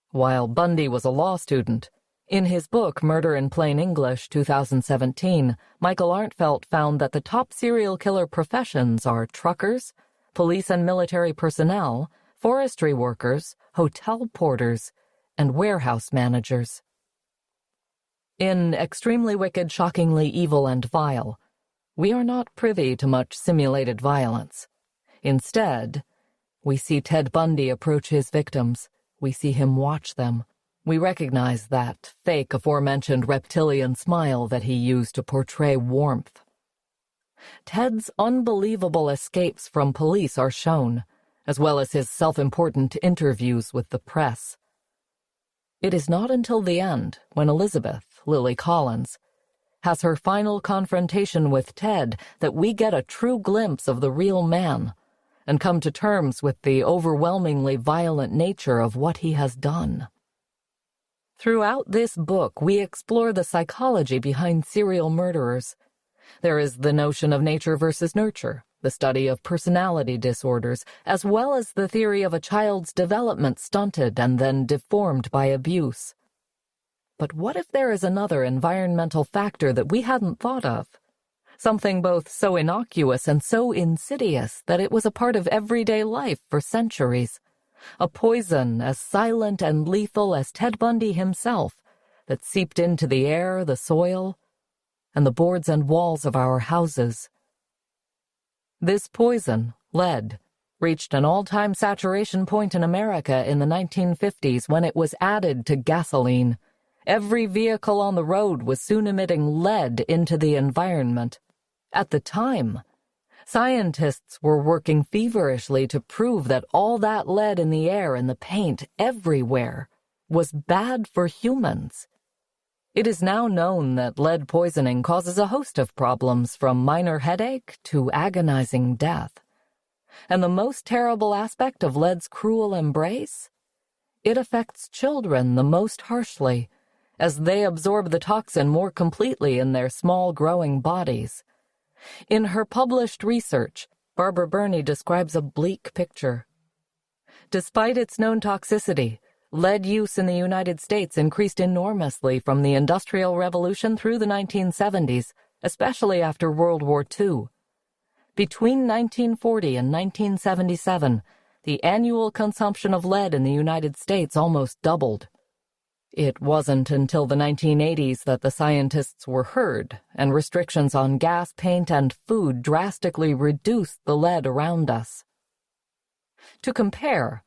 While Bundy was a law student, in his book Murder in Plain English, 2017, Michael Arntfelt found that the top serial killer professions are truckers, police and military personnel, forestry workers, hotel porters, and warehouse managers. In Extremely Wicked, Shockingly Evil and Vile, we are not privy to much simulated violence. Instead, we see Ted Bundy approach his victims. We see him watch them. We recognize that fake aforementioned reptilian smile that he used to portray warmth. Ted's unbelievable escapes from police are shown, as well as his self-important interviews with the press. It is not until the end, when Elizabeth, Lily Collins, has her final confrontation with Ted, that we get a true glimpse of the real man and come to terms with the overwhelmingly violent nature of what he has done. Throughout this book, we explore the psychology behind serial murderers. There is the notion of nature versus nurture, the study of personality disorders, as well as the theory of a child's development stunted and then deformed by abuse. But what if there is another environmental factor that we hadn't thought of? Something both so innocuous and so insidious that it was a part of everyday life for centuries. A poison as silent and lethal as Ted Bundy himself that seeped into the air, the soil, and the boards and walls of our houses. This poison, lead, reached an all-time saturation point in America in the 1950s when it was added to gasoline. Every vehicle on the road was soon emitting lead into the environment. At the time, scientists were working feverishly to prove that all that lead in the air and the paint everywhere was bad for humans. It is now known that lead poisoning causes a host of problems, from minor headache to agonizing death. And the most terrible aspect of lead's cruel embrace? It affects children the most harshly, as they absorb the toxin more completely in their small growing bodies. In her published research, Barbara Burney describes a bleak picture. Despite its known toxicity, lead use in the United States increased enormously from the Industrial Revolution through the 1970s, especially after World War II. Between 1940 and 1977, the annual consumption of lead in the United States almost doubled. It wasn't until the 1980s that the scientists were heard, and restrictions on gas, paint, and food drastically reduced the lead around us. To compare,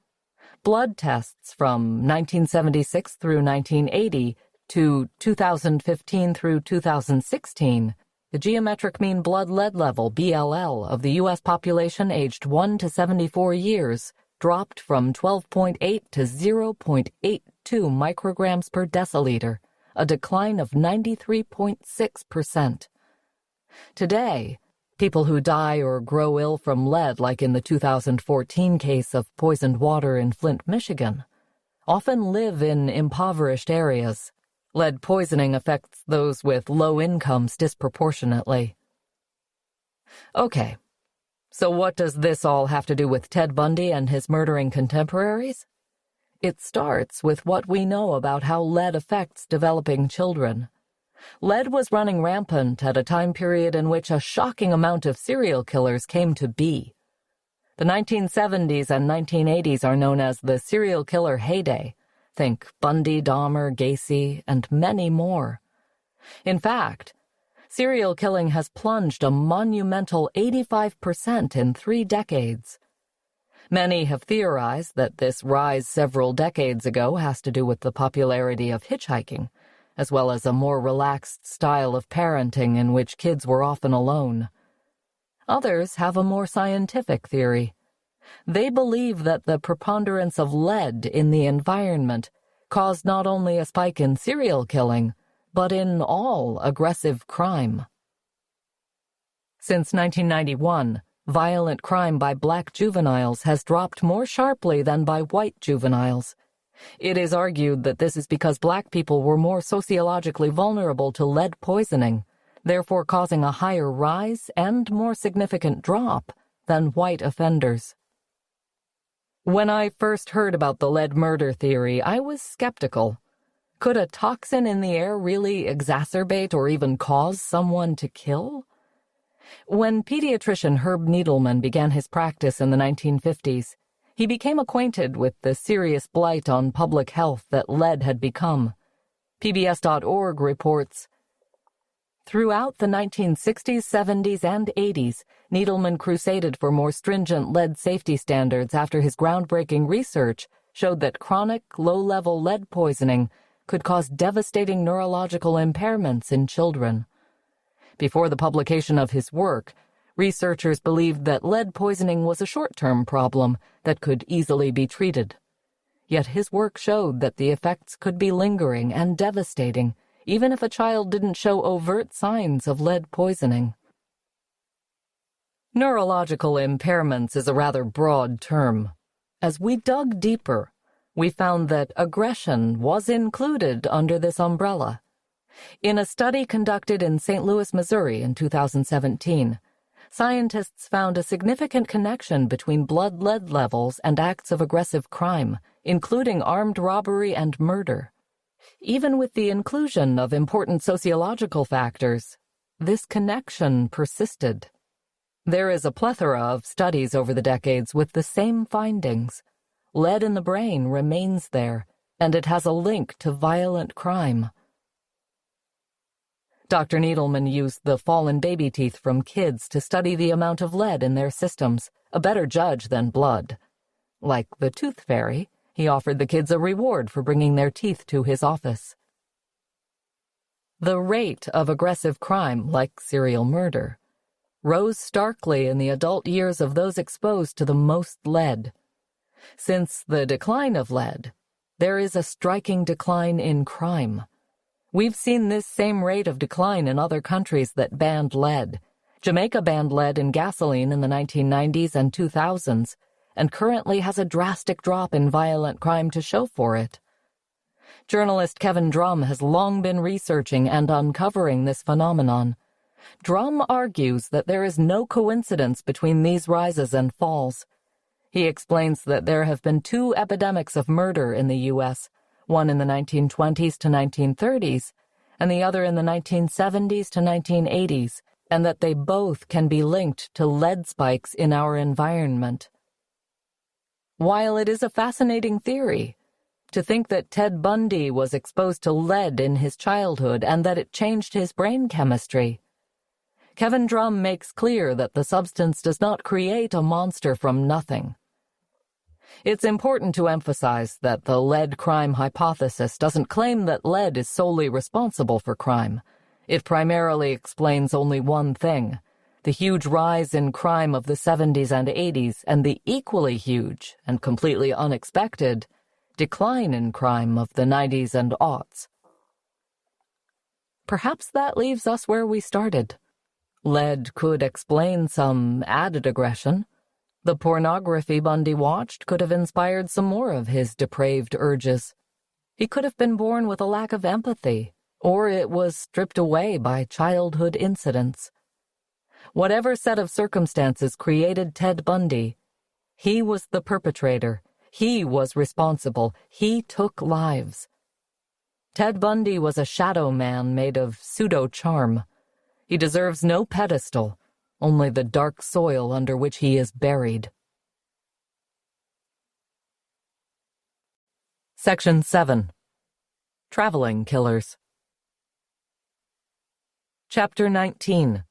blood tests from 1976 through 1980 to 2015 through 2016, the geometric mean blood lead level, BLL, of the U.S. population aged 1 to 74 years dropped from 12.8 to 0.82 micrograms per deciliter, a decline of 93.6%. Today, people who die or grow ill from lead, like in the 2014 case of poisoned water in Flint, Michigan, often live in impoverished areas. Lead poisoning affects those with low incomes disproportionately. Okay, so what does this all have to do with Ted Bundy and his murdering contemporaries? It starts with what we know about how lead affects developing children. Lead was running rampant at a time period in which a shocking amount of serial killers came to be. The 1970s and 1980s are known as the serial killer heyday. Think Bundy, Dahmer, Gacy, and many more. In fact, serial killing has plunged a monumental 85% in 3 decades. Many have theorized that this rise several decades ago has to do with the popularity of hitchhiking, as well as a more relaxed style of parenting in which kids were often alone. Others have a more scientific theory. They believe that the preponderance of lead in the environment caused not only a spike in serial killing, but in all aggressive crime. Since 1991, violent crime by black juveniles has dropped more sharply than by white juveniles. It is argued that this is because black people were more sociologically vulnerable to lead poisoning, therefore causing a higher rise and more significant drop than white offenders. When I first heard about the lead murder theory, I was skeptical. Could a toxin in the air really exacerbate or even cause someone to kill? When pediatrician Herb Needleman began his practice in the 1950s, he became acquainted with the serious blight on public health that lead had become. PBS.org reports, throughout the 1960s, 70s, and 80s, Needleman crusaded for more stringent lead safety standards after his groundbreaking research showed that chronic, low-level lead poisoning could cause devastating neurological impairments in children. Before the publication of his work, researchers believed that lead poisoning was a short-term problem that could easily be treated. Yet his work showed that the effects could be lingering and devastating, even if a child didn't show overt signs of lead poisoning. Neurological impairments is a rather broad term. As we dug deeper, we found that aggression was included under this umbrella. In a study conducted in St. Louis, Missouri in 2017, scientists found a significant connection between blood lead levels and acts of aggressive crime, including armed robbery and murder. Even with the inclusion of important sociological factors, this connection persisted. There is a plethora of studies over the decades with the same findings. Lead in the brain remains there, and it has a link to violent crime. Dr. Needleman used the fallen baby teeth from kids to study the amount of lead in their systems, a better judge than blood. Like the tooth fairy, he offered the kids a reward for bringing their teeth to his office. The rate of aggressive crime, like serial murder, rose starkly in the adult years of those exposed to the most lead. Since the decline of lead, there is a striking decline in crime. We've seen this same rate of decline in other countries that banned lead. Jamaica banned lead in gasoline in the 1990s and 2000s, and currently has a drastic drop in violent crime to show for it. Journalist Kevin Drum has long been researching and uncovering this phenomenon. Drum argues that there is no coincidence between these rises and falls. He explains that there have been two epidemics of murder in the U.S., one in the 1920s to 1930s, and the other in the 1970s to 1980s, and that they both can be linked to lead spikes in our environment. While it is a fascinating theory, to think that Ted Bundy was exposed to lead in his childhood and that it changed his brain chemistry, Kevin Drum makes clear that the substance does not create a monster from nothing. It's important to emphasize that the lead crime hypothesis doesn't claim that lead is solely responsible for crime. It primarily explains only one thing: the huge rise in crime of the 70s and 80s and the equally huge and completely unexpected decline in crime of the 90s and aughts. Perhaps that leaves us where we started. Lead could explain some added aggression. The pornography Bundy watched could have inspired some more of his depraved urges. He could have been born with a lack of empathy, or it was stripped away by childhood incidents. Whatever set of circumstances created Ted Bundy, he was the perpetrator. He was responsible. He took lives. Ted Bundy was a shadow man made of pseudo-charm. He deserves no pedestal, only the dark soil under which he is buried. Section 7. Traveling Killers. Chapter 19.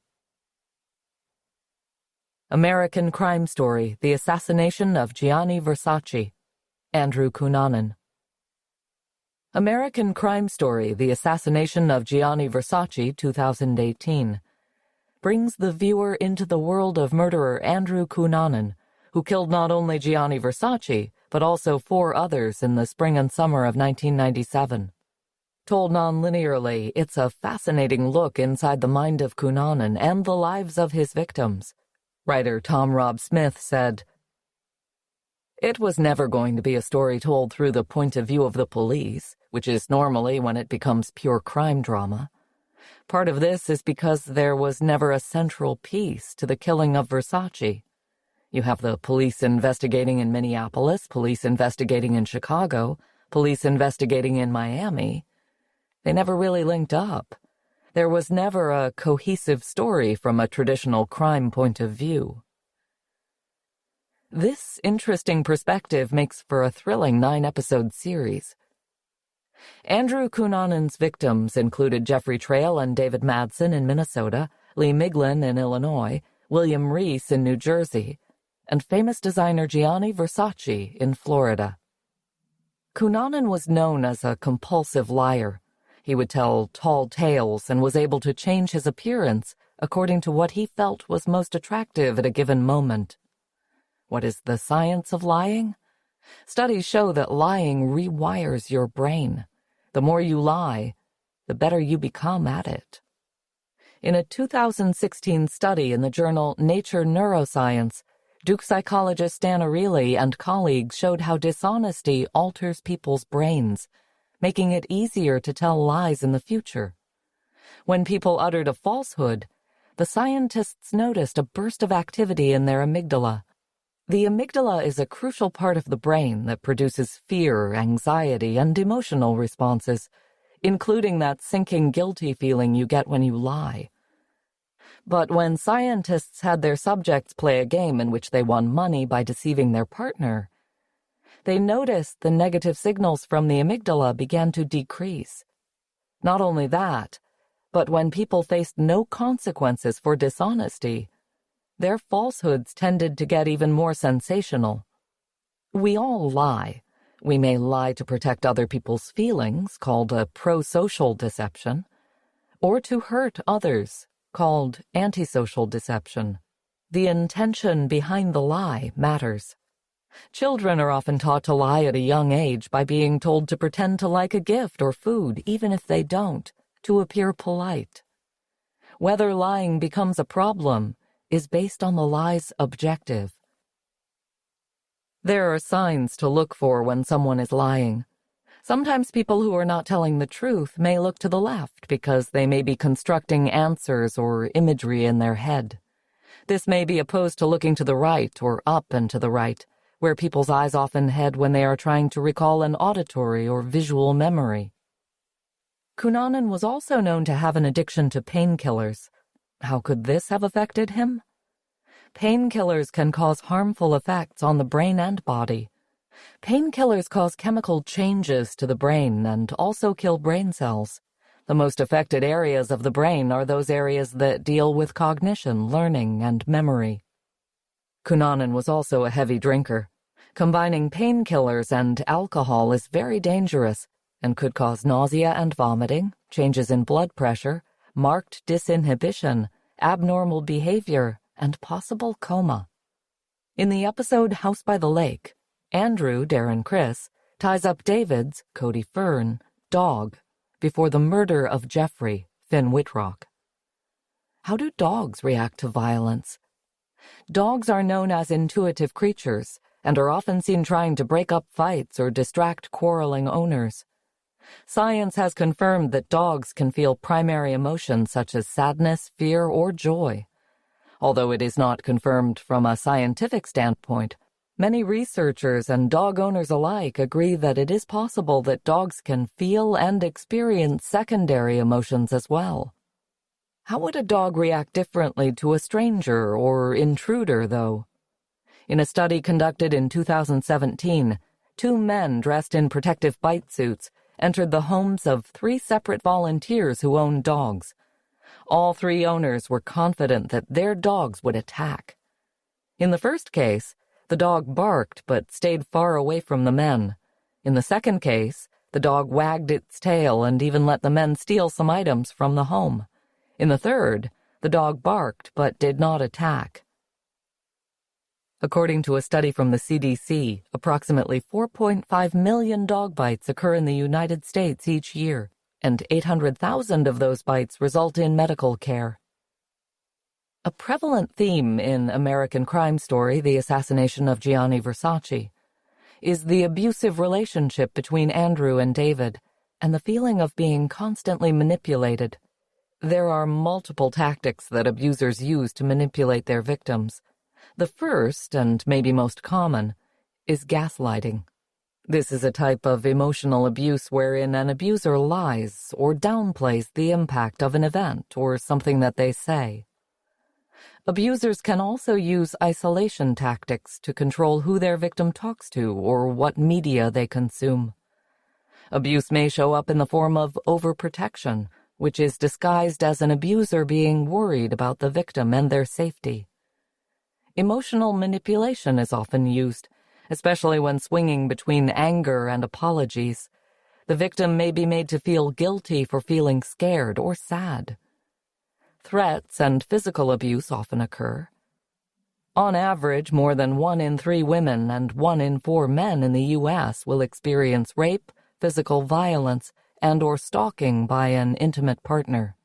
American Crime Story: The Assassination of Gianni Versace. Andrew Cunanan. American Crime Story: The Assassination of Gianni Versace, 2018, brings the viewer into the world of murderer Andrew Cunanan, who killed not only Gianni Versace, but also 4 others in the spring and summer of 1997. Told non-linearly, it's a fascinating look inside the mind of Cunanan and the lives of his victims. Writer Tom Rob Smith said, "It was never going to be a story told through the point of view of the police, which is normally when it becomes pure crime drama. Part of this is because there was never a central piece to the killing of Versace. You have the police investigating in Minneapolis, police investigating in Chicago, police investigating in Miami. They never really linked up. There was never a cohesive story from a traditional crime point of view. This interesting perspective makes for a thrilling 9-episode series. Andrew Cunanan's victims included Jeffrey Trail and David Madsen in Minnesota, Lee Miglin in Illinois, William Reese in New Jersey, and famous designer Gianni Versace in Florida. Cunanan was known as a compulsive liar. He would tell tall tales and was able to change his appearance according to what he felt was most attractive at a given moment. What is the science of lying? Studies show that lying rewires your brain. The more you lie, the better you become at it. In a 2016 study in the journal Nature Neuroscience, Duke psychologist Stan Ariely and colleagues showed how dishonesty alters people's brains, making it easier to tell lies in the future. When people uttered a falsehood, the scientists noticed a burst of activity in their amygdala. The amygdala is a crucial part of the brain that produces fear, anxiety, and emotional responses, including that sinking guilty feeling you get when you lie. But when scientists had their subjects play a game in which they won money by deceiving their partner, they noticed the negative signals from the amygdala began to decrease. Not only that, but when people faced no consequences for dishonesty, their falsehoods tended to get even more sensational. We all lie. We may lie to protect other people's feelings, called a prosocial deception, or to hurt others, called antisocial deception. The intention behind the lie matters. Children are often taught to lie at a young age by being told to pretend to like a gift or food, even if they don't, to appear polite. Whether lying becomes a problem is based on the lie's objective. There are signs to look for when someone is lying. Sometimes people who are not telling the truth may look to the left because they may be constructing answers or imagery in their head. This may be opposed to looking to the right or up and to the right, where people's eyes often head when they are trying to recall an auditory or visual memory. Cunanan was also known to have an addiction to painkillers. How could this have affected him? Painkillers can cause harmful effects on the brain and body. Painkillers cause chemical changes to the brain and also kill brain cells. The most affected areas of the brain are those areas that deal with cognition, learning, and memory. Cunanan was also a heavy drinker. Combining painkillers and alcohol is very dangerous and could cause nausea and vomiting, changes in blood pressure, marked disinhibition, abnormal behavior, and possible coma. In the episode House by the Lake, Andrew, Darren Criss, ties up David's, Cody Fern, dog before the murder of Jeffrey, Finn Whitrock. How do dogs react to violence? Dogs are known as intuitive creatures and are often seen trying to break up fights or distract quarreling owners. Science has confirmed that dogs can feel primary emotions such as sadness, fear, or joy. Although it is not confirmed from a scientific standpoint, many researchers and dog owners alike agree that it is possible that dogs can feel and experience secondary emotions as well. How would a dog react differently to a stranger or intruder, though? In a study conducted in 2017, 2 men dressed in protective bite suits entered the homes of 3 separate volunteers who owned dogs. All 3 owners were confident that their dogs would attack. In the first case, the dog barked but stayed far away from the men. In the second case, the dog wagged its tail and even let the men steal some items from the home. In the third, the dog barked but did not attack. According to a study from the CDC, approximately 4.5 million dog bites occur in the United States each year, and 800,000 of those bites result in medical care. A prevalent theme in American Crime Story, The Assassination of Gianni Versace, is the abusive relationship between Andrew and David, and the feeling of being constantly manipulated. There are multiple tactics that abusers use to manipulate their victims. The first, and maybe most common, is gaslighting. This is a type of emotional abuse wherein an abuser lies or downplays the impact of an event or something that they say. Abusers can also use isolation tactics to control who their victim talks to or what media they consume. Abuse may show up in the form of overprotection, which is disguised as an abuser being worried about the victim and their safety. Emotional manipulation is often used, especially when swinging between anger and apologies. The victim may be made to feel guilty for feeling scared or sad. Threats and physical abuse often occur. On average, more than 1 in 3 women and 1 in 4 men in the U.S. will experience rape, physical violence, and/or stalking by an intimate partner.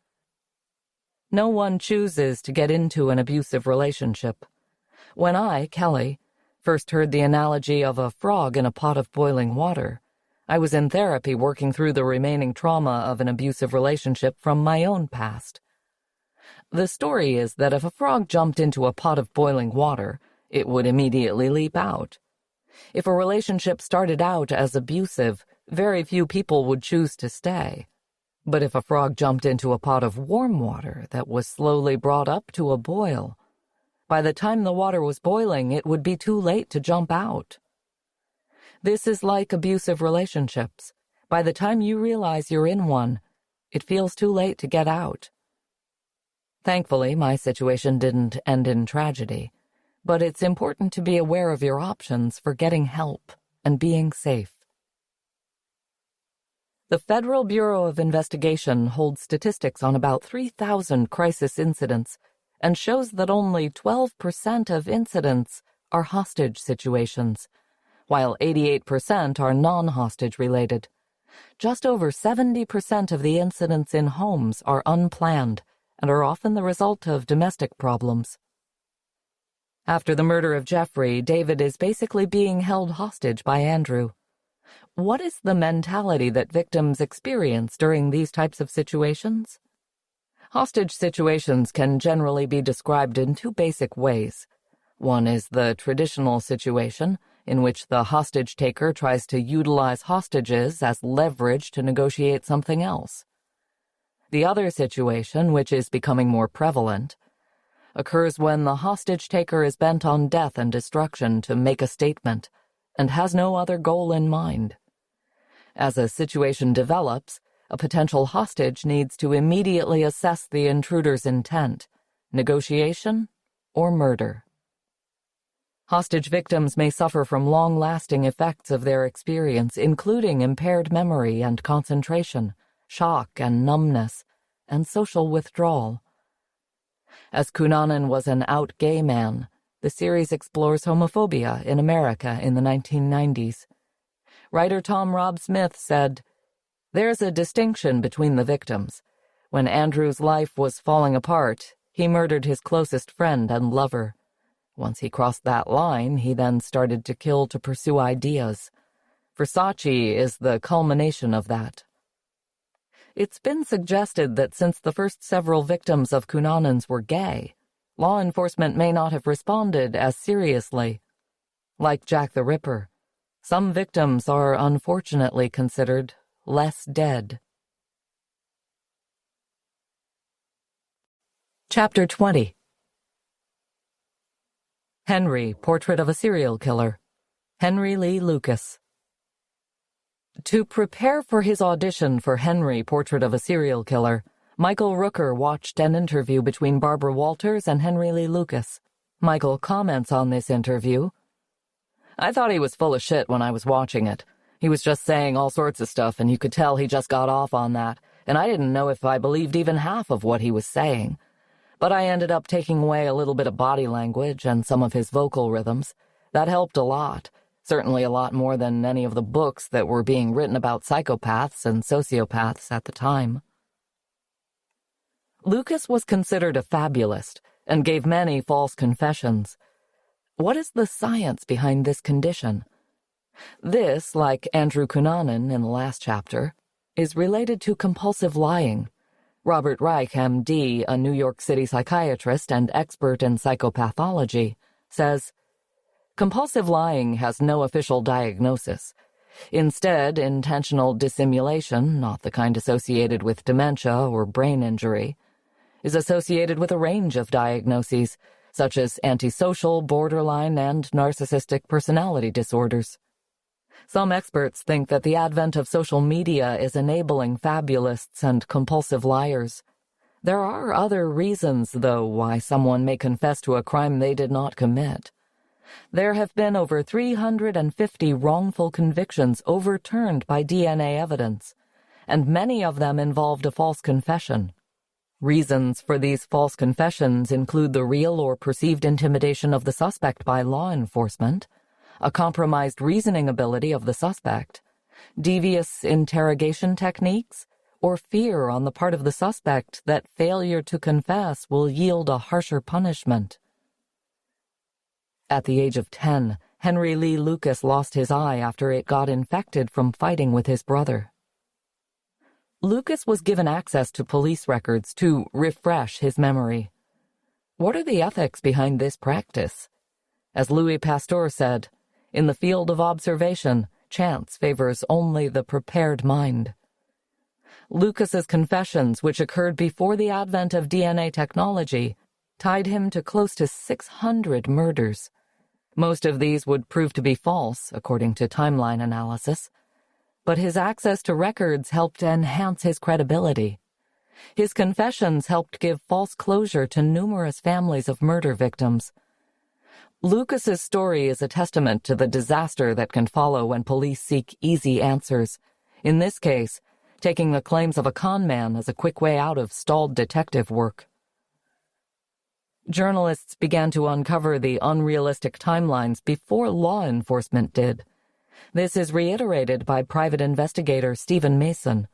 No one chooses to get into an abusive relationship. When I, Kelly, first heard the analogy of a frog in a pot of boiling water, I was in therapy working through the remaining trauma of an abusive relationship from my own past. The story is that if a frog jumped into a pot of boiling water, it would immediately leap out. If a relationship started out as abusive, very few people would choose to stay. But if a frog jumped into a pot of warm water that was slowly brought up to a boil, by the time the water was boiling, it would be too late to jump out. This is like abusive relationships. By the time you realize you're in one, it feels too late to get out. Thankfully, my situation didn't end in tragedy, but it's important to be aware of your options for getting help and being safe. The Federal Bureau of Investigation holds statistics on about 3,000 crisis incidents and shows that only 12% of incidents are hostage situations, while 88% are non-hostage related. Just over 70% of the incidents in homes are unplanned and are often the result of domestic problems. After the murder of Jeffrey, David is basically being held hostage by Andrew. What is the mentality that victims experience during these types of situations? Hostage situations can generally be described in 2 basic ways. One is the traditional situation, in which the hostage taker tries to utilize hostages as leverage to negotiate something else. The other situation, which is becoming more prevalent, occurs when the hostage taker is bent on death and destruction to make a statement and has no other goal in mind. As a situation develops, a potential hostage needs to immediately assess the intruder's intent, negotiation, or murder. Hostage victims may suffer from long-lasting effects of their experience, including impaired memory and concentration, shock and numbness, and social withdrawal. As Cunanan was an out gay man, the series explores homophobia in America in the 1990s. Writer Tom Rob Smith said, "There's a distinction between the victims. When Andrew's life was falling apart, he murdered his closest friend and lover. Once he crossed that line, he then started to kill to pursue ideas. Versace is the culmination of that." It's been suggested that since the first several victims of Cunanan's were gay, law enforcement may not have responded as seriously. Like Jack the Ripper, some victims are unfortunately considered less dead. Chapter 20. Henry, Portrait of a Serial Killer. Henry Lee Lucas. To prepare for his audition for Henry, Portrait of a Serial Killer, Michael Rooker watched an interview between Barbara Walters and Henry Lee Lucas. Michael comments on this interview. "I thought he was full of shit when I was watching it. He was just saying all sorts of stuff, and you could tell he just got off on that, and I didn't know if I believed even half of what he was saying. But I ended up taking away a little bit of body language and some of his vocal rhythms. That helped a lot, certainly a lot more than any of the books that were being written about psychopaths and sociopaths at the time." Lucas was considered a fabulist and gave many false confessions. What is the science behind this condition? This, like Andrew Cunanan in the last chapter, is related to compulsive lying. Robert Reich, M.D., a New York City psychiatrist and expert in psychopathology, says, "Compulsive lying has no official diagnosis. Instead, intentional dissimulation, not the kind associated with dementia or brain injury, is associated with a range of diagnoses, such as antisocial, borderline, and narcissistic personality disorders. Some experts think that the advent of social media is enabling fabulists and compulsive liars. There are other reasons, though, why someone may confess to a crime they did not commit. There have been over 350 wrongful convictions overturned by DNA evidence, and many of them involved a false confession. Reasons for these false confessions include the real or perceived intimidation of the suspect by law enforcement, a compromised reasoning ability of the suspect, devious interrogation techniques, or fear on the part of the suspect that failure to confess will yield a harsher punishment. At the age of 10, Henry Lee Lucas lost his eye after it got infected from fighting with his brother. Lucas was given access to police records to refresh his memory. What are the ethics behind this practice? As Louis Pasteur said, "In the field of observation, chance favors only the prepared mind." Lucas's confessions, which occurred before the advent of DNA technology, tied him to close to 600 murders. Most of these would prove to be false, according to timeline analysis, but his access to records helped enhance his credibility. His confessions helped give false closure to numerous families of murder victims. Lucas's story is a testament to the disaster that can follow when police seek easy answers, in this case, taking the claims of a con man as a quick way out of stalled detective work. Journalists began to uncover the unrealistic timelines before law enforcement did. This is reiterated by private investigator Stephen Mason.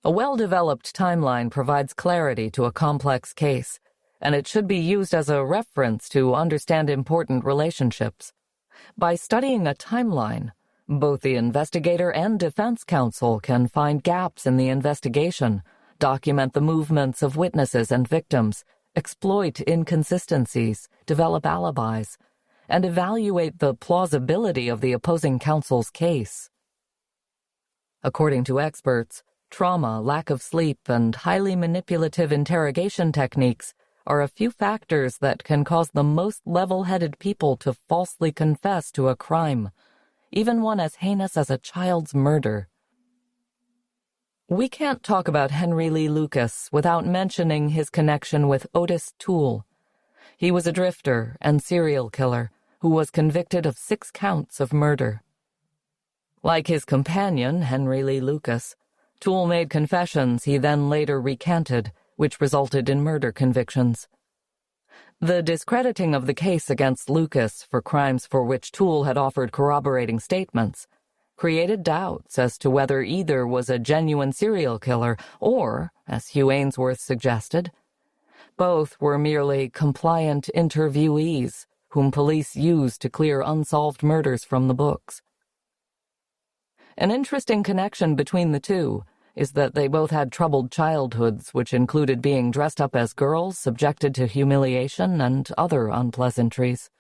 A well-developed timeline provides clarity to a complex case, and it should be used as a reference to understand important relationships. By studying a timeline, both the investigator and defense counsel can find gaps in the investigation, document the movements of witnesses and victims, exploit inconsistencies, develop alibis, and evaluate the plausibility of the opposing counsel's case. According to experts, trauma, lack of sleep, and highly manipulative interrogation techniques are a few factors that can cause the most level-headed people to falsely confess to a crime, even one as heinous as a child's murder. We can't talk about Henry Lee Lucas without mentioning his connection with Otis Toole. He was a drifter and serial killer who was convicted of 6 counts of murder. Like his companion, Henry Lee Lucas, Toole made confessions he then later recanted, which resulted in murder convictions. The discrediting of the case against Lucas for crimes for which Toole had offered corroborating statements created doubts as to whether either was a genuine serial killer or, as Hugh Ainsworth suggested, both were merely compliant interviewees whom police used to clear unsolved murders from the books. An interesting connection between the two is that they both had troubled childhoods, which included being dressed up as girls, subjected to humiliation, and other unpleasantries.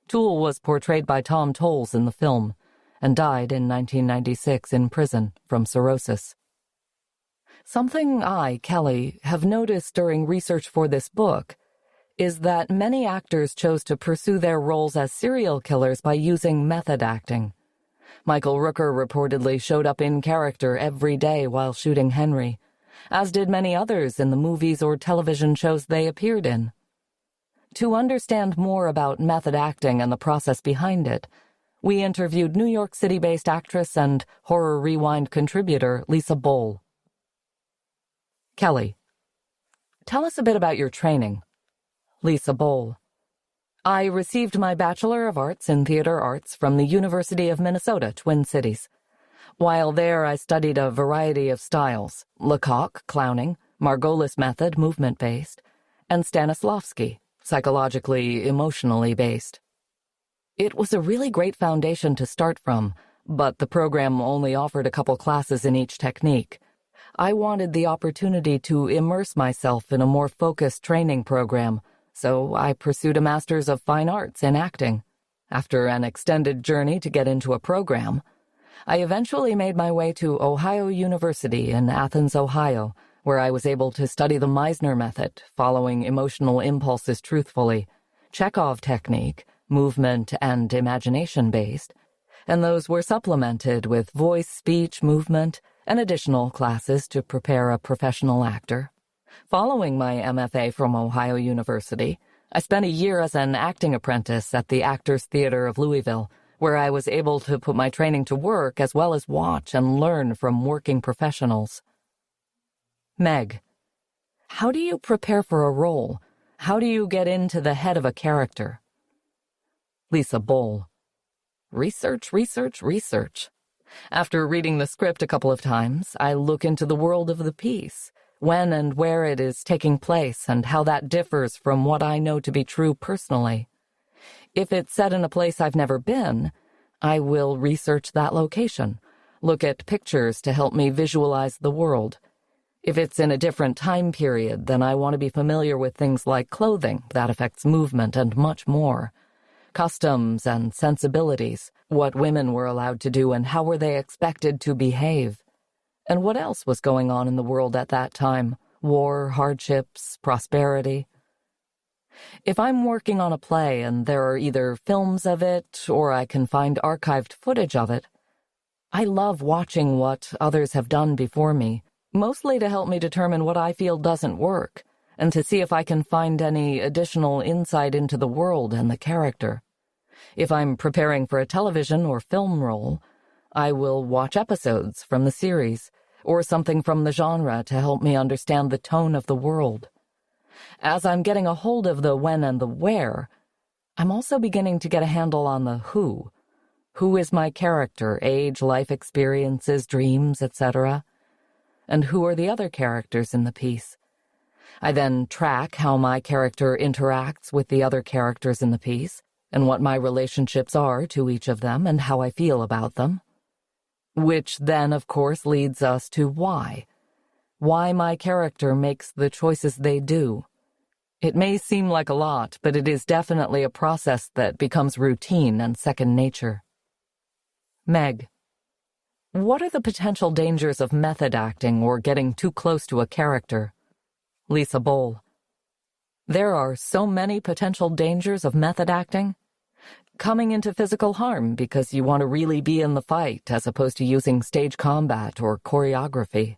Toole was portrayed by Tom Towles in the film, and died in 1996 in prison from cirrhosis. Something I, Kelly, have noticed during research for this book is that many actors chose to pursue their roles as serial killers by using method acting. Michael Rooker reportedly showed up in character every day while shooting Henry, as did many others in the movies or television shows they appeared in. To understand more about method acting and the process behind it, we interviewed New York City-based actress and Horror Rewind contributor Lisa Bohl. Kelly, tell us a bit about your training. Lisa Bohl. I received my Bachelor of Arts in Theater Arts from the University of Minnesota, Twin Cities. While there, I studied a variety of styles: Lecoq, clowning, Margolis method, movement-based, and Stanislavski, psychologically, emotionally based. It was a really great foundation to start from, but the program only offered a couple classes in each technique. I wanted the opportunity to immerse myself in a more focused training program, so I pursued a Master's of Fine Arts in acting. After an extended journey to get into a program, I eventually made my way to Ohio University in Athens, Ohio, where I was able to study the Meisner method, following emotional impulses truthfully, Chekhov technique, movement and imagination-based, and those were supplemented with voice, speech, movement, and additional classes to prepare a professional actor. Following my MFA from Ohio University, I spent a year as an acting apprentice at the Actors Theater of Louisville, where I was able to put my training to work as well as watch and learn from working professionals. Meg, how do you prepare for a role? How do you get into the head of a character? Lisa Bowl. Research, research, research. After reading the script a couple of times, I look into the world of the piece, when and where it is taking place, and how that differs from what I know to be true personally. If it's set in a place I've never been, I will research that location, look at pictures to help me visualize the world. If it's in a different time period, then I want to be familiar with things like clothing that affects movement and much more. Customs and sensibilities, what women were allowed to do and how were they expected to behave. And what else was going on in the world at that time? War, hardships, prosperity. If I'm working on a play and there are either films of it or I can find archived footage of it, I love watching what others have done before me, mostly to help me determine what I feel doesn't work and to see if I can find any additional insight into the world and the character. If I'm preparing for a television or film role, I will watch episodes from the series or something from the genre to help me understand the tone of the world. As I'm getting a hold of the when and the where, I'm also beginning to get a handle on the who. Who is my character, age, life experiences, dreams, etc.? And who are the other characters in the piece? I then track how my character interacts with the other characters in the piece, and what my relationships are to each of them and how I feel about them. Which then, of course, leads us to why. Why my character makes the choices they do. It may seem like a lot, but it is definitely a process that becomes routine and second nature. Meg, what are the potential dangers of method acting or getting too close to a character? Lisa Bowl. There are so many potential dangers of method acting. Coming into physical harm because you want to really be in the fight as opposed to using stage combat or choreography.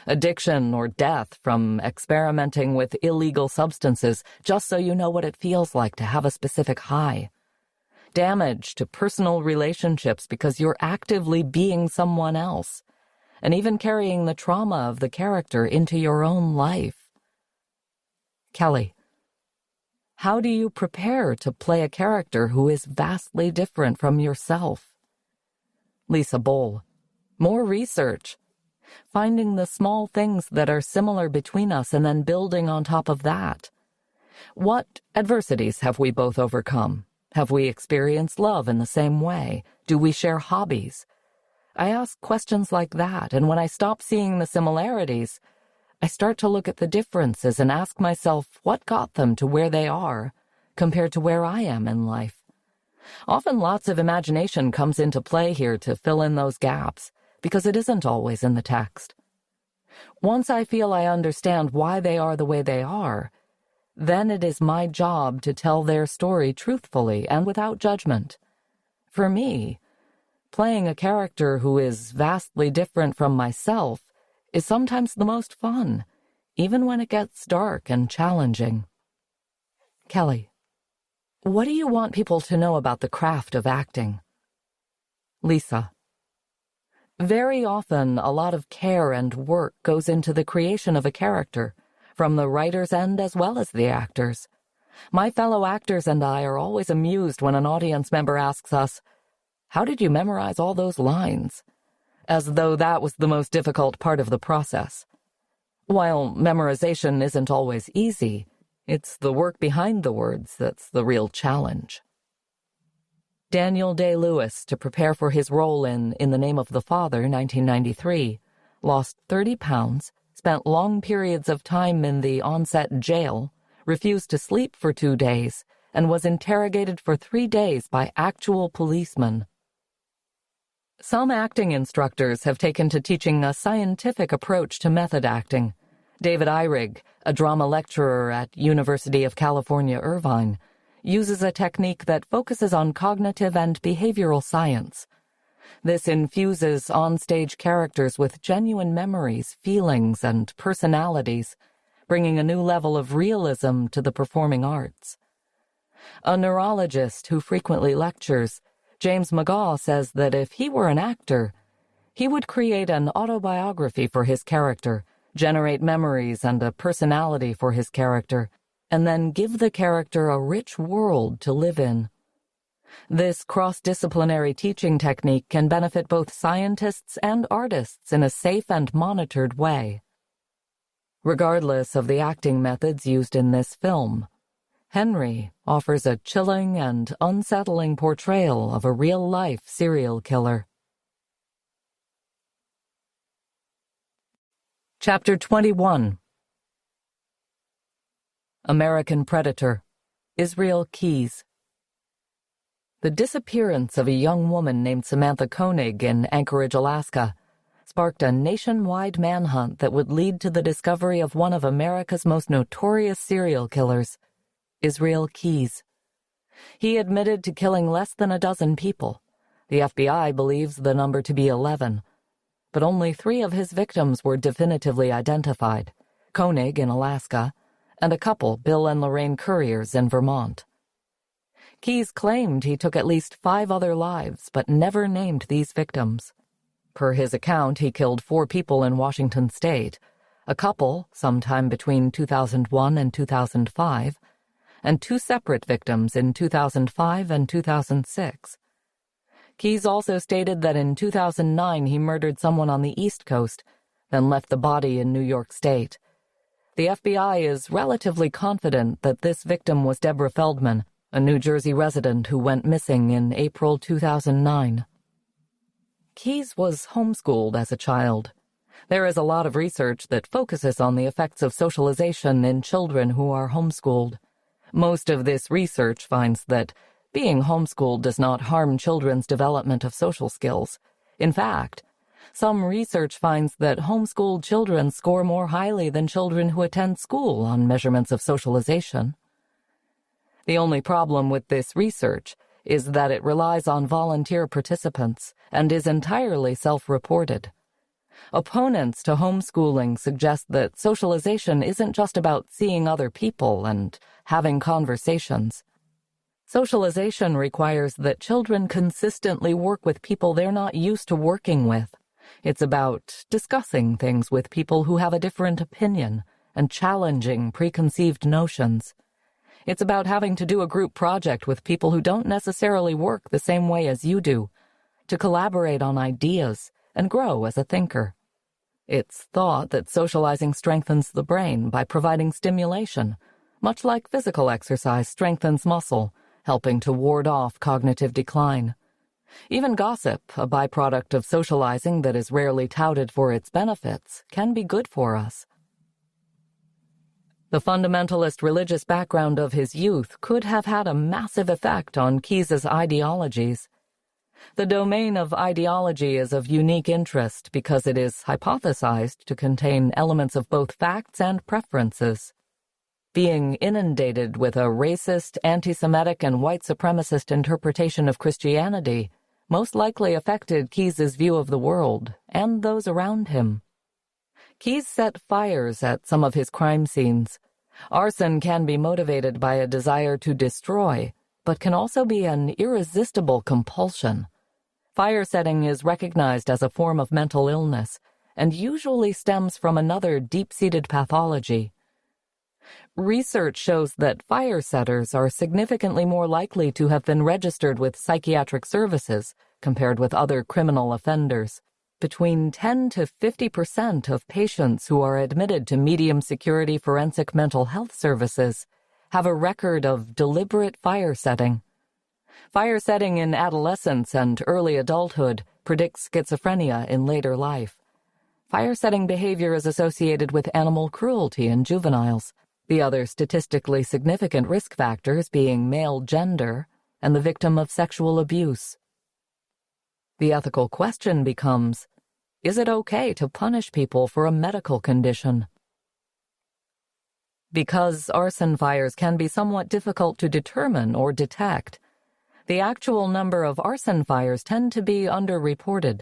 Addiction or death from experimenting with illegal substances just so you know what it feels like to have a specific high. Damage to personal relationships because you're actively being someone else, and even carrying the trauma of the character into your own life. Kelly, how do you prepare to play a character who is vastly different from yourself? Lisa Bowl, more research. Finding the small things that are similar between us and then building on top of that. What adversities have we both overcome? Have we experienced love in the same way? Do we share hobbies? I ask questions like that, and when I stop seeing the similarities, I start to look at the differences and ask myself what got them to where they are compared to where I am in life. Often lots of imagination comes into play here to fill in those gaps, because it isn't always in the text. Once I feel I understand why they are the way they are, then it is my job to tell their story truthfully and without judgment. For me, playing a character who is vastly different from myself is sometimes the most fun, even when it gets dark and challenging. Kelly, what do you want people to know about the craft of acting? Lisa, very often a lot of care and work goes into the creation of a character, from the writer's end as well as the actors. My fellow actors and I are always amused when an audience member asks us, "How did you memorize all those lines?" As though that was the most difficult part of the process. While memorization isn't always easy, it's the work behind the words that's the real challenge. Daniel Day-Lewis, to prepare for his role in the Name of the Father, 1993, lost 30 pounds, spent long periods of time in the on-set jail, refused to sleep for 2 days, and was interrogated for 3 days by actual policemen. Some acting instructors have taken to teaching a scientific approach to method acting. David Eyrig, a drama lecturer at University of California, Irvine, uses a technique that focuses on cognitive and behavioral science. This infuses on-stage characters with genuine memories, feelings, and personalities, bringing a new level of realism to the performing arts. A neurologist who frequently lectures, James McGaw, says that if he were an actor, he would create an autobiography for his character, generate memories and a personality for his character, and then give the character a rich world to live in. This cross-disciplinary teaching technique can benefit both scientists and artists in a safe and monitored way. Regardless of the acting methods used in this film, Henry offers a chilling and unsettling portrayal of a real-life serial killer. Chapter 21. American Predator, Israel Keyes. The disappearance of a young woman named Samantha Koenig in Anchorage, Alaska, sparked a nationwide manhunt that would lead to the discovery of one of America's most notorious serial killers, Israel Keyes. He admitted to killing less than a dozen people. The FBI believes the number to be 11. But only 3 of his victims were definitively identified, Koenig in Alaska, and a couple, Bill and Lorraine Curriers, in Vermont. Keyes claimed he took at least 5 other lives, but never named these victims. Per his account, he killed 4 people in Washington state, a couple sometime between 2001 and 2005, and 2 separate victims in 2005 and 2006. Keyes also stated that in 2009 he murdered someone on the East Coast, then left the body in New York State. The FBI is relatively confident that this victim was Deborah Feldman, a New Jersey resident who went missing in April 2009. Keyes was homeschooled as a child. There is a lot of research that focuses on the effects of socialization in children who are homeschooled. Most of this research finds that being homeschooled does not harm children's development of social skills. In fact, some research finds that homeschooled children score more highly than children who attend school on measurements of socialization. The only problem with this research is that it relies on volunteer participants and is entirely self-reported. Opponents to homeschooling suggest that socialization isn't just about seeing other people and having conversations. Socialization requires that children consistently work with people they're not used to working with. It's about discussing things with people who have a different opinion and challenging preconceived notions. It's about having to do a group project with people who don't necessarily work the same way as you do, to collaborate on ideas and grow as a thinker. It's thought that socializing strengthens the brain by providing stimulation, much like physical exercise strengthens muscle, helping to ward off cognitive decline. Even gossip, a byproduct of socializing that is rarely touted for its benefits, can be good for us. The fundamentalist religious background of his youth could have had a massive effect on Keyes's ideologies. The domain of ideology is of unique interest because it is hypothesized to contain elements of both facts and preferences. Being inundated with a racist, anti-Semitic, and white supremacist interpretation of Christianity most likely affected Keyes's view of the world and those around him. Keyes set fires at some of his crime scenes. Arson can be motivated by a desire to destroy, but can also be an irresistible compulsion. Fire setting is recognized as a form of mental illness and usually stems from another deep-seated pathology. Research shows that fire setters are significantly more likely to have been registered with psychiatric services compared with other criminal offenders. Between 10 to 50% of patients who are admitted to medium-security forensic mental health services have a record of deliberate fire setting. Fire setting in adolescence and early adulthood predicts schizophrenia in later life. Fire setting behavior is associated with animal cruelty in juveniles. the other statistically significant risk factors being male gender and the victim of sexual abuse. The ethical question becomes, is it okay to punish people for a medical condition? Because arson fires can be somewhat difficult to determine or detect, the actual number of arson fires tend to be underreported.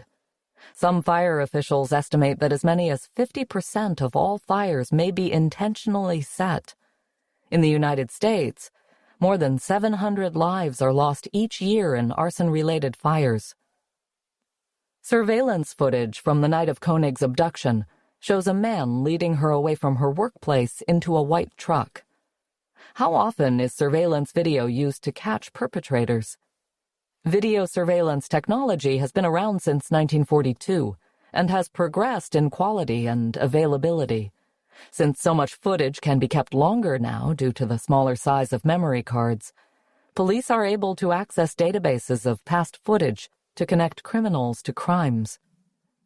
Some fire officials estimate that as many as 50% of all fires may be intentionally set. In the United States, more than 700 lives are lost each year in arson-related fires. Surveillance footage from the night of Koenig's abduction shows a man leading her away from her workplace into a white truck. How often is surveillance video used to catch perpetrators? Video surveillance technology has been around since 1942 and has progressed in quality and availability. Since so much footage can be kept longer now due to the smaller size of memory cards, police are able to access databases of past footage to connect criminals to crimes.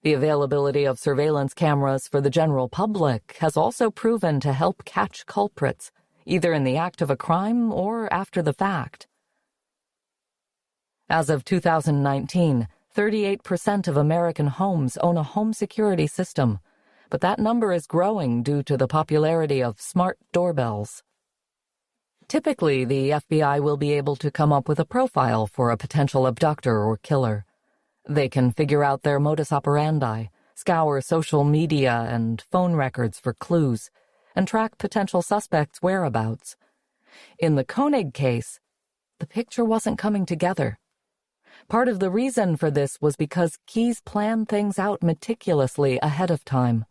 The availability of surveillance cameras for the general public has also proven to help catch culprits, either in the act of a crime or after the fact. As of 2019, 38% of American homes own a home security system, but that number is growing due to the popularity of smart doorbells. Typically, the FBI will be able to come up with a profile for a potential abductor or killer. They can figure out their modus operandi, scour social media and phone records for clues, and track potential suspects' whereabouts. In the Koenig case, the picture wasn't coming together. Part of the reason for this was because Keyes planned things out meticulously ahead of time.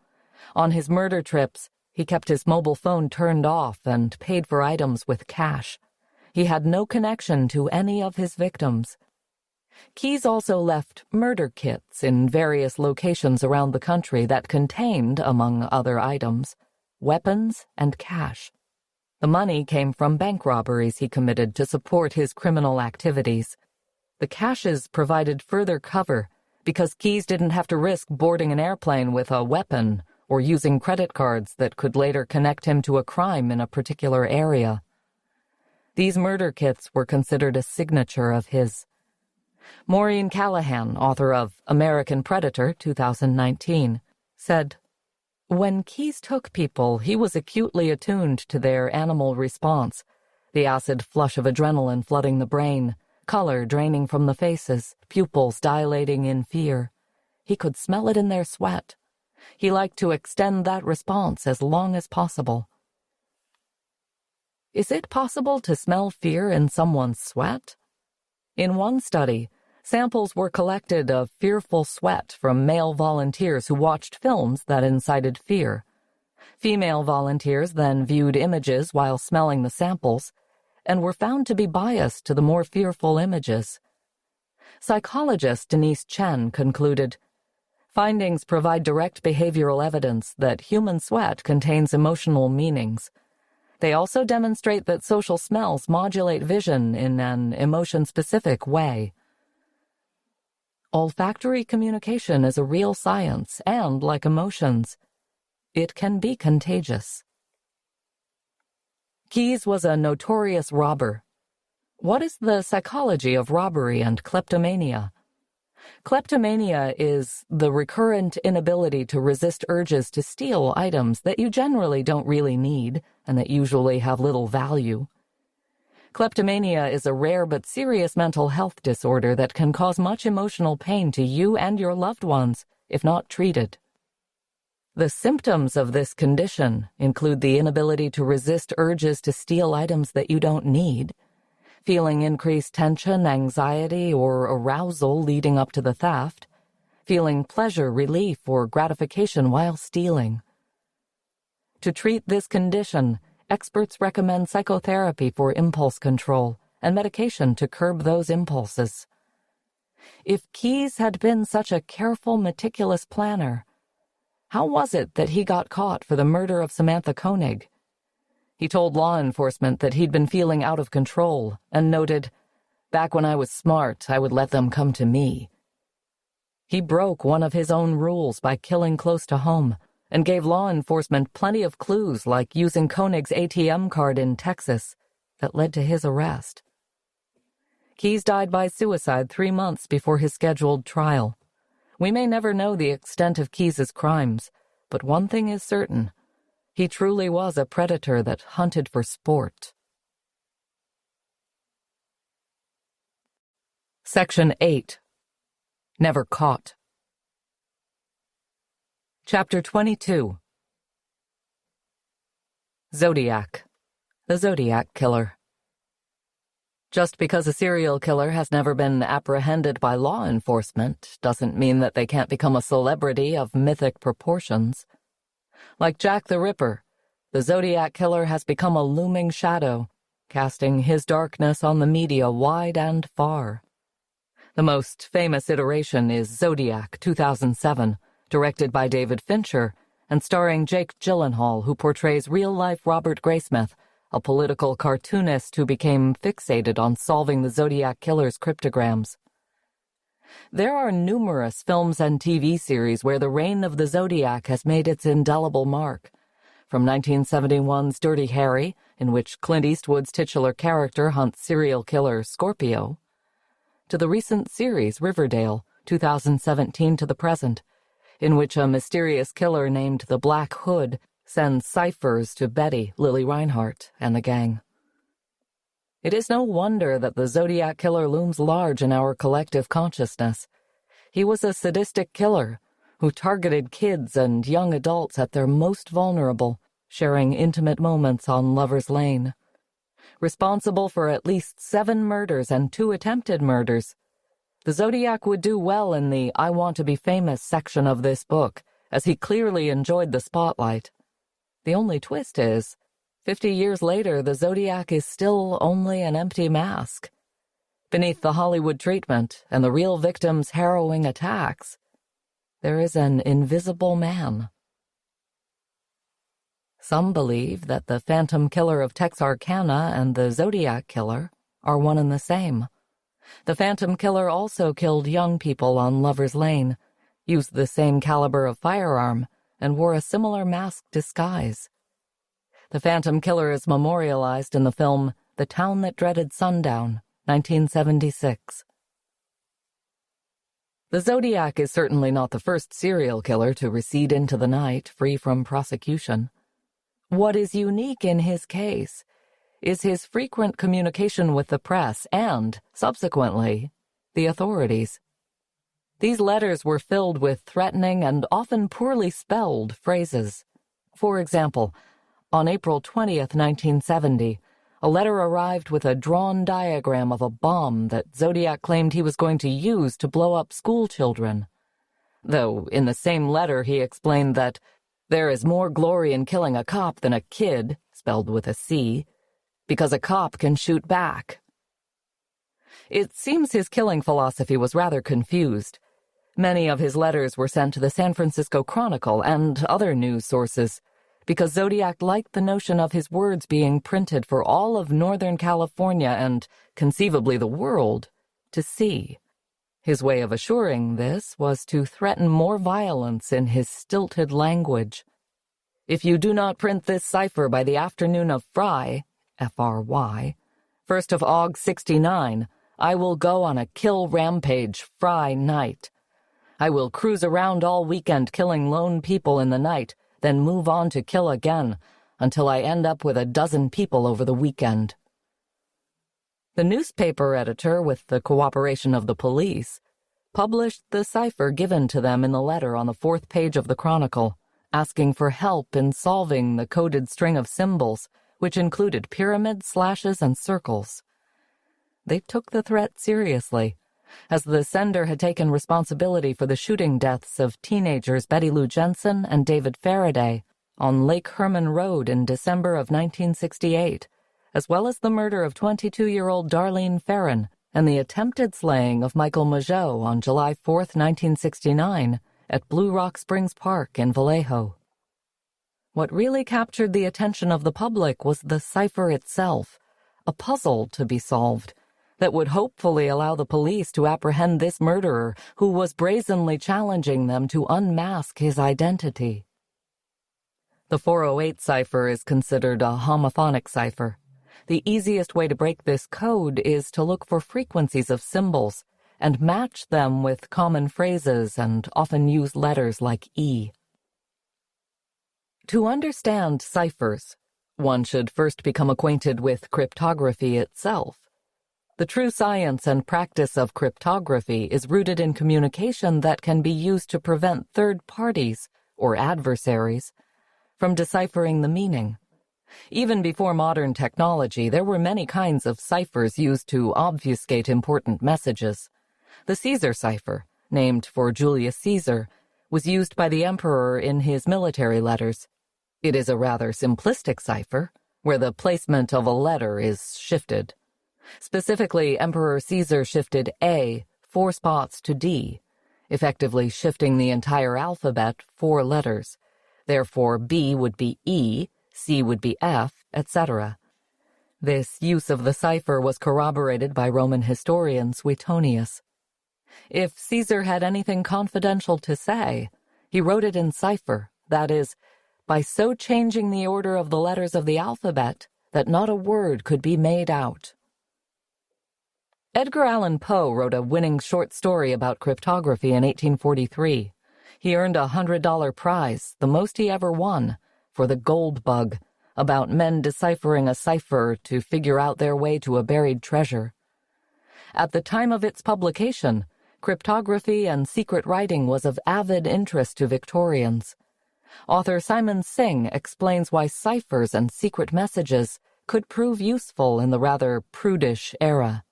On his murder trips, he kept his mobile phone turned off and paid for items with cash. He had no connection to any of his victims. Keyes also left murder kits in various locations around the country that contained, among other items, weapons and cash. The money came from bank robberies he committed to support his criminal activities. The caches provided further cover because Keyes didn't have to risk boarding an airplane with a weapon or using credit cards that could later connect him to a crime in a particular area. These murder kits were considered a signature of his. Maureen Callahan, author of American Predator, 2019, said, "When Keyes took people, he was acutely attuned to their animal response, the acid flush of adrenaline flooding the brain, color draining from the faces, pupils dilating in fear. He could smell it in their sweat. He liked to extend that response as long as possible." Is it possible to smell fear in someone's sweat? In one study, samples were collected of fearful sweat from male volunteers who watched films that incited fear. Female volunteers then viewed images while smelling the samples and were found to be biased to the more fearful images. Psychologist Denise Chen concluded, "Findings provide direct behavioral evidence that human sweat contains emotional meanings. They also demonstrate that social smells modulate vision in an emotion-specific way." Olfactory communication is a real science, and, like emotions, it can be contagious. Keyes was a notorious robber. What is the psychology of robbery and kleptomania? Kleptomania is the recurrent inability to resist urges to steal items that you generally don't really need and that usually have little value. Kleptomania is a rare but serious mental health disorder that can cause much emotional pain to you and your loved ones if not treated. The symptoms of this condition include the inability to resist urges to steal items that you don't need, feeling increased tension, anxiety, or arousal leading up to the theft, feeling pleasure, relief, or gratification while stealing. To treat this condition, experts recommend psychotherapy for impulse control and medication to curb those impulses. If Keyes had been such a careful, meticulous planner, how was it that he got caught for the murder of Samantha Koenig? He told law enforcement that he'd been feeling out of control and noted, "Back when I was smart, I would let them come to me." He broke one of his own rules by killing close to home, and gave law enforcement plenty of clues, like using Koenig's ATM card in Texas, that led to his arrest. Keyes died by suicide 3 months before his scheduled trial. We may never know the extent of Keyes's crimes, but one thing is certain. He truly was a predator that hunted for sport. Section 8. Never Caught. Chapter 22. Zodiac. The Zodiac Killer. Just because a serial killer has never been apprehended by law enforcement doesn't mean that they can't become a celebrity of mythic proportions. Like Jack the Ripper, the Zodiac Killer has become a looming shadow, casting his darkness on the media wide and far. The most famous iteration is Zodiac 2007, directed by David Fincher, and starring Jake Gyllenhaal, who portrays real-life Robert Graysmith, a political cartoonist who became fixated on solving the Zodiac Killer's cryptograms. There are numerous films and TV series where the reign of the Zodiac has made its indelible mark, from 1971's Dirty Harry, in which Clint Eastwood's titular character hunts serial killer Scorpio, to the recent series Riverdale, 2017 to the present, in which a mysterious killer named the Black Hood sends ciphers to Betty, Lily Reinhart, and the gang. It is no wonder that the Zodiac Killer looms large in our collective consciousness. He was a sadistic killer who targeted kids and young adults at their most vulnerable, sharing intimate moments on Lover's Lane. Responsible for at least 7 murders and 2 attempted murders, the Zodiac would do well in the I Want to Be Famous section of this book, as he clearly enjoyed the spotlight. The only twist is, 50 years later, the Zodiac is still only an empty mask. Beneath the Hollywood treatment and the real victim's harrowing attacks, there is an invisible man. Some believe that the Phantom Killer of Texarkana and the Zodiac Killer are one and the same. The Phantom Killer also killed young people on Lover's Lane, used the same caliber of firearm, and wore a similar mask disguise. The Phantom Killer is memorialized in the film The Town That Dreaded Sundown, 1976. The Zodiac is certainly not the first serial killer to recede into the night, free from prosecution. What is unique in his case is his frequent communication with the press and, subsequently, the authorities. These letters were filled with threatening and often poorly spelled phrases. For example, on April 20th, 1970, a letter arrived with a drawn diagram of a bomb that Zodiac claimed he was going to use to blow up school children. Though in the same letter he explained that there is more glory in killing a cop than a kid, spelled with a C, because a cop can shoot back. It seems his killing philosophy was rather confused. Many of his letters were sent to the San Francisco Chronicle and other news sources, because Zodiac liked the notion of his words being printed for all of Northern California and, conceivably, the world to see. His way of assuring this was to threaten more violence in his stilted language. If you do not print this cipher by the afternoon of Fry, F-R-Y, 1st of Aug 69, I will go on a kill rampage Fry night. I will cruise around all weekend killing lone people in the night, then move on to kill again, until I end up with a dozen people over the weekend. The newspaper editor, with the cooperation of the police, published the cipher given to them in the letter on the 4th page of the Chronicle, asking for help in solving the coded string of symbols, which included pyramids, slashes, and circles. They took the threat seriously, as the sender had taken responsibility for the shooting deaths of teenagers Betty Lou Jensen and David Faraday on Lake Herman Road in December of 1968, as well as the murder of 22-year-old Darlene Ferrin and the attempted slaying of Michael Mageau on July 4, 1969, at Blue Rock Springs Park in Vallejo. What really captured the attention of the public was the cipher itself, a puzzle to be solved that would hopefully allow the police to apprehend this murderer who was brazenly challenging them to unmask his identity. The 408 cipher is considered a homophonic cipher. The easiest way to break this code is to look for frequencies of symbols and match them with common phrases and often used letters like E. To understand ciphers, one should first become acquainted with cryptography itself. The true science and practice of cryptography is rooted in communication that can be used to prevent third parties, or adversaries, from deciphering the meaning. Even before modern technology, there were many kinds of ciphers used to obfuscate important messages. The Caesar cipher, named for Julius Caesar, was used by the emperor in his military letters. It is a rather simplistic cipher, where the placement of a letter is shifted. Specifically, Emperor Caesar shifted A 4 spots to D, effectively shifting the entire alphabet 4 letters. Therefore, B would be E, C would be F, etc. This use of the cipher was corroborated by Roman historian Suetonius. If Caesar had anything confidential to say, he wrote it in cipher, that is, by so changing the order of the letters of the alphabet that not a word could be made out. Edgar Allan Poe wrote a winning short story about cryptography in 1843. He earned a $100 prize, the most he ever won, for The Gold Bug, about men deciphering a cipher to figure out their way to a buried treasure. At the time of its publication, cryptography and secret writing was of avid interest to Victorians. Author Simon Singh explains why ciphers and secret messages could prove useful in the rather prudish era.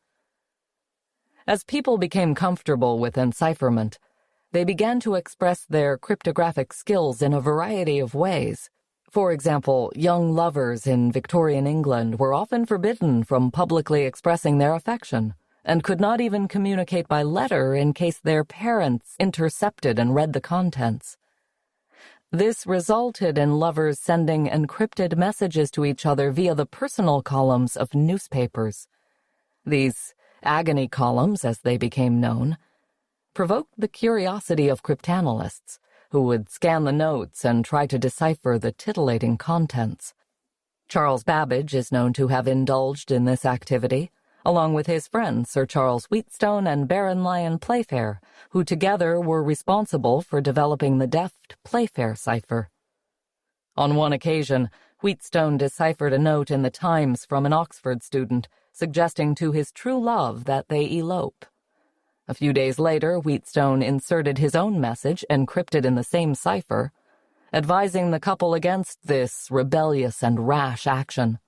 As people became comfortable with encipherment, they began to express their cryptographic skills in a variety of ways. For example, young lovers in Victorian England were often forbidden from publicly expressing their affection, and could not even communicate by letter in case their parents intercepted and read the contents. This resulted in lovers sending encrypted messages to each other via the personal columns of newspapers. These agony columns, as they became known, provoked the curiosity of cryptanalysts, who would scan the notes and try to decipher the titillating contents. Charles Babbage is known to have indulged in this activity, along with his friends Sir Charles Wheatstone and Baron Lyon Playfair, who together were responsible for developing the deft Playfair cipher. On one occasion, Wheatstone deciphered a note in the Times from an Oxford student, suggesting to his true love that they elope. A few days later, Wheatstone inserted his own message, encrypted in the same cipher, advising the couple against this rebellious and rash action.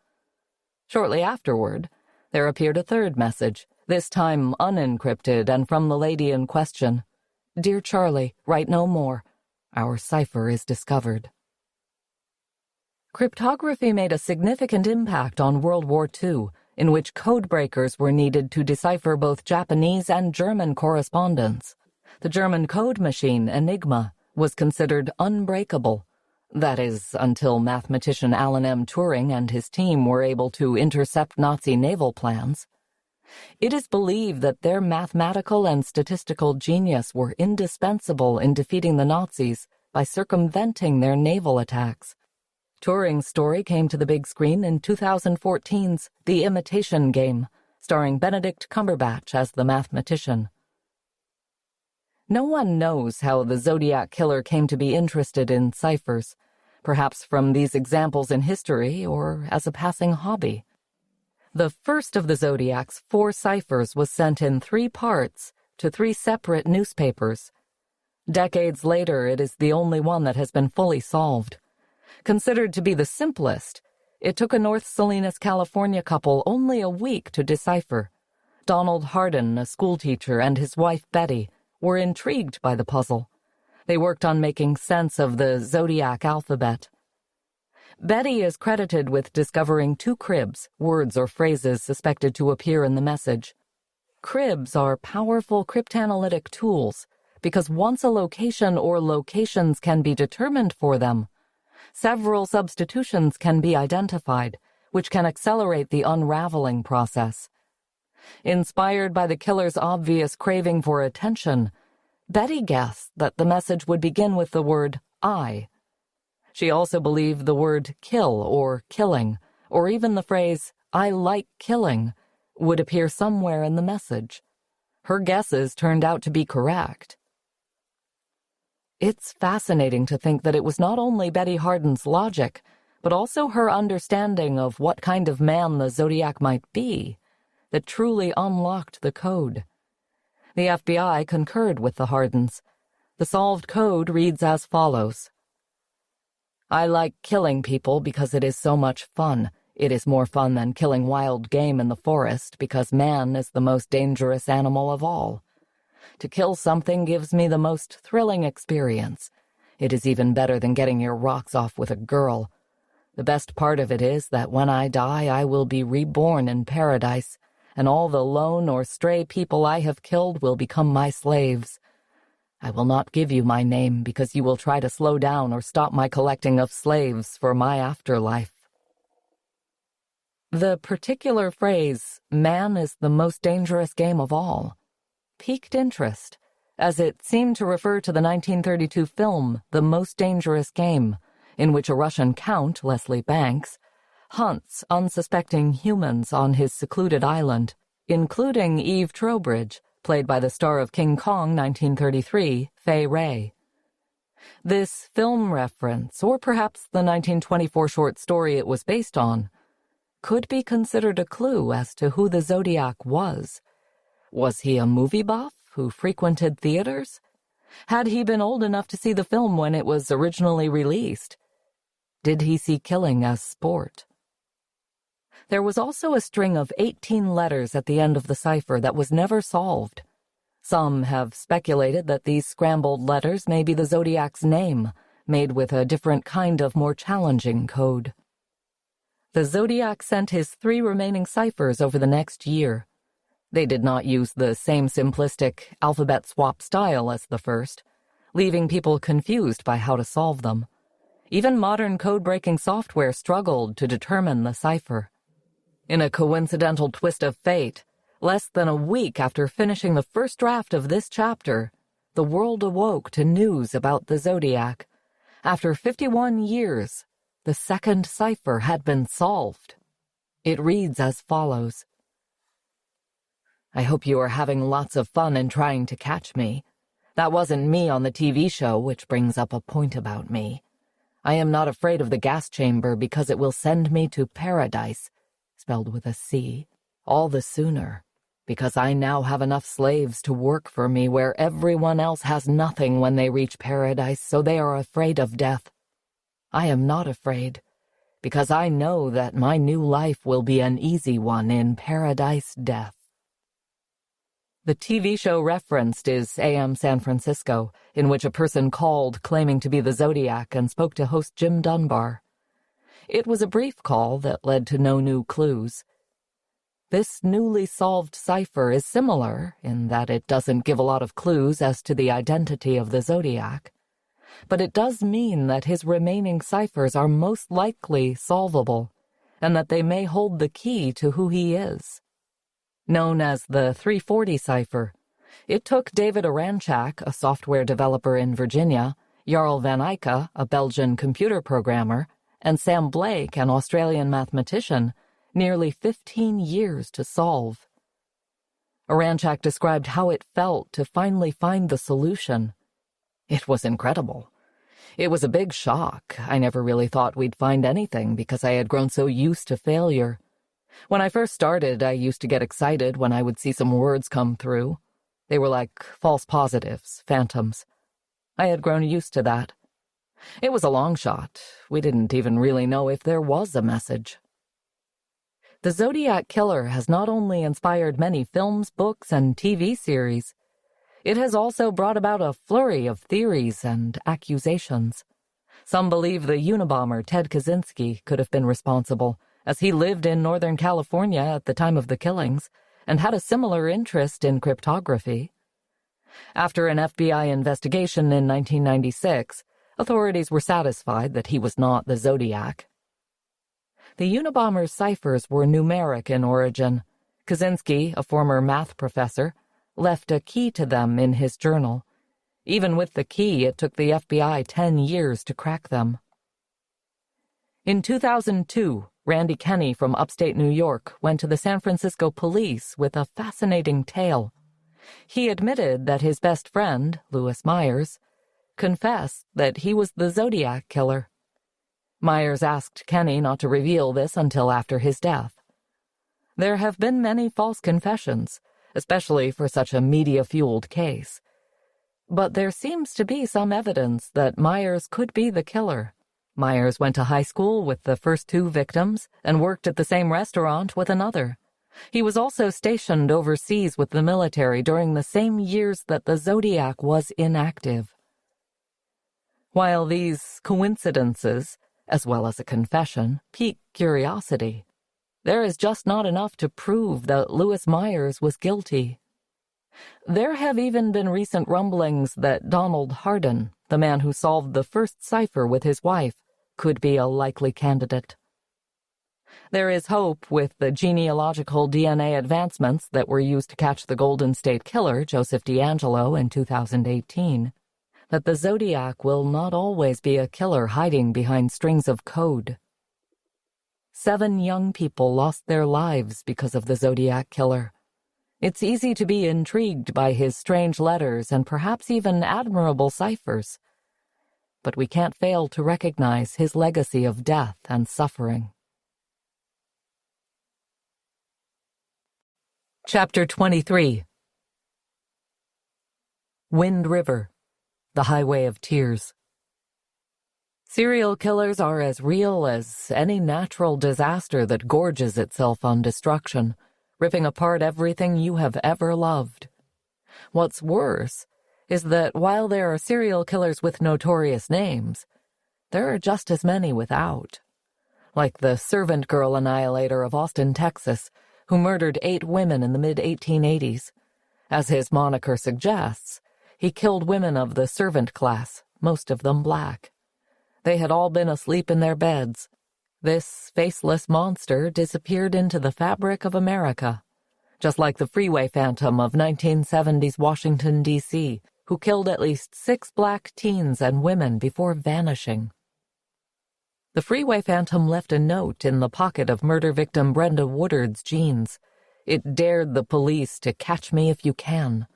Shortly afterward, there appeared a third message, this time unencrypted and from the lady in question. "Dear Charlie, write no more. Our cipher is discovered." Cryptography made a significant impact on World War II, in which codebreakers were needed to decipher both Japanese and German correspondence. The German code machine, Enigma, was considered unbreakable. That is, until mathematician Alan M. Turing and his team were able to intercept Nazi naval plans. It is believed that their mathematical and statistical genius were indispensable in defeating the Nazis by circumventing their naval attacks. Turing's story came to the big screen in 2014's The Imitation Game, starring Benedict Cumberbatch as the mathematician. No one knows how the Zodiac Killer came to be interested in ciphers, perhaps from these examples in history or as a passing hobby. The first of the Zodiac's 4 ciphers was sent in 3 parts to 3 separate newspapers. Decades later, it is the only one that has been fully solved. Considered to be the simplest, it took a North Salinas, California couple only a week to decipher. Donald Hardin, a schoolteacher, and his wife Betty were intrigued by the puzzle. They worked on making sense of the Zodiac alphabet. Betty is credited with discovering 2 cribs, words or phrases suspected to appear in the message. Cribs are powerful cryptanalytic tools because once a location or locations can be determined for them, several substitutions can be identified, which can accelerate the unraveling process. Inspired by the killer's obvious craving for attention, Betty guessed that the message would begin with the word I. She also believed the word kill or killing, or even the phrase, "I like killing," would appear somewhere in the message. Her guesses turned out to be correct. It's fascinating to think that it was not only Betty Hardin's logic, but also her understanding of what kind of man the Zodiac might be, that truly unlocked the code. The FBI concurred with the Hardins. The solved code reads as follows. I like killing people because it is so much fun. It is more fun than killing wild game in the forest because man is the most dangerous animal of all. To kill something gives me the most thrilling experience. It is even better than getting your rocks off with a girl. The best part of it is that when I die, I will be reborn in paradise, and all the lone or stray people I have killed will become my slaves. I will not give you my name because you will try to slow down or stop my collecting of slaves for my afterlife. The particular phrase, man is the most dangerous game of all, piqued interest, as it seemed to refer to the 1932 film The Most Dangerous Game, in which a Russian count, Leslie Banks, hunts unsuspecting humans on his secluded island, including Eve Trowbridge, played by the star of King Kong 1933, Fay Wray. This film reference, or perhaps the 1924 short story it was based on, could be considered a clue as to who the Zodiac was. Was he a movie buff who frequented theaters? Had he been old enough to see the film when it was originally released? Did he see killing as sport? There was also a string of 18 letters at the end of the cipher that was never solved. Some have speculated that these scrambled letters may be the Zodiac's name, made with a different kind of more challenging code. The Zodiac sent his 3 remaining ciphers over the next year. They did not use the same simplistic alphabet swap style as the first, leaving people confused by how to solve them. Even modern code-breaking software struggled to determine the cipher. In a coincidental twist of fate, less than a week after finishing the first draft of this chapter, the world awoke to news about the Zodiac. After 51 years, the second cipher had been solved. It reads as follows. I hope you are having lots of fun in trying to catch me. That wasn't me on the TV show, which brings up a point about me. I am not afraid of the gas chamber because it will send me to paradise, spelled with a C, all the sooner, because I now have enough slaves to work for me where everyone else has nothing when they reach paradise, so they are afraid of death. I am not afraid, because I know that my new life will be an easy one in paradise death. The TV show referenced is AM San Francisco, in which a person called claiming to be the Zodiac and spoke to host Jim Dunbar. It was a brief call that led to no new clues. This newly solved cipher is similar in that it doesn't give a lot of clues as to the identity of the Zodiac, but it does mean that his remaining ciphers are most likely solvable, and that they may hold the key to who he is. Known as the 340 cipher, it took David Aranchak, a software developer in Virginia, Jarl van Eyck, a Belgian computer programmer, and Sam Blake, an Australian mathematician, nearly 15 years to solve. Aranchak described how it felt to finally find the solution. It was incredible. It was a big shock. I never really thought we'd find anything because I had grown so used to failure. When I first started, I used to get excited when I would see some words come through. They were like false positives, phantoms. I had grown used to that. It was a long shot. We didn't even really know if there was a message. The Zodiac Killer has not only inspired many films, books, and TV series, it has also brought about a flurry of theories and accusations. Some believe the Unabomber Ted Kaczynski could have been responsible, as he lived in Northern California at the time of the killings and had a similar interest in cryptography. After an FBI investigation in 1996, authorities were satisfied that he was not the Zodiac. The Unabomber's ciphers were numeric in origin. Kaczynski, a former math professor, left a key to them in his journal. Even with the key, it took the FBI 10 years to crack them. In 2002, Randy Kenny from upstate New York went to the San Francisco police with a fascinating tale. He admitted that his best friend, Louis Myers, confessed that he was the Zodiac killer. Myers asked Kenny not to reveal this until after his death. There have been many false confessions, especially for such a media-fueled case. But there seems to be some evidence that Myers could be the killer. Myers went to high school with the first two victims and worked at the same restaurant with another. He was also stationed overseas with the military during the same years that the Zodiac was inactive. While these coincidences, as well as a confession, pique curiosity, there is just not enough to prove that Louis Myers was guilty. There have even been recent rumblings that Donald Hardin, the man who solved the first cipher with his wife, could be a likely candidate. There is hope with the genealogical DNA advancements that were used to catch the Golden State Killer, Joseph DeAngelo, in 2018, that the Zodiac will not always be a killer hiding behind strings of code. 7 young people lost their lives because of the Zodiac killer. It's easy to be intrigued by his strange letters and perhaps even admirable ciphers, but we can't fail to recognize his legacy of death and suffering. Chapter 23. Wind River, the Highway of Tears. Serial killers are as real as any natural disaster that gorges itself on destruction, ripping apart everything you have ever loved. What's worse is that while there are serial killers with notorious names, there are just as many without. Like the servant girl annihilator of Austin, Texas, who murdered 8 women in the mid-1880s. As his moniker suggests, he killed women of the servant class, most of them black. They had all been asleep in their beds. This faceless monster disappeared into the fabric of America, just like the freeway phantom of 1970s Washington, D.C., who killed at least 6 black teens and women before vanishing. The freeway phantom left a note in the pocket of murder victim Brenda Woodard's jeans. It dared the police to catch me if you can.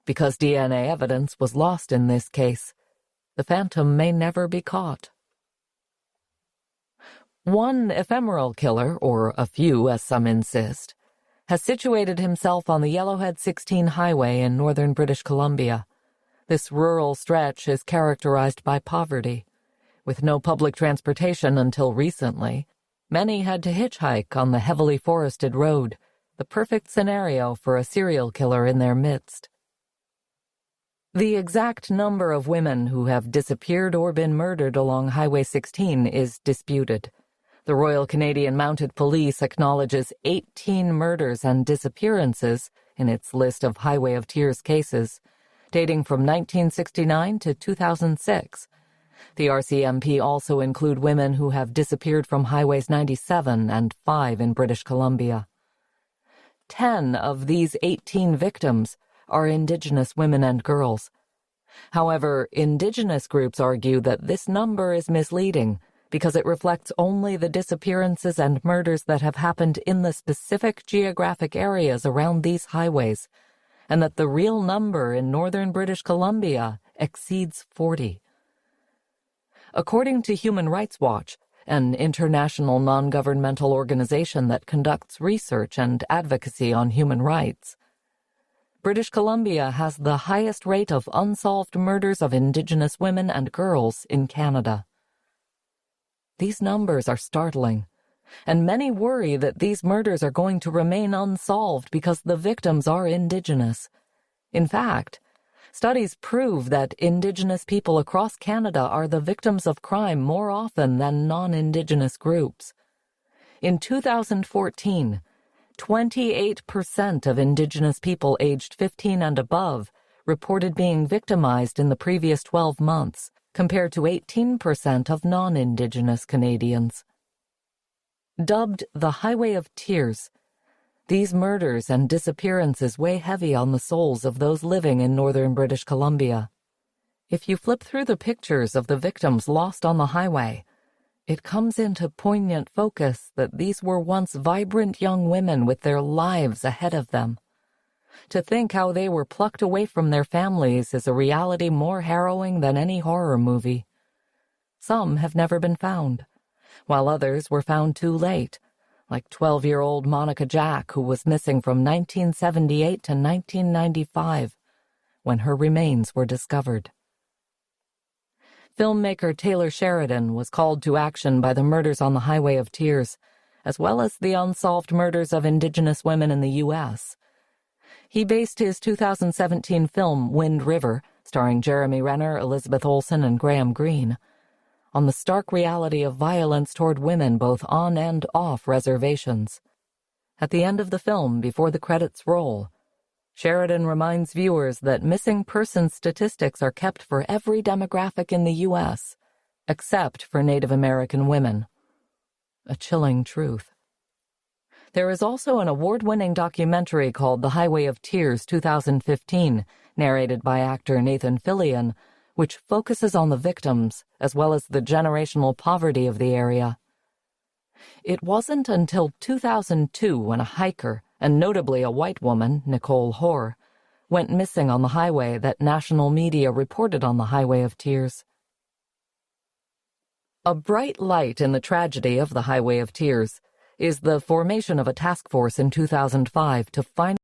Because DNA evidence was lost in this case, the phantom may never be caught. One ephemeral killer, or a few as some insist, has situated himself on the Yellowhead 16 highway in northern British Columbia. This rural stretch is characterized by poverty. With no public transportation until recently, many had to hitchhike on the heavily forested road, the perfect scenario for a serial killer in their midst. The exact number of women who have disappeared or been murdered along Highway 16 is disputed. The Royal Canadian Mounted Police acknowledges 18 murders and disappearances in its list of Highway of Tears cases, dating from 1969 to 2006. The RCMP also include women who have disappeared from Highways 97 and 5 in British Columbia. 10 of these 18 victims are Indigenous women and girls. However, Indigenous groups argue that this number is misleading because it reflects only the disappearances and murders that have happened in the specific geographic areas around these highways, and that the real number in northern British Columbia exceeds 40. According to Human Rights Watch, an international non-governmental organization that conducts research and advocacy on human rights, British Columbia has the highest rate of unsolved murders of Indigenous women and girls in Canada. These numbers are startling, and many worry that these murders are going to remain unsolved because the victims are Indigenous. In fact, studies prove that Indigenous people across Canada are the victims of crime more often than non-Indigenous groups. In 2014, 28% of Indigenous people aged 15 and above reported being victimized in the previous 12 months, compared to 18% of non-Indigenous Canadians. Dubbed the Highway of Tears, these murders and disappearances weigh heavy on the souls of those living in northern British Columbia. If you flip through the pictures of the victims lost on the highway, it comes into poignant focus that these were once vibrant young women with their lives ahead of them. To think how they were plucked away from their families is a reality more harrowing than any horror movie. Some have never been found, while others were found too late, like 12-year-old Monica Jack, who was missing from 1978 to 1995, when her remains were discovered. Filmmaker Taylor Sheridan was called to action by the murders on the Highway of Tears, as well as the unsolved murders of Indigenous women in the U.S. He based his 2017 film Wind River, starring Jeremy Renner, Elizabeth Olsen, and Graham Greene, on the stark reality of violence toward women both on and off reservations. At the end of the film, before the credits roll, Sheridan reminds viewers that missing person statistics are kept for every demographic in the U.S., except for Native American women. A chilling truth. There is also an award-winning documentary called The Highway of Tears 2015, narrated by actor Nathan Fillion, which focuses on the victims as well as the generational poverty of the area. It wasn't until 2002 when a hiker, and notably a white woman, Nicole Hoare, went missing on the highway that national media reported on the Highway of Tears. A bright light in the tragedy of the Highway of Tears is the formation of a task force in 2005 to find